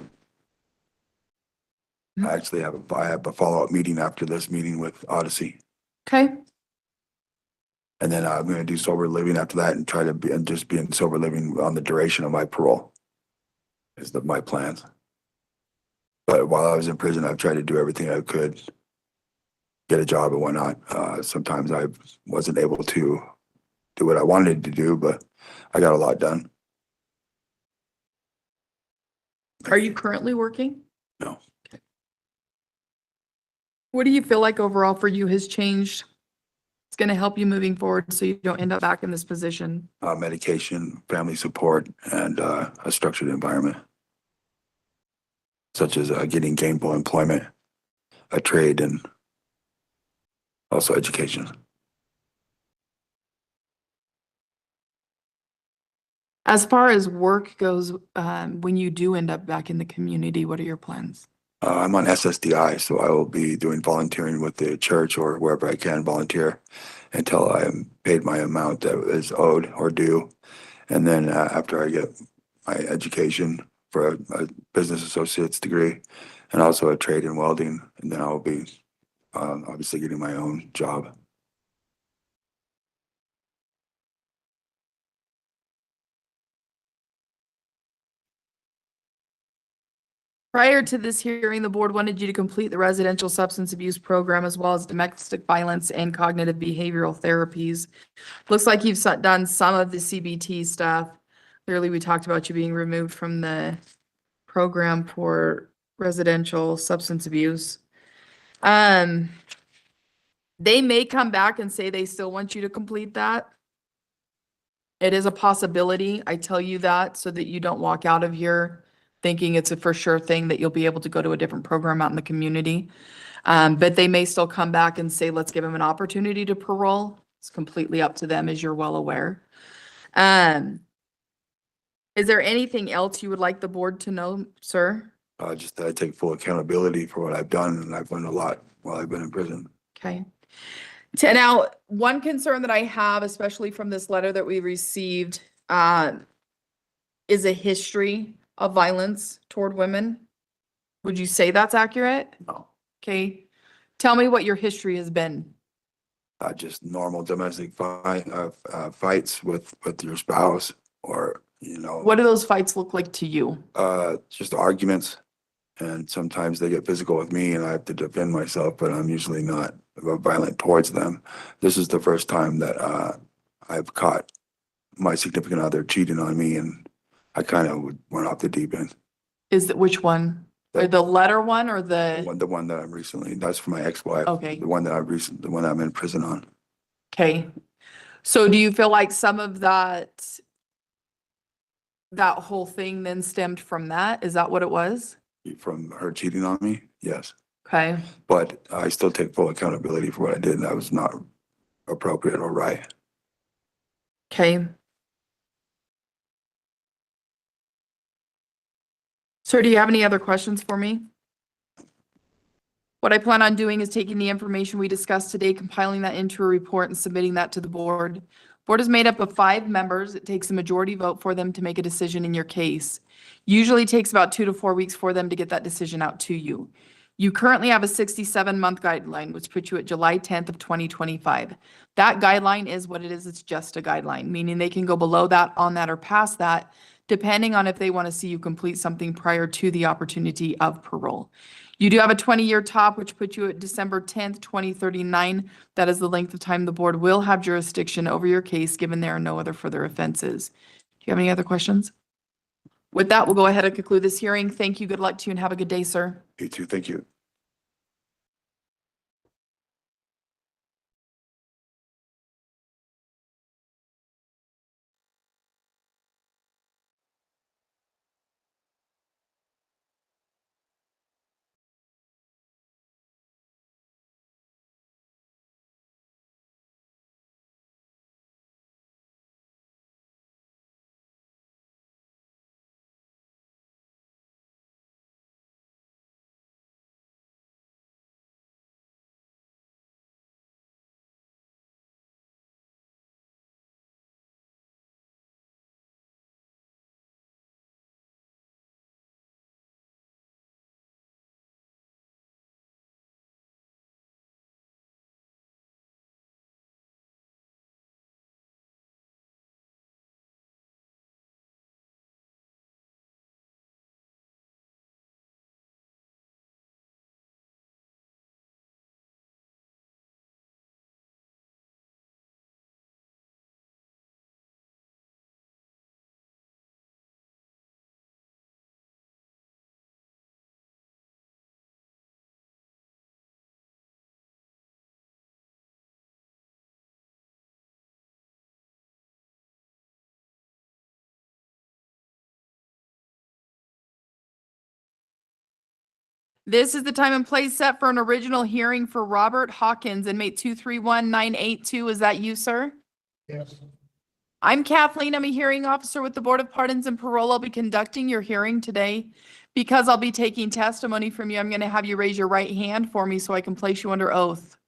I actually have a follow-up meeting after this meeting with Odyssey. Okay. And then I'm gonna do sober living after that and try to be in sober living on the duration of my parole. Is my plans. But while I was in prison, I've tried to do everything I could, get a job and whatnot. Sometimes I wasn't able to do what I wanted to do, but I got a lot done. Are you currently working? No. Okay. What do you feel like overall for you has changed? It's going to help you moving forward so you don't end up back in this position. Medication, family support, and a structured environment, such as getting gainful employment, a trade, and also education. As far as work goes, when you do end up back in the community, what are your plans? I'm on SSDI, so I will be doing volunteering with the church or wherever I can volunteer until I am paid my amount that is owed or due. And then after I get my education for a business associate's degree and also a trade in welding, and then I'll be obviously getting my own job. Prior to this hearing, the board wanted you to complete the residential substance abuse program as well as domestic violence and cognitive behavioral therapies. Looks like you've done some of the CBT stuff. Clearly, we talked about you being removed from the program for residential substance abuse. They may come back and say they still want you to complete that. It is a possibility. I tell you that so that you don't walk out of here thinking it's a for sure thing that you'll be able to go to a different program out in the community. But they may still come back and say, let's give them an opportunity to parole. It's completely up to them, as you're well aware. Is there anything else you would like the board to know, sir? Just that I take full accountability for what I've done, and I've learned a lot while I've been in prison. Okay. Now, one concern that I have, especially from this letter that we received, is a history of violence toward women. Would you say that's accurate? No. Okay. Tell me what your history has been. Just normal domestic fights with your spouse, or What do those fights look like to you? just arguments, and sometimes they get physical with me and I have to defend myself, but I'm usually not violent towards them. This is the first time that I've caught my significant other cheating on me, and I kind of went off the deep end. Is that which one? Or the letter one or the? The one that I'm recently, that's for my ex-wife. Okay. The one that the one I'm in prison on. Okay. So do you feel like some of that whole thing then stemmed from that? Is that what it was? From her cheating on me, yes. Okay. But I still take full accountability for what I did, and that was not appropriate or right. Okay. Sir, do you have any other questions for me? What I plan on doing is taking the information we discussed today, compiling that into a report and submitting that to the board. Board is made up of 5 members. It takes a majority vote for them to make a decision in your case. Usually takes about 2 to 4 weeks for them to get that decision out to you. You currently have a 67-month guideline, which puts you at July 10th of 2025. That guideline is what it is. It's just a guideline, meaning they can go below that, on that, or past that, depending on if they want to see you complete something prior to the opportunity of parole. You do have a 20-year top, which puts you at December 10th, 2039. That is the length of time the board will have jurisdiction over your case, given there are no other further offenses. Do you have any other questions? With that, we'll go ahead and conclude this hearing. Thank you. Good luck to you and have a good day, sir. You too, thank you. This is the time and place set for an original hearing for Robert Hawkins, inmate 231982. Is that you, sir? Yes. I'm Kathleen. I'm a hearing officer with the Board of Pardons and Parole. I'll be conducting your hearing today. Because I'll be taking testimony from you, I'm going to have you raise your right hand for me so I can place you under oath.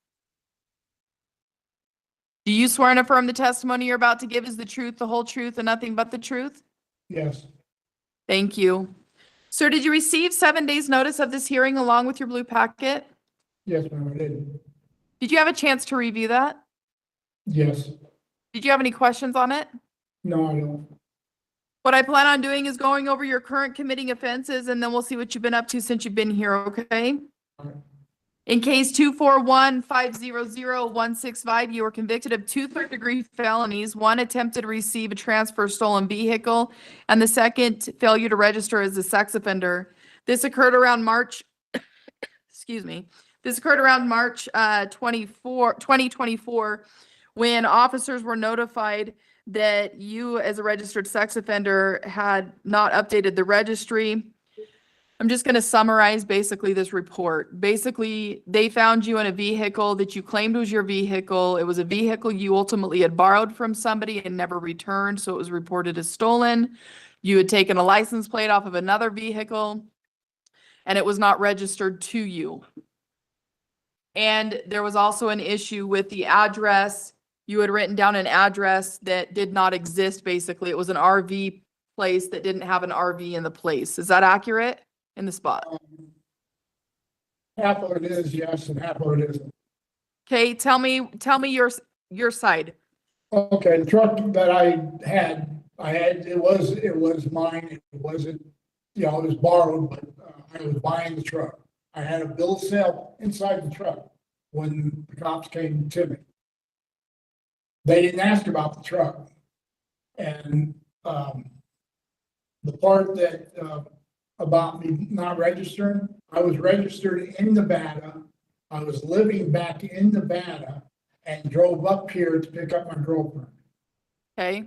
Do you swear and affirm the testimony you're about to give is the truth, the whole truth, and nothing but the truth? Yes. Thank you. Sir, did you receive 7 days' notice of this hearing along with your blue packet? Yes, ma'am, I did. Did you have a chance to review that? Yes. Did you have any questions on it? No, I don't. What I plan on doing is going over your current committing offenses, and then we'll see what you've been up to since you've been here, okay? In case 241500165, you were convicted of 2 third-degree felonies, 1 attempted to receive a transfer stolen vehicle, and the second failure to register as a sex offender. This occurred around March, excuse me. This occurred around March 2024, when officers were notified that you, as a registered sex offender, had not updated the registry. I'm just going to summarize basically this report. Basically, they found you in a vehicle that you claimed was your vehicle. It was a vehicle you ultimately had borrowed from somebody and never returned, so it was reported as stolen. You had taken a license plate off of another vehicle, and it was not registered to you. And there was also an issue with the address. You had written down an address that did not exist, basically. It was an RV place that didn't have an RV in the place. Is that accurate in the spot? Half of it is yes, and half of it isn't. Okay, tell me your side. Okay, the truck that I had, it was mine. It wasn't, it was borrowed, but I was buying the truck. I had a bill of sale inside the truck when the cops came to me. They didn't ask about the truck. And the part that about me not registering, I was registered in Nevada. I was living back in Nevada and drove up here to pick up my girlfriend. Okay,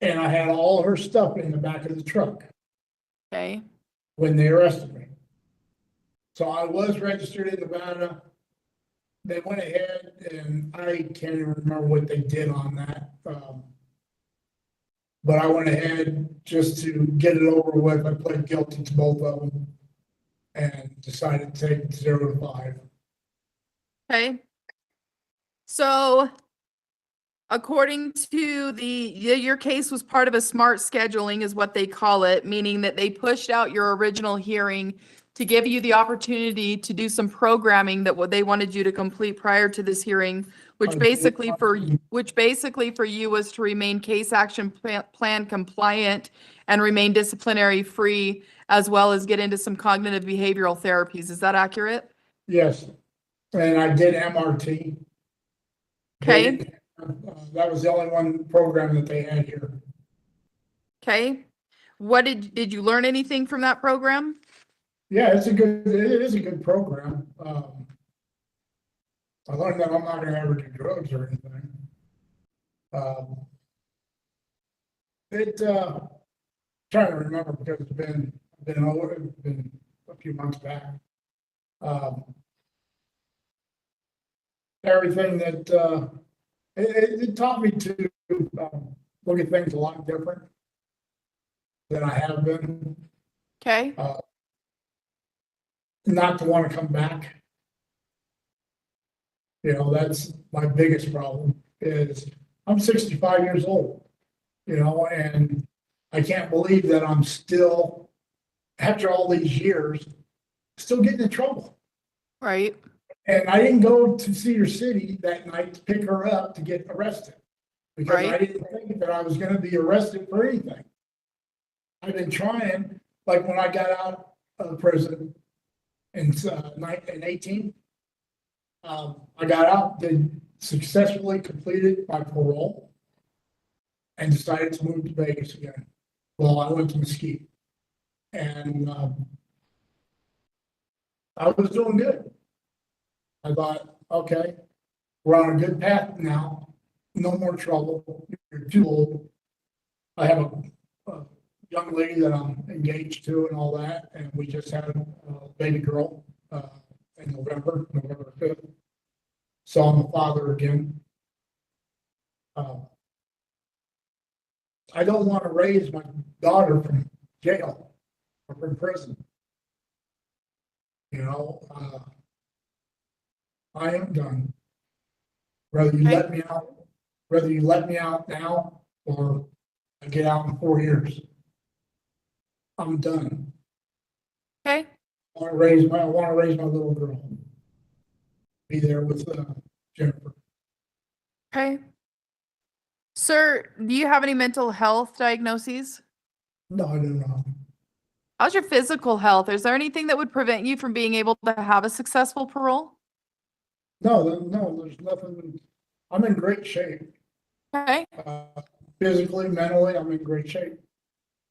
And I had all her stuff in the back of the truck okay, when they arrested me. So I was registered in Nevada. They went ahead and I can't even remember what they did on that. But I went ahead just to get it over with. I pled guilty to both of them and decided to take it 0 to 5. okay. So according to your case was part of a smart scheduling is what they call it, meaning that they pushed out your original hearing to give you the opportunity to do some programming that what they wanted you to complete prior to this hearing, which basically for you was to remain case action plan compliant and remain disciplinary free, as well as get into some cognitive behavioral therapies. Is that accurate? Yes, and I did MRT. Okay, That was the only one program that they had here. okay. What did you learn anything from that program? Yeah, it is a good program. I learned that I'm not gonna ever do drugs or anything. Trying to remember because it's been a few months back. Everything that, it taught me to look at things a lot different than I have been. Okay, Not to want to come back. That's my biggest problem is I'm 65 years old, and I can't believe that I'm still, after all these years, still getting in trouble. right. And I didn't go to Cedar City that night to pick her up to get arrested. Because I Right. didn't think that I was gonna be arrested for anything. I've been trying, like when I got out of prison in 18, I got out, then successfully completed my parole and decided to move to Vegas again. Well, I went to Mesquite and I was doing good. I thought, okay, we're on a good path now. No more trouble. You're too old. I have a young lady that I'm engaged to and all that, and we just had a baby girl in November 5th. So I'm a father again. I don't want to raise my daughter from jail or from prison. You know, I am done. Whether you let me out, now or I get out in 4 years. I'm done. Okay. I want to raise my little girl. Be there with Jennifer. Okay. Sir, do you have any mental health diagnoses? No, I do not. How's your physical health? Is there anything that would prevent you from being able to have a successful parole? No, there's nothing. I'm in great shape. Okay. Physically, mentally, I'm in great shape.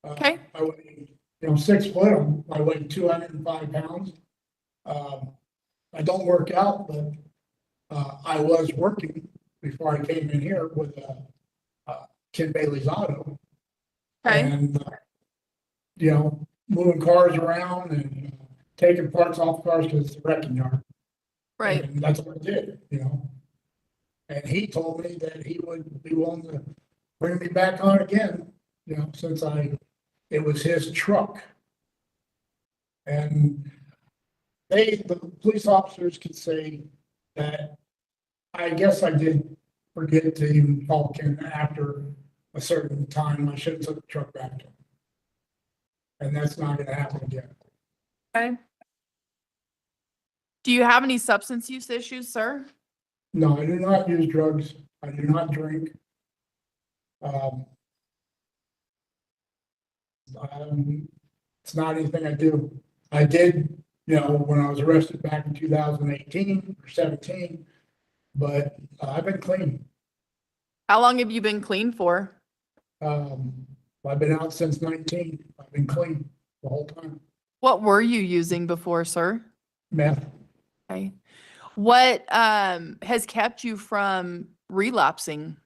Okay. I weigh, 6 foot. I weigh 205 pounds. I don't work out, but I was working before I came in here with Ken Bailey's Auto. Okay. And, moving cars around and taking parts off cars because it's a wrecking yard. Right. And that's what I did, And he told me that he would be willing to bring me back on again, since it was his truck. And the police officers could say that I guess I did forget to even call Ken after a certain time. I should have took the truck back to him. And that's not gonna happen again. Okay. Do you have any substance use issues, sir? No, I do not use drugs. I do not drink. It's not anything I do. I did, when I was arrested back in 2018 or 17, but I've been clean. How long have you been clean for? I've been out since 19. I've been clean the whole time. What were you using before, sir? Meth. Okay. What has kept you from relapsing?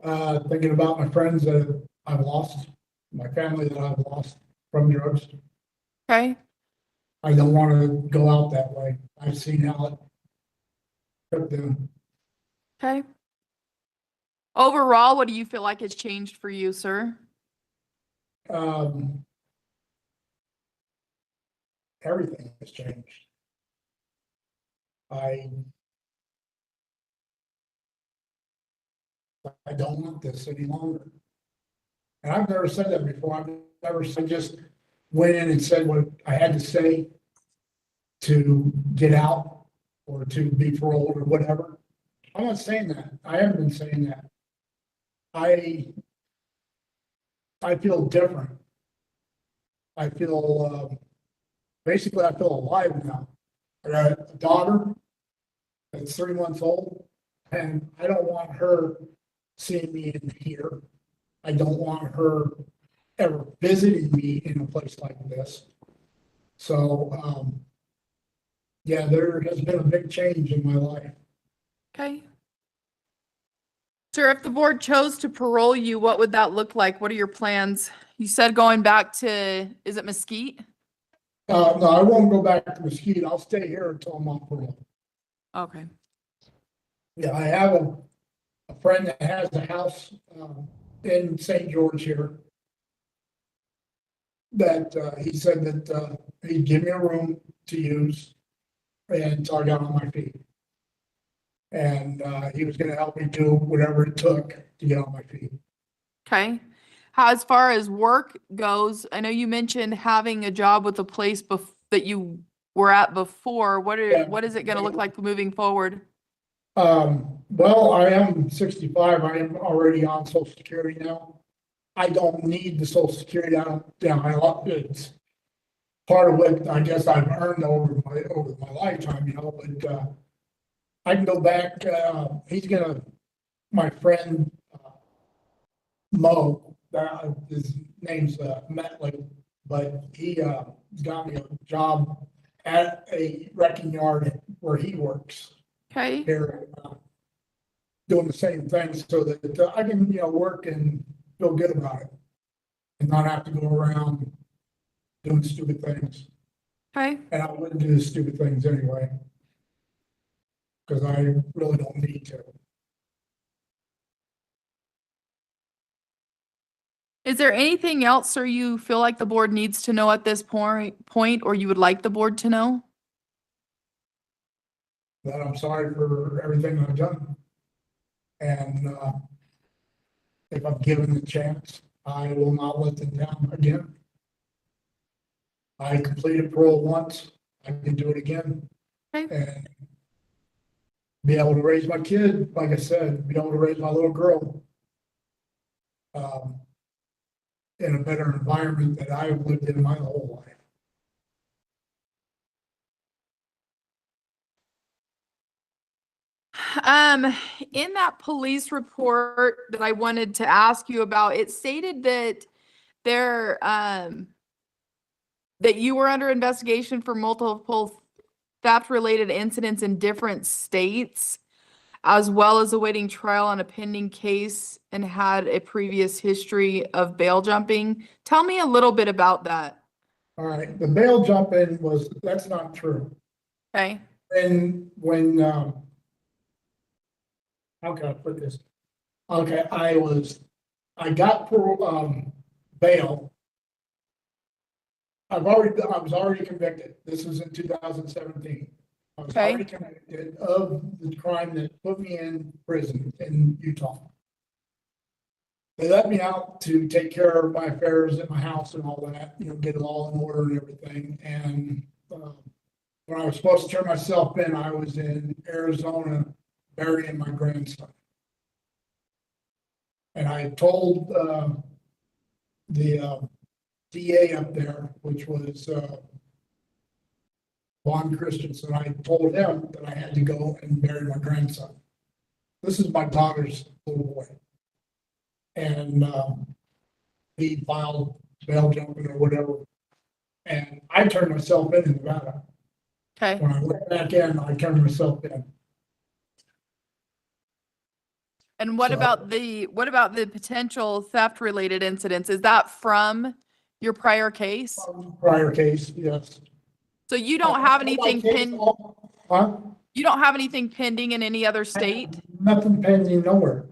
Thinking about my friends that I've lost, my family that I've lost from drugs. Okay. I don't want to go out that way. I've seen how it took them. Okay. Overall, what do you feel like has changed for you, sir? Everything has changed. I don't want this any longer. And I've never said that before. I just went in and said what I had to say to get out or to be paroled or whatever. I'm not saying that. I haven't been saying that. I feel different. I feel, basically I feel alive now. I got a daughter that's 3 months old, and I don't want her seeing me in here. I don't want her ever visiting me in a place like this. So, yeah, there has been a big change in my life. Okay. Sir, if the board chose to parole you, what would that look like? What are your plans? You said going back to, is it Mesquite? No, I won't go back to Mesquite. I'll stay here until I'm on parole. Okay. Yeah, I have a friend that has a house in St. George here. That he said that he'd give me a room to use until I got on my feet. And he was gonna help me do whatever it took to get on my feet. Okay. How, as far as work goes, I know you mentioned having a job with the place that you were at before. What is it gonna look like moving forward? Well, I am 65. I am already on Social Security now. I don't need the Social Security. It's part of what I guess I've earned over my lifetime, but I can go back. My friend Mo, his name's Metley, but he got me a job at a wrecking yard where he works. Okay. Here, doing the same thing so that I can, work and feel good about it and not have to go around doing stupid things. Okay. And I wouldn't do the stupid things anyway, because I really don't need to. Is there anything else, sir, you feel like the board needs to know at this point, or you would like the board to know? That I'm sorry for everything I've done. And, if I'm given the chance, I will not let them down again. I completed parole once, I can do it again. Okay. And be able to raise my kid, like I said, be able to raise my little girl. In a better environment that I've lived in my whole life. In that police report that I wanted to ask you about, it stated that there, that you were under investigation for multiple theft-related incidents in different states, as well as awaiting trial on a pending case and had a previous history of bail jumping. Tell me a little bit about that. All right, the bail jumping that's not true. Okay. When, how can I put this? Okay, I got bail. I was already convicted. This was in 2017. I was Okay. already convicted of the crime that put me in prison in Utah. They let me out to take care of my affairs at my house and all that, get it all in order and everything. And when I was supposed to turn myself in, I was in Arizona burying my grandson. And I told the DA up there, which was Juan Christensen, I told him that I had to go and bury my grandson. This is my daughter's little boy. And he filed bail jumping or whatever. And I turned myself in Nevada. Okay. When I went back in, I turned myself in. And what So- about the potential theft-related incidents? Is that from your prior case? Prior case, yes. So you don't have My anything case, Huh? you don't have anything pending in any other state? Nothing pending nowhere.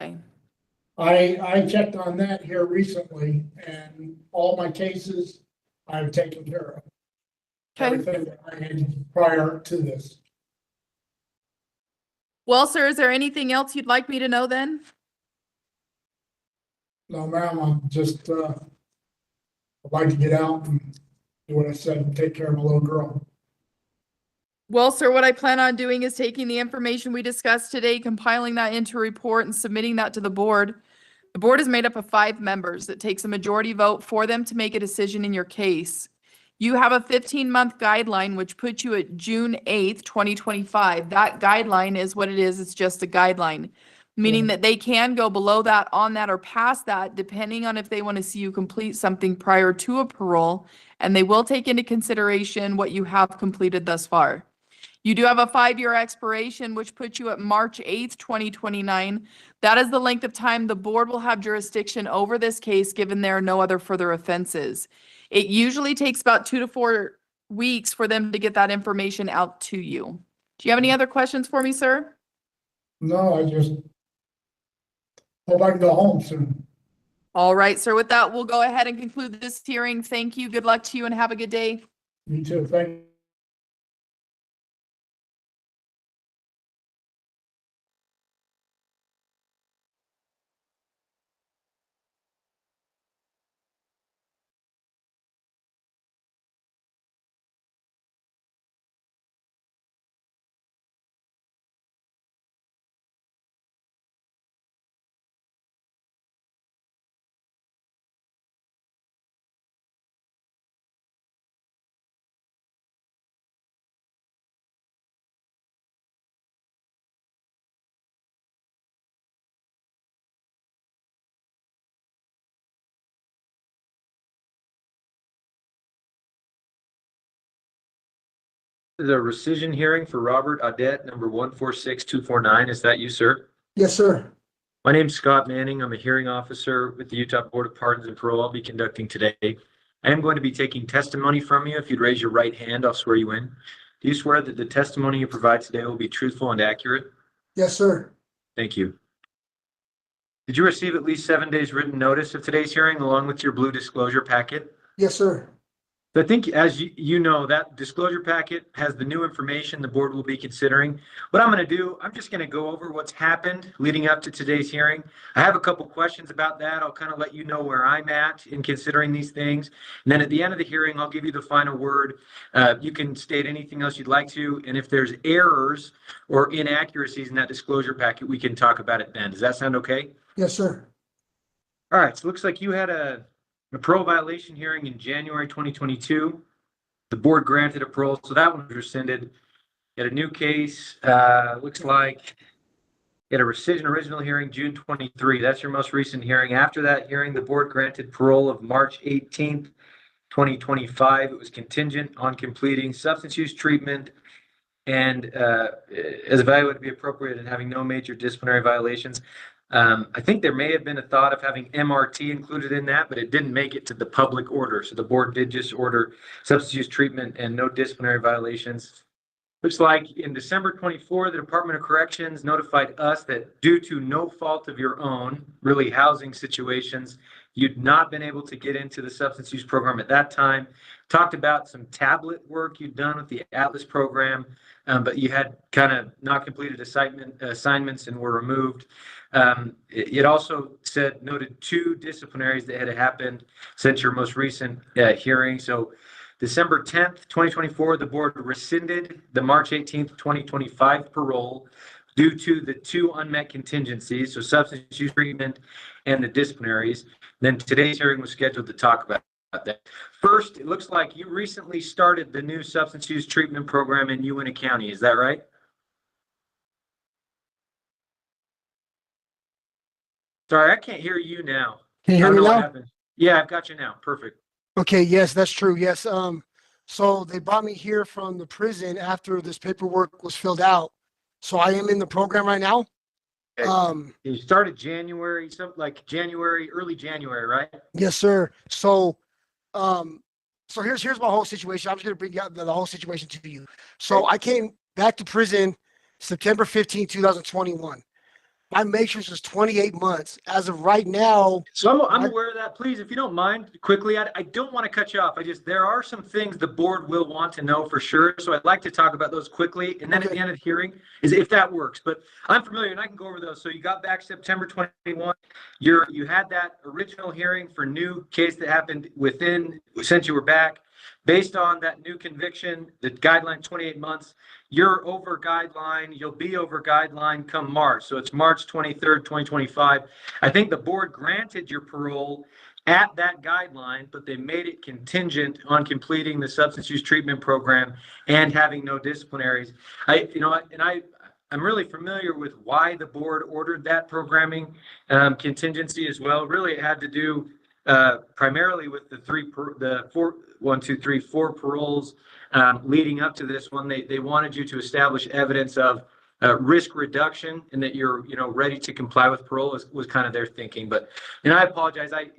Okay. I checked on that here recently, and all my cases I've taken care of. Okay. Everything that I had prior to this. Well, sir, is there anything else you'd like me to know then? No, ma'am, I'm just, I'd like to get out and do what I said, and take care of my little girl. Well, sir, what I plan on doing is taking the information we discussed today, compiling that into a report and submitting that to the board. The board is made up of 5 members. It takes a majority vote for them to make a decision in your case. You have a 15-month guideline, which puts you at June 8th, 2025. That guideline is what it is. It's just a guideline, meaning that they can go below that, on that, or past that, depending on if they want to see you complete something prior to a parole, and they will take into consideration what you have completed thus far. You do have a 5-year expiration, which puts you at March 8th, 2029. That is the length of time the board will have jurisdiction over this case, given there are no other further offenses. It usually takes about 2 to 4 weeks for them to get that information out to you. Do you have any other questions for me, sir? No, I just hope I can go home soon. All right, sir. With that, we'll go ahead and conclude this hearing. Thank you. Good luck to you and have a good day. You too, thank you. The rescission hearing for Robert Audette, number 146249. Is that you, sir? Yes, sir. My name's Scott Manning. I'm a hearing officer with the Utah Board of Pardons and Parole. I'll be conducting today. I am going to be taking testimony from you. If you'd raise your right hand, I'll swear you in. Do you swear that the testimony you provide today will be truthful and accurate? Yes, sir. Thank you. Did you receive at least 7 days written notice of today's hearing along with your blue disclosure packet? Yes, sir. I think as you know, that disclosure packet has the new information the board will be considering. What I'm going to do, I'm just going to go over what's happened leading up to today's hearing. I have a couple questions about that. I'll kind of let you know where I'm at in considering these things. And then at the end of the hearing, I'll give you the final word. You can state anything else you'd like to. And if there's errors or inaccuracies in that disclosure packet, we can talk about it then. Does that sound okay? Yes, sir. All right, so it looks like you had a parole violation hearing in January 2022. The board granted a parole, so that one was rescinded. You had a new case, looks like you had a rescission original hearing June 23. That's your most recent hearing. After that hearing, the board granted parole of March 18th, 2025. It was contingent on completing substance use treatment and as evaluated to be appropriate and having no major disciplinary violations. I think there may have been a thought of having MRT included in that, but it didn't make it to the public order. So the board did just order substance use treatment and no disciplinary violations. Looks like in December 24, the Department of Corrections notified us that due to no fault of your own, really housing situations, you'd not been able to get into the substance use program at that time. Talked about some tablet work you'd done with the Atlas program, but you had kind of not completed assignments and were removed. It also noted 2 disciplinaries that had happened since your most recent hearing. So December 10th, 2024, the board rescinded the March 18th, 2025 parole due to the 2 unmet contingencies, so substance use treatment and the disciplinaries. Then today's hearing was scheduled to talk about that. First, it looks like you recently started the new substance use treatment program in Uintah County. Is that right? Sorry, I can't hear you now. Can you I hear don't me know what now? happened. Yeah, I've got you now. Perfect. Okay, yes, that's true. Yes. So they brought me here from the prison after this paperwork was filled out. So I am in the program right now. Okay. You started January, something like January, early January, right? Yes, sir. So here's my whole situation. I'm just gonna bring out the whole situation to you. So I came back to prison September 15, 2021. My matrix was 28 months. As of right now. So I'm aware of that. Please, if you don't mind, quickly, I don't want to cut you off. There are some things the board will want to know for sure. So I'd like to talk about those quickly. And then at the end of the hearing, if that works. But I'm familiar and I can go over those. So you got back September 21. You had that original hearing for new case that happened since you were back. Based on that new conviction, the guideline 28 months, you're over guideline, you'll be over guideline come March. So it's March 23rd, 2025. I think the board granted your parole at that guideline, but they made it contingent on completing the substance use treatment program and having no disciplinaries. I'm really familiar with why the board ordered that programming contingency as well. Really, it had to do primarily with the 4 paroles leading up to this one. They wanted you to establish evidence of risk reduction and that you're ready to comply with parole was kind of their thinking. But I apologize. I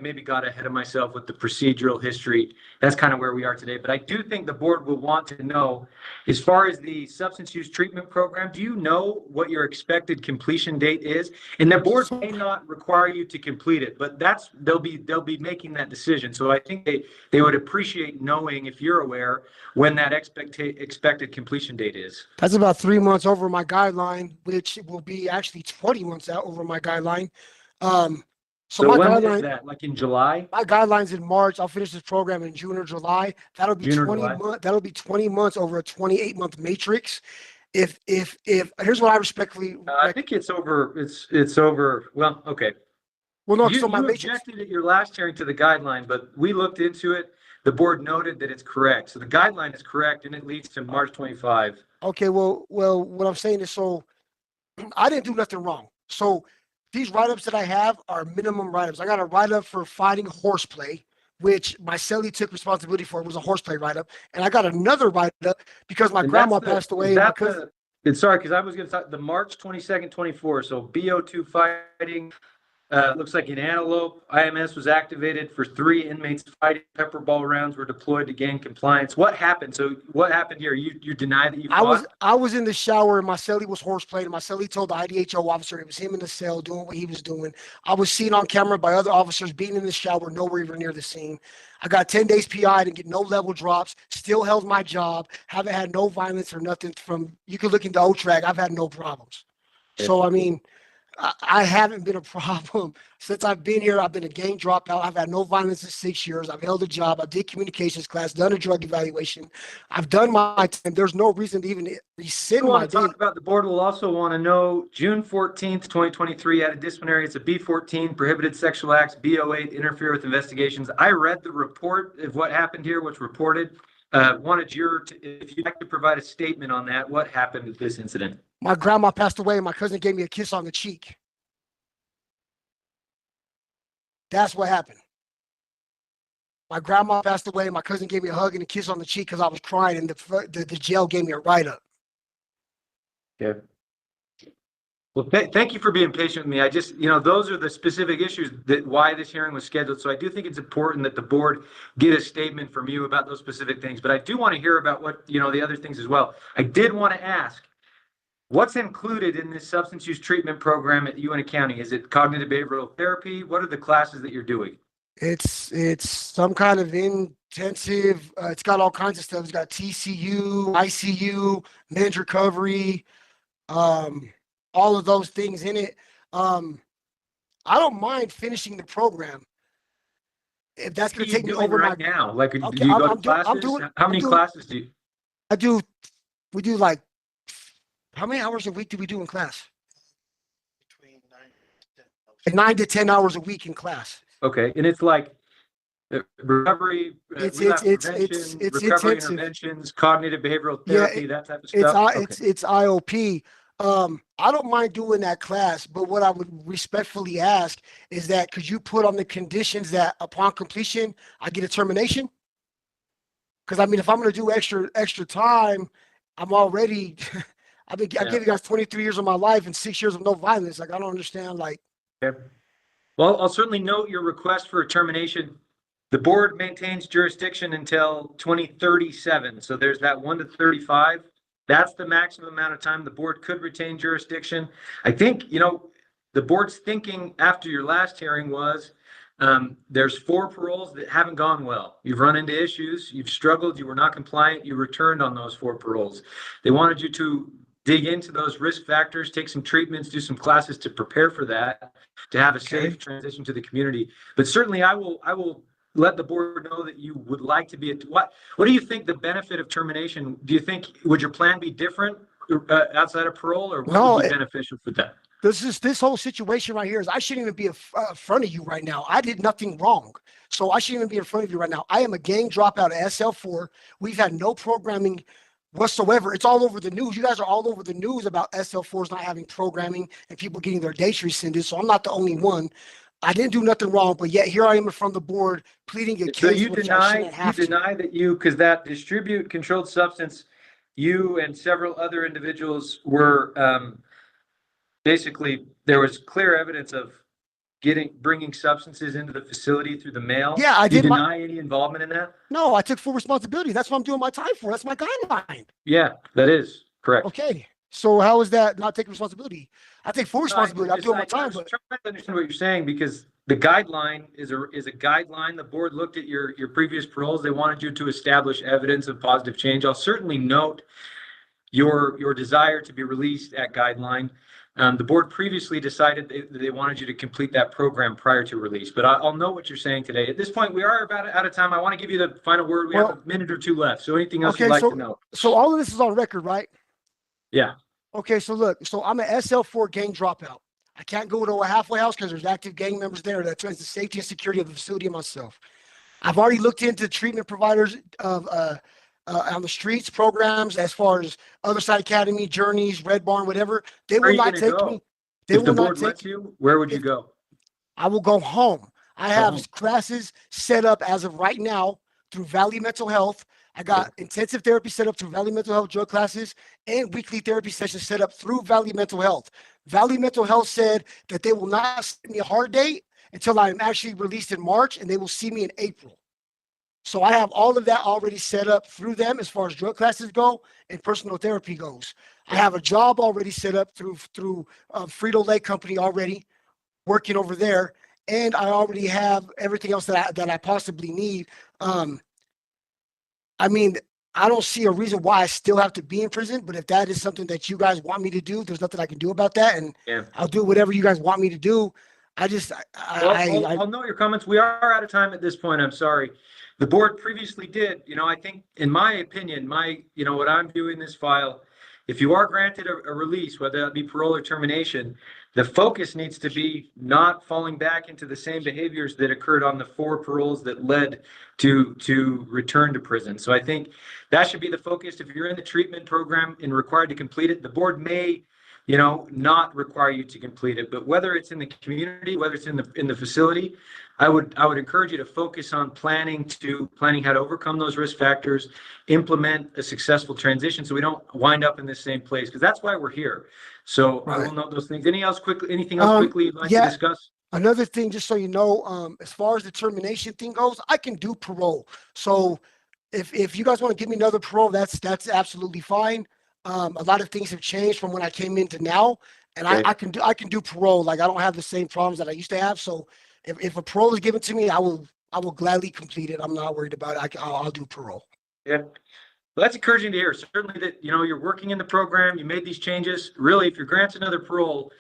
maybe got ahead of myself with the procedural history. That's kind of where we are today. But I do think the board will want to know, as far as the substance use treatment program, do you know what your expected completion date is? And the board may not require you to complete it, but they'll be making that decision. So I think they would appreciate knowing, if you're aware, when that expected completion date is. That's about 3 months over my guideline, which will be actually 20 months out over my guideline. So my when guideline, is that? Like in July? my guideline's in March. I'll finish this program in June or July. That'll be June or 20 July. months. That'll be 20 months over a 28-month matrix. If here's what I respectfully. I think it's over. It's over. Well, okay. Well, no, You so my matrix. objected at your last hearing to the guideline, but we looked into it. The board noted that it's correct. So the guideline is correct and it leads to March 25. Okay, well, what I'm saying is, so I didn't do nothing wrong. So these write-ups that I have are minimum write-ups. I got a write-up for fighting horseplay, which my cellie took responsibility for. It was a horseplay write-up. And I got another write-up because my And grandma that's the- passed away. is that because the- Sorry, because I was going to talk the March 22nd, 24. So BO2 fighting Looks like in Antelope, IMS was activated for 3 inmates fighting. Pepper ball rounds were deployed to gain compliance. What happened? So what happened here? You deny that you fought? I was in the shower and my cellie was horseplaying. My cellie told the IDHO officer it was him in the cell doing what he was doing. I was seen on camera by other officers being in the shower, nowhere even near the scene. I got 10 days PI, didn't get no level drops, still held my job, haven't had no violence or nothing from, you could look into OTRAG, I've had no problems. So, I mean, I haven't been a problem since I've been here. I've been a gang dropout. I've had no violence in 6 years. I've held a job. I did communications class, done a drug evaluation. I've done my time. There's no reason to even rescind I my want to talk about the board will also want to know June 14th, 2023 had a disciplinary. It's a B14, prohibited sexual acts, B08, interfere with investigations. I read the report of what happened here, what's reported. Wanted if you'd like to provide a statement on that, what happened with this incident? My grandma passed away and my cousin gave me a kiss on the cheek. That's what happened. My grandma passed away and my cousin gave me a hug and a kiss on the cheek because I was crying, and the jail gave me a write-up. Okay. Well, thank you for being patient with me. I just, those are the specific issues that why this hearing was scheduled. So I do think it's important that the board get a statement from you about those specific things. But I do want to hear about what, the other things as well. I did want to ask, what's included in this substance use treatment program at UNT County? Is it cognitive behavioral therapy? What are the classes that you're doing? It's some kind of intensive, it's got all kinds of stuff. It's got TCU, ICU, men's recovery, all of those things in it. I don't mind finishing the program if that's going to take me over right now. Like, Okay, do you go to I'm classes? How many classes do you? We do like, how many hours a week do we do in class? Between 9 to 10 hours a week in class. Okay, and it's like recovery, It's relapse recovery intensive. Interventions, cognitive behavioral therapy, that type of stuff. It's IOP. I don't mind doing that class, but what I would respectfully ask is that could you put on the conditions that upon completion, I get a termination? Because I mean, if I'm going to do extra time, I'm already, I gave you guys 23 years of my life and 6 years of no violence. Like, I don't understand, like. Okay. Well, I'll certainly note your request for a termination. The board maintains jurisdiction until 2037. So there's that 1 to 35. That's the maximum amount of time the board could retain jurisdiction. I think, the board's thinking after your last hearing was there's 4 paroles that haven't gone well. You've run into issues. You've struggled. You were not compliant. You returned on those 4 paroles. They wanted you to dig into those risk factors, take some treatments, do some classes to prepare for that, to have a safe transition to the community. But certainly I will let the board know that you would like to be what do you think the benefit of termination? Do you think, would your plan be different outside of parole, or what would be beneficial for that? This whole situation right here is I shouldn't even be in front of you right now. I did nothing wrong. So I shouldn't even be in front of you right now. I am a gang dropout at SL4. We've had no programming whatsoever. It's all over the news. You guys are all over the news about SL4s not having programming and people getting their dates rescinded. So I'm not the only one. I didn't do nothing wrong, but yet here I am in front of the board pleading a case. So you which I shouldn't have to. deny that because that distribute controlled substance, you and several other individuals were basically, there was clear evidence of bringing substances into the facility through the mail. Yeah, I did. You deny any involvement in that? No, I took full responsibility. That's what I'm doing my time for. That's my guideline. Yeah, that is correct. Okay. So how is that not taking responsibility? I take full responsibility. I'm doing my time. I'm trying to understand what you're saying, because the guideline is a guideline. The board looked at your previous paroles. They wanted you to establish evidence of positive change. I'll certainly note your desire to be released at guideline. The board previously decided they wanted you to complete that program prior to release, but I'll know what you're saying today. At this point, we are about out of time. I want to give you the final word. We have a minute or 2 left. So anything else you'd like to know? So all of this is on record, right? Yeah. Okay, so look, so I'm an SL4 gang dropout. I can't go to a halfway house because there's active gang members there that threatens the safety and security of the facility and myself. I've already looked into treatment providers of on the streets programs as far as Other Side Academy, Journeys, Red Barn, whatever. They will not take me. If the board lets you, where would you go? I will go home. I have classes set up as of right now through Valley Mental Health. I got intensive therapy set up through Valley Mental Health drug classes and weekly therapy sessions set up through Valley Mental Health. Valley Mental Health said that they will not set me a hard date until I'm actually released in March, and they will see me in April. So I have all of that already set up through them as far as drug classes go and personal therapy goes. I have a job already set up through Frito-Lay company already, working over there, and I already have everything else that I possibly need. I mean, I don't see a reason why I still have to be in prison, but if that is something that you guys want me to do, there's nothing I can do about that, and I'll do whatever you guys want me to do. I'll note your comments. We are out of time at this point. I'm sorry. The board previously did, I think, in my opinion, what I'm doing this file, if you are granted a release, whether that be parole or termination, the focus needs to be not falling back into the same behaviors that occurred on the 4 paroles that led to return to prison. So I think that should be the focus. If you're in the treatment program and required to complete it, the board may not require you to complete it, but whether it's in the community, whether it's in the facility, I would encourage you to focus on planning how to overcome those risk factors, implement a successful transition so we don't wind up in the same place, because that's why we're here. So I will note those things. Anything else quickly you'd like to discuss? Another thing, just so you know, as far as the termination thing goes, I can do parole. So if you guys want to give me another parole, that's absolutely fine. A lot of things have changed from when I came in to now, and I can do parole. Like, I don't have the same problems that I used to have. So if a parole is given to me, I will gladly complete it. I'm not worried about it. I'll do parole. Yeah. Well, that's encouraging to hear. Certainly that, you're working in the program, you made these changes. Really, if you're granted another parole,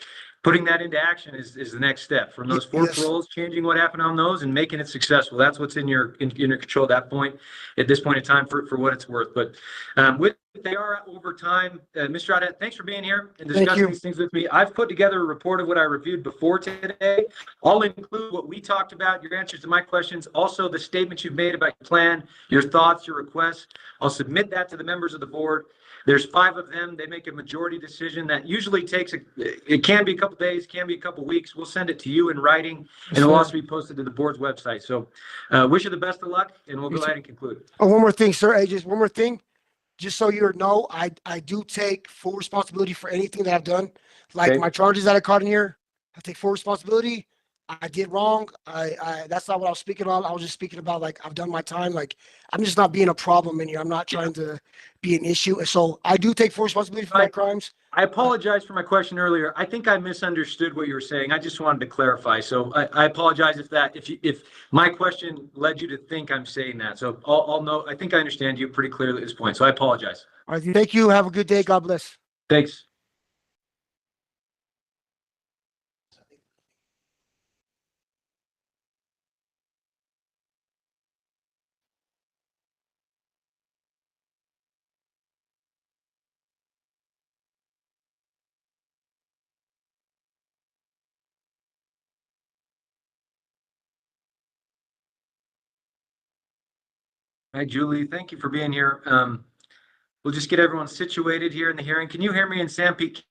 putting that into action is the next step. From those 4 paroles, changing what happened on those and making it successful. That's what's in your control at this point in time for what it's worth. But they are over time. Mr. Audette, thanks for being here and discussing these things with me. I've put together a report of what I reviewed before today. I'll include what we talked about, your answers to my questions, also the statements you've made about your plan, your thoughts, your requests. I'll submit that to the members of the board. There's 5 of them. They make a majority decision that usually takes it can be a couple days, can be a couple weeks. We'll send it to you in writing, and it'll also be posted to the board's website. So wish you the best of luck, and we'll go ahead and conclude. Oh, one more thing, sir. Hey, just one more thing. Just so you know, I do take full responsibility for anything that I've done. Like my charges that I caught in here, I take full responsibility. I did wrong. That's not what I was speaking about. I was just speaking about, like, I've done my time. Like, I'm just not being a problem in here. I'm not trying to be an issue. And so I do take full responsibility for my crimes. I apologize for my question earlier. I think I misunderstood what you were saying. I just wanted to clarify. So I apologize if my question led you to think I'm saying that. So I'll know. I think I understand you pretty clearly at this point. So I apologize. All right. Thank you. Have a good day. God bless. Thanks. Hi, Julie. Thank you for being here. We'll just get everyone situated here in the hearing. Can you hear me in Sanpete?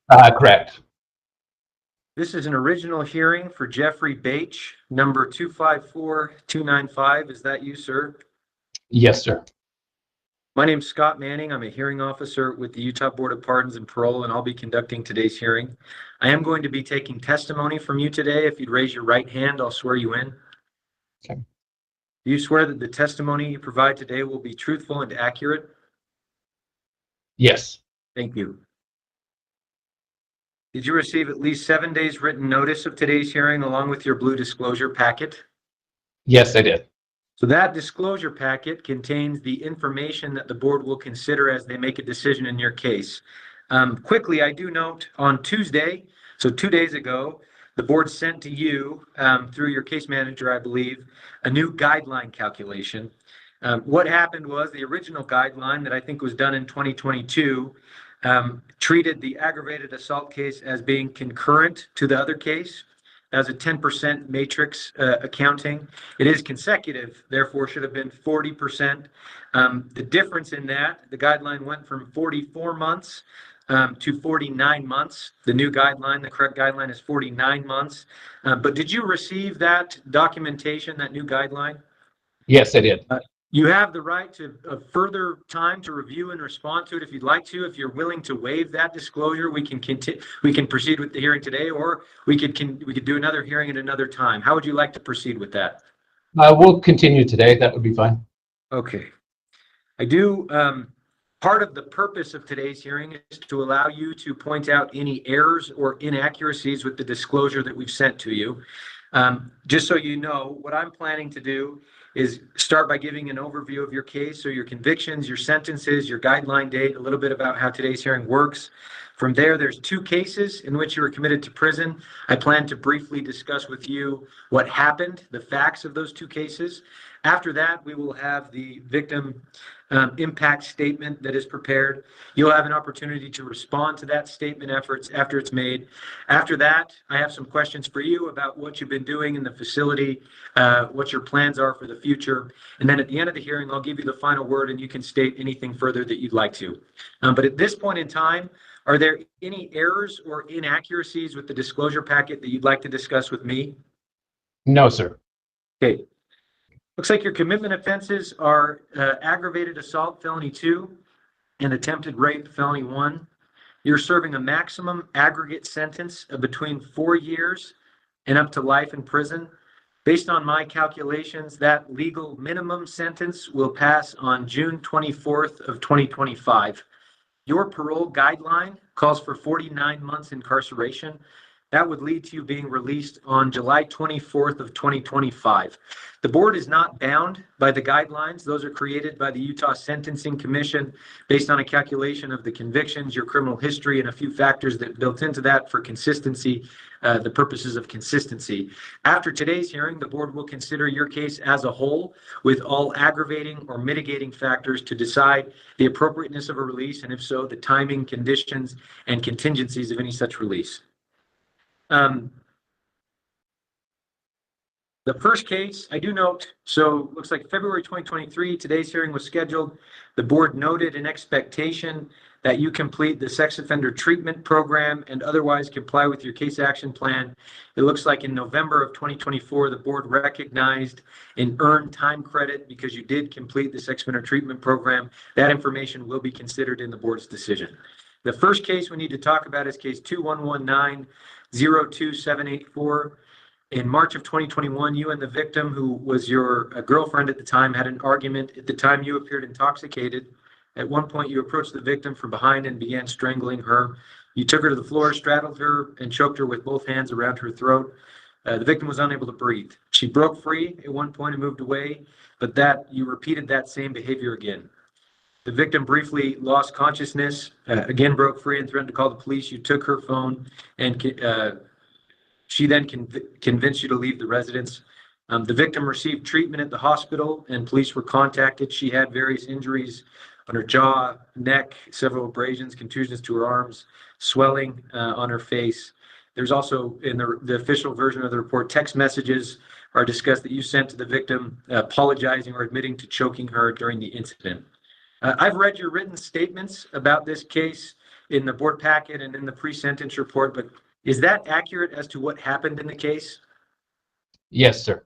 Correct. This is an original hearing for Jeffrey Baich, number 254295. Is that you, sir? Yes, sir. My name's Scott Manning. I'm a hearing officer with the Utah Board of Pardons and Parole, and I'll be conducting today's hearing. I am going to be taking testimony from you today. If you'd raise your right hand, I'll swear you in. Okay. Do you swear that the testimony you provide today will be truthful and accurate? Yes. Thank you. Did you receive at least 7 days written notice of today's hearing along with your blue disclosure packet? Yes, I did. So that disclosure packet contains the information that the board will consider as they make a decision in your case. Quickly, I do note on Tuesday, so 2 days ago, the board sent to you, through your case manager, I believe, a new guideline calculation. What happened was the original guideline that I think was done in 2022 treated the aggravated assault case as being concurrent to the other case as a 10% matrix accounting. It is consecutive, therefore should have been 40%. The difference in that, the guideline went from 44 months to 49 months. The new guideline, the correct guideline is 49 months. But did you receive that documentation, that new guideline? Yes, I did. You have the right to further time to review and respond to it if you'd like to. If you're willing to waive that disclosure, we can proceed with the hearing today, or we could do another hearing at another time. How would you like to proceed with that? We'll continue today. That would be fine. Okay. I do, part of the purpose of today's hearing is to allow you to point out any errors or inaccuracies with the disclosure that we've sent to you. Just so you know, what I'm planning to do is start by giving an overview of your case, so your convictions, your sentences, your guideline date, a little bit about how today's hearing works. From there, there's 2 cases in which you were committed to prison. I plan to briefly discuss with you what happened, the facts of those 2 cases. After that, we will have the victim impact statement that is prepared. You'll have an opportunity to respond to that statement after it's made. After that, I have some questions for you about what you've been doing in the facility, what your plans are for the future. And then at the end of the hearing, I'll give you the final word and you can state anything further that you'd like to. But at this point in time, are there any errors or inaccuracies with the disclosure packet that you'd like to discuss with me? No, sir. Okay. Looks like your commitment offenses are aggravated assault, felony 2, and attempted rape, felony 1. You're serving a maximum aggregate sentence of between 4 years and up to life in prison. Based on my calculations, that legal minimum sentence will pass on June 24th of 2025. Your parole guideline calls for 49 months incarceration. That would lead to you being released on July 24th of 2025. The board is not bound by the guidelines. Those are created by the Utah Sentencing Commission based on a calculation of the convictions, your criminal history, and a few factors that built into that for consistency, the purposes of consistency. After today's hearing, the board will consider your case as a whole with all aggravating or mitigating factors to decide the appropriateness of a release, and if so, the timing, conditions, and contingencies of any such release. The first case, I do note, so looks like February 2023, today's hearing was scheduled. The board noted an expectation that you complete the sex offender treatment program and otherwise comply with your case action plan. It looks like in November of 2024, the board recognized an earned time credit because you did complete the sex offender treatment program. That information will be considered in the board's decision. The first case we need to talk about is case 2119-02784. In March of 2021, you and the victim, who was your girlfriend at the time, had an argument. At the time, you appeared intoxicated. At one point, you approached the victim from behind and began strangling her. You took her to the floor, straddled her, and choked her with both hands around her throat. The victim was unable to breathe. She broke free at one point and moved away, but you repeated that same behavior again. The victim briefly lost consciousness, again broke free and threatened to call the police. You took her phone and she then convinced you to leave the residence. The victim received treatment at the hospital and police were contacted. She had various injuries on her jaw, neck, several abrasions, contusions to her arms, swelling on her face. There's also, in the official version of the report, text messages are discussed that you sent to the victim apologizing or admitting to choking her during the incident. I've read your written statements about this case. in the board packet and in the pre-sentence report, but is that accurate as to what happened in the case? Yes, sir.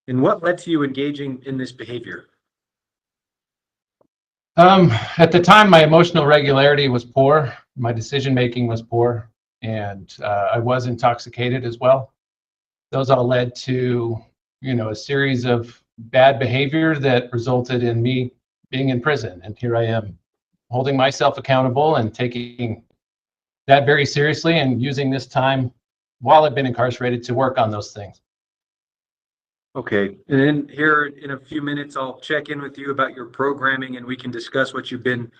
And what led to you engaging in this behavior? At the time, my emotional regularity was poor. My decision-making was poor, and I was intoxicated as well. Those all led to, a series of bad behavior that resulted in me being in prison. And here I am holding myself accountable and taking that very seriously and using this time while I've been incarcerated to work on those things. Okay, and then here in a few minutes, I'll check in with you about your programming and we can discuss what you've been,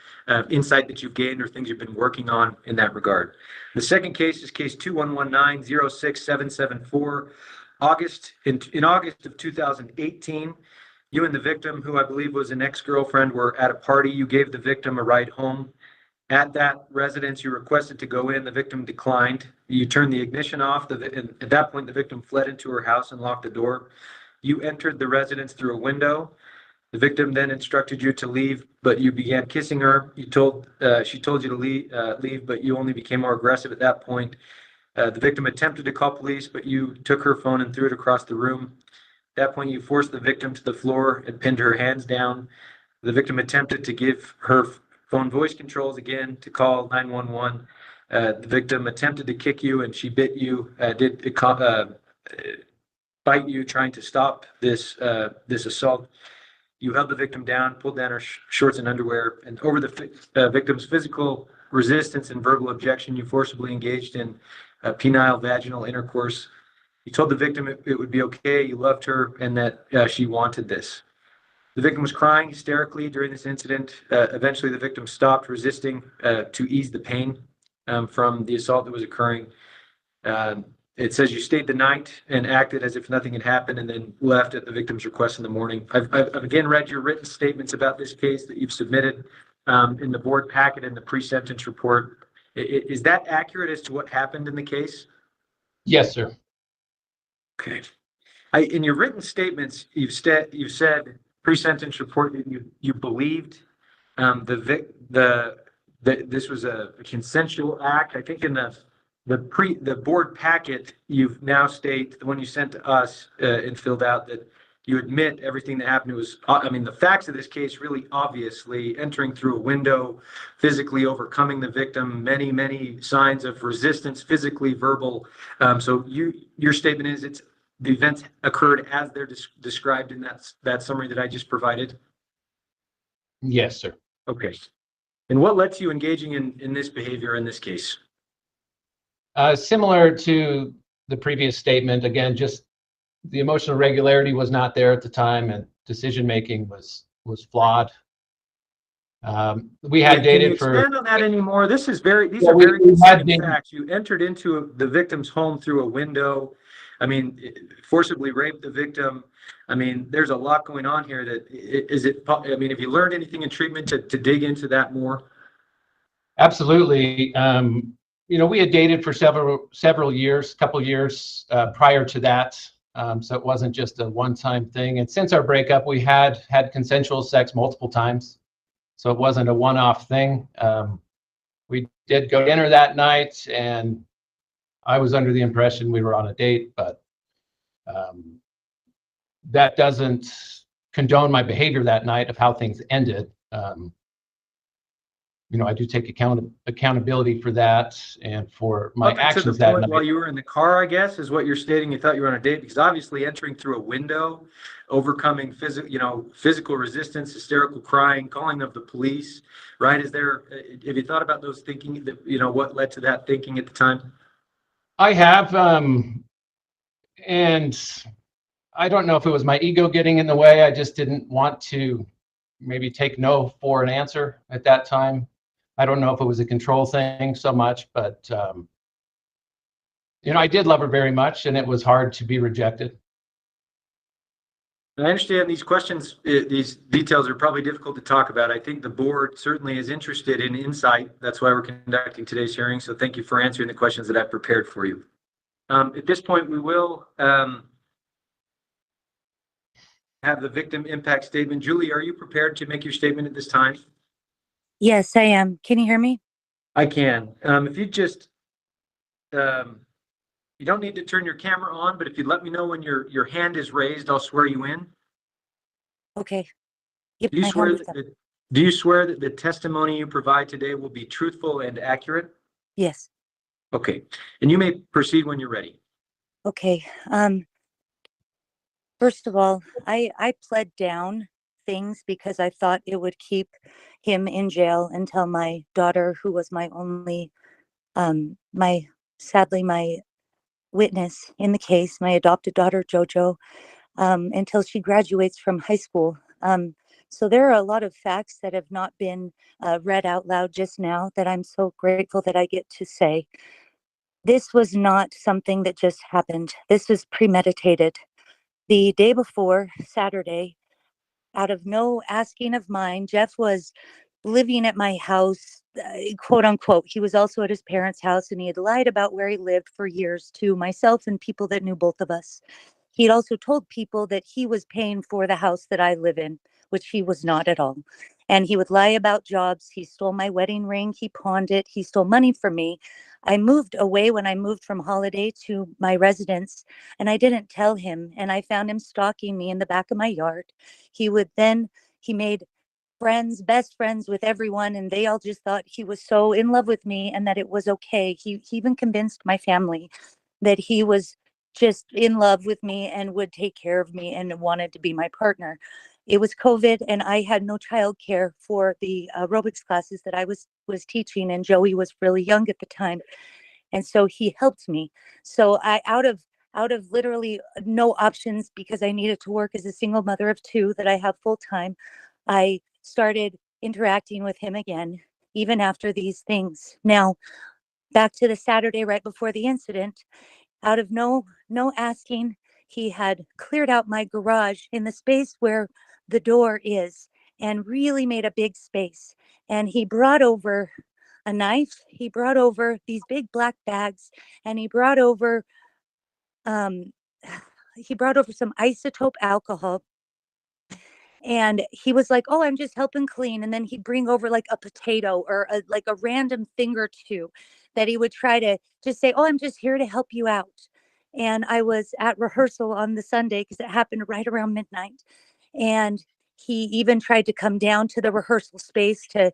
insight that you've gained or things you've been working on in that regard. The second case is case 2119-06774. In August of 2018, you and the victim, who I believe was an ex-girlfriend, were at a party. You gave the victim a ride home. At that residence, you requested to go in. The victim declined. You turned the ignition off. And at that point, the victim fled into her house and locked the door. You entered the residence through a window. The victim then instructed you to leave, but you began kissing her. She told you to leave, but you only became more aggressive at that point. The victim attempted to call police, but you took her phone and threw it across the room. At that point, you forced the victim to the floor and pinned her hands down. The victim attempted to give her phone voice controls again to call 911. The victim attempted to kick you and she bit you, bite you, trying to stop this assault. You held the victim down, pulled down her shorts and underwear, and over the victim's physical resistance and verbal objection, you forcibly engaged in penile vaginal intercourse. You told the victim it would be okay, you loved her, and that she wanted this. The victim was crying hysterically during this incident. Eventually, the victim stopped resisting to ease the pain from the assault that was occurring. It says you stayed the night and acted as if nothing had happened and then left at the victim's request in the morning. I've again read your written statements about this case that you've submitted in the board packet and the pre-sentence report. Is that accurate as to what happened in the case? Yes, sir. Okay. In your written statements, you've said pre-sentence report that you believed that this was a consensual act. I think in the board packet, you've now state, the one you sent to us and filled out, that you admit everything that happened. It was, the facts of this case really obviously entering through a window, physically overcoming the victim, many signs of resistance, physically, verbal. So your statement is the events occurred as they're described in that summary that I just provided? Yes, sir. Okay. And what led to you engaging in this behavior in this case? Similar to the previous statement, again, just the emotional regularity was not there at the time and decision-making was flawed. We had dated for... Can you expand on that anymore? These are very concerning facts. You entered into the victim's home through a window. Forcibly raped the victim. There's a lot going on here. Have you learned anything in treatment to dig into that more? Absolutely. We had dated for several years, couple years prior to that. So it wasn't just a one-time thing. And since our breakup, we had consensual sex multiple times. So it wasn't a one-off thing. We did go to dinner that night, and I was under the impression we were on a date, but that doesn't condone my behavior that night of how things ended. I do take accountability for that and for my actions that night. While you were in the car, I guess, is what you're stating. You thought you were on a date, because obviously entering through a window, overcoming physical resistance, hysterical crying, calling of the police, right? Have you thought about those thinking, what led to that thinking at the time? I have, and I don't know if it was my ego getting in the way. I just didn't want to maybe take no for an answer at that time. I don't know if it was a control thing so much, but I did love her very much, and it was hard to be rejected. I understand these questions, these details are probably difficult to talk about. I think the board certainly is interested in insight. That's why we're conducting today's hearing. So thank you for answering the questions that I've prepared for you. At this point, we will have the victim impact statement. Julie, are you prepared to make your statement at this time? Yes, I am. Can you hear me? I can. If you just, you don't need to turn your camera on, but if you let me know when your hand is raised, I'll swear you in. Okay. Yep, Do you my swear hand is up. do you swear that the testimony you provide today will be truthful and accurate? Yes. Okay, and you may proceed when you're ready. Okay. First of all, I pled down things because I thought it would keep him in jail until my daughter, who was my only, sadly, my witness in the case, my adopted daughter, JoJo, until she graduates from high school. So there are a lot of facts that have not been read out loud just now that I'm so grateful that I get to say. This was not something that just happened. This was premeditated. The day before, Saturday, out of no asking of mine, Jeff was living at my house, quote unquote. He was also at his parents' house, and he had lied about where he lived for years to myself and people that knew both of us. He had also told people that he was paying for the house that I live in, which he was not at all. And he would lie about jobs. He stole my wedding ring. He pawned it. He stole money from me. I moved away when I moved from Holiday to my residence, and I didn't tell him. And I found him stalking me in the back of my yard. He made friends, best friends with everyone, and they all just thought he was so in love with me and that it was okay. He even convinced my family that he was just in love with me and would take care of me and wanted to be my partner. It was COVID, and I had no childcare for the aerobics classes that I was teaching, and Joey was really young at the time, and so he helped me. So I, out of literally no options, because I needed to work as a single mother of two that I have full time, I started interacting with him again, even after these things. Now, back to the Saturday right before the incident, out of no asking, he had cleared out my garage in the space where the door is and really made a big space. And he brought over a knife, he brought over these big black bags, and he brought over some isotope alcohol. And he was like, "Oh, I'm just helping clean." And then he'd bring over like a potato or like a random thing or two that he would try to just say, "Oh, I'm just here to help you out." And I was at rehearsal on the Sunday because it happened right around midnight. And he even tried to come down to the rehearsal space to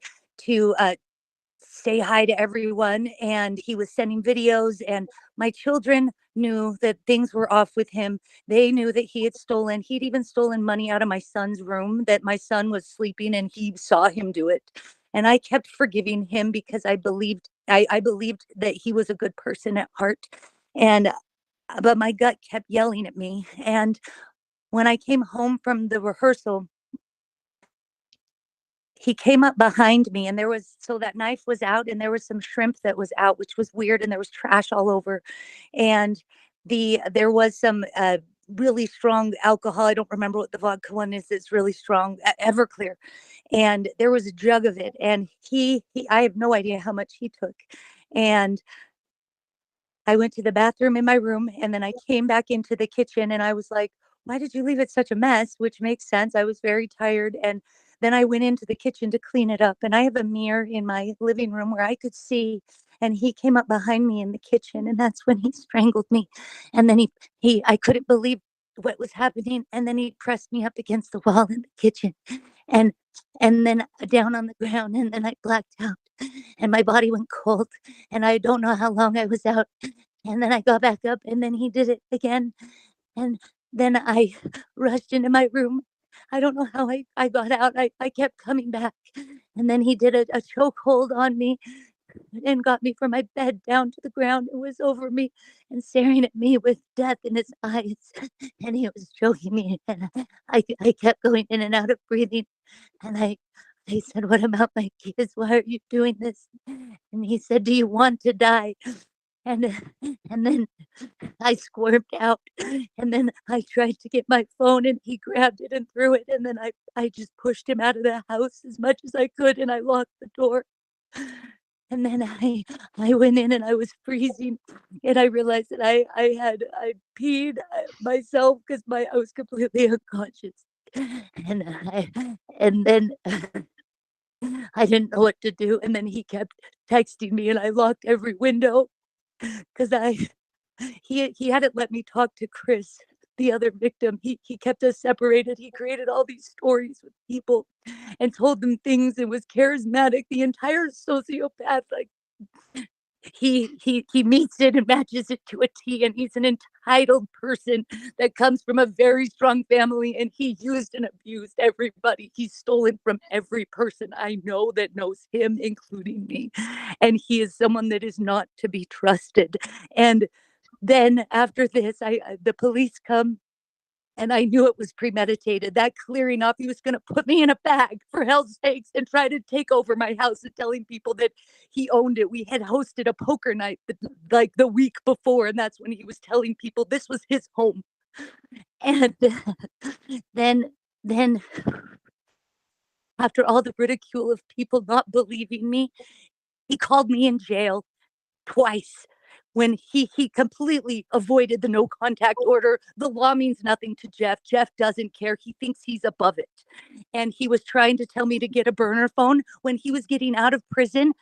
say hi to everyone, and he was sending videos, and my children knew that things were off with him. They knew that he'd even stolen money out of my son's room, that my son was sleeping, and he saw him do it. And I kept forgiving him because I believed that he was a good person at heart. But my gut kept yelling at me. And when I came home from the rehearsal, he came up behind me, and that knife was out, and there was some shrimp that was out, which was weird, and there was trash all over. And there was some really strong alcohol. I don't remember what the vodka one is. It's really strong, Everclear. And there was a jug of it. And I have no idea how much he took. And I went to the bathroom in my room, and then I came back into the kitchen, and I was like, "Why did you leave it such a mess?" Which makes sense. I was very tired. And then I went into the kitchen to clean it up, and I have a mirror in my living room where I could see, and he came up behind me in the kitchen, and that's when he strangled me. And then I couldn't believe what was happening. And then he pressed me up against the wall in the kitchen, and then down on the ground, and then I blacked out, and my body went cold, and I don't know how long I was out. And then I got back up, and then he did it again. And then I rushed into my room. I don't know how I got out. I kept coming back. And then he did a chokehold on me and got me from my bed down to the ground and was over me and staring at me with death in his eyes. And he was choking me. And I kept going in and out of breathing. And I said, "What about my kids? Why are you doing this?" And he said, "Do you want to die?" And then I squirmed out, and then I tried to get my phone, and he grabbed it and threw it, and then I just pushed him out of the house as much as I could, and I locked the door. And then I went in, and I was freezing, and I realized that I peed myself because I was completely unconscious. And then I didn't know what to do. And then he kept texting me and I locked every window because he hadn't let me talk to Chris, the other victim. He kept us separated. He created all these stories with people and told them things and was charismatic. The entire sociopath, like he meets it and matches it to a T, and he's an entitled person that comes from a very strong family, and he used and abused everybody. He's stolen from every person I know that knows him, including me, and he is someone that is not to be trusted. And then after this, the police come, and I knew it was premeditated. That clearing up, he was going to put me in a bag, for hell's sakes, and try to take over my house and telling people that he owned it. We had hosted a poker night like the week before, and that's when he was telling people this was his home. And then after all the ridicule of people not believing me, he called me in jail twice. When he completely avoided the no contact order. The law means nothing to Jeff. Jeff doesn't care. He thinks he's above it. And he was trying to tell me to get a burner phone. When he was getting out of prison,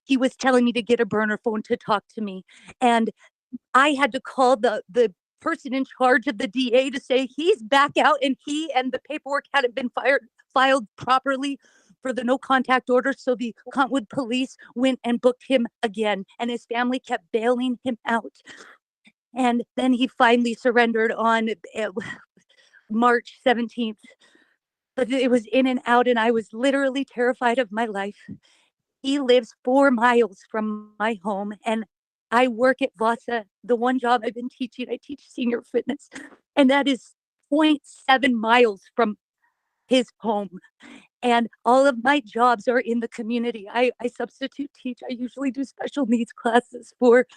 he was telling me to get a burner phone to talk to me. And I had to call the person in charge of the DA to say he's back out, and he and the paperwork hadn't been filed properly for the no contact order. So the Contwood police went and booked him again, and his family kept bailing him out. And then he finally surrendered on March 17th. But it was in and out, and I was literally terrified of my life. He lives 4 miles from my home, and I work at Vasa. The one job I've been teaching, I teach senior fitness, and that is 0.7 miles from his home. And all of my jobs are in the community. I substitute teach. I usually do special needs classes for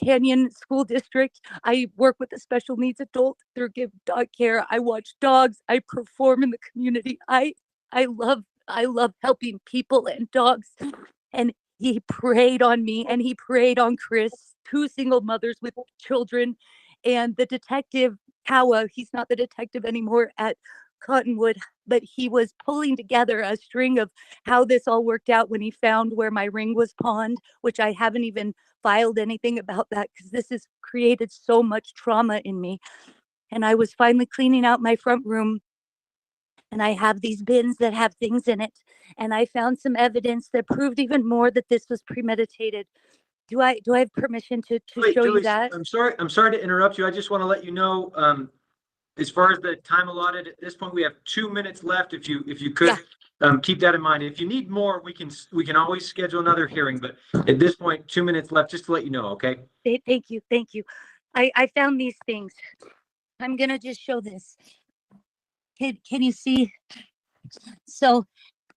Canyon School District. I work with a special needs adult through Give Dog Care. I watch dogs. I perform in the community. I love helping people and dogs. And he preyed on me, and he preyed on Chris, 2 single mothers with children. And the detective, Kawa, he's not the detective anymore at Cottonwood, but he was pulling together a string of how this all worked out when he found where my ring was pawned, which I haven't even filed anything about that because this has created so much trauma in me. And I was finally cleaning out my front room, and I have these bins that have things in it, and I found some evidence that proved even more that this was premeditated. Do I have permission to Wait, show you Julie, that? I'm sorry to interrupt you. I just want to let you know, as far as the time allotted, at this point, we have 2 minutes left. If you could, keep that in mind. If you need more, we can always schedule another hearing, but at this point, 2 minutes left, just to let you know, okay? Thank you. I found these things. I'm gonna just show this. Can you see? So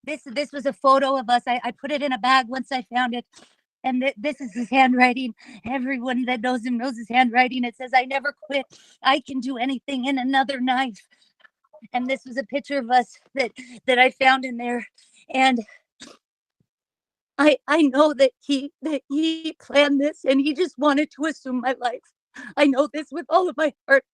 this was a photo of us. I put it in a bag once I found it. And this is his handwriting. Everyone that knows him knows his handwriting. It says, "I never quit. I can do anything," in another knife. And this was a picture of us that I found in there. And I know that he planned this, and he just wanted to assume my life. I know this with all of my heart,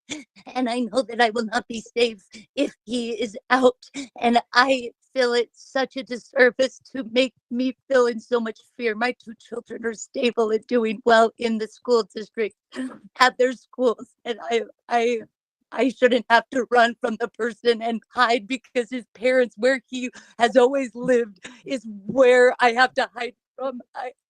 and I know that I will not be safe if he is out. And I feel it's such a disservice to make me feel in so much fear. My 2 children are stable and doing well in the school district at their schools, and I shouldn't have to run from the person and hide because his parents, where he has always lived, is where I have to hide from.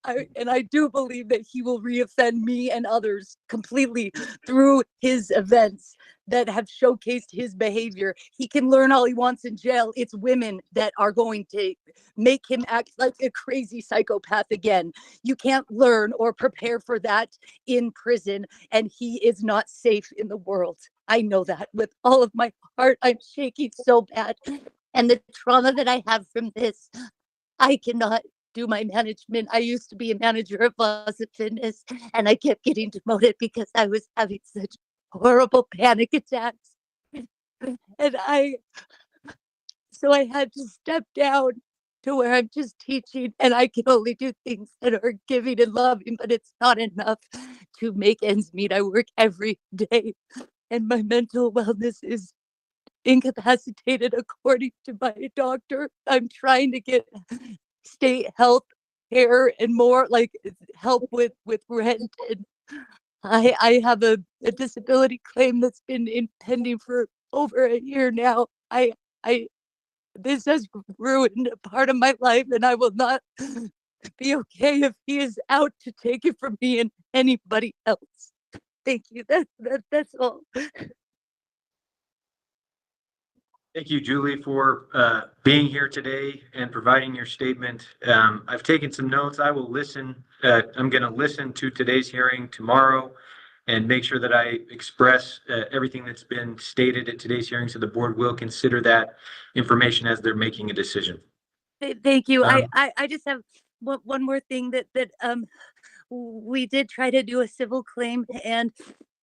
I do believe that he will reoffend me and others completely through his events that have showcased his behavior. He can learn all he wants in jail. It's women that are going to make him act like a crazy psychopath again. You can't learn or prepare for that in prison, and he is not safe in the world. I know that with all of my heart. I'm shaking so bad. And the trauma that I have from this, I cannot do my management. I used to be a manager of Vasa Fitness, and I kept getting demoted because I was having such horrible panic attacks. And so I had to step down to where I'm just teaching, and I can only do things that are giving and loving, but it's not enough to make ends meet. I work every day, and my mental wellness is incapacitated according to my doctor. I'm trying to get state health care and more like help with rent. And I have a disability claim that's been pending for over a year now. I this has ruined a part of my life, and I will not be okay if he is out to take it from me and anybody else. Thank you. That's all. Thank you, Julie, for being here today and providing your statement. I've taken some notes. I will listen. I'm going to listen to today's hearing tomorrow and make sure that I express everything that's been stated at today's hearing, so the board will consider that information as they're making a decision. Thank you. I just have one more thing that we did try to do a civil claim, and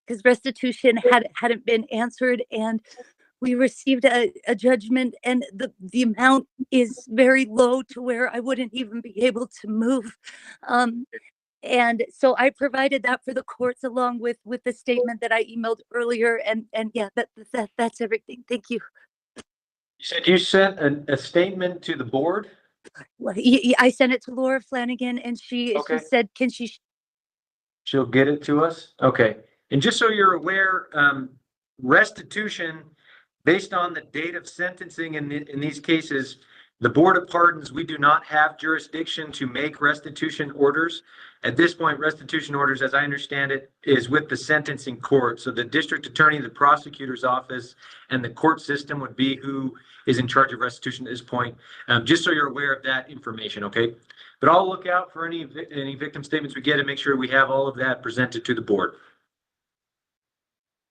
because restitution hadn't been answered, and we received a judgment, and the amount is very low to where I wouldn't even be able to move. And so I provided that for the courts along with the statement that I emailed earlier, and yeah, that's everything. Thank you. You said you sent a statement to the board? Well, I sent it to Laura Flanagan, and she said, can she? She'll get it to us? Okay. And just so you're aware, restitution, based on the date of sentencing in these cases, the Board of Pardons, we do not have jurisdiction to make restitution orders. At this point, restitution orders, as I understand it, is with the sentencing court. So the district attorney, the prosecutor's office, and the court system would be who is in charge of restitution at this point. Just so you're aware of that information, okay? But I'll look out for any victim statements we get and make sure we have all of that presented to the board.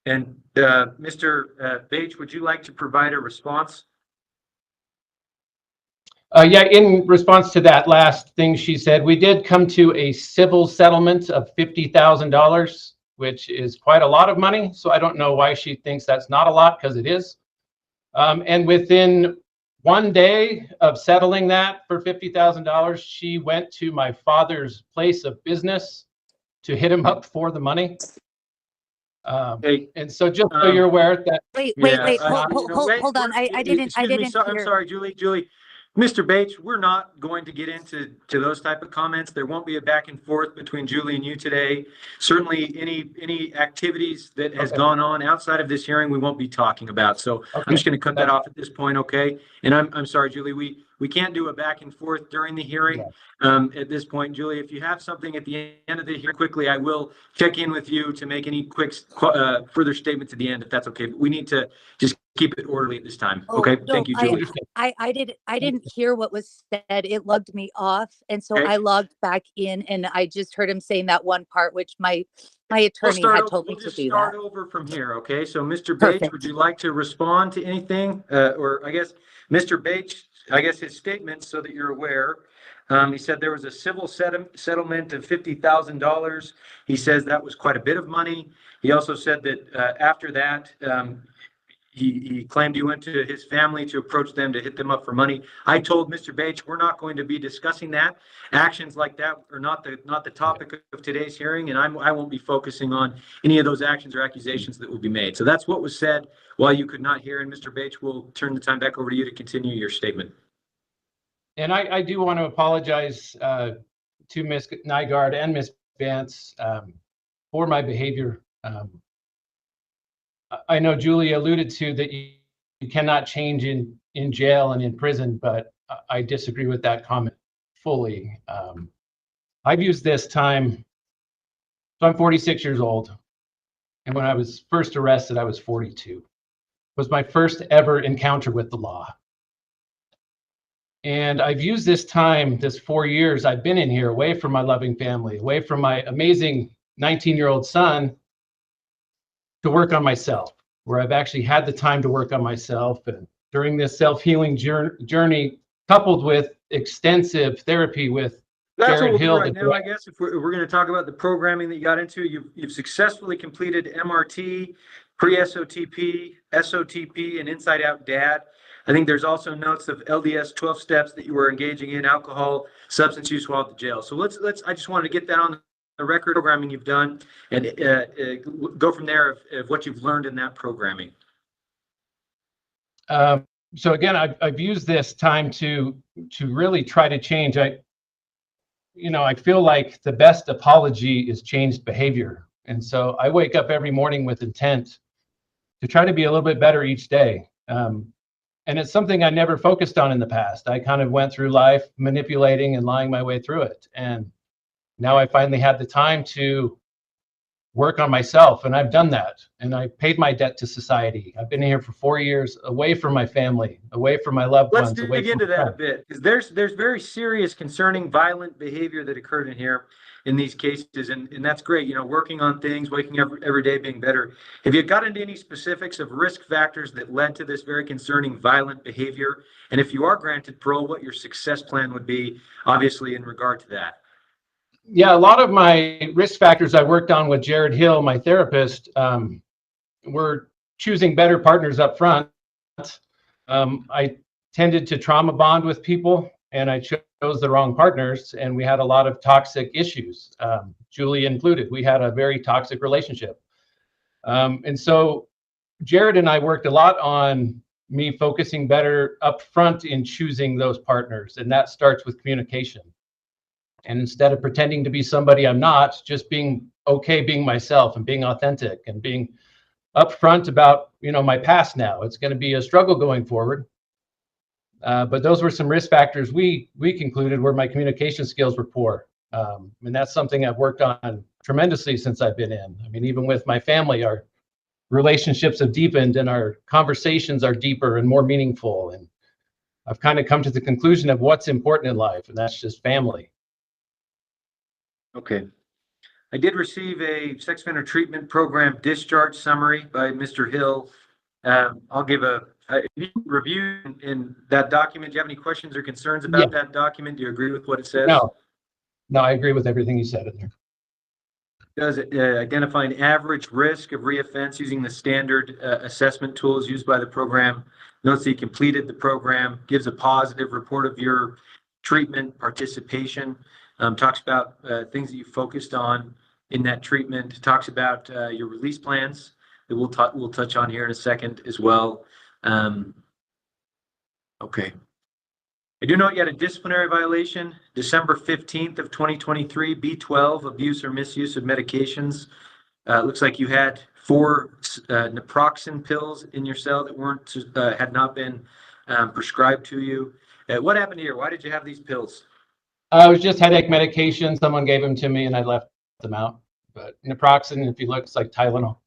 And Mr. Baich, would you like to provide a response? Yeah, in response to that last thing she said, we did come to a civil settlement of $50,000, which is quite a lot of money. So I don't know why she thinks that's not a lot, because it is. And within 1 day of settling that for $50,000, she went to my father's place of business to hit him up for the money. And so just so you're aware that. Wait, hold on. I didn't I'm hear. sorry, Julie. Mr. Baich, we're not going to get into those type of comments. There won't be a back and forth between Julie and you today. Certainly any activities that has gone on outside of this hearing, we won't be talking about. So I'm just going to cut that off at this point, okay? And I'm sorry, Julie, we can't do a back and forth during the hearing. At this point, Julie, if you have something at the end of the hearing quickly, I will check in with you to make any quick further statements at the end, if that's okay. But we need to just keep it orderly at this time. Okay, thank you, Julie. I didn't hear what was said. It logged me off, and so I logged back in, and I just heard him saying that one part, which my attorney had told me to do that. Start over from here, okay? So, Mr. Baich, would you like to respond to anything, or I guess Mr. Baich, I guess his statement, so that you're aware. He said there was a civil settlement of $50,000. He says that was quite a bit of money. He also said that after that, he claimed he went to his family to approach them to hit them up for money. I told Mr. Baich we're not going to be discussing that. Actions like that are not the topic of today's hearing, and I won't be focusing on any of those actions or accusations that will be made. So that's what was said while you could not hear, and Mr. Baich, we'll turn the time back over to you to continue your statement. And I do want to apologize to Ms. Nygaard and Ms. Vance for my behavior. I know Julie alluded to that you cannot change in jail and in prison, but I disagree with that comment fully. I've used this time, so I'm 46 years old. And when I was first arrested, I was 42. It was my first ever encounter with the law. And I've used this time, this 4 years I've been in here, away from my loving family, away from my amazing 19-year-old son, to work on myself, where I've actually had the time to work on myself. And during this self-healing journey, coupled with extensive therapy with That's what Jared we'll do Hill, right now, I guess. If we're going to talk about the programming that you got into, you've successfully completed MRT, pre-SOTP, SOTP, and Inside Out Dad. I think there's also notes of LDS 12 steps that you were engaging in, alcohol, substance use while at the jail. So I just wanted to get that on the record, programming you've done, and go from there of what you've learned in that programming. So again, I've used this time to really try to change. I feel like the best apology is changed behavior. And so I wake up every morning with intent to try to be a little bit better each day. And it's something I never focused on in the past. I kind of went through life manipulating and lying my way through it. And now I finally had the time to work on myself, and I've done that. And I paid my debt to society. I've been here for 4 years, away from my family, away from my loved Let's ones. away dig from into that a friends. bit, because there's very serious, concerning, violent behavior that occurred in here in these cases, and that's great. Working on things, waking up every day, being better. Have you got into any specifics of risk factors that led to this very concerning, violent behavior? And if you are granted parole, what your success plan would be, obviously, in regard to that? Yeah, a lot of my risk factors I worked on with Jared Hill, my therapist, were choosing better partners up front. I tended to trauma bond with people, and I chose the wrong partners, and we had a lot of toxic issues, Julie included. We had a very toxic relationship. And so Jared and I worked a lot on me focusing better up front in choosing those partners, and that starts with communication. And instead of pretending to be somebody I'm not, just being okay being myself and being authentic and being upfront about my past. Now it's going to be a struggle going forward, but those were some risk factors we concluded where my communication skills were poor, and that's something I've worked on tremendously since I've been in. I mean, even with my family, our relationships have deepened and our conversations are deeper and more meaningful, and I've kind of come to the conclusion of what's important in life, and that's just family. Okay. I did receive a sex offender treatment program discharge summary by Mr. Hill. I'll give a review in that document. Do you have any questions or concerns about that document? Do you agree with what it says? No, I agree with everything you said in there. Does it identify an average risk of reoffense using the standard assessment tools used by the program? Notes that he completed the program, gives a positive report of your treatment participation, talks about things that you focused on in that treatment, talks about your release plans that we'll touch on here in a second as well. Okay. I do note you had a disciplinary violation, December 15th of 2023, B12, abuse or misuse of medications. Looks like you had 4 naproxen pills in your cell that had not been prescribed to you. What happened here? Why did you have these pills? It was just headache medication. Someone gave them to me and I left them out. But naproxen, if you look, it's like Tylenol.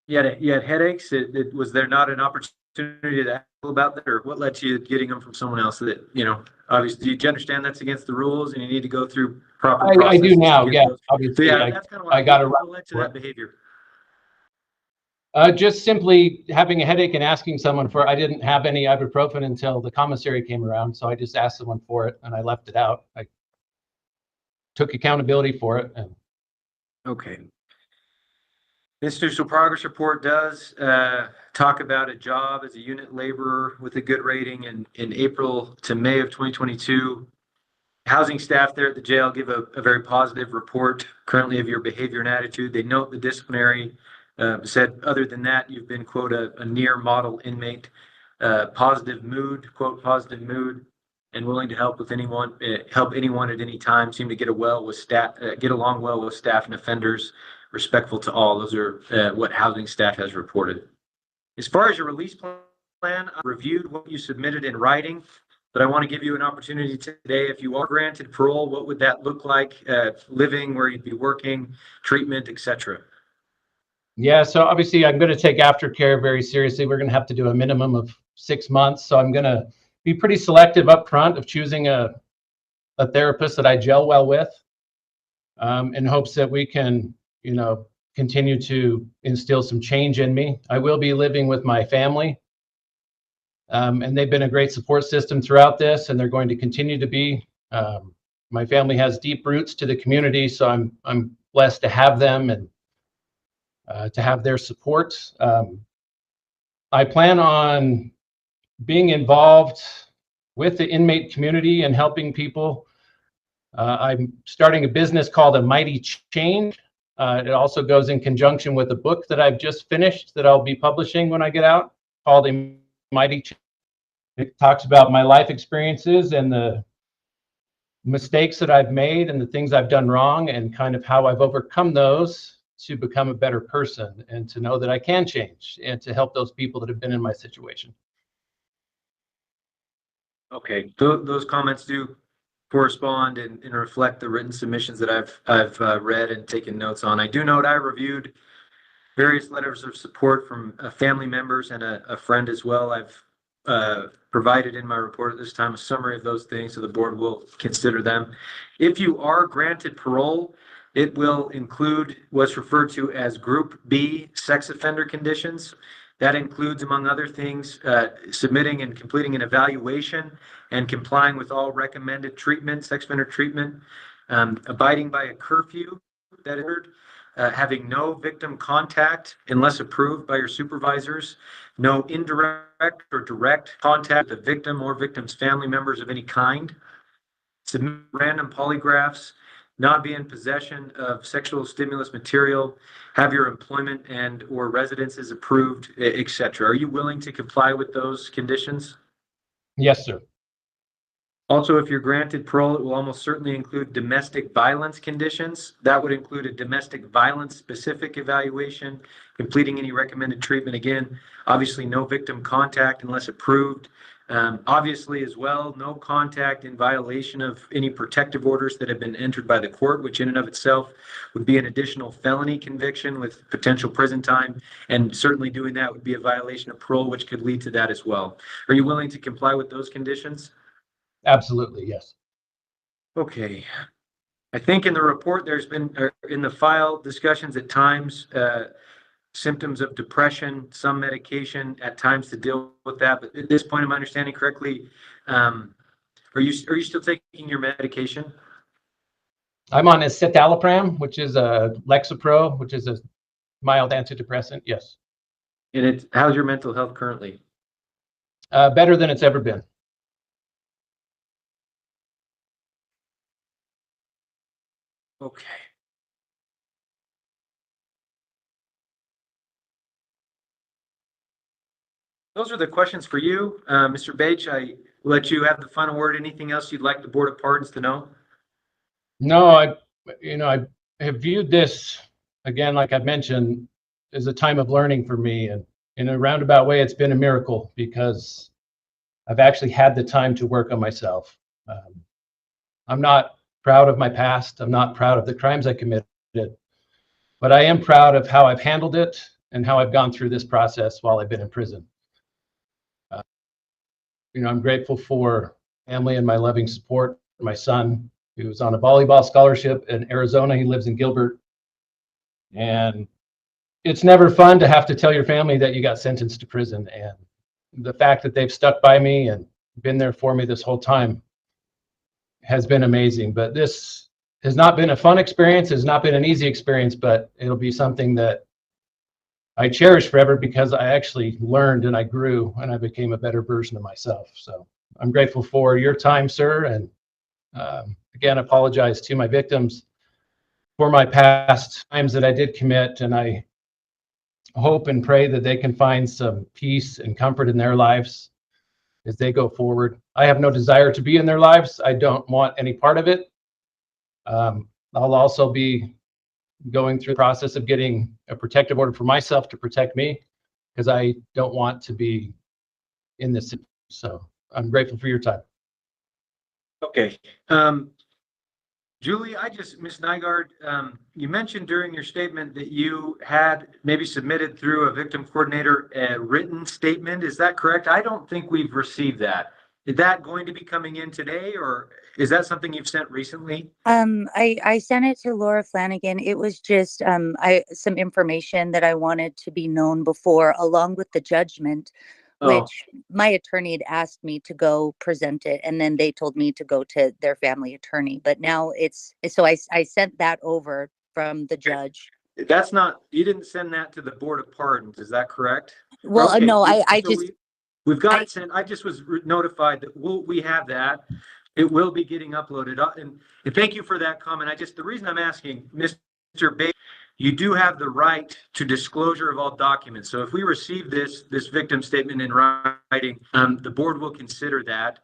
You had headaches. Was there not an opportunity to ask about that, or what led to you getting them from someone else? That obviously, do you understand that's against the rules and you need to go through proper processes? I do now. To get Yeah, those? obviously. So yeah, that's kind of what I got what around led to that behavior. Just simply having a headache and asking someone for. I didn't have any ibuprofen until the commissary came around, so I just asked someone for it and I left it out. I took accountability for it. Okay. Institutional progress report does talk about a job as a unit laborer with a good rating in April to May of 2022. Housing staff there at the jail give a very positive report currently of your behavior and attitude. They note the disciplinary, said other than that, you've been, quote, a near model inmate, positive mood, quote, positive mood, and willing to help with anyone, help anyone at any time, seem to get along well with staff and offenders, respectful to all. Those are what housing staff has reported. As far as your release plan, I reviewed what you submitted in writing, but I want to give you an opportunity today. If you are granted parole, what would that look like? Living, where you'd be working, treatment, etc. Yeah, so obviously I'm going to take aftercare very seriously. We're going to have to do a minimum of 6 months. So I'm going to be pretty selective up front of choosing a therapist that I gel well with, in hopes that we can, continue to instill some change in me. I will be living with my family, and they've been a great support system throughout this, and they're going to continue to be. My family has deep roots to the community, so I'm blessed to have them and to have their support. I plan on being involved with the inmate community and helping people. I'm starting a business called A Mighty Change. It also goes in conjunction with a book that I've just finished that I'll be publishing when I get out, called Mighty. It talks about my life experiences and the mistakes that I've made and the things I've done wrong and kind of how I've overcome those to become a better person and to know that I can change and to help those people that have been in my situation. Okay, those comments do correspond and reflect the written submissions that I've read and taken notes on. I do note I reviewed various letters of support from family members and a friend as well. I've provided in my report at this time a summary of those things, so the board will consider them. If you are granted parole, it will include what's referred to as Group B sex offender conditions. That includes, among other things, submitting and completing an evaluation and complying with all recommended treatment, sex offender treatment, abiding by a curfew that occurred, having no victim contact unless approved by your supervisors, no indirect or direct contact with the victim or victim's family members of any kind, submit random polygraphs, not be in possession of sexual stimulus material, have your employment and or residences approved, etc. Are you willing to comply with those conditions? Yes, sir. Also, if you're granted parole, it will almost certainly include domestic violence conditions. That would include a domestic violence specific evaluation, completing any recommended treatment. Again, obviously no victim contact unless approved. Obviously as well, no contact in violation of any protective orders that have been entered by the court, which in and of itself would be an additional felony conviction with potential prison time. And certainly doing that would be a violation of parole, which could lead to that as well. Are you willing to comply with those conditions? Absolutely, yes. Okay. I think in the report, there's been, in the file, discussions at times, symptoms of depression, some medication at times to deal with that. But at this point, am I understanding correctly? Are you still taking your medication? I'm on escitalopram, which is a Lexapro, which is a mild antidepressant. Yes. And how's your mental health currently? Better than it's ever been. Okay. Those are the questions for you. Mr. Baich, I let you have the final word. Anything else you'd like the Board of Pardons to know? No, I have viewed this, again, like I've mentioned, as a time of learning for me. And in a roundabout way, it's been a miracle because I've actually had the time to work on myself. I'm not proud of my past. I'm not proud of the crimes I committed, but I am proud of how I've handled it and how I've gone through this process while I've been in prison. I'm grateful for family and my loving support. My son, who's on a volleyball scholarship in Arizona, he lives in Gilbert. And it's never fun to have to tell your family that you got sentenced to prison. And the fact that they've stuck by me and been there for me this whole time has been amazing. But this has not been a fun experience, has not been an easy experience, but it'll be something that I cherish forever because I actually learned and I grew and I became a better version of myself. So I'm grateful for your time, sir. And again, apologize to my victims for my past crimes that I did commit. And I hope and pray that they can find some peace and comfort in their lives as they go forward. I have no desire to be in their lives. I don't want any part of it. I'll also be going through the process of getting a protective order for myself to protect me because I don't want to be in this. So I'm grateful for your time. Okay. Julie, Ms. Nygaard, you mentioned during your statement that you had maybe submitted through a victim coordinator a written statement. Is that correct? I don't think we've received that. Is that going to be coming in today, or is that something you've sent recently? I sent it to Laura Flanagan. It was just some information that I wanted to be known before, along with the judgment, which my attorney had asked me to go present it, and then they told me to go to their family attorney. But now so I sent that over from the judge. That's not, you didn't send that to the Board of Pardons, is that correct? Well, Okay, no, I just. We've got it sent. I just was notified that we have that. It will be getting uploaded. And thank you for that comment. The reason I'm asking, Mr. Bates, You do have the right to disclosure of all documents. So if we receive this victim statement in writing, the board will consider that.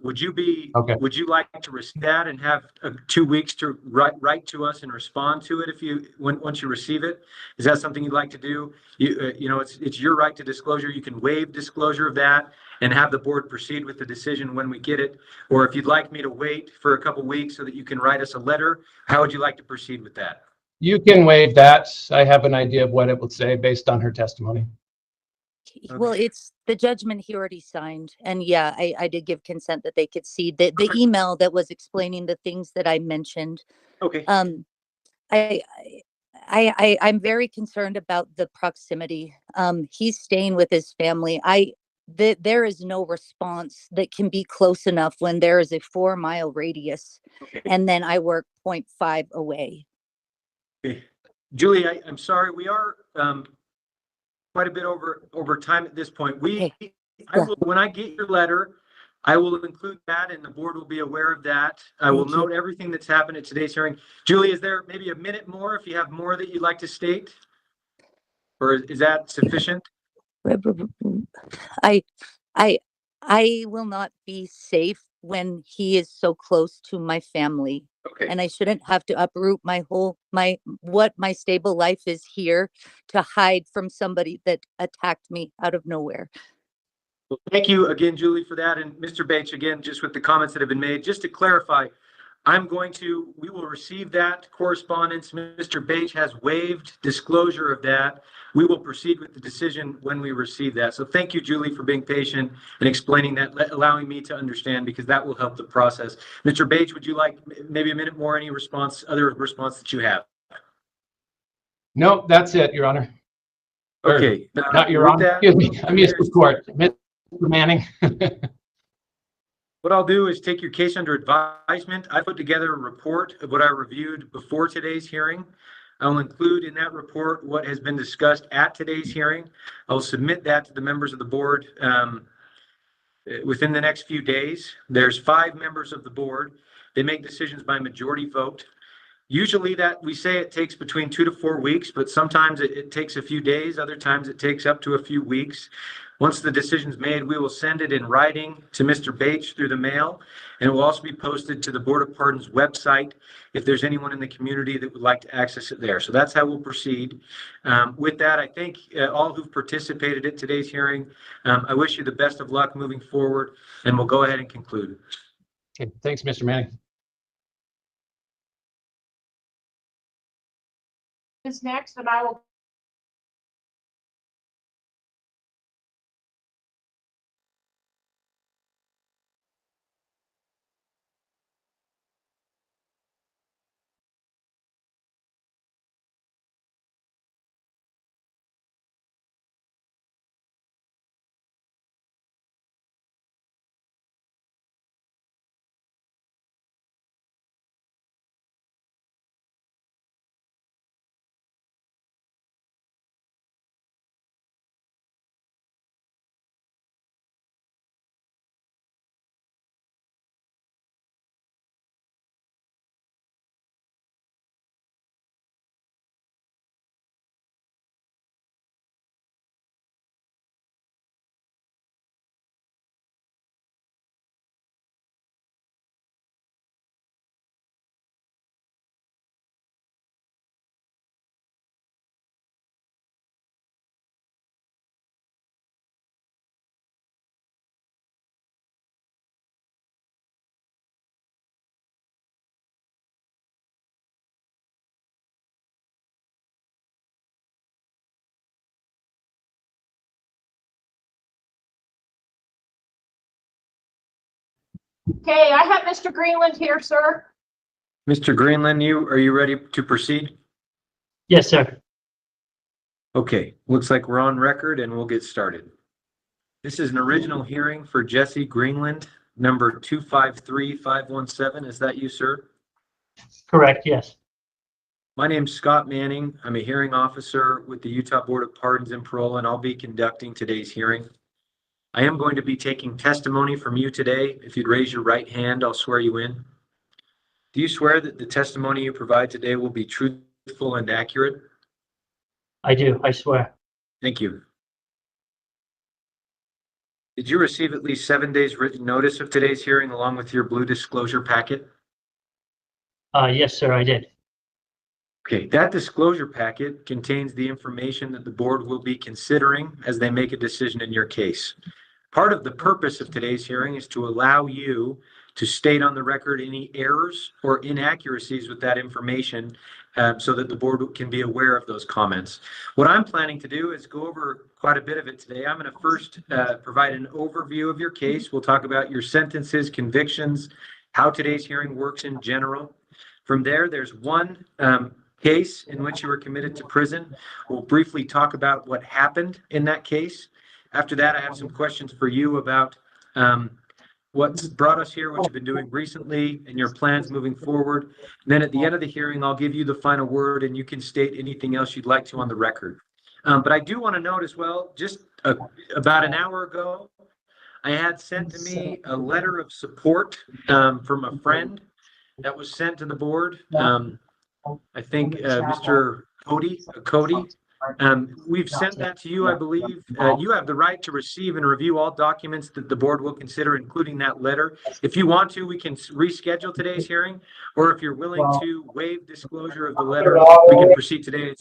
Would you like to receive that and have 2 weeks to write to us and respond to it once you receive it? Is that something you'd like to do? It's your right to disclosure. You can waive disclosure of that and have the board proceed with the decision when we get it. Or if you'd like me to wait for a couple weeks so that you can write us a letter, how would you like to proceed with that? You can waive that. I have an idea of what it will say based on her testimony. Well, it's the judgment he already signed. And yeah, I did give consent that they could see the email that was explaining the things that I mentioned. Okay. I'm very concerned about the proximity. He's staying with his family. There is no response that can be close enough when there is a 4-mile radius. Okay. And then I work 0.5 away. Okay. Julie, I'm sorry, we are quite a bit over time at this point. When I get your letter, I will include that and the board will be aware of that. I will note everything that's happened at today's hearing. Julie, is there maybe a minute more if you have more that you'd like to state? Or is that sufficient? I will not be safe when he is so close to my family. Okay. And I shouldn't have to uproot what my stable life is here to hide from somebody that attacked me out of nowhere. Well, thank you again, Julie, for that. And Mr. Baich, again, just with the comments that have been made, just to clarify, we will receive that correspondence. Mr. Baich has waived disclosure of that. We will proceed with the decision when we receive that. So thank you, Julie, for being patient and explaining that, allowing me to understand, because that will help the process. Mr. Baich, would you like maybe a minute more, any other response that you have? No, that's it, Your Honor. Okay. Not Your Honor. Excuse me. I'm used to court. Mr. Manning. What I'll do is take your case under advisement. I put together a report of what I reviewed before today's hearing. I will include in that report what has been discussed at today's hearing. I will submit that to the members of the board within the next few days. There's 5 members of the board. They make decisions by majority vote. Usually we say it takes between 2 to 4 weeks, but sometimes it takes a few days. Other times it takes up to a few weeks. Once the decision's made, we will send it in writing to Mr. Baich through the mail, and it will also be posted to the Board of Pardons website if there's anyone in the community that would like to access it there. So that's how we'll proceed. With that, I thank all who've participated at today's hearing. I wish you the best of luck moving forward, and we'll go ahead and conclude. Okay, thanks, Mr. Manning. Is next, and I will. Okay, I have Mr. Greenland here, sir. Mr. Greenland, are you ready to proceed? Yes, sir. Okay, looks like we're on record and we'll get started. This is an original hearing for Jesse Greenland, number 253517. Is that you, sir? Correct, yes. My name's Scott Manning. I'm a hearing officer with the Utah Board of Pardons and Parole, and I'll be conducting today's hearing. I am going to be taking testimony from you today. If you'd raise your right hand, I'll swear you in. Do you swear that the testimony you provide today will be truthful truthful and accurate? I do, I swear. Thank you. Did you receive at least 7 days written notice of today's hearing along with your blue disclosure packet? Yes, sir, I did. Okay, that disclosure packet contains the information that the board will be considering as they make a decision in your case. Part of the purpose of today's hearing is to allow you to state on the record any errors or inaccuracies with that information so that the board can be aware of those comments. What I'm planning to do is go over quite a bit of it today. I'm going to first provide an overview of your case. We'll talk about your sentences, convictions, how today's hearing works in general. From there, there's one case in which you were committed to prison. We'll briefly talk about what happened in that case. After that, I have some questions for you about what's brought us here, what you've been doing recently, and your plans moving forward. And then at the end of the hearing, I'll give you the final word, and you can state anything else you'd like to on the record. But I do want to note as well, just about an hour ago, I had sent to me a letter of support from a friend that was sent to the board. I think Mr. Cody. We've sent that to you, I believe. You have the right to receive and review all documents that the board will consider, including that letter. If you want to, we can reschedule today's hearing, or if you're willing to waive disclosure of the letter, we can proceed today.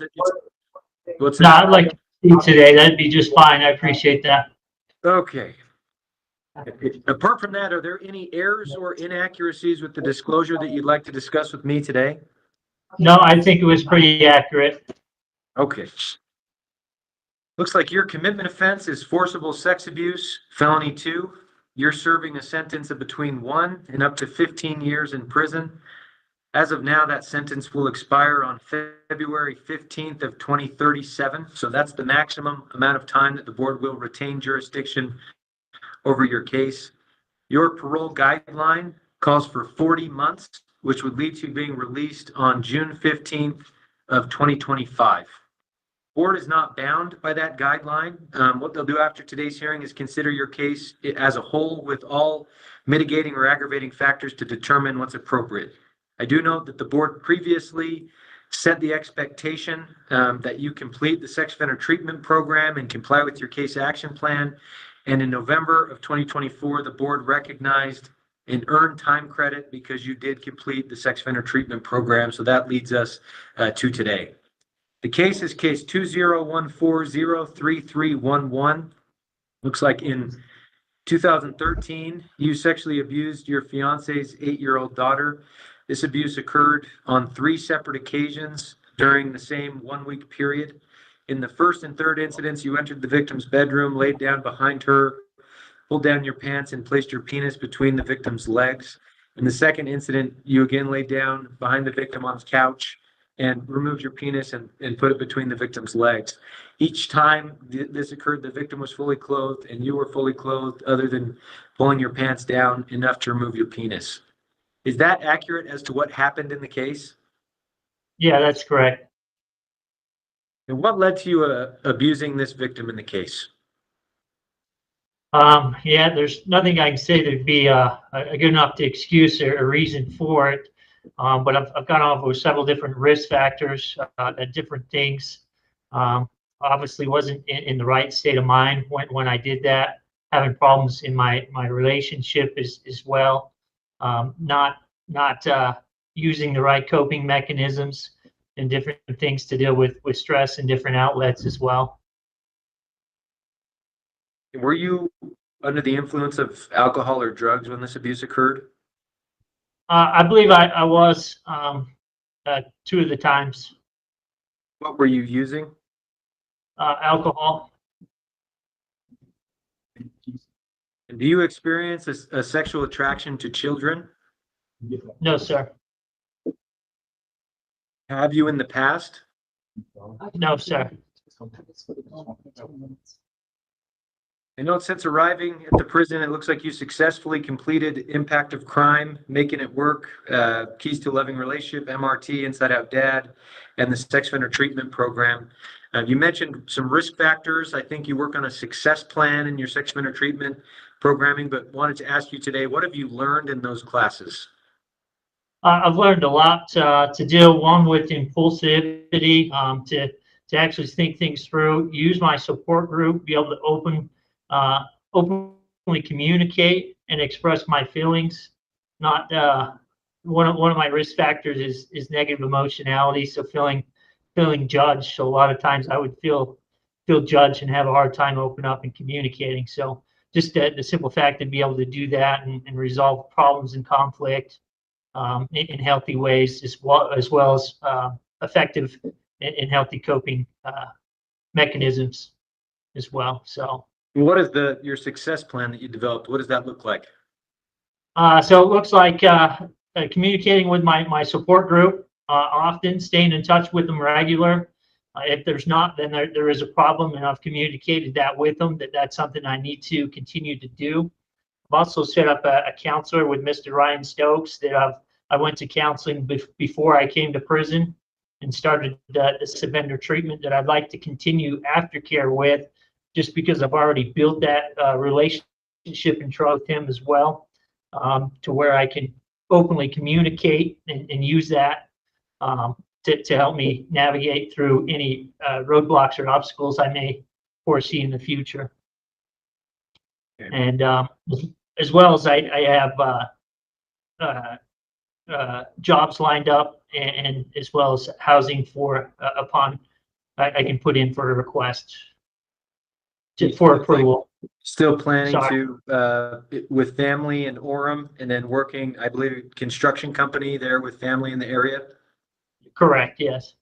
What's No, that? I'd like to see today. That'd be just fine. I appreciate that. Okay. Apart from that, are there any errors or inaccuracies with the disclosure that you'd like to discuss with me today? No, I think it was pretty accurate. Okay. Looks like your commitment offense is forcible sex abuse, felony 2. You're serving a sentence of between 1 and up to 15 years in prison. As of now, that sentence will expire on February 15th of 2037. So that's the maximum amount of time that the board will retain jurisdiction over your case. Your parole guideline calls for 40 months, which would lead to being released on June 15th of 2025. Board is not bound by that guideline. What they'll do after today's hearing is consider your case as a whole with all mitigating or aggravating factors to determine what's appropriate. I do note that the board previously set the expectation that you complete the sex offender treatment program and comply with your case action plan. And in November of 2024, the board recognized an earned time credit because you did complete the sex offender treatment program. So that leads us to today. The case is case 2014-03311. Looks like in 2013, you sexually abused your fiance's 8-year-old daughter. This abuse occurred on 3 separate occasions during the same 1-week period. In the first and third incidents, you entered the victim's bedroom, laid down behind her, pulled down your pants, and placed your penis between the victim's legs. In the second incident, you again laid down behind the victim on his couch and removed your penis and put it between the victim's legs. Each time this occurred, the victim was fully clothed and you were fully clothed other than pulling your pants down enough to remove your penis. Is that accurate as to what happened in the case? Yeah, that's correct. And what led to you abusing this victim in the case? Yeah, there's nothing I can say that'd be a good enough to excuse or a reason for it. But I've gone over several different risk factors at different things. Obviously wasn't in the right state of mind when I did that. Having problems in my relationship as well. Not using the right coping mechanisms and different things to deal with stress and different outlets as well. Were you under the influence of alcohol or drugs when this abuse occurred? I believe I was 2 of the times. What were you using? Alcohol. And do you experience a sexual attraction to children? No, sir. Have you in the past? No, sir. I know since arriving at the prison, it looks like you successfully completed Impact of Crime, Making It Work, Keys to a Loving Relationship, MRT, Inside Out Dad, and the Sex Offender Treatment Program. You mentioned some risk factors. I think you work on a success plan in your sex offender treatment programming, but wanted to ask you today, what have you learned in those classes? I've learned a lot to deal, one, with impulsivity, to actually think things through, use my support group, be able to openly communicate and express my feelings. Not one of my risk factors is negative emotionality, so feeling judged. So a lot of times I would feel judged and have a hard time opening up and communicating. So just the simple fact to be able to do that and resolve problems and conflict in healthy ways, as well as effective and healthy coping mechanisms as well. So What is your success plan that you developed? What does that look like? so it looks like communicating with my support group often, staying in touch with them regular. If there's not, then there is a problem, and I've communicated that with them, that's something I need to continue to do. I've also set up a counselor with Mr. Ryan Stokes that I went to counseling before I came to prison and started this offender treatment that I'd like to continue aftercare with, just because I've already built that relationship and trust with him as well, to where I can openly communicate and use that to help me navigate through any roadblocks or obstacles I may foresee in the future. Okay. And as well as I have jobs lined up, and as well as housing for upon I can put in for a request for approval. Still planning Sorry. to with family in Orem, and then working, I believe, construction company there with family in the area, Correct, yes.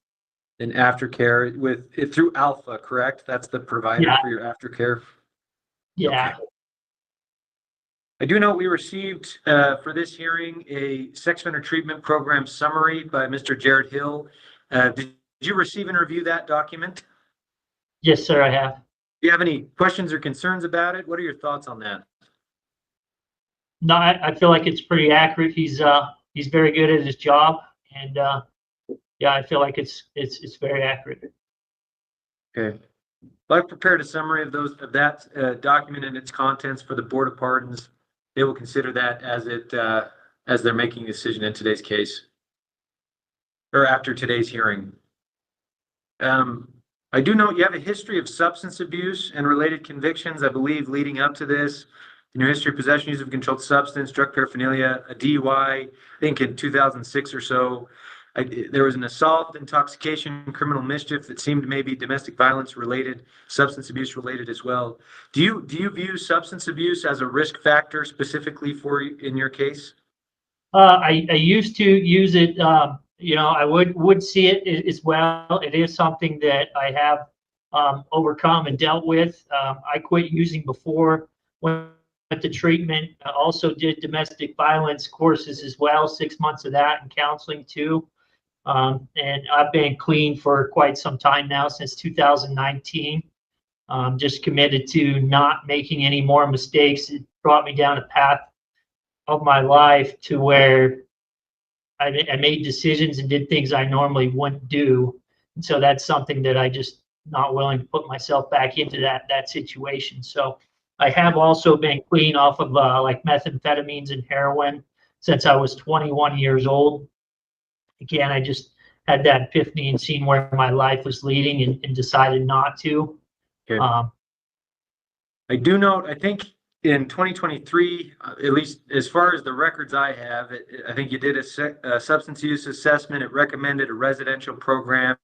and aftercare through Alpha, correct? That's the provider Yeah. for your aftercare. Yeah. Okay. I do know we received for this hearing a sex offender treatment program summary by Mr. Jared Hill. Did you receive and review that document? Yes, sir, I have. Do you have any questions or concerns about it? What are your thoughts on that? No, I feel like it's pretty accurate. He's very good at his job, and yeah, I feel like it's very accurate. Okay. Well, I've prepared a summary of that document and its contents for the Board of Pardons. They will consider that as they're making a decision in today's case, or after today's hearing. I do know you have a history of substance abuse and related convictions, I believe, leading up to this. In your history, possession, use of a controlled substance, drug paraphernalia, a DUI, I think in 2006 or so. There was an assault, intoxication, criminal mischief that seemed maybe domestic violence related, substance abuse related as well. Do you view substance abuse as a risk factor specifically for you in your case? I used to use it. I would see it as well. It is something that I have overcome and dealt with. I quit using before, went to treatment. I also did domestic violence courses as well, 6 months of that, and counseling too. And I've been clean for quite some time now, since 2019. Just committed to not making any more mistakes. It brought me down a path of my life to where I made decisions and did things I normally wouldn't do. And so that's something that I just not willing to put myself back into that situation. So I have also been clean off of like methamphetamines and heroin since I was 21 years old. Again, I just had that epiphany and seen where my life was leading and decided not to. Okay. I do note, I think in 2023, at least as far as the records I have, I think you did a substance use assessment. It recommended a residential program,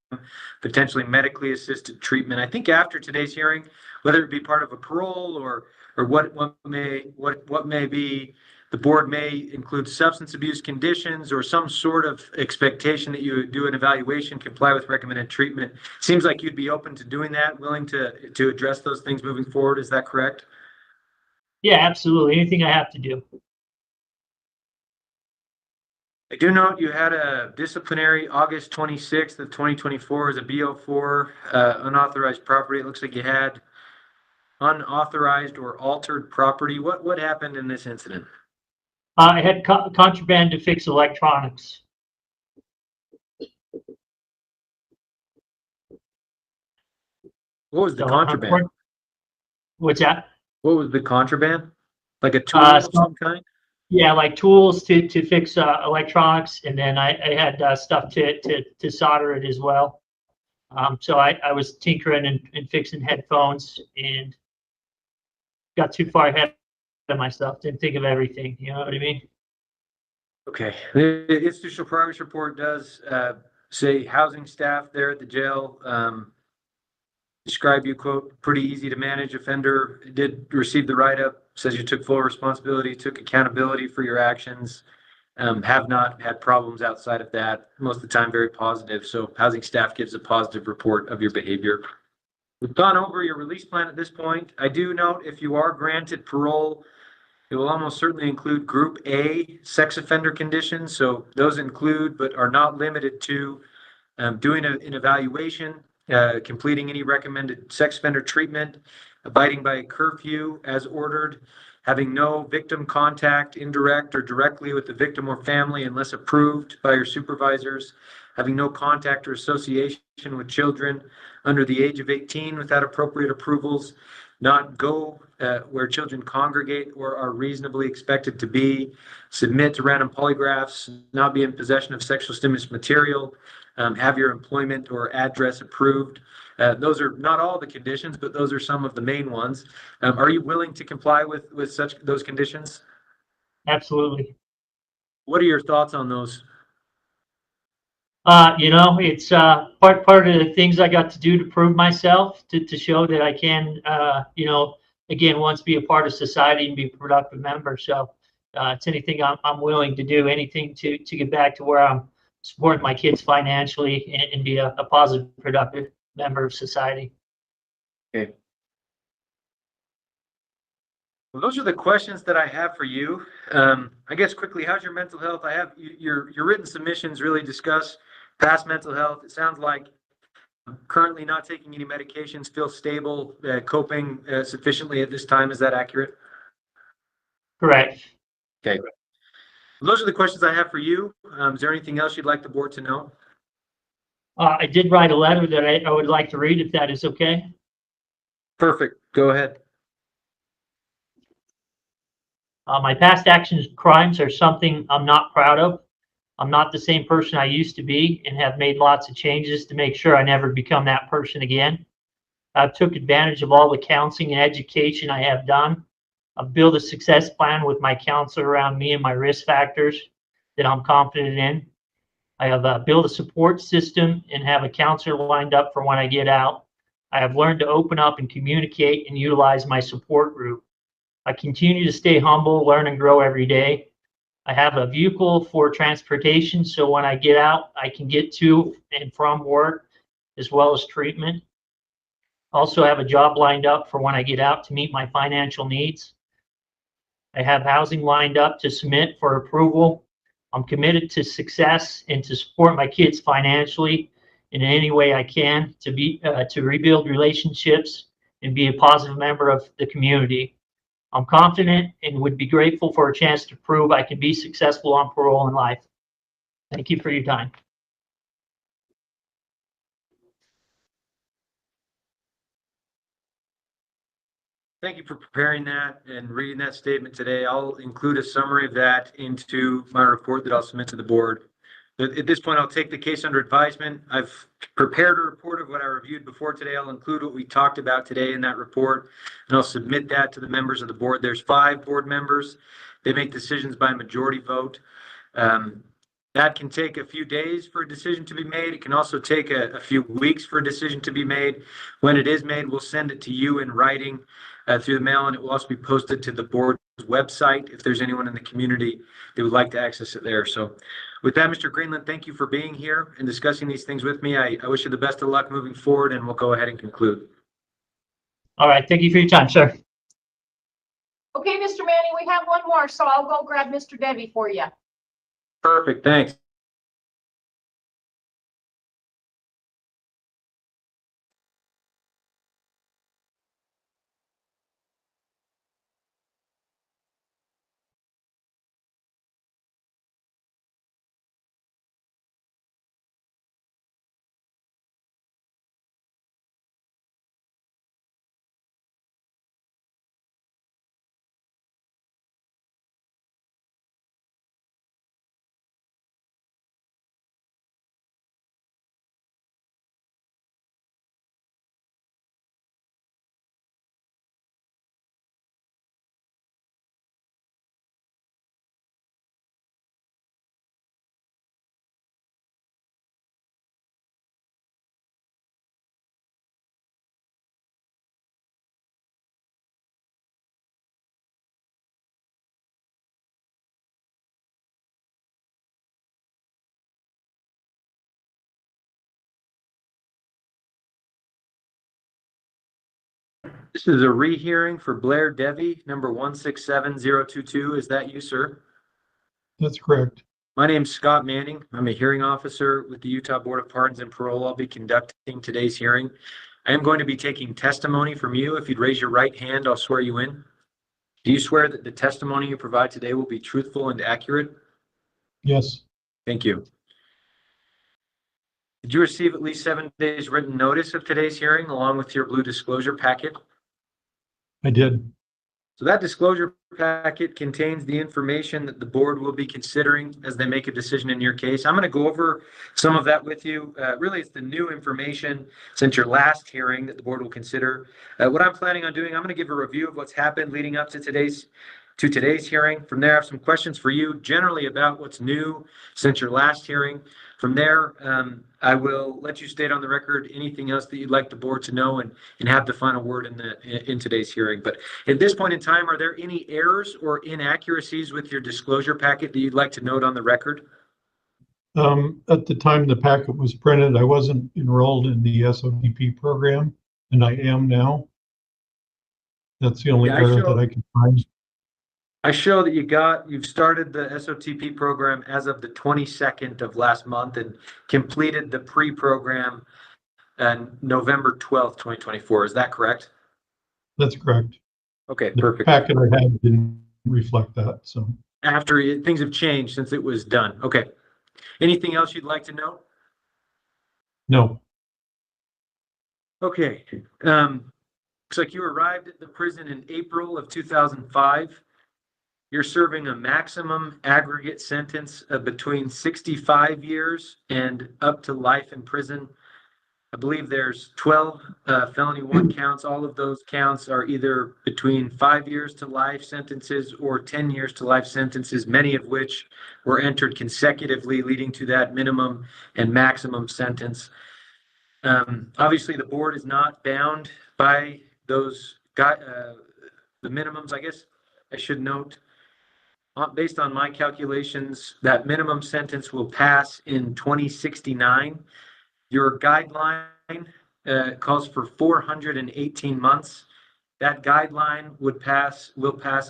potentially medically assisted treatment. I think after today's hearing, whether it be part of a parole or what may be, the board may include substance abuse conditions or some sort of expectation that you do an evaluation, comply with recommended treatment. Seems like you'd be open to doing that, willing to address those things moving forward. Is that correct? Yeah, absolutely. Anything I have to do. I do note you had a disciplinary August 26th of 2024 as a BO4 unauthorized property. It looks like you had unauthorized or altered property. What happened in this incident? I had contraband to fix electronics. What was the So, contraband? What's that? What was the contraband? Like a tool of some kind? Yeah, like tools to fix electronics, and then I had stuff to solder it as well. So I was tinkering and fixing headphones and got too far ahead of myself. Didn't think of everything. You know what I mean? Okay. The institutional progress report does say housing staff there at the jail describe you, quote, pretty easy to manage offender. Did receive the write-up, says you took full responsibility, took accountability for your actions, have not had problems outside of that. Most of the time, very positive. So housing staff gives a positive report of your behavior. We've gone over your release plan at this point. I do note if you are granted parole, it will almost certainly include Group A sex offender conditions. So those include, but are not limited to, doing an evaluation, completing any recommended sex offender treatment, abiding by a curfew as ordered, having no victim contact, indirect or directly with the victim or family unless approved by your supervisors, having no contact or association with children under the age of 18 without appropriate approvals, not go where children congregate or are reasonably expected to be, submit to random polygraphs, not be in possession of sexual stimulus material, have your employment or address approved. Those are not all the conditions, but those are some of the main ones. Are you willing to comply with those conditions? Absolutely. What are your thoughts on those? You know, it's part of the things I got to do to prove myself, to show that I can, you know, again, once be a part of society and be a productive member. So it's anything I'm willing to do, anything to get back to where I'm supporting my kids financially and be a positive, productive member of society. Okay. Well, those are the questions that I have for you. I guess quickly, how's your mental health? I have your written submissions really discuss past mental health. It sounds like currently not taking any medications, feel stable, coping sufficiently at this time. Is that accurate? Correct. Okay. Well, those are the questions I have for you. Is there anything else you'd like the board to know? I did write a letter that I would like to read, if that is okay. Perfect. Go ahead. My past actions and crimes are something I'm not proud of. I'm not the same person I used to be and have made lots of changes to make sure I never become that person again. I've took advantage of all the counseling and education I have done. I've built a success plan with my counselor around me and my risk factors that I'm confident in. I have built a support system and have a counselor lined up for when I get out. I have learned to open up and communicate and utilize my support group. I continue to stay humble, learn and grow every day. I have a vehicle for transportation, so when I get out, I can get to and from work as well as treatment. Also have a job lined up for when I get out to meet my financial needs. I have housing lined up to submit for approval. I'm committed to success and to support my kids financially in any way I can to rebuild relationships and be a positive member of the community. I'm confident and would be grateful for a chance to prove I can be successful on parole in life. Thank you for your time. Thank you for preparing that and reading that statement today. I'll include a summary of that into my report that I'll submit to the board. But at this point, I'll take the case under advisement. I've prepared a report of what I reviewed before today. I'll include what we talked about today in that report, and I'll submit that to the members of the board. There's 5 board members. They make decisions by majority vote. That can take a few days for a decision to be made. It can also take a few weeks for a decision to be made. When it is made, we'll send it to you in writing through the mail, and it will also be posted to the board's website if there's anyone in the community that would like to access it there. So with that, Mr. Greenland, thank you for being here and discussing these things with me. I wish you the best of luck moving forward, and we'll go ahead and conclude. All right, thank you for your time, sir. Okay, Mr. Manning, we have one more, so I'll go grab Mr. Debbie for you. Perfect, thanks. This is a rehearing for Blair DEVEY, number 167022. Is that you, sir? That's correct. My name's Scott Manning. I'm a hearing officer with the Utah Board of Pardons and Parole. I'll be conducting today's hearing. I am going to be taking testimony from you. If you'd raise your right hand, I'll swear you in. Do you swear that the testimony you provide today will be truthful and accurate? Yes, Thank you. Did you receive at least 7 days written notice of today's hearing along with your blue disclosure packet? I did. So that disclosure packet contains the information that the board will be considering as they make a decision in your case. I'm going to go over some of that with you. Really, it's the new information since your last hearing that the board will consider. What I'm planning on doing, I'm going to give a review of what's happened leading up to today's hearing. From there, I have some questions for you generally about what's new since your last hearing. From there, I will let you state on the record anything else that you'd like the board to know and have the final word in today's hearing. But at this point in time, are there any errors or inaccuracies with your disclosure packet that you'd like to note on the record? At the time the packet was printed, I wasn't enrolled in the SOTP program, and I am now. That's the only Yeah, error that I can find. I show that you've started the SOTP program as of the 22nd of last month and completed the pre-program on November 12th, 2024. Is that correct? That's correct. Okay, The perfect. packet I had didn't reflect that, so. Things have changed since it was done. Okay. Anything else you'd like to know? No, Okay. Looks like you arrived at the prison in April of 2005. You're serving a maximum aggregate sentence of between 65 years and up to life in prison. I believe there's 12 felony 1 counts. All of those counts are either between 5 years to life sentences or 10 years to life sentences, many of which were entered consecutively, leading to that minimum and maximum sentence. Obviously, the board is not bound by those the minimums. I guess I should note, based on my calculations, that minimum sentence will pass in 2069. Your guideline calls for 418 months. That guideline will pass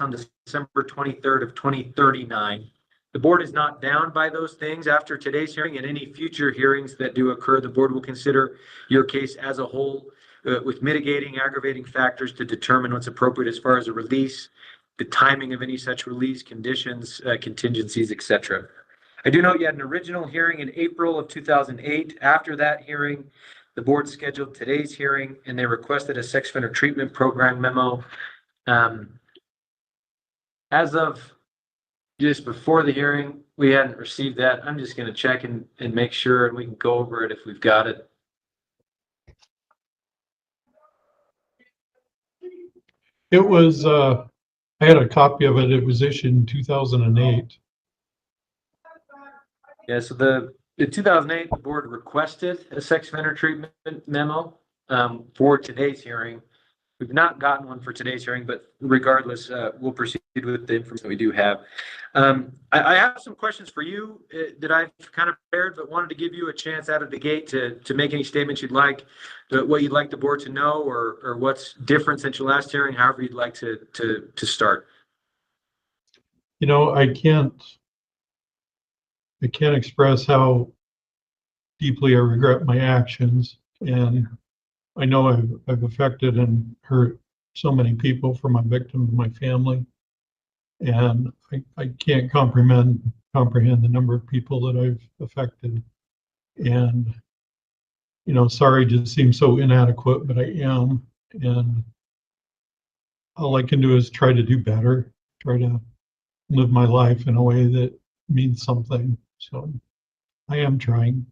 on December 23rd of 2039. The board is not bound by those things. After today's hearing and any future hearings that do occur, the board will consider your case as a whole with mitigating, aggravating factors to determine what's appropriate as far as a release, the timing of any such release, conditions, contingencies, etc. I do note you had an original hearing in April of 2008. After that hearing, the board scheduled today's hearing and they requested a sex offender treatment program memo. As of just before the hearing, we hadn't received that. I'm just going to check and make sure, and we can go over it if we've got it. it was, I had a copy of it. It was issued in 2008. Yeah, so the 2008, the board requested a sex offender treatment memo for today's hearing. We've not gotten one for today's hearing, but regardless, we'll proceed with the information that we do have. I have some questions for you that I've kind of prepared, but wanted to give you a chance out of the gate to make any statements you'd like, what you'd like the board to know, or what's different since your last hearing, however you'd like to start. You know, I can't express how deeply I regret my actions, and I know I've affected and hurt so many people, from my victim to my family, and I can't comprehend the number of people that I've affected. And you know, sorry just seems so inadequate, but I am, and all I can do is try to do better, try to live my life in a way that means something. So I am trying.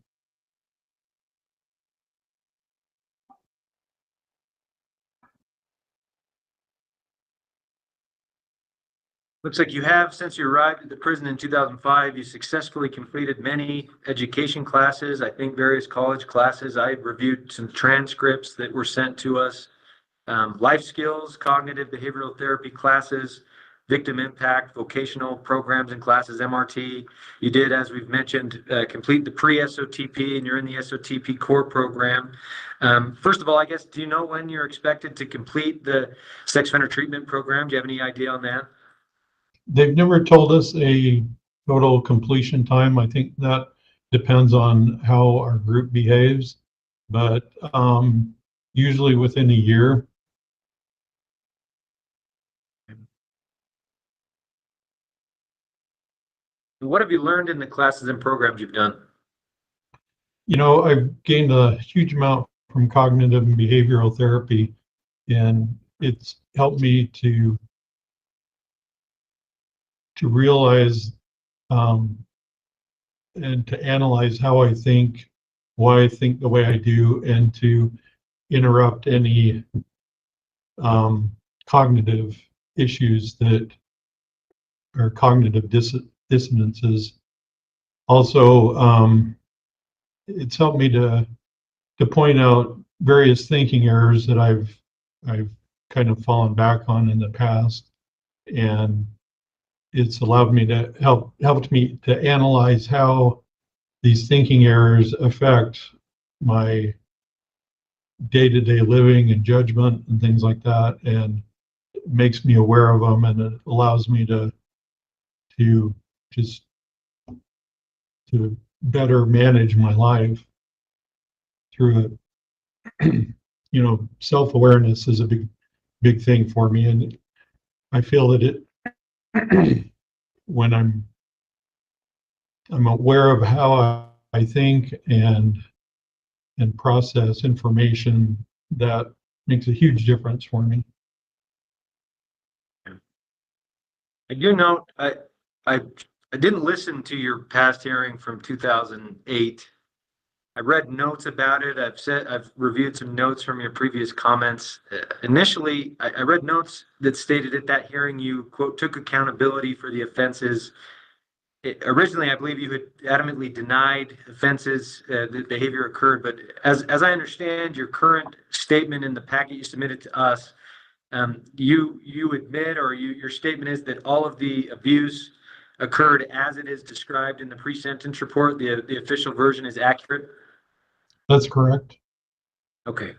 Looks like you have, since you arrived at the prison in 2005, you successfully completed many education classes, I think various college classes. I reviewed some transcripts that were sent to us, life skills, cognitive behavioral therapy classes, victim impact, vocational programs and classes, MRT. You did, as we've mentioned, complete the pre-SOTP, and you're in the SOTP core program. First of all, I guess, do you know when you're expected to complete the sex offender treatment program? Do you have any idea on that? They've never told us a total completion time. I think that depends on how our group behaves, but usually within a year. What have you learned in the classes and programs you've done? You know, I've gained a huge amount from cognitive and behavioral therapy, and it's helped me to realize and to analyze how I think, why I think the way I do, and to interrupt any cognitive issues that are cognitive dissonances. Also, it's helped me to point out various thinking errors that I've kind of fallen back on in the past, and it's allowed me to helped me to analyze how these thinking errors affect my day-to-day living and judgment and things like that, and it makes me aware of them, and it allows me to better manage my life through it. You know, self-awareness is a big thing for me, and I feel that it when I'm aware of how I think and process information, that makes a huge difference for me. I do note, I didn't listen to your past hearing from 2008. I read notes about it. I've reviewed some notes from your previous comments. Initially, I read notes that stated at that hearing you, quote, took accountability for the offenses. Originally, I believe you had adamantly denied offenses, that behavior occurred, but as I understand your current statement in the packet you submitted to us, you admit, or your statement is that all of the abuse occurred as it is described in the pre-sentence report. The official version is accurate. That's correct. Okay.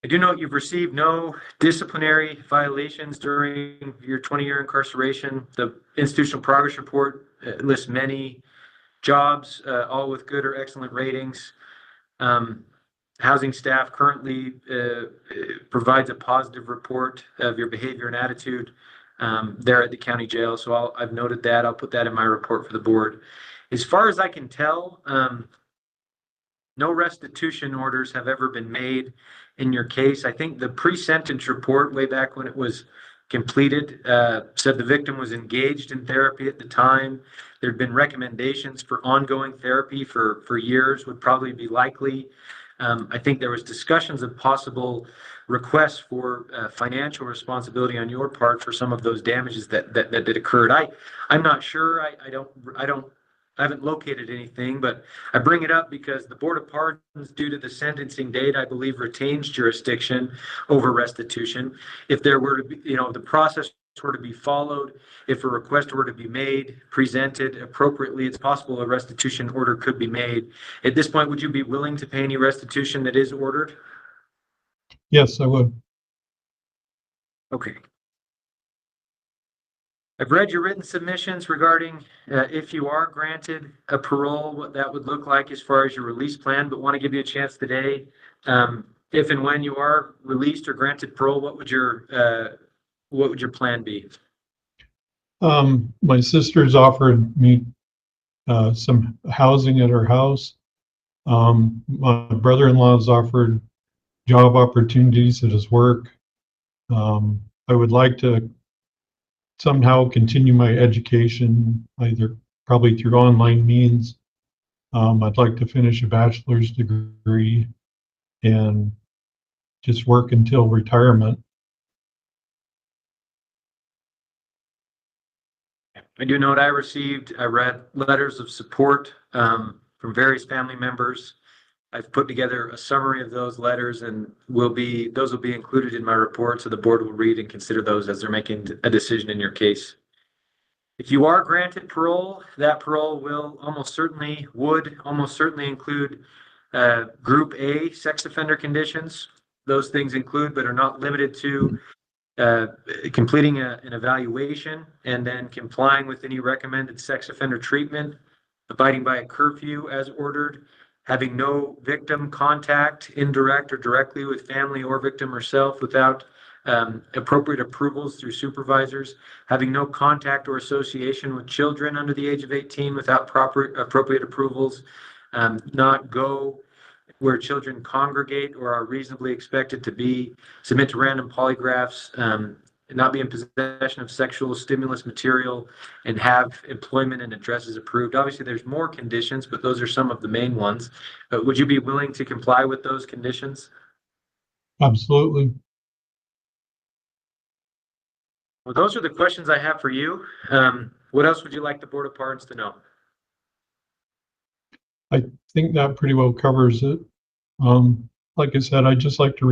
I do note you've received no disciplinary violations during your 20-year incarceration. The institutional progress report lists many jobs, all with good or excellent ratings. Housing staff currently provides a positive report of your behavior and attitude there at the county jail. So I've noted that. I'll put that in my report for the board. As far as I can tell, no restitution orders have ever been made in your case. I think the pre-sentence report, way back when it was completed, said the victim was engaged in therapy at the time. There'd been recommendations for ongoing therapy for years, would probably be likely. I think there was discussions of possible requests for financial responsibility on your part for some of those damages that occurred. I'm not sure. I haven't located anything, but I bring it up because the Board of Pardons, due to the sentencing date, I believe retains jurisdiction over restitution. If there were to be, the process were to be followed, if a request were to be made, presented appropriately, it's possible a restitution order could be made. At this point, would you be willing to pay any restitution that is ordered? Yes, I would. Okay. I've read your written submissions regarding if you are granted a parole, what that would look like as far as your release plan, but want to give you a chance today. If and when you are released or granted parole, what would your plan be? My sister's offered me some housing at her house. My brother-in-law's offered job opportunities at his work. I would like to somehow continue my education, either probably through online means. I'd like to finish a bachelor's degree and just work until retirement. I do note I read letters of support from various family members. I've put together a summary of those letters and those will be included in my report, so the board will read and consider those as they're making a decision in your case. If you are granted parole, that parole would almost certainly include Group A sex offender conditions. Those things include, but are not limited to, completing an evaluation and then complying with any recommended sex offender treatment, abiding by a curfew as ordered, having no victim contact, indirect or directly, with family or victim herself without appropriate approvals through supervisors, having no contact or association with children under the age of 18 without appropriate approvals, not go where children congregate or are reasonably expected to be, submit to random polygraphs, not be in possession of sexual stimulus material, and have employment and addresses approved. Obviously, there's more conditions, but those are some of the main ones. But would you be willing to comply with those conditions? Absolutely. Well, those are the questions I have for you. What else would you like the Board of Pardons to know? I think that pretty well covers it. Like I said, I'd just like to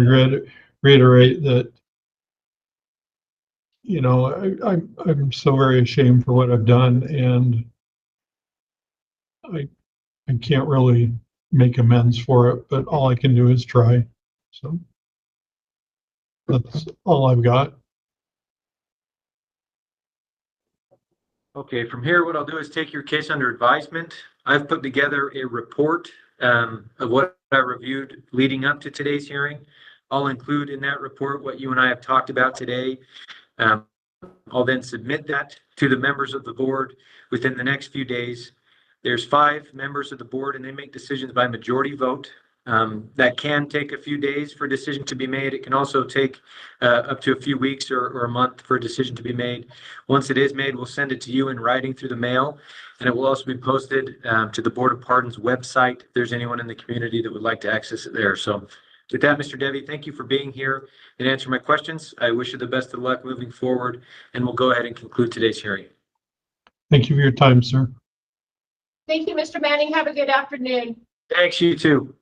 reiterate that, you know, I'm so very ashamed for what I've done, and I can't really make amends for it, but all I can do is try. So that's all I've got. Okay, from here, what I'll do is take your case under advisement. I've put together a report of what I reviewed leading up to today's hearing. I'll include in that report what you and I have talked about today. I'll then submit that to the members of the board within the next few days. There's 5 members of the board, and they make decisions by majority vote. That can take a few days for a decision to be made. It can also take up to a few weeks or a month for a decision to be made. Once it is made, we'll send it to you in writing through the mail, and it will also be posted to the Board of Pardons website if there's anyone in the community that would like to access it there. So with that, Mr. Devey, thank you for being here and answering my questions. I wish you the best of luck moving forward, and we'll go ahead and conclude today's hearing. Thank you for your time, sir. Thank you, Mr. Manning. Have a good afternoon. Thanks, you too.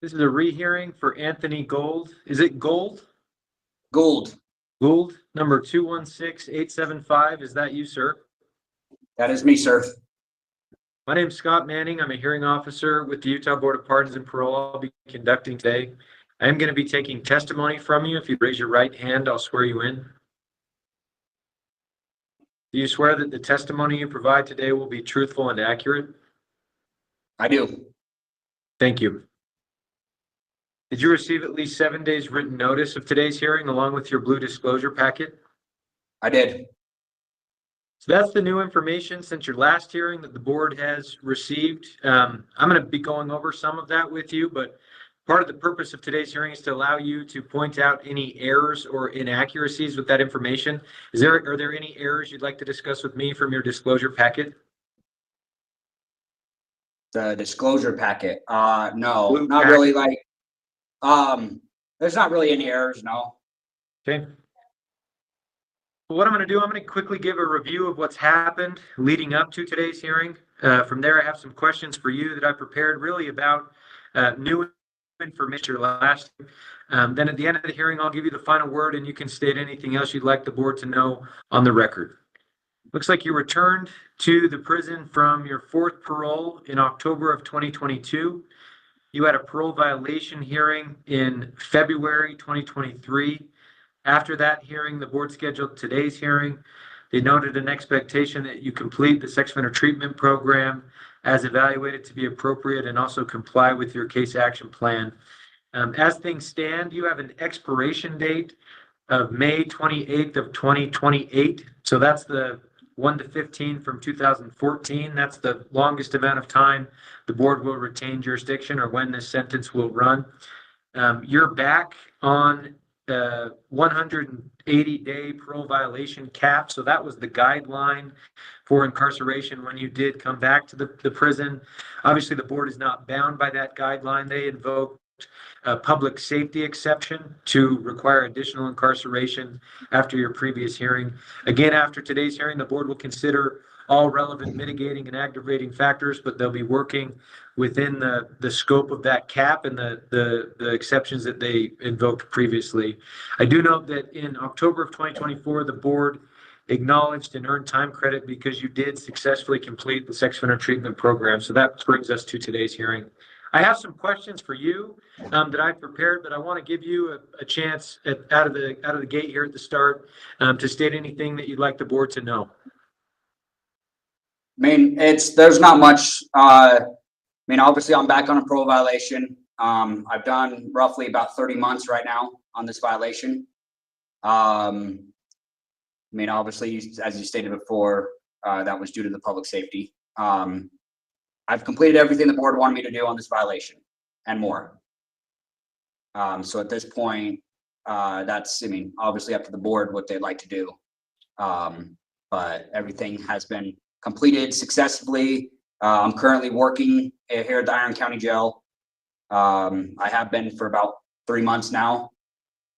This is a rehearing for Anthony Gold. Is it Gold? Gould. Gould, number 216875. Is that you, sir? That is me, sir. My name's Scott Manning. I'm a hearing officer with the Utah Board of Pardons and Parole. I'll be conducting today. I am going to be taking testimony from you. If you raise your right hand, I'll swear you in. Do you swear that the testimony you provide today will be truthful and accurate? I do. Thank you. Did you receive at least 7 days written notice of today's hearing along with your blue disclosure packet? I did. So that's the new information since your last hearing that the board has received. I'm going to be going over some of that with you, but part of the purpose of today's hearing is to allow you to point out any errors or inaccuracies with that information. Are there any errors you'd like to discuss with me from your disclosure packet? The disclosure packet. No, Blue not packet. really. Like, there's not really any errors. No. Okay. Well, what I'm going to do, I'm going to quickly give a review of what's happened leading up to today's hearing. From there, I have some questions for you that I prepared really about new information last. Then at the end of the hearing, I'll give you the final word and you can state anything else you'd like the board to know on the record. Looks like you returned to the prison from your 4th parole in October of 2022. You had a parole violation hearing in February 2023. After that hearing, the board scheduled today's hearing. They noted an expectation that you complete the sex offender treatment program as evaluated to be appropriate and also comply with your case action plan. As things stand, you have an expiration date of May 28th of 2028. So that's the 1 to 15 from 2014. That's the longest amount of time the board will retain jurisdiction or when this sentence will run. You're back on 180-day parole violation cap. So that was the guideline for incarceration when you did come back to the prison. Obviously, the board is not bound by that guideline. They invoked a public safety exception to require additional incarceration after your previous hearing. Again, after today's hearing, the board will consider all relevant mitigating and aggravating factors, but they'll be working within the scope of that cap and the exceptions that they invoked previously. I do note that in October of 2024, the board acknowledged and earned time credit because you did successfully complete the sex offender treatment program. So that brings us to today's hearing. I have some questions for you that I've prepared, but I want to give you a chance out of the gate here at the start to state anything that you'd like the board to know. I mean, there's not much. I mean, obviously, I'm back on a parole violation. I've done roughly about 30 months right now on this violation. I mean, obviously, as you stated before, that was due to the public safety. I've completed everything the board wanted me to do on this violation and more. So at this point, that's, I mean, obviously up to the board what they'd like to do. But everything has been completed successfully. I'm currently working here at the Iron County Jail. I have been for about 3 months now.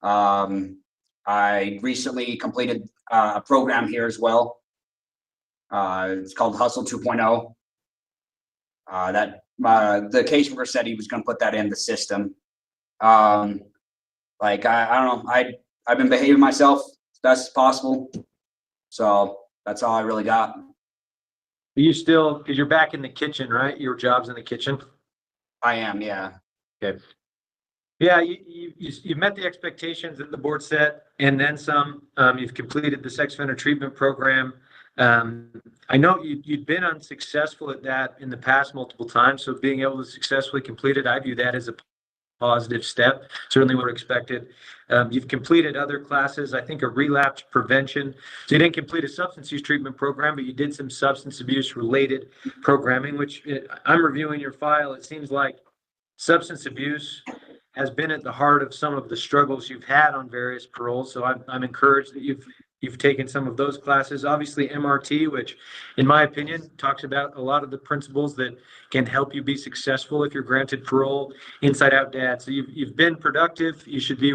I recently completed a program here as well. It's called Hustle 2.0. The caseworker said he was going to put that in the system. Like I don't know, I've been behaving myself as best as possible. So that's all I really got. You still, because you're back in the kitchen, right? Your job's in the kitchen. I am, yeah. Okay. Yeah, you've met the expectations that the board set and then some. You've completed the sex offender treatment program. I know you'd been unsuccessful at that in the past multiple times. So being able to successfully complete it, I view that as a positive step, certainly what expected. You've completed other classes, I think a relapse prevention. So you didn't complete a substance use treatment program, but you did some substance abuse related programming, which I'm reviewing your file. It seems like substance abuse has been at the heart of some of the struggles you've had on various paroles. So I'm encouraged that you've taken some of those classes. Obviously MRT, which in my opinion talks about a lot of the principles that can help you be successful if you're granted parole. Inside Out Dad. So you've been productive. You should be,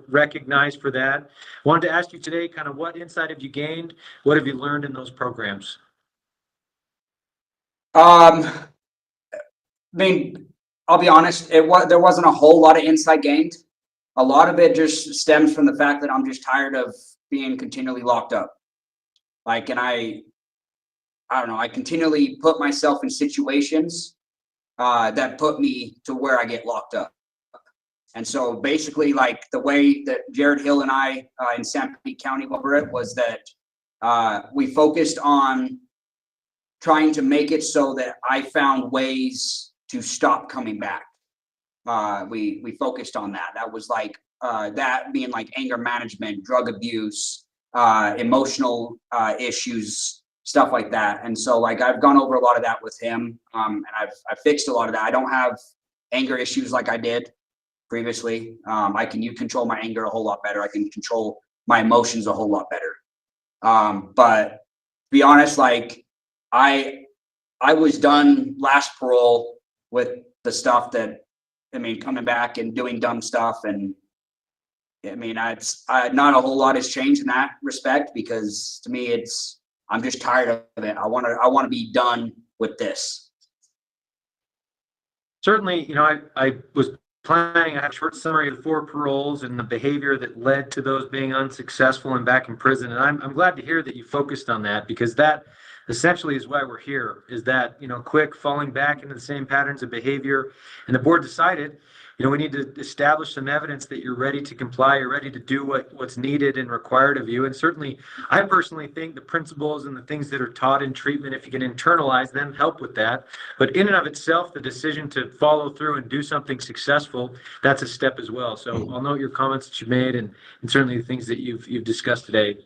recognized for that. Wanted to ask you today kind of what insight have you gained? What have you learned in those programs? I mean, I'll be honest, there wasn't a whole lot of insight gained. A lot of it just stems from the fact that I'm just tired of being continually locked up. Like, and I don't know, I continually put myself in situations that put me to where I get locked up. And so basically, like, the way that Jared Hill and I in San Pete County over it was that we focused on trying to make it so that I found ways to stop coming back. We focused on that. That was like that being like anger management, drug abuse, emotional issues, stuff like that. And so, like, I've gone over a lot of that with him, and I've fixed a lot of that. I don't have anger issues like I did previously. I can control my anger a whole lot better. I can control my emotions a whole lot better. But to be honest, like, I was done last parole with the stuff that, I mean, coming back and doing dumb stuff. And I mean, not a whole lot has changed in that respect, because to me, I'm just tired of it. I want to be done with this. Certainly, you know, I was planning, I have a short summary of the 4 paroles and the behavior that led to those being unsuccessful and back in prison. And I'm glad to hear that you focused on that, because that essentially is why we're here, is that, you know, quick falling back into the same patterns of behavior. And the board decided, you know, we need to establish some evidence that you're ready to comply, you're ready to do what's needed and required of you. And certainly, I personally think the principles and the things that are taught in treatment, if you can internalize them, help with that. But in and of itself, the decision to follow through and do something successful, that's a step as well. So I'll note your comments that you made, and certainly the things that you've discussed today.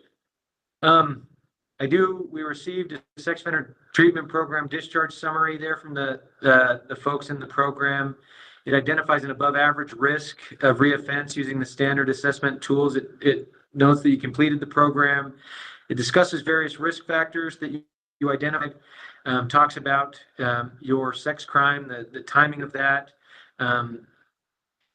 We received a sex offender treatment program discharge summary there from the folks in the program. It identifies an above average risk of reoffense using the standard assessment tools. It notes that you completed the program. It discusses various risk factors that you identified, talks about your sex crime, the timing of that.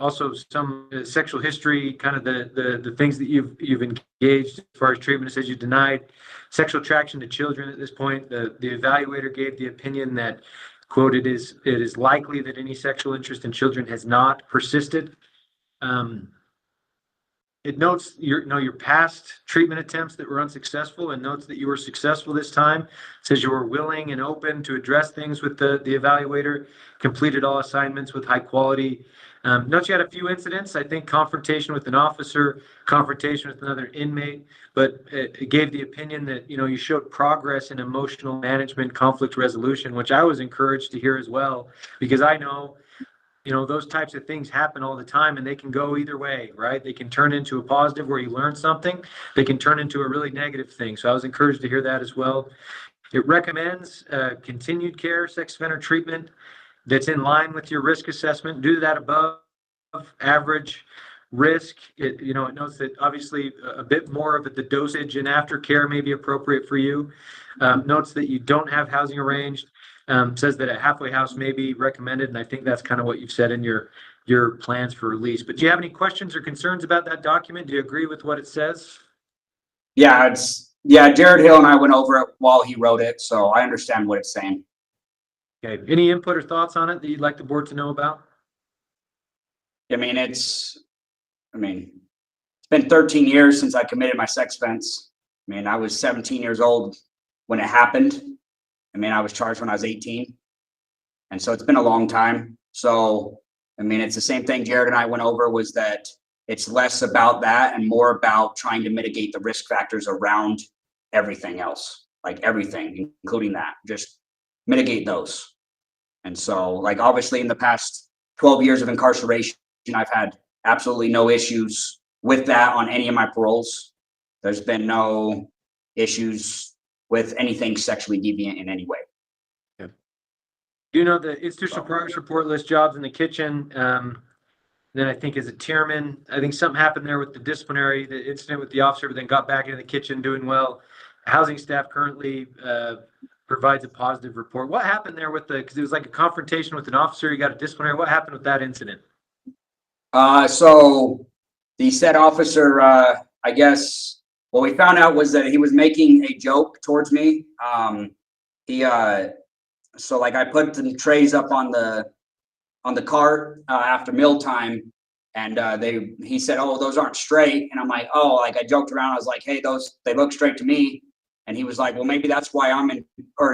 Also some sexual history, kind of the things that you've engaged as far as treatment. It says you denied sexual attraction to children at this point. The evaluator gave the opinion that, quote, it is likely that any sexual interest in children has not persisted. It notes your past treatment attempts that were unsuccessful, and notes that you were successful this time. It says you were willing and open to address things with the evaluator, completed all assignments with high quality. Notes you had a few incidents, I think confrontation with an officer, confrontation with another inmate, but it gave the opinion that, you know, you showed progress in emotional management, conflict resolution, which I was encouraged to hear as well, because I know, you know, those types of things happen all the time, and they can go either way, right? They can turn into a positive where you learn something. They can turn into a really negative thing. So I was encouraged to hear that as well. It recommends continued care, sex offender treatment that's in line with your risk assessment. Due to that above average risk, it notes that obviously a bit more of the dosage and aftercare may be appropriate for you. Notes that you don't have housing arranged. Says that a halfway house may be recommended, and I think that's kind of what you've said in your plans for release. But do you have any questions or concerns about that document? Do you agree with what it says? Yeah, Jared Hill and I went over it while he wrote it, so I understand what it's saying. Okay. Any input or thoughts on it that you'd like the board to know about? I mean, it's been 13 years since I committed my sex offense. I mean, I was 17 years old when it happened. I mean, I was charged when I was 18. And so it's been a long time. So, I mean, it's the same thing Jared and I went over, was that it's less about that and more about trying to mitigate the risk factors around everything else, like everything, including that, just mitigate those. And so, like, obviously in the past 12 years of incarceration, I've had absolutely no issues with that on any of my paroles. There's been no issues with anything sexually deviant in any way. Okay. You know, the institutional progress report lists jobs in the kitchen. Then I think as a Tierman, I think something happened there with the disciplinary, the incident with the officer, but then got back into the kitchen doing well. Housing staff currently provides a positive report. What happened there with because it was like a confrontation with an officer, you got a disciplinary. What happened with that incident? So the said officer, I guess, what we found out was that he was making a joke towards me. So like I put the trays up on the on the cart after mealtime, and he said, "Oh, those aren't straight." And I'm like, "Oh," like I joked around. I was like, "Hey, they look straight to me." And he was like, "Well, maybe that's why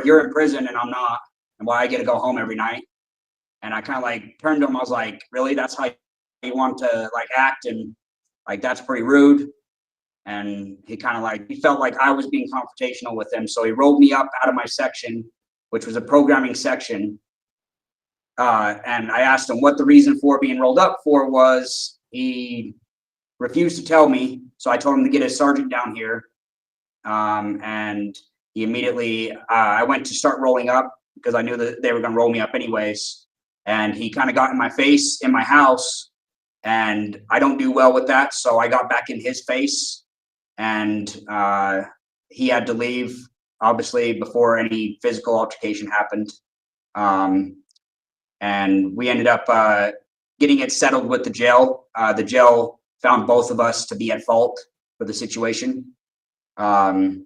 you're in prison and I'm not, and why I get to go home every night." And I kind of like turned to him. I was like, "Really? That's how you want to like act?" And like, that's pretty rude. And he kind of like, he felt like I was being confrontational with him. So he rolled me up out of my section, which was a programming section. And I asked him what the reason for being rolled up for was. He refused to tell me. So I told him to get his sergeant down here. And he immediately, I went to start rolling up because I knew that they were going to roll me up anyways. And he kind of got in my face in my house, and I don't do well with that. So I got back in his face, and he had to leave, obviously, before any physical altercation happened. And we ended up getting it settled with the jail. The jail found both of us to be at fault for the situation. Neither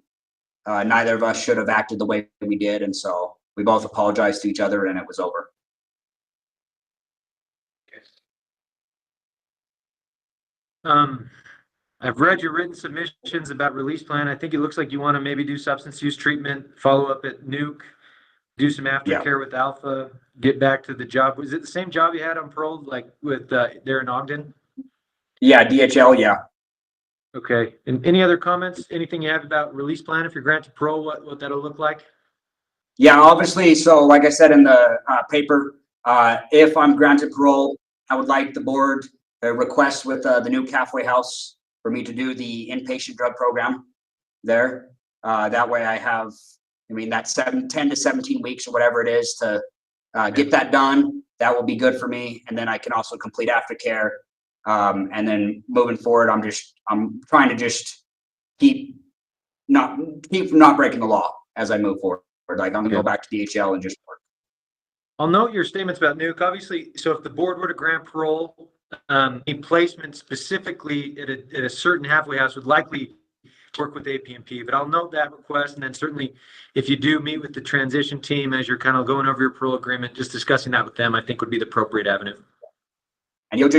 of us should have acted the way we did, and so we both apologized to each other, and it was over. I've read your written submissions about release plan. I think it looks like you want to maybe do substance use treatment, follow up at Nuke, do some aftercare with Alpha, get back to the job. Was it the same job you had on parole, like with there in Ogden? Yeah, DHL, yeah. Okay. And any other comments? Anything you have about release plan if you're granted parole? What that'll look like? Yeah, obviously. So, like I said in the paper, if I'm granted parole, I would like the board request with the new halfway house for me to do the inpatient drug program there. That way I have, I mean, that 10 to 17 weeks or whatever it is to get that done. That will be good for me. And then I can also complete aftercare. And then moving forward, I'm trying to just keep from not breaking the law as I move forward. Like I'm gonna go back to DHL and just work. I'll note your statements about Nuke. Obviously, so if the board were to grant parole, a placement specifically at a certain halfway house would likely work with APMP, but I'll note that request. And then certainly if you do meet with the transition team as you're kind of going over your parole agreement, just discussing that with them, I think would be the appropriate avenue. And if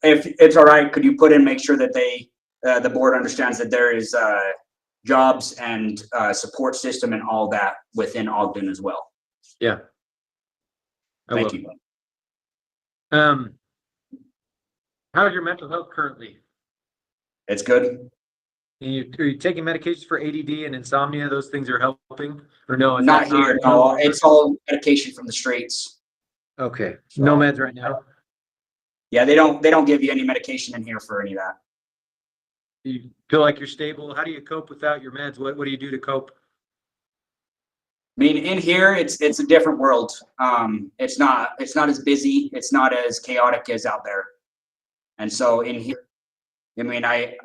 it's all right, could you put in, make sure that the board understands that there is jobs and support system and all that within Ogden as well. Yeah. Thank you. How's your mental health currently? It's good. Are you taking medications for ADD and insomnia? Those things are helping, or no? Not here. No, it's all medication from the streets. Okay. No meds right now. Yeah, they don't give you any medication in here for any of that. You feel like you're stable? How do you cope without your meds? What do you do to cope? I mean, in here, it's a different world. It's not as busy. It's not as chaotic as out there. And so in here, I mean, I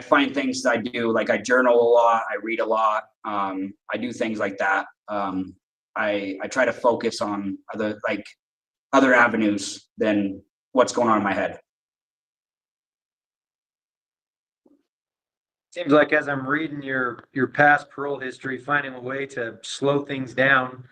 find things that I do, like I journal a lot, I read a lot. I do things like that. I try to focus on other avenues than what's going on in my head. Seems like as I'm reading your past parole history, finding a way to slow things down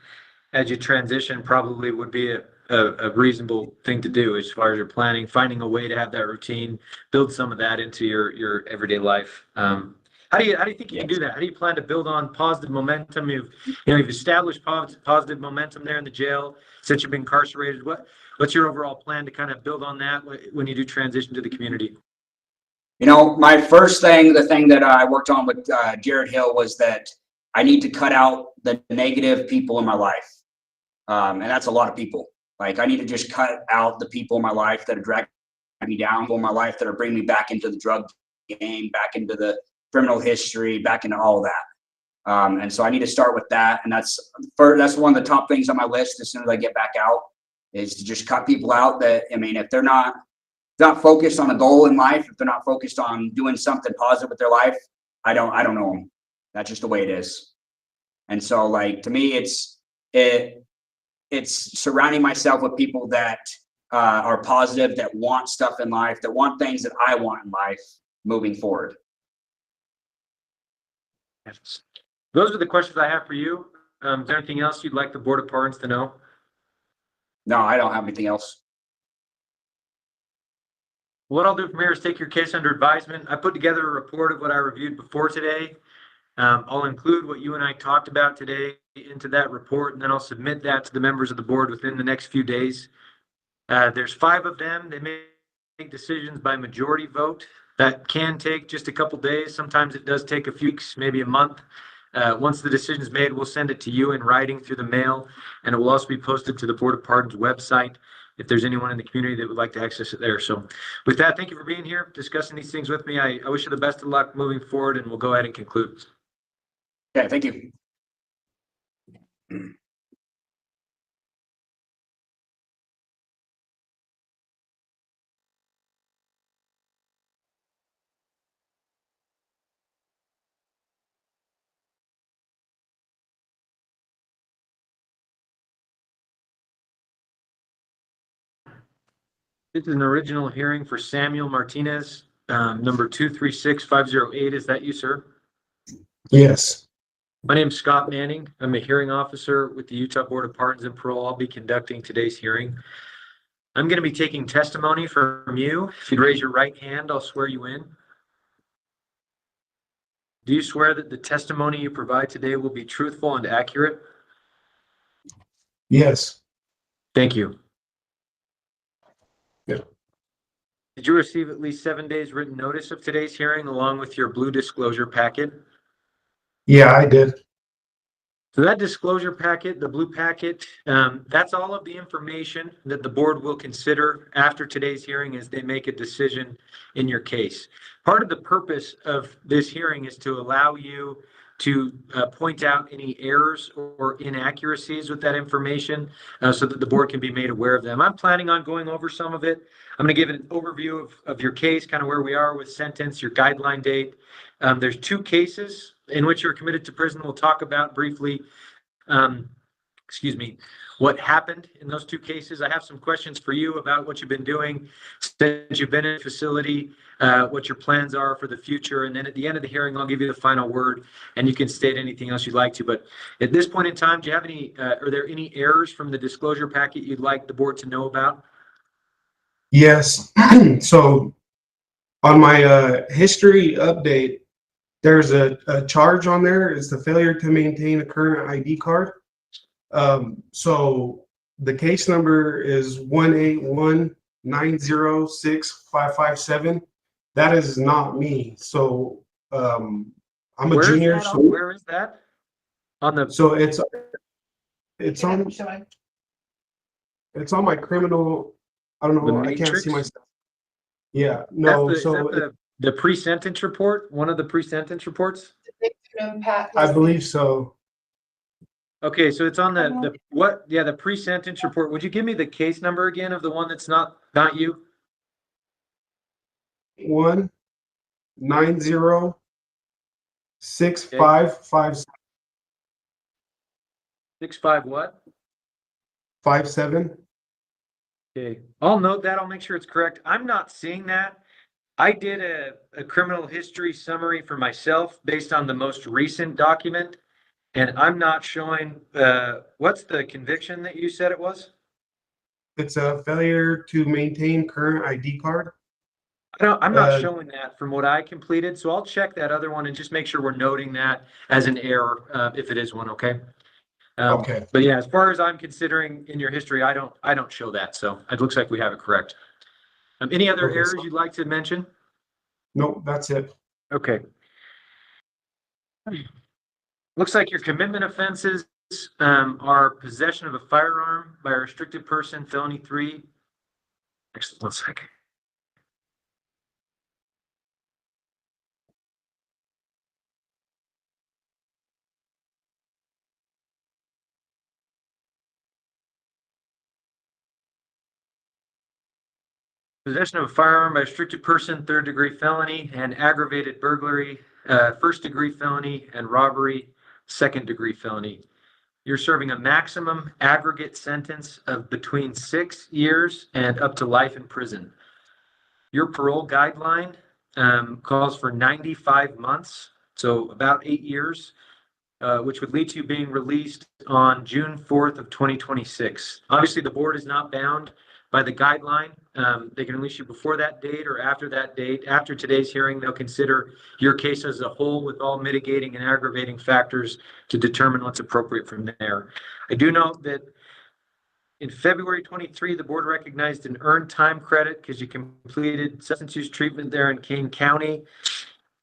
as you transition probably would be a reasonable thing to do as far as your planning, finding a way to have that routine, build some of that into your everyday life. How do you think you can do that? How do you plan to build on positive momentum? You've established positive momentum there in the jail since you've been incarcerated. What's your overall plan to kind of build on that when you do transition to the community? You know, my first thing, the thing that I worked on with Jared Hill was that I need to cut out the negative people in my life. And that's a lot of people. Like I need to just cut out the people in my life that are dragging me down, people in my life that are bringing me back into the drug game, back into the criminal history, back into all of that. And so I need to start with that. And that's one of the top things on my list as soon as I get back out, is to just cut people out that, I mean, if they're not focused on a goal in life, if they're not focused on doing something positive with their life, I don't know them. That's just the way it is. And so like, to me, it's surrounding myself with people that are positive, that want stuff in life, that want things that I want in life moving forward. Those are the questions I have for you. Is there anything else you'd like the Board of Pardons to know? No, I don't have anything else. What I'll do from here is take your case under advisement. I put together a report of what I reviewed before today. I'll include what you and I talked about today into that report, and then I'll submit that to the members of the board within the next few days. There's 5 of them. They make decisions by majority vote. That can take just a couple days. Sometimes it does take a few weeks, maybe a month. Once the decision is made, we'll send it to you in writing through the mail, and it will also be posted to the Board of Pardons website if there's anyone in the community that would like to access it there. So with that, thank you for being here, discussing these things with me. I wish you the best of luck moving forward, and we'll go ahead and conclude. Okay, thank you. This is an original hearing for Samuel Martinez, number 236508. Is that you, sir? Yes. My name's Scott Manning. I'm a hearing officer with the Utah Board of Pardons and Parole. I'll be conducting today's hearing. I'm going to be taking testimony from you. If you'd raise your right hand, I'll swear you in. Do you swear that the testimony you provide today will be truthful and accurate? Yes. Thank you. Yeah. Did you receive at least 7 days written notice of today's hearing along with your blue disclosure packet? Yeah, I did. So that disclosure packet, the blue packet, that's all of the information that the board will consider after today's hearing as they make a decision in your case. Part of the purpose of this hearing is to allow you to point out any errors or inaccuracies with that information so that the board can be made aware of them. I'm planning on going over some of it. I'm going to give an overview of your case, kind of where we are with sentence, your guideline date. There's 2 cases in which you're committed to prison. We'll talk about briefly, what happened in those 2 cases. I have some questions for you about what you've been doing since you've been in the facility, what your plans are for the future. And then at the end of the hearing, I'll give you the final word and you can state anything else you'd like to. But at this point in time, do you have any, are there any errors from the disclosure packet you'd like the board to know about? Yes. So on my history update, there's a charge on there. It's the failure to maintain a current ID card. So the case number is 181906557. That is not me. So I'm a junior. So where is that? On the so it's on my criminal. I don't know. I can't see myself. Yeah. No. The pre-sentence report, one of the pre-sentence reports? I believe so. Okay, so it's on the pre-sentence report. Would you give me the case number again of the one that's not you? 1906557. 65 what? 57. Okay, I'll note that. I'll make sure it's correct. I'm not seeing that. I did a criminal history summary for myself based on the most recent document, and I'm not showing, what's the conviction that you said it was? It's a failure to maintain current ID card. I'm not showing that from what I completed, so I'll check that other one and just make sure we're noting that as an error, if it is one, okay? Okay. But yeah, as far as I'm considering in your history, I don't show that, so it looks like we have it correct. Any other errors you'd like to mention? Nope, that's it. Okay. Looks like your commitment offenses are possession of a firearm by a restricted person, felony 3. Actually, 1 second. Possession of a firearm by a restricted person, 3rd-degree felony, and aggravated burglary, 1st-degree felony, and robbery, 2nd-degree felony. You're serving a maximum aggregate sentence of between 6 years and up to life in prison. Your parole guideline calls for 95 months, so about 8 years. which would lead to you being released on June 4th of 2026. Obviously, the board is not bound by the guideline. They can release you before that date or after that date. After today's hearing, they'll consider your case as a whole with all mitigating and aggravating factors to determine what's appropriate from there. I do note that in February 23, the board recognized an earned time credit because you completed substance use treatment there in Kane County.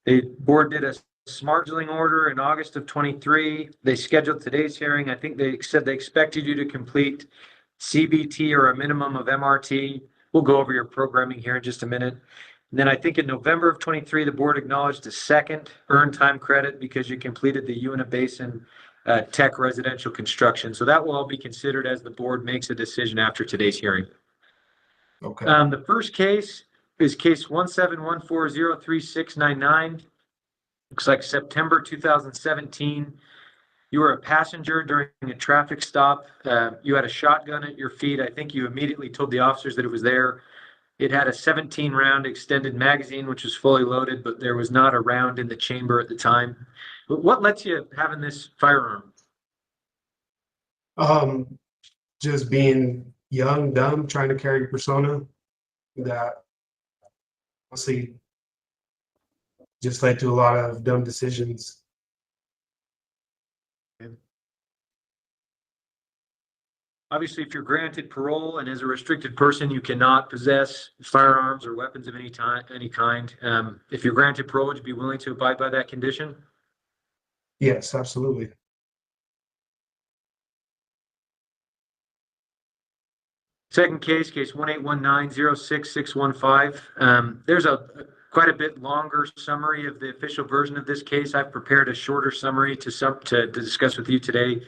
The board did a smart scheduling order in August of 23. They scheduled today's hearing. I think they said they expected you to complete CBT or a minimum of MRT. We'll go over your programming here in just a minute. And then I think in November of 23, the board acknowledged a second earned time credit because you completed the Uinta Basin Tech residential construction. So that will all be considered as the board makes a decision after today's hearing. Okay. The first case is case 171403699. Looks like September 2017. You were a passenger during a traffic stop. You had a shotgun at your feet. I think you immediately told the officers that it was there. It had a 17-round extended magazine, which was fully loaded, but there was not a round in the chamber at the time. But what lets you having this firearm? Just being young, dumb, trying to carry a persona that honestly just led to a lot of dumb decisions. Obviously, if you're granted parole and as a restricted person, you cannot possess firearms or weapons of any kind. If you're granted parole, would you be willing to abide by that condition? Yes, absolutely. Second case, case 181906615. There's quite a bit longer summary of the official version of this case. I've prepared a shorter summary to discuss with you today.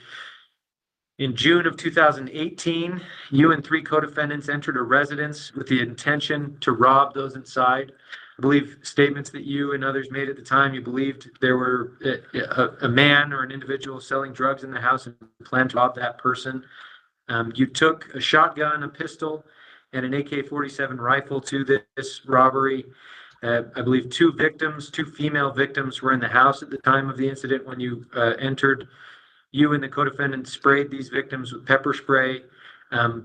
In June of 2018, you and 3 co-defendants entered a residence with the intention to rob those inside. I believe statements that you and others made at the time, you believed there were a man or an individual selling drugs in the house and planned to rob that person. You took a shotgun, a pistol, and an AK-47 rifle to this robbery. I believe 2 female victims were in the house at the time of the incident when you entered. You and the co-defendant sprayed these victims with pepper spray,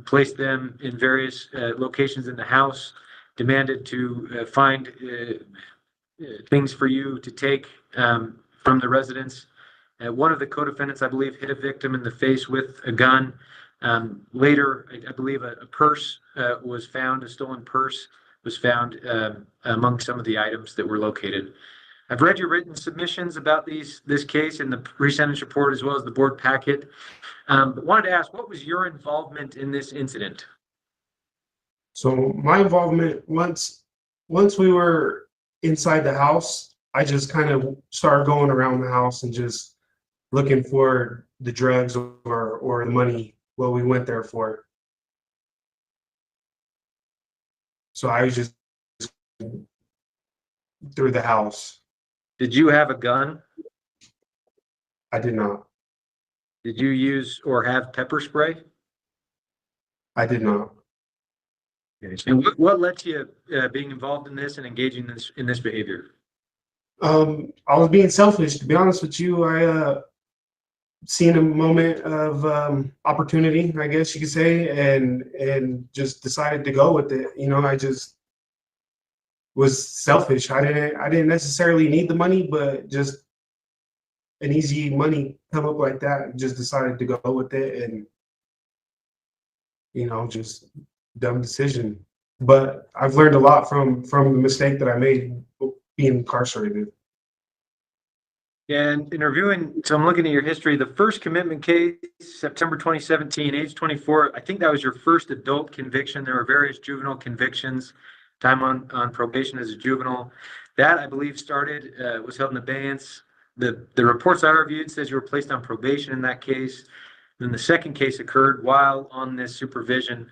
placed them in various locations in the house, demanded to find things for you to take from the residence. One of the co-defendants, I believe, hit a victim in the face with a gun. Later, I believe a purse was found, a stolen purse was found among some of the items that were located. I've read your written submissions about this case in the pre-sentence report as well as the board packet. But wanted to ask, what was your involvement in this incident? So my involvement, once we were inside the house, I just kind of started going around the house and just looking for the drugs or the money, what we went there for. So I was just through the house. Did you have a gun? I did not. Did you use or have pepper spray? I did not. And what led to you being involved in this and engaging in this behavior? I was being selfish, to be honest with you. I seen a moment of opportunity, I guess you could say, and just decided to go with it. You know, I just was selfish. I didn't necessarily need the money, but just an easy money come up like that, just decided to go with it, and you know, just dumb decision. But I've learned a lot from the mistake that I made being incarcerated. And in reviewing, so I'm looking at your history, the first commitment case, September 2017, age 24, I think that was your first adult conviction. There were various juvenile convictions, time on probation as a juvenile. That, I believe, started, was held in abeyance. The reports I reviewed says you were placed on probation in that case. Then the second case occurred while on this supervision.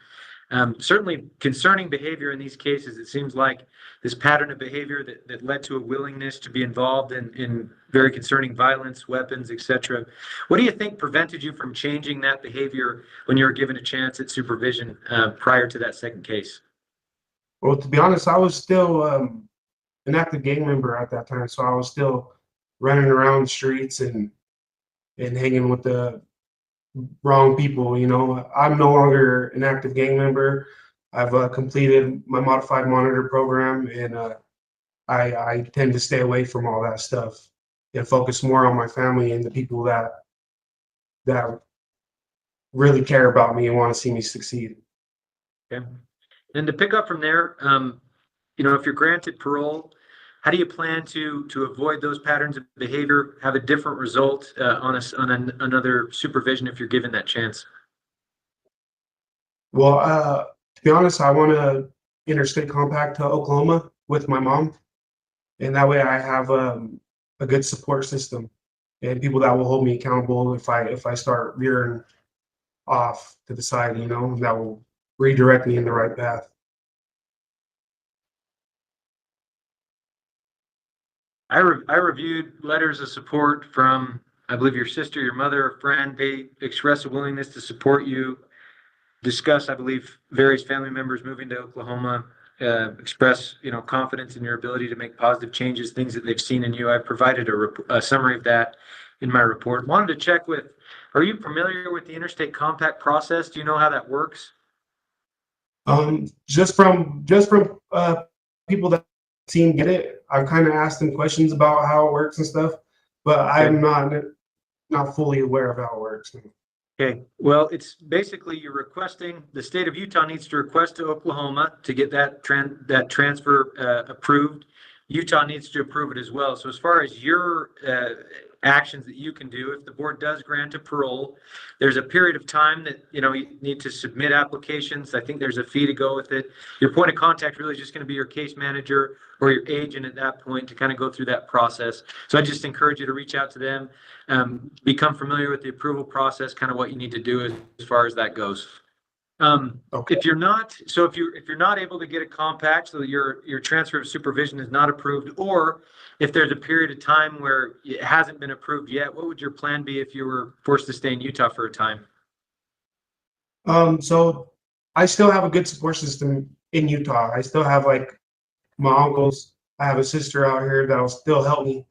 Certainly concerning behavior in these cases, it seems like this pattern of behavior that led to a willingness to be involved in very concerning violence, weapons, etc. What do you think prevented you from changing that behavior when you were given a chance at supervision prior to that second case? Well, to be honest, I was still an active gang member at that time, so I was still running around the streets and and hanging with the wrong people. You know, I'm no longer an active gang member. I've completed my modified monitor program, and I tend to stay away from all that stuff and focus more on my family and the people that really care about me and want to see me succeed. Okay. And to pick up from there, you know, if you're granted parole, how do you plan to avoid those patterns of behavior, have a different result on another supervision if you're given that chance? Well, to be honest, I want to interstate compact to Oklahoma with my mom, and that way I have a good support system and people that will hold me accountable if I start veering off to the side, you know, that will redirect me in the right path. I reviewed letters of support from, I believe, your sister, your mother, a friend. They expressed a willingness to support you, discuss, I believe, various family members moving to Oklahoma, express, you know, confidence in your ability to make positive changes, things that they've seen in you. I provided a summary of that in my report. Wanted to check with, are you familiar with the interstate compact process? Do you know how that works? Just from people that seem to get it, I've kind of asked them questions about how it works and stuff, but I'm not fully aware of how it works. Okay, well, it's basically you're requesting, the state of Utah needs to request to Oklahoma to get that transfer approved. Utah needs to approve it as well. So as far as your actions that you can do, if the board does grant a parole, there's a period of time that, you know, you need to submit applications. I think there's a fee to go with it. Your point of contact really is just going to be your case manager or your agent at that point to kind of go through that process. So I just encourage you to reach out to them, become familiar with the approval process, kind of what you need to do as far as that goes. Okay. If you're not able to get a compact, so that your transfer of supervision is not approved, or if there's a period of time where it hasn't been approved yet, what would your plan be if you were forced to stay in Utah for a time? So I still have a good support system in Utah. I still have like my uncles. I have a sister out here that'll still help me,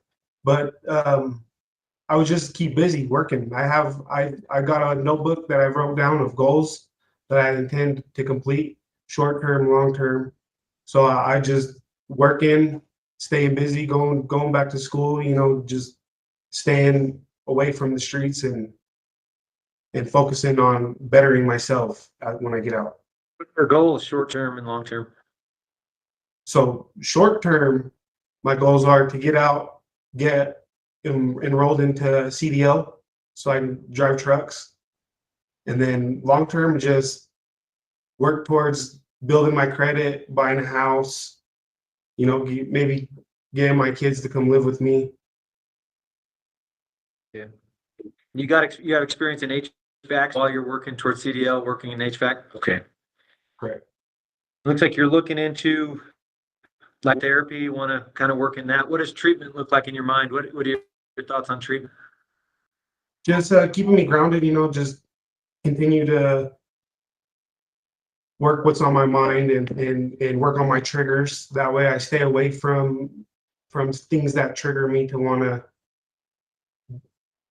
but I would just keep busy working. I got a notebook that I wrote down of goals that I intend to complete, short term, long term. So I just working, staying busy, going back to school, you know, just staying away from the streets and focusing on bettering myself when I get out. Our goal is short term and long term. So short term, my goals are to get out, get enrolled into CDL so I can drive trucks. And then long term, just work towards building my credit, buying a house, you know, maybe getting my kids to come live with me. Yeah. You got experience in HVAC while you're working towards CDL, working in HVAC? Okay. Correct. Looks like you're looking into like therapy, you want to kind of work in that. What does treatment look like in your mind? What are your thoughts on treatment? Just keeping me grounded, you know, just continue to work what's on my mind and work on my triggers. That way I stay away from things that trigger me to want to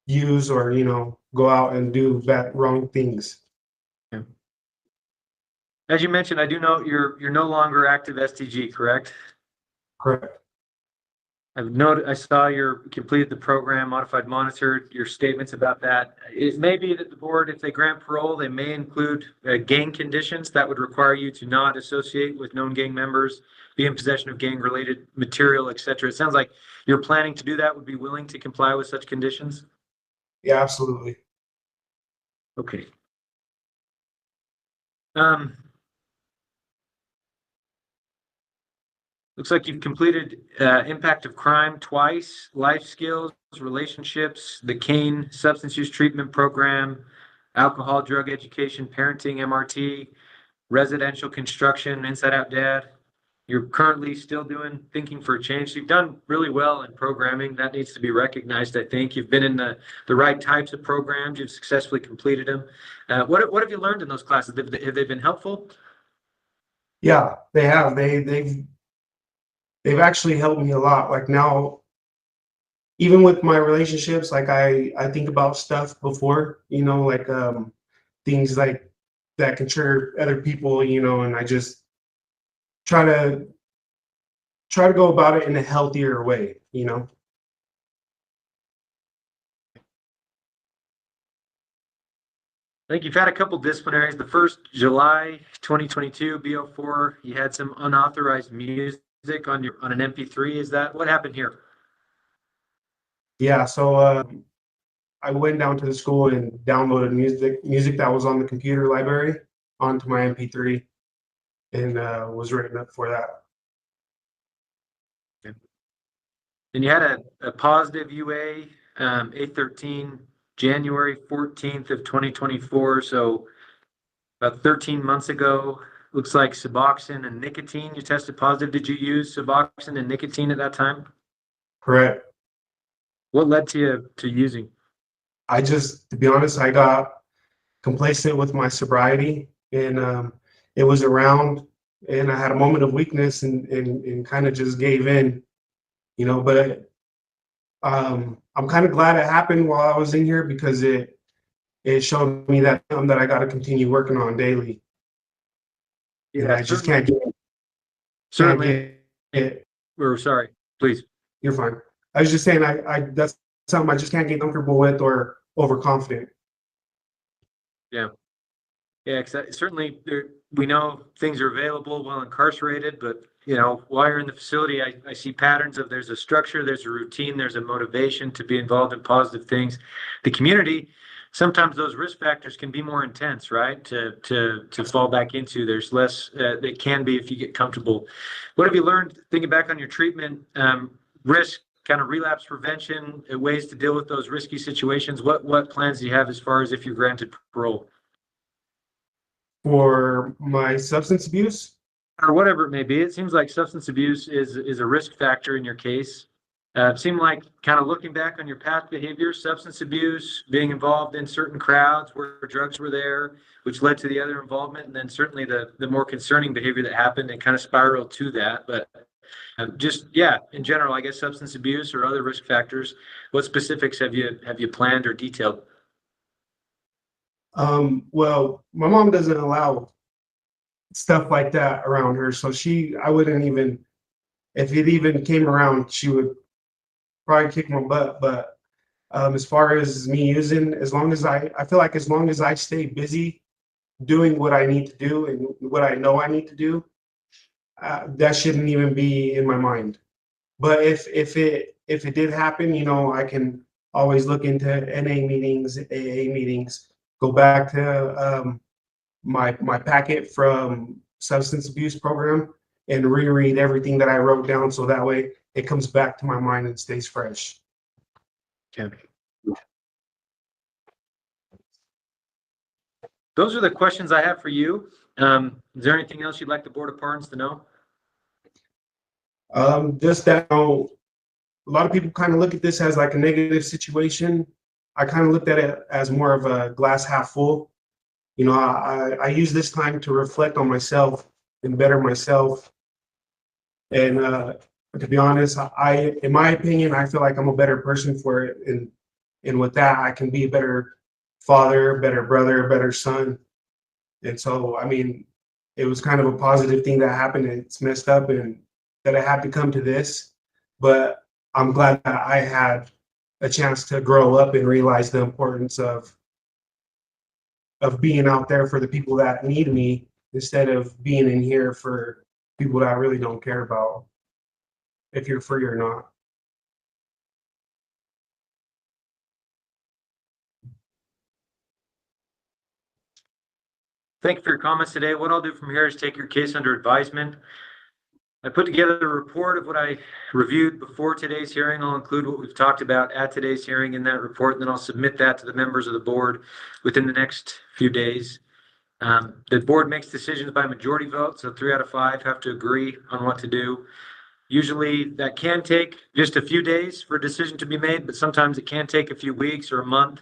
use or, you know, go out and do wrong things. Yeah. As you mentioned, I do know you're no longer active STG, correct? Correct. I saw you completed the program, modified monitor, your statements about that. It may be that the board, if they grant parole, they may include gang conditions that would require you to not associate with known gang members, be in possession of gang-related material, etc. It sounds like you're planning to do that, would be willing to comply with such conditions? Yeah, absolutely. Okay. Looks like you've completed impact of crime twice, life skills, relationships, the CANE substance use treatment program, alcohol, drug education, parenting, MRT, residential construction, Inside Out Dad. You're currently still doing thinking for a change. So you've done really well in programming. That needs to be recognized, I think. You've been in the right types of programs. You've successfully completed them. What have you learned in those classes? Have they been helpful? Yeah, they have. They've actually helped me a lot. Like now even with my relationships, like I think about stuff before, you know, like things like that can trigger other people, you know, and I just try to go about it in a healthier way, you know. I think you've had a couple disciplinaries. The first, July 2022, BO4, you had some unauthorized music on an MP3. Is that what happened here? Yeah, so I went down to the school and downloaded music that was on the computer library onto my MP3 and was written up for that. Okay. And you had a positive UA 813 January 14th of 2024. So about 13 months ago, looks like Suboxone and nicotine. You tested positive. Did you use Suboxone and nicotine at that time? Correct. What led to you to using? I just, to be honest, I got complacent with my sobriety, and it was around, and I had a moment of weakness and kind of just gave in, you know. But I'm kind of glad it happened while I was in here because it showed me that that I got to continue working on daily. Yeah, and I just can't get certainly. it. We're sorry, please. You're fine. I was just saying I that's something I just can't get comfortable with or overconfident. Yeah. Yeah, certainly we know things are available while incarcerated, but you know, while you're in the facility, I see patterns of there's a structure, there's a routine, there's a motivation to be involved in positive things. The community, sometimes those risk factors can be more intense, right? To fall back into, there's less, it can be if you get comfortable. What have you learned thinking back on your treatment, risk, kind of relapse prevention, ways to deal with those risky situations? What plans do you have as far as if you're granted parole? For my substance abuse? Or whatever it may be. It seems like substance abuse is a risk factor in your case. It seemed like kind of looking back on your past behavior, substance abuse, being involved in certain crowds where drugs were there, which led to the other involvement, and then certainly the more concerning behavior that happened and kind of spiraled to that. But just, yeah, in general, I guess substance abuse or other risk factors, what specifics have you planned or detailed? Well, my mom doesn't allow stuff like that around her, so I wouldn't even, if it even came around, she would probably kick my butt. But as far as me using, as long as I feel like as long as I stay busy doing what I need to do and what I know I need to do, that shouldn't even be in my mind. But if it did happen, you know, I can always look into NA meetings, AA meetings, go back to my packet from substance abuse program and reread everything that I wrote down, so that way it comes back to my mind and stays fresh. Okay. Those are the questions I have for you. Is there anything else you'd like the Board of Pardons to know? Just that, you know, a lot of people kind of look at this as like a negative situation. I kind of looked at it as more of a glass half full. You know, I use this time to reflect on myself and better myself. And to be honest, in my opinion, I feel like I'm a better person for it. And with that, I can be a better father, better brother, better son. And so, I mean, it was kind of a positive thing that happened. It's messed up and that I had to come to this, but I'm glad that I had a chance to grow up and realize the importance of being out there for the people that need me instead of being in here for people that I really don't care about if you're free or not. Thank you for your comments today. What I'll do from here is take your case under advisement. I put together a report of what I reviewed before today's hearing. I'll include what we've talked about at today's hearing in that report, and then I'll submit that to the members of the board within the next few days. The board makes decisions by majority vote, so 3 out of 5 have to agree on what to do. Usually that can take just a few days for a decision to be made, but sometimes it can take a few weeks or a month.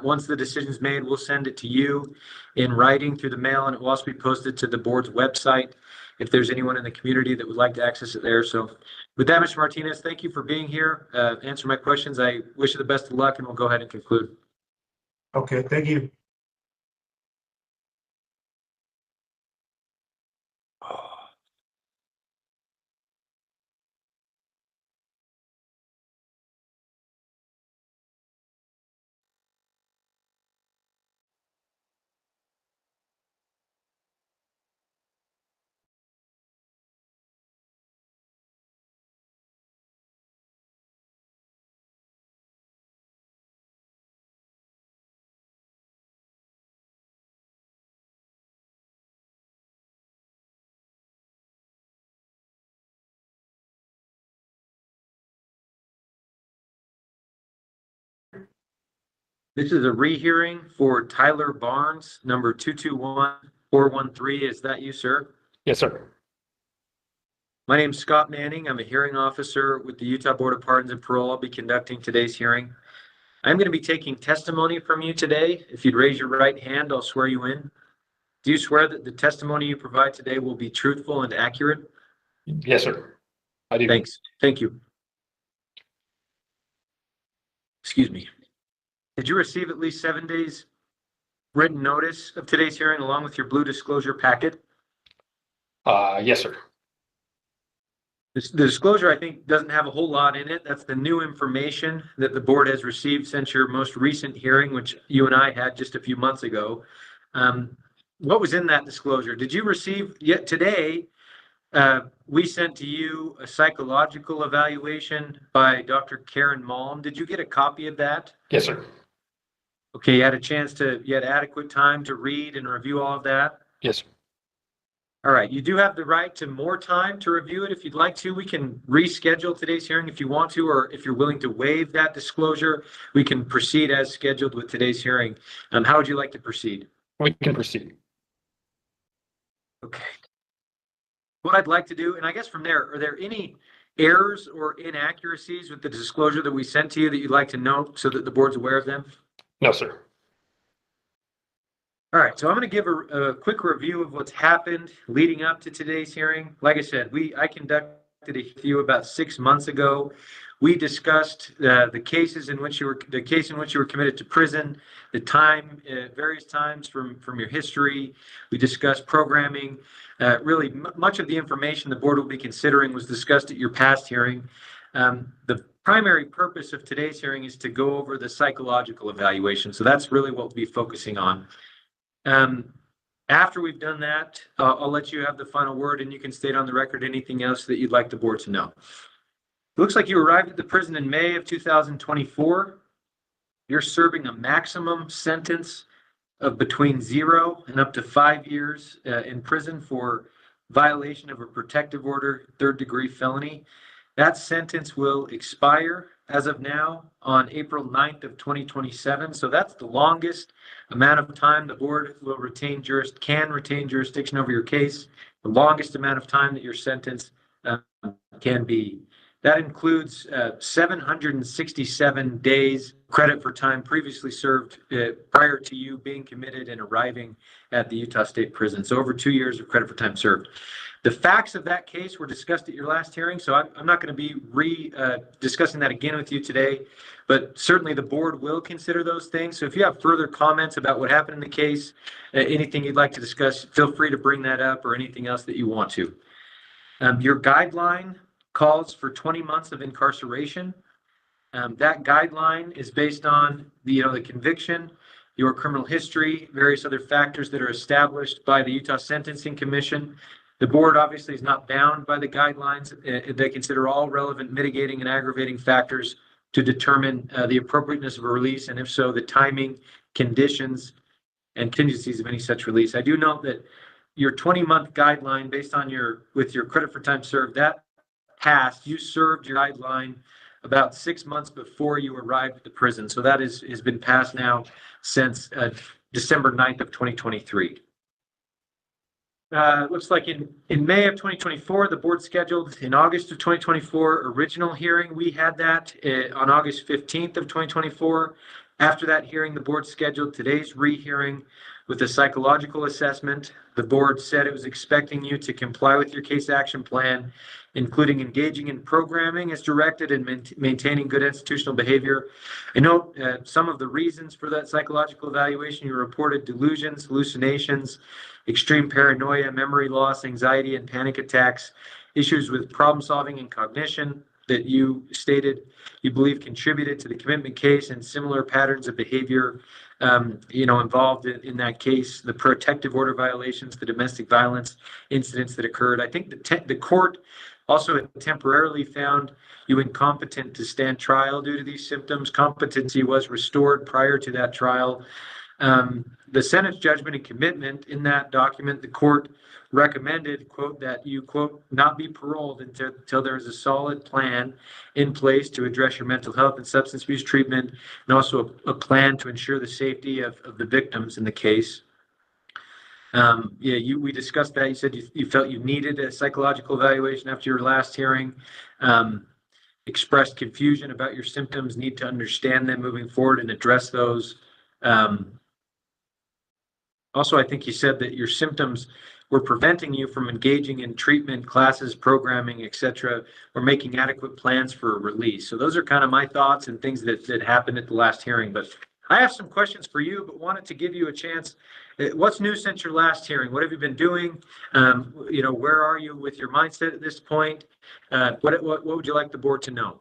Once the decision's made, we'll send it to you in writing through the mail, and it will also be posted to the board's website if there's anyone in the community that would like to access it there. So With that, Mr. Martinez, thank you for being here, answer my questions. I wish you the best of luck, and we'll go ahead and conclude. Okay, thank you. This is a rehearing for Tyler Barnes, number 221413. Is that you, sir? Yes, sir. My name's Scott Manning. I'm a hearing officer with the Utah Board of Pardons and Parole. I'll be conducting today's hearing. I'm going to be taking testimony from you today. If you'd raise your right hand, I'll swear you in. Do you swear that the testimony you provide today will be truthful and accurate? Yes, sir. I do. Thanks. Thank you. Excuse me. Did you receive at least 7 days written notice of today's hearing along with your blue disclosure packet? Yes, sir. The disclosure, I think, doesn't have a whole lot in it. That's the new information that the board has received since your most recent hearing, which you and I had just a few months ago. What was in that disclosure? Did you receive yet today? We sent to you a psychological evaluation by Dr. Karen Malm. Did you get a copy of that? Yes, sir. Okay, you had a chance you had adequate time to read and review all of that? Yes, sir. All right, you do have the right to more time to review it if you'd like to. We can reschedule today's hearing if you want to, or if you're willing to waive that disclosure, we can proceed as scheduled with today's hearing. How would you like to proceed? We can proceed. Okay. What I'd like to do, and I guess from there, are there any errors or inaccuracies with the disclosure that we sent to you that you'd like to note so that the board's aware of them? No, sir. All right, so I'm going to give a quick review of what's happened leading up to today's hearing. Like I said, I conducted a review about 6 months ago. We discussed the case in which you were committed to prison, the time, various times from your history. We discussed programming. Really, much of the information the board will be considering was discussed at your past hearing. The primary purpose of today's hearing is to go over the psychological evaluation. So that's really what we'll be focusing on. After we've done that, I'll let you have the final word and you can state on the record anything else that you'd like the board to know. It looks like you arrived at the prison in May of 2024. You're serving a maximum sentence of between 0 and up to 5 years in prison for violation of a protective order, 3rd-degree felony. That sentence will expire as of now on April 9th of 2027. So that's the longest amount of time the board will can retain jurisdiction over your case, the longest amount of time that your sentence can be. That includes 767 days credit for time previously served prior to you being committed and arriving at the Utah State Prison. So over 2 years of credit for time served. The facts of that case were discussed at your last hearing, so I'm not going to be discussing that again with you today, but certainly the board will consider those things. So if you have further comments about what happened in the case, anything you'd like to discuss, feel free to bring that up or anything else that you want to. Your guideline calls for 20 months of incarceration. That guideline is based on the conviction, your criminal history, various other factors that are established by the Utah Sentencing Commission. The board obviously is not bound by the guidelines. They consider all relevant mitigating and aggravating factors to determine the appropriateness of a release, and if so, the timing, conditions, and contingencies of any such release. I do note that your 20-month guideline based on with your credit for time served, that passed. You served your guideline about 6 months before you arrived at the prison. So that has been passed now since December 9th of 2023. Looks like in May of 2024, the board scheduled in August of 2024 original hearing. We had that on August 15th of 2024. After that hearing, the board scheduled today's rehearing with the psychological assessment. The board said it was expecting you to comply with your case action plan, including engaging in programming as directed and maintaining good institutional behavior. I note some of the reasons for that psychological evaluation. You reported delusions, hallucinations, extreme paranoia, memory loss, anxiety, and panic attacks, issues with problem solving and cognition that you stated you believe contributed to the commitment case, and similar patterns of behavior involved in that case, the protective order violations, the domestic violence incidents that occurred. I think the court also temporarily found you incompetent to stand trial due to these symptoms. Competency was restored prior to that trial. The Senate's judgment and commitment in that document, the court recommended, quote, that you, quote, not be paroled until there is a solid plan in place to address your mental health and substance abuse treatment, and also a plan to ensure the safety of the victims in the case. We discussed that. You said you felt you needed a psychological evaluation after your last hearing, expressed confusion about your symptoms, need to understand them moving forward and address those. Also, I think you said that your symptoms were preventing you from engaging in treatment, classes, programming, etc., or making adequate plans for release. So those are kind of my thoughts and things that happened at the last hearing. But I have some questions for you, but wanted to give you a chance. What's new since your last hearing? What have you been doing? Where are you with your mindset at this point? What would you like the board to know?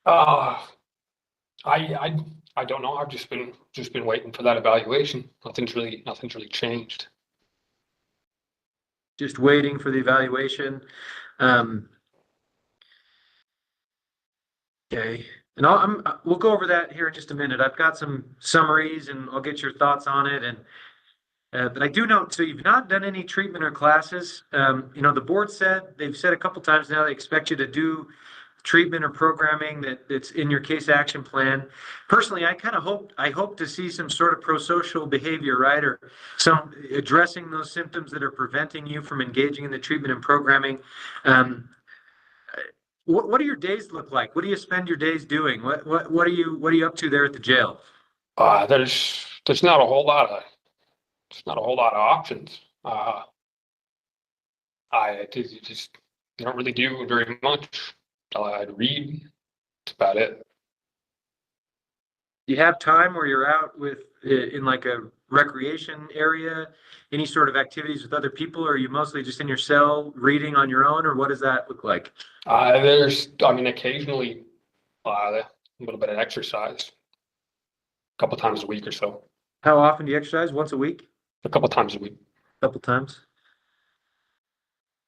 I don't know. I've just been waiting for that evaluation. Nothing's really changed. Just waiting for the evaluation. Okay, and we'll go over that here in just a minute. I've got some summaries and I'll get your thoughts on it. And but I do note, so you've not done any treatment or classes. The board they've said a couple times now they expect you to do treatment or programming that's in your case action plan. Personally, I hope to see some sort of prosocial behavior, right? Or some addressing those symptoms that are preventing you from engaging in the treatment and programming. What do your days look like? What do you spend your days doing? What are you up to there at the jail? There's not a whole lot of options. I just don't really do very much. I read. That's about it. Do you have time where you're out in like a recreation area, any sort of activities with other people, or are you mostly just in your cell reading on your own, or what does that look like? Occasionally a little bit of exercise, a couple times a week or so. How often do you exercise? Once a week? A couple times a week. A couple times.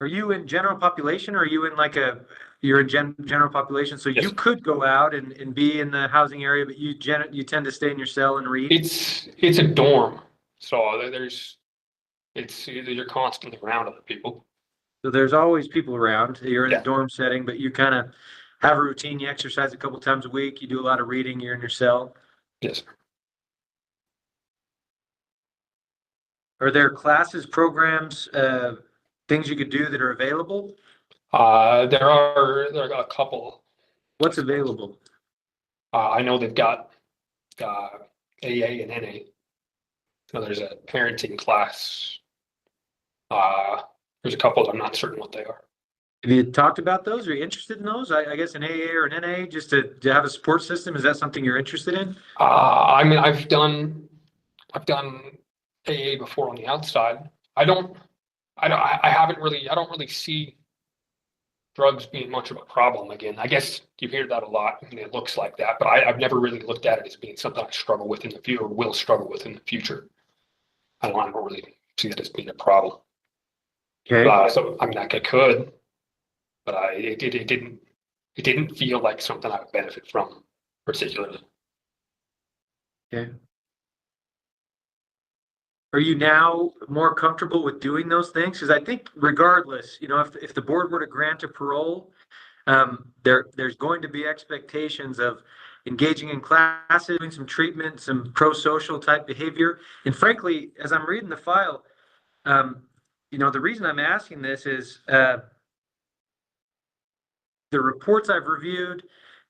Are you in general population, or are you in you're in general population? So yes. You could go out and be in the housing area, but you tend to stay in your cell and read? It's a dorm. So you're constantly around other people. So there's always people around. You're in a dorm setting, but you kind of have a routine. You exercise a couple times a week. You do a lot of reading. You're in your cell. Yes, sir. Are there classes, programs, things you could do that are available? There are a couple. What's available? I know they've got AA and NA. So there's a parenting class. There's a couple I'm not certain what they are. Have you talked about those? Are you interested in those? I guess an AA or an NA, just to have a support system. Is that something you're interested in? I've done AA before on the outside. I don't really see drugs being much of a problem again. I guess you hear that a lot and it looks like that, but I've never really looked at it as being something I struggle with in the future or will struggle with in the future. I don't really see that as being a problem. Okay. I could, but it didn't feel like something I would benefit from particularly. Okay. Are you now more comfortable with doing those things? Because I think regardless, if the board were to grant a parole, there's going to be expectations of engaging in classes, doing some treatment, some pro-social type behavior. And frankly, as I'm reading the file, the reason I'm asking this is the reports I've reviewed,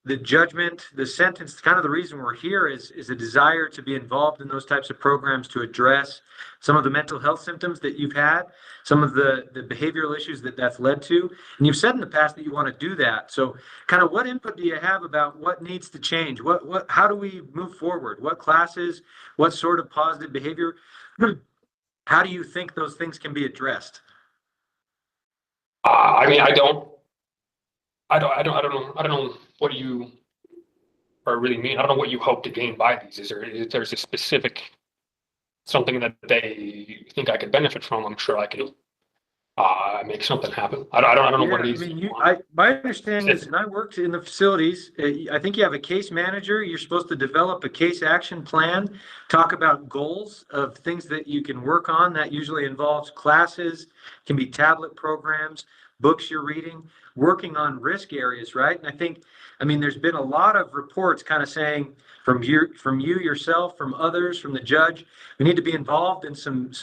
the judgment, the sentence, kind of the reason we're here is a desire to be involved in those types of programs to address some of the mental health symptoms that you've had, some of the behavioral issues that that's led to. And you've said in the past that you want to do that. So kind of what input do you have about what needs to change? How do we move forward? What classes, what sort of positive behavior? How do you think those things can be addressed? I mean, I don't know what you really mean. I don't know what you hope to gain by these. Is there's a specific something that they think I could benefit from? I'm sure I can make something happen. I don't know what it is. I mean, my understanding is, and I worked in the facilities, I think you have a case manager. You're supposed to develop a case action plan, talk about goals of things that you can work on. That usually involves classes, can be tablet programs, books you're reading, working on risk areas, right? And I mean, there's been a lot of reports kind of saying from you yourself, from others, from the judge, we need to be involved in some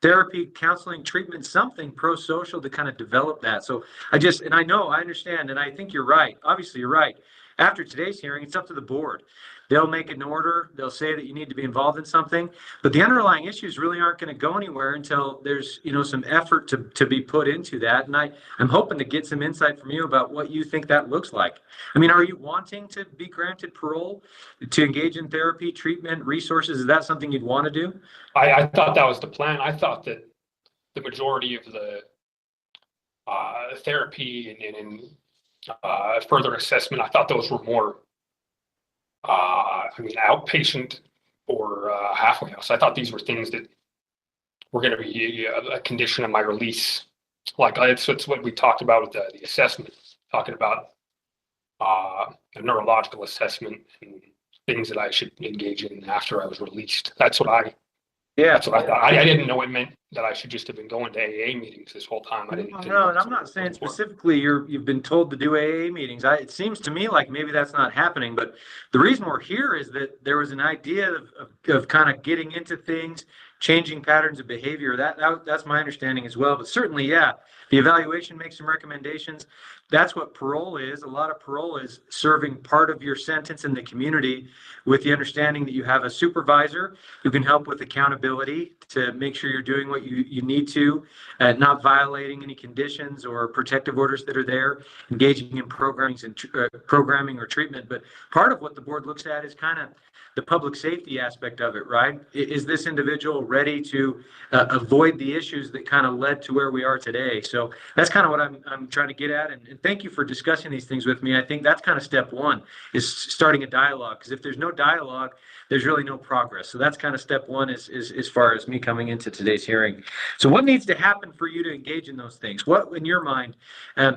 therapy, counseling, treatment, something pro-social to kind of develop that. So I understand, and I think you're right. Obviously, you're right. After today's hearing, it's up to the board. They'll make an order. They'll say that you need to be involved in something, but the underlying issues really aren't going to go anywhere until there's, some effort to be put into that. And I'm hoping to get some insight from you about what you think that looks like. I mean, are you wanting to be granted parole to engage in therapy, treatment, resources? Is that something you'd want to do? I thought that was the plan. I thought that the majority of the therapy and further assessment, I thought those were more outpatient or halfway house. I thought these were things that were going to be a condition of my release. Like it's what we talked about with the assessment, talking about a neurological assessment and things that I should engage in after I was released. That's what I thought. I didn't know it meant that I should just have been going to AA meetings this whole time. I didn't. No, and I'm not saying specifically you've been told to do AA meetings. It seems to me like maybe that's not happening. But the reason we're here is that there was an idea of kind of getting into things, changing patterns of behavior. That's my understanding as well. But certainly, yeah, the evaluation makes some recommendations. That's what parole is. A lot of parole is serving part of your sentence in the community with the understanding that you have a supervisor who can help with accountability to make sure you're doing what you need to, not violating any conditions or protective orders that are there, engaging in programming or treatment. But part of what the board looks at is kind of the public safety aspect of it, right? Is this individual ready to avoid the issues that kind of led to where we are today? So that's kind of what I'm trying to get at. And thank you for discussing these things with me. I think that's kind of step one, is starting a dialogue. Because if there's no dialogue, there's really no progress. So that's kind of step one as far as me coming into today's hearing. So what needs to happen for you to engage in those things? What, in your mind,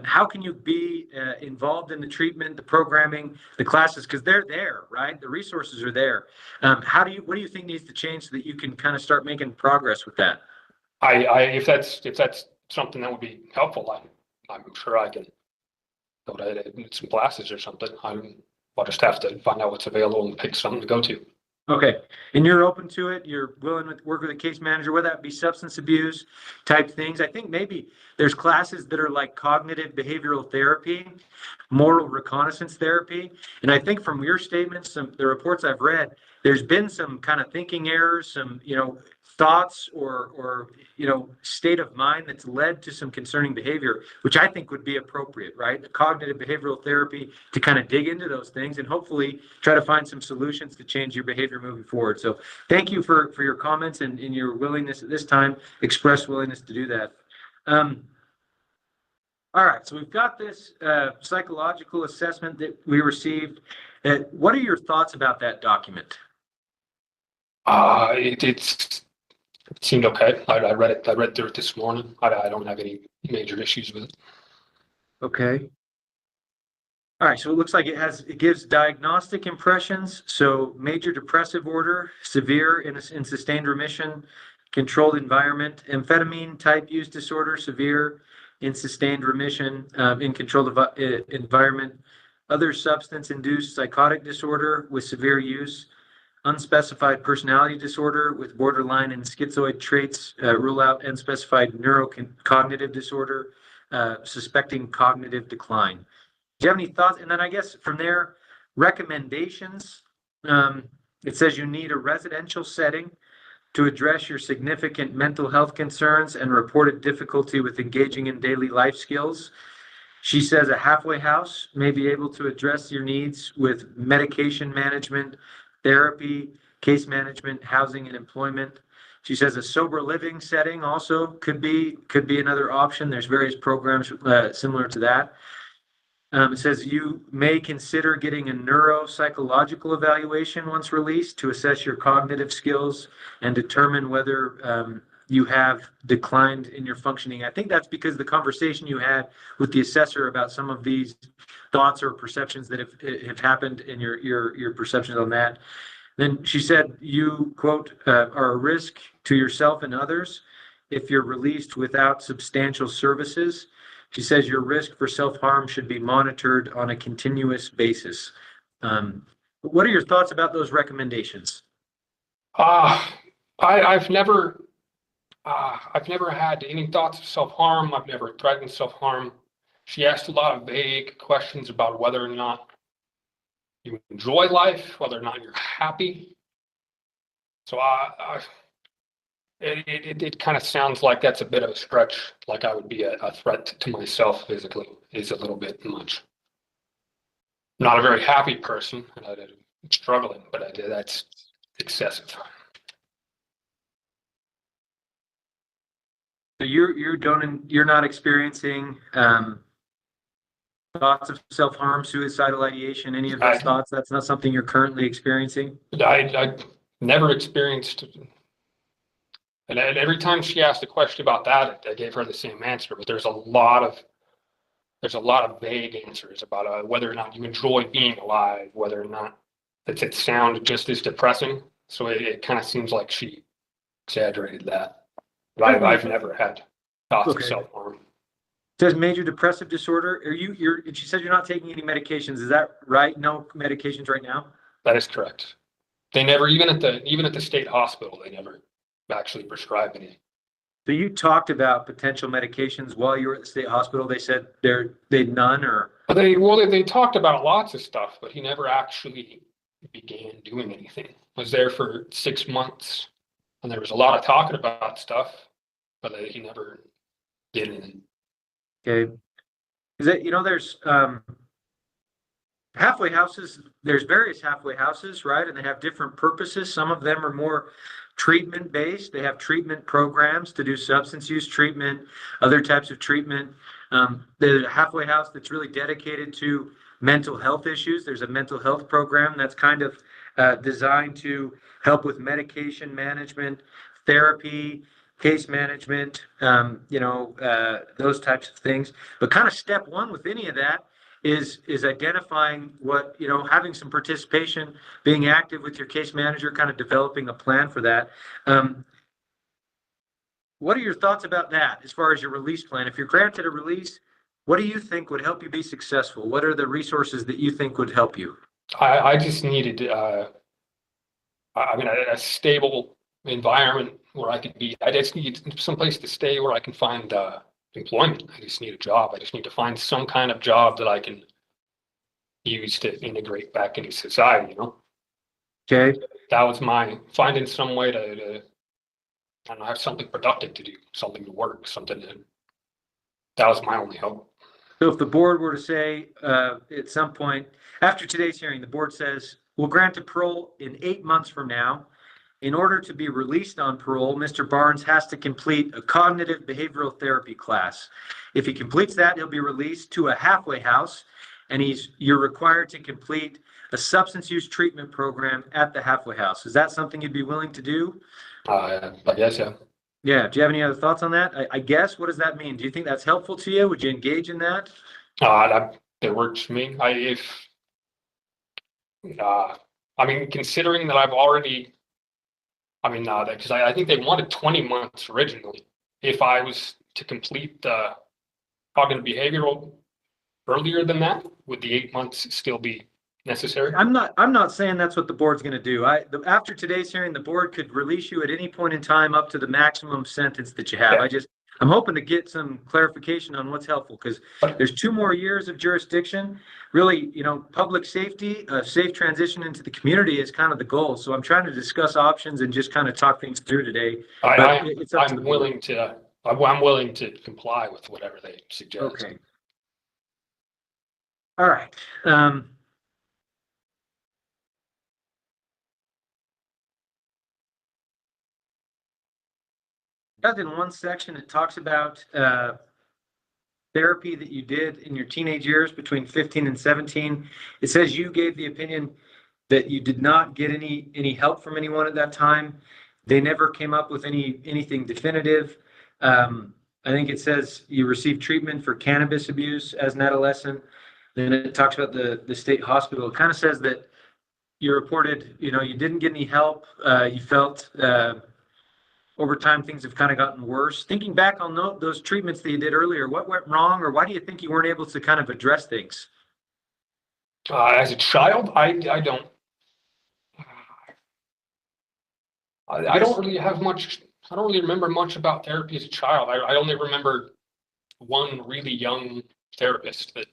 how can you be involved in the treatment, the programming, the classes? Because they're there, right? The resources are there. What do you think needs to change so that you can kind of start making progress with that? If that's something that would be helpful, I'm sure I can go to some classes or something. I'll just have to find out what's available and pick something to go to. Okay. And you're open to it. You're willing to work with a case manager, whether that be substance abuse type things. I think maybe there's classes that are like cognitive behavioral therapy, moral reconnaissance therapy. And I think from your statements, the reports I've read, there's been some kind of thinking errors, some, thoughts or state of mind that's led to some concerning behavior, which I think would be appropriate, right? The cognitive behavioral therapy to kind of dig into those things and hopefully try to find some solutions to change your behavior moving forward. So thank you for your comments and your willingness at this time, express willingness to do that. All right, so we've got this psychological assessment that we received. What are your thoughts about that document? It seemed okay. I read it. I read through it this morning. I don't have any major issues with it. Okay. All right. So it looks like it gives diagnostic impressions. So major depressive order, severe in sustained remission, controlled environment, amphetamine type use disorder, severe in sustained remission, in controlled environment, other substance induced psychotic disorder with severe use, unspecified personality disorder with borderline and schizoid traits, rule out unspecified neurocognitive disorder, suspecting cognitive decline. Do you have any thoughts? And then I guess from there, Recommendations. It says you need a residential setting to address your significant mental health concerns and reported difficulty with engaging in daily life skills. She says a halfway house may be able to address your needs with medication management, therapy, case management, housing, and employment. She says a sober living setting also could be another option. There's various programs similar to that. It says you may consider getting a neuropsychological evaluation once released to assess your cognitive skills and determine whether you have declined in your functioning. I think that's because the conversation you had with the assessor about some of these thoughts or perceptions that have happened in your perceptions on that. Then she said you, quote, are a risk to yourself and others if you're released without substantial services. She says your risk for self-harm should be monitored on a continuous basis. What are your thoughts about those recommendations? I've never had any thoughts of self-harm. I've never threatened self-harm. She asked a lot of vague questions about whether or not you enjoy life, whether or not you're happy. So it kind of sounds like that's a bit of a stretch, like I would be a threat to myself physically is a little bit much. I'm not a very happy person, and I'm struggling, but that's excessive. So you're not experiencing thoughts of self-harm, suicidal ideation, any of those thoughts? That's not something you're currently experiencing? I never experienced, and every time she asked a question about that, I gave her the same answer, but there's a lot of vague answers about whether or not you enjoy being alive, whether or not it sounded just as depressing. So it kind of seems like she exaggerated that. But I've never had thoughts of self-harm. It says major depressive disorder. She said you're not taking any medications. Is that right? No medications right now? That is correct. They never, even at the state hospital, they never actually prescribe any. So you talked about potential medications while you were at the state hospital. They said they'd none, or? They talked about lots of stuff, but he never actually began doing anything. I was there for 6 months, and there was a lot of talking about stuff, but he never did anything. Okay. Is it, there's halfway houses, there's various halfway houses, right? And they have different purposes. Some of them are more treatment based. They have treatment programs to do substance use treatment, other types of treatment. There's a halfway house that's really dedicated to mental health issues. There's a mental health program that's kind of designed to help with medication management, therapy, case management, those types of things. But kind of step one with any of that is identifying what, having some participation, being active with your case manager, kind of developing a plan for that. What are your thoughts about that as far as your release plan? If you're granted a release, what do you think would help you be successful? What are the resources that you think would help you? I just needed, a stable environment where I could be. I just need some place to stay where I can find employment. I just need a job. I just need to find some kind of job that I can use to integrate back into society, Okay. That was finding some way to I don't know, have something productive to do, something to work, that was my only hope. So if the board were to say at some point after today's hearing, the board says, we'll grant a parole in 8 months from now. In order to be released on parole, Mr. Barnes has to complete a cognitive behavioral therapy class. If he completes that, he'll be released to a halfway house, and you're required to complete a substance use treatment program at the halfway house. Is that something you'd be willing to do? I guess, yeah. Yeah. Do you have any other thoughts on that? I guess, what does that mean? Do you think that's helpful to you? Would you engage in that? It works for me. Considering that I've already, because I think they wanted 20 months originally. If I was to complete the cognitive behavioral earlier than that, would the 8 months still be necessary? I'm not saying that's what the board's going to do. After today's hearing, the board could release you at any point in time up to the maximum sentence that you have. Yeah. I'm hoping to get some clarification on what's helpful, because there's 2 more years of jurisdiction. Really, you know, public safety, a safe transition into the community is kind of the goal. So I'm trying to discuss options and just kind of talk things through today. It's up to the I'm board. willing to comply with whatever they suggest. Okay. All right. In one section, it talks about therapy that you did in your teenage years between 15 and 17. It says you gave the opinion that you did not get any help from anyone at that time. They never came up with anything definitive. I think it says you received treatment for cannabis abuse as an adolescent. Then it talks about the state hospital. It kind of says that you reported, you know, you didn't get any help. You felt over time things have kind of gotten worse. Thinking back on those treatments that you did earlier, what went wrong, or why do you think you weren't able to kind of address things? As a child, I don't really have much. I don't really remember much about therapy as a child. I only remember one really young therapist that.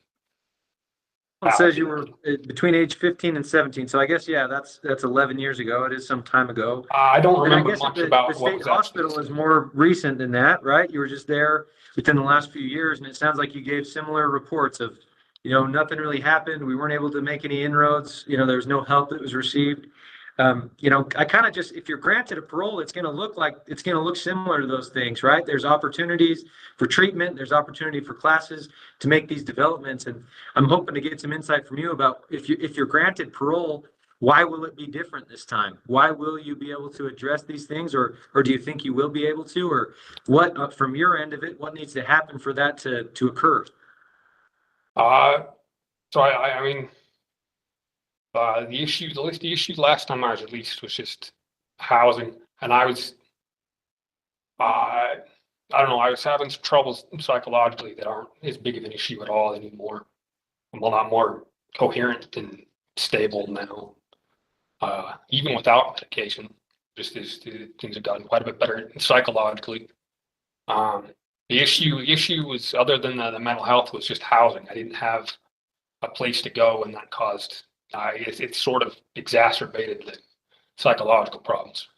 It says you were between age 15 and 17. So I guess, yeah, that's 11 years ago. It is some time ago. I don't And I remember guess much the about what state was hospital is more recent than that, right? You were just there within the last few years, and it sounds like you gave similar reports of, you know, nothing really happened. We weren't able to make any inroads. You know, there was no help that was received. You know, I kind of just, if you're granted a parole, it's going to look similar to those things, right? There's opportunities for treatment. There's opportunity for classes to make these developments. And I'm hoping to get some insight from you about if you're granted parole, why will it be different this time? Why will you be able to address these things, or do you think you will be able to, or what, from your end of it, what needs to happen for that to occur? So I mean, the issue last time I was released was just housing, and I was, I don't know, I was having some troubles psychologically that aren't as big of an issue at all anymore. I'm a lot more coherent and stable now, even without medication. Just things have gotten quite a bit better psychologically. The issue was, other than the mental health, was just housing. I didn't have a place to go, and that caused. It sort of exacerbated the psychological problems.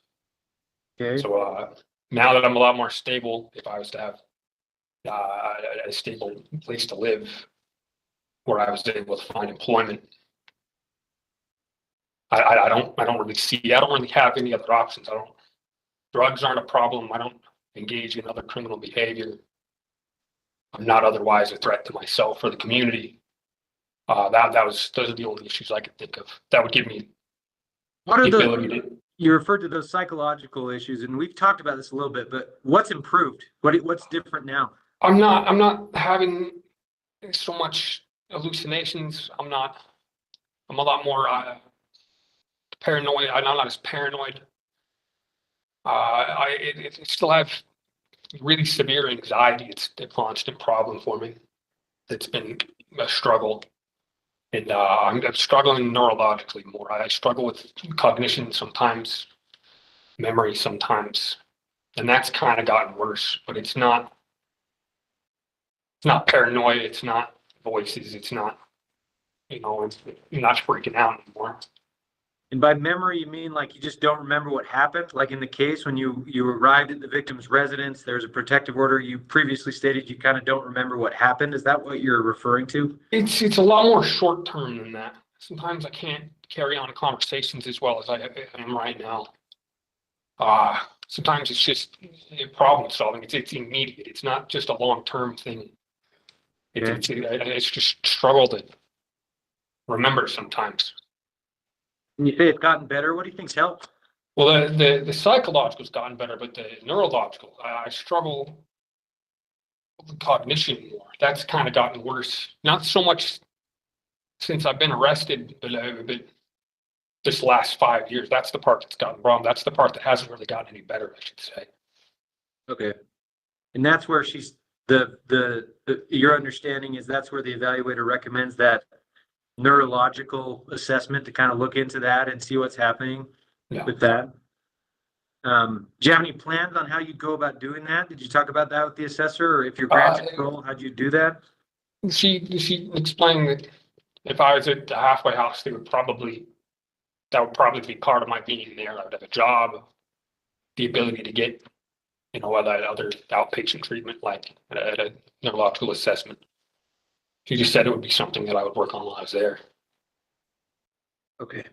Okay. So now that I'm a lot more stable, if I was to have a stable place to live, where I was able to find employment, I don't really have any other options. Drugs aren't a problem. I don't engage in other criminal behavior. I'm not otherwise a threat to myself or the community. Those are the only issues I could think of that would give me What are the ability to. You referred to those psychological issues, and we've talked about this a little bit, but what's improved? What's different now? I'm not having so much hallucinations. I'm a lot more paranoid. I'm not as paranoid. I still have really severe anxiety. It's a constant problem for me. It's been a struggle. And I'm struggling neurologically more. I struggle with cognition sometimes, memory sometimes, and that's kind of gotten worse. But it's not paranoia. It's not voices. It's not, you know, you're not freaking out anymore. And by memory, you mean like you just don't remember what happened? Like in the case when you arrived at the victim's residence, there's a protective order. You previously stated you kind of don't remember what happened. Is that what you're referring to? It's a lot more short term than that. Sometimes I can't carry on conversations as well as I am right now. Sometimes it's just problem solving. It's immediate. It's not just a long term thing. It's just struggle to remember sometimes. And you say it's gotten better. What do you think's helped? Well, the psychological's gotten better, but the neurological, I struggle with cognition more. That's kind of gotten worse. Not so much since I've been arrested, but this last 5 years. That's the part that's gotten wrong. That's the part that hasn't really gotten any better, I should say. Okay. And that's where she's your understanding is that's where the evaluator recommends that neurological assessment to kind of look into that and see what's happening with that. Do you have any plans on how you'd go about doing that? Did you talk about that with the assessor, or if you're granted parole, how'd you do that? She explained that if I was at the halfway house, that would probably be part of my being there. I would have a job, the ability to get, other outpatient treatment, like at a neurological assessment. She just said it would be something that I would work on while I was there. Okay.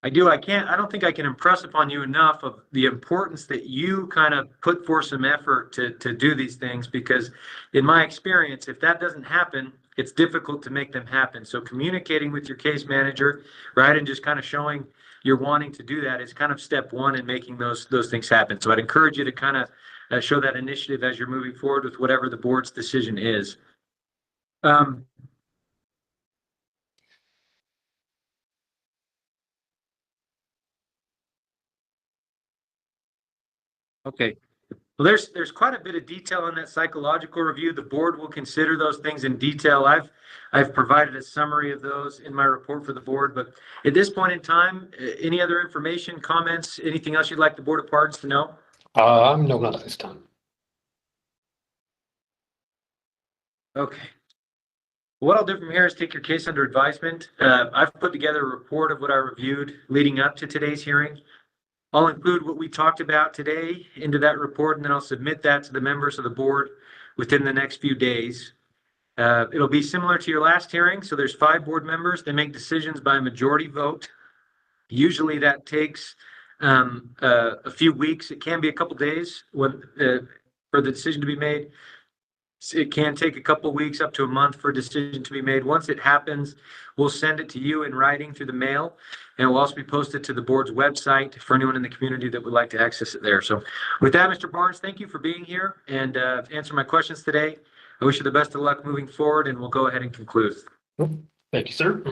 I don't think I can impress upon you enough of the importance that you kind of put forth some effort to do these things, because in my experience, if that doesn't happen, it's difficult to make them happen. So communicating with your case manager, right, and just kind of showing you're wanting to do that is kind of step one in making those things happen. So I'd encourage you to kind of show that initiative as you're moving forward with whatever the board's decision is. Okay. Well, there's quite a bit of detail on that psychological review. The board will consider those things in detail. I've provided a summary of those in my report for the board, but at this point in time, any other information, comments, anything else you'd like the Board of Pardons to know? No, not at this time. Okay. What I'll do from here is take your case under advisement. I've put together a report of what I reviewed leading up to today's hearing. I'll include what we talked about today into that report, and then I'll submit that to the members of the board within the next few days. It'll be similar to your last hearing. So there's 5 board members. They make decisions by a majority vote. Usually that takes a few weeks. It can be a couple days for the decision to be made. It can take a couple of weeks up to a month for a decision to be made. Once it happens, we'll send it to you in writing through the mail, and it will also be posted to the board's website for anyone in the community that would like to access it there. So with that, Mr. Barnes, thank you for being here and answering my questions today. I wish you the best of luck moving forward, and we'll go ahead and conclude. Thank you, sir.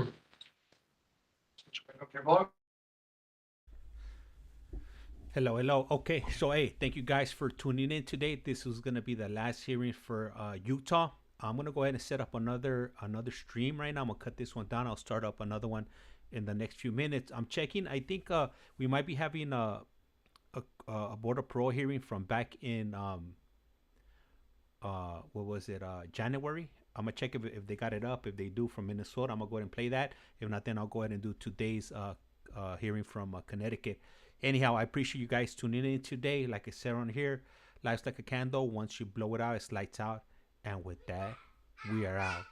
Hello. Okay, so hey, thank you guys for tuning in today. This was gonna be the last hearing for Utah. I'm gonna go ahead and set up another stream right now. I'm gonna cut this one down. I'll start up another one in the next few minutes. I'm checking. I think we might be having a Board of Parole hearing from back in what was it, January. I'm gonna check if they got it up. If they do, from Minnesota, I'm gonna go ahead and play that. If not, then I'll go ahead and do today's hearing from Connecticut. Anyhow, I appreciate you guys tuning in today. Like I said on here, life's like a candle. Once you blow it out, it's lights out. And with that, we are out.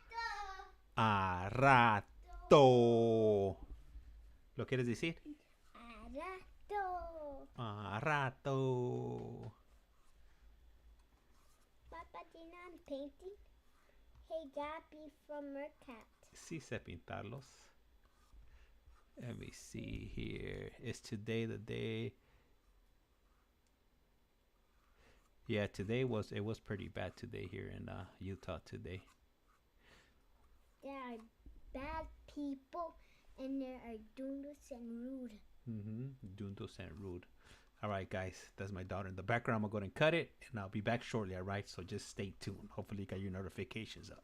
A rato. ¿Lo quieres decir? A rato. Papa, do you know I'm painting? Hey, Gabby from Mercat. Sí sé pintarlos. Let me see here. Is today the day? Yeah, today was pretty bad today here in Utah today. There are bad people and there are dundos and rude. Dundos and rude. All right, guys, that's my daughter in the background. I'm gonna go ahead and cut it, and I'll be back shortly. All right, so just stay tuned. Hopefully, you got your notifications up.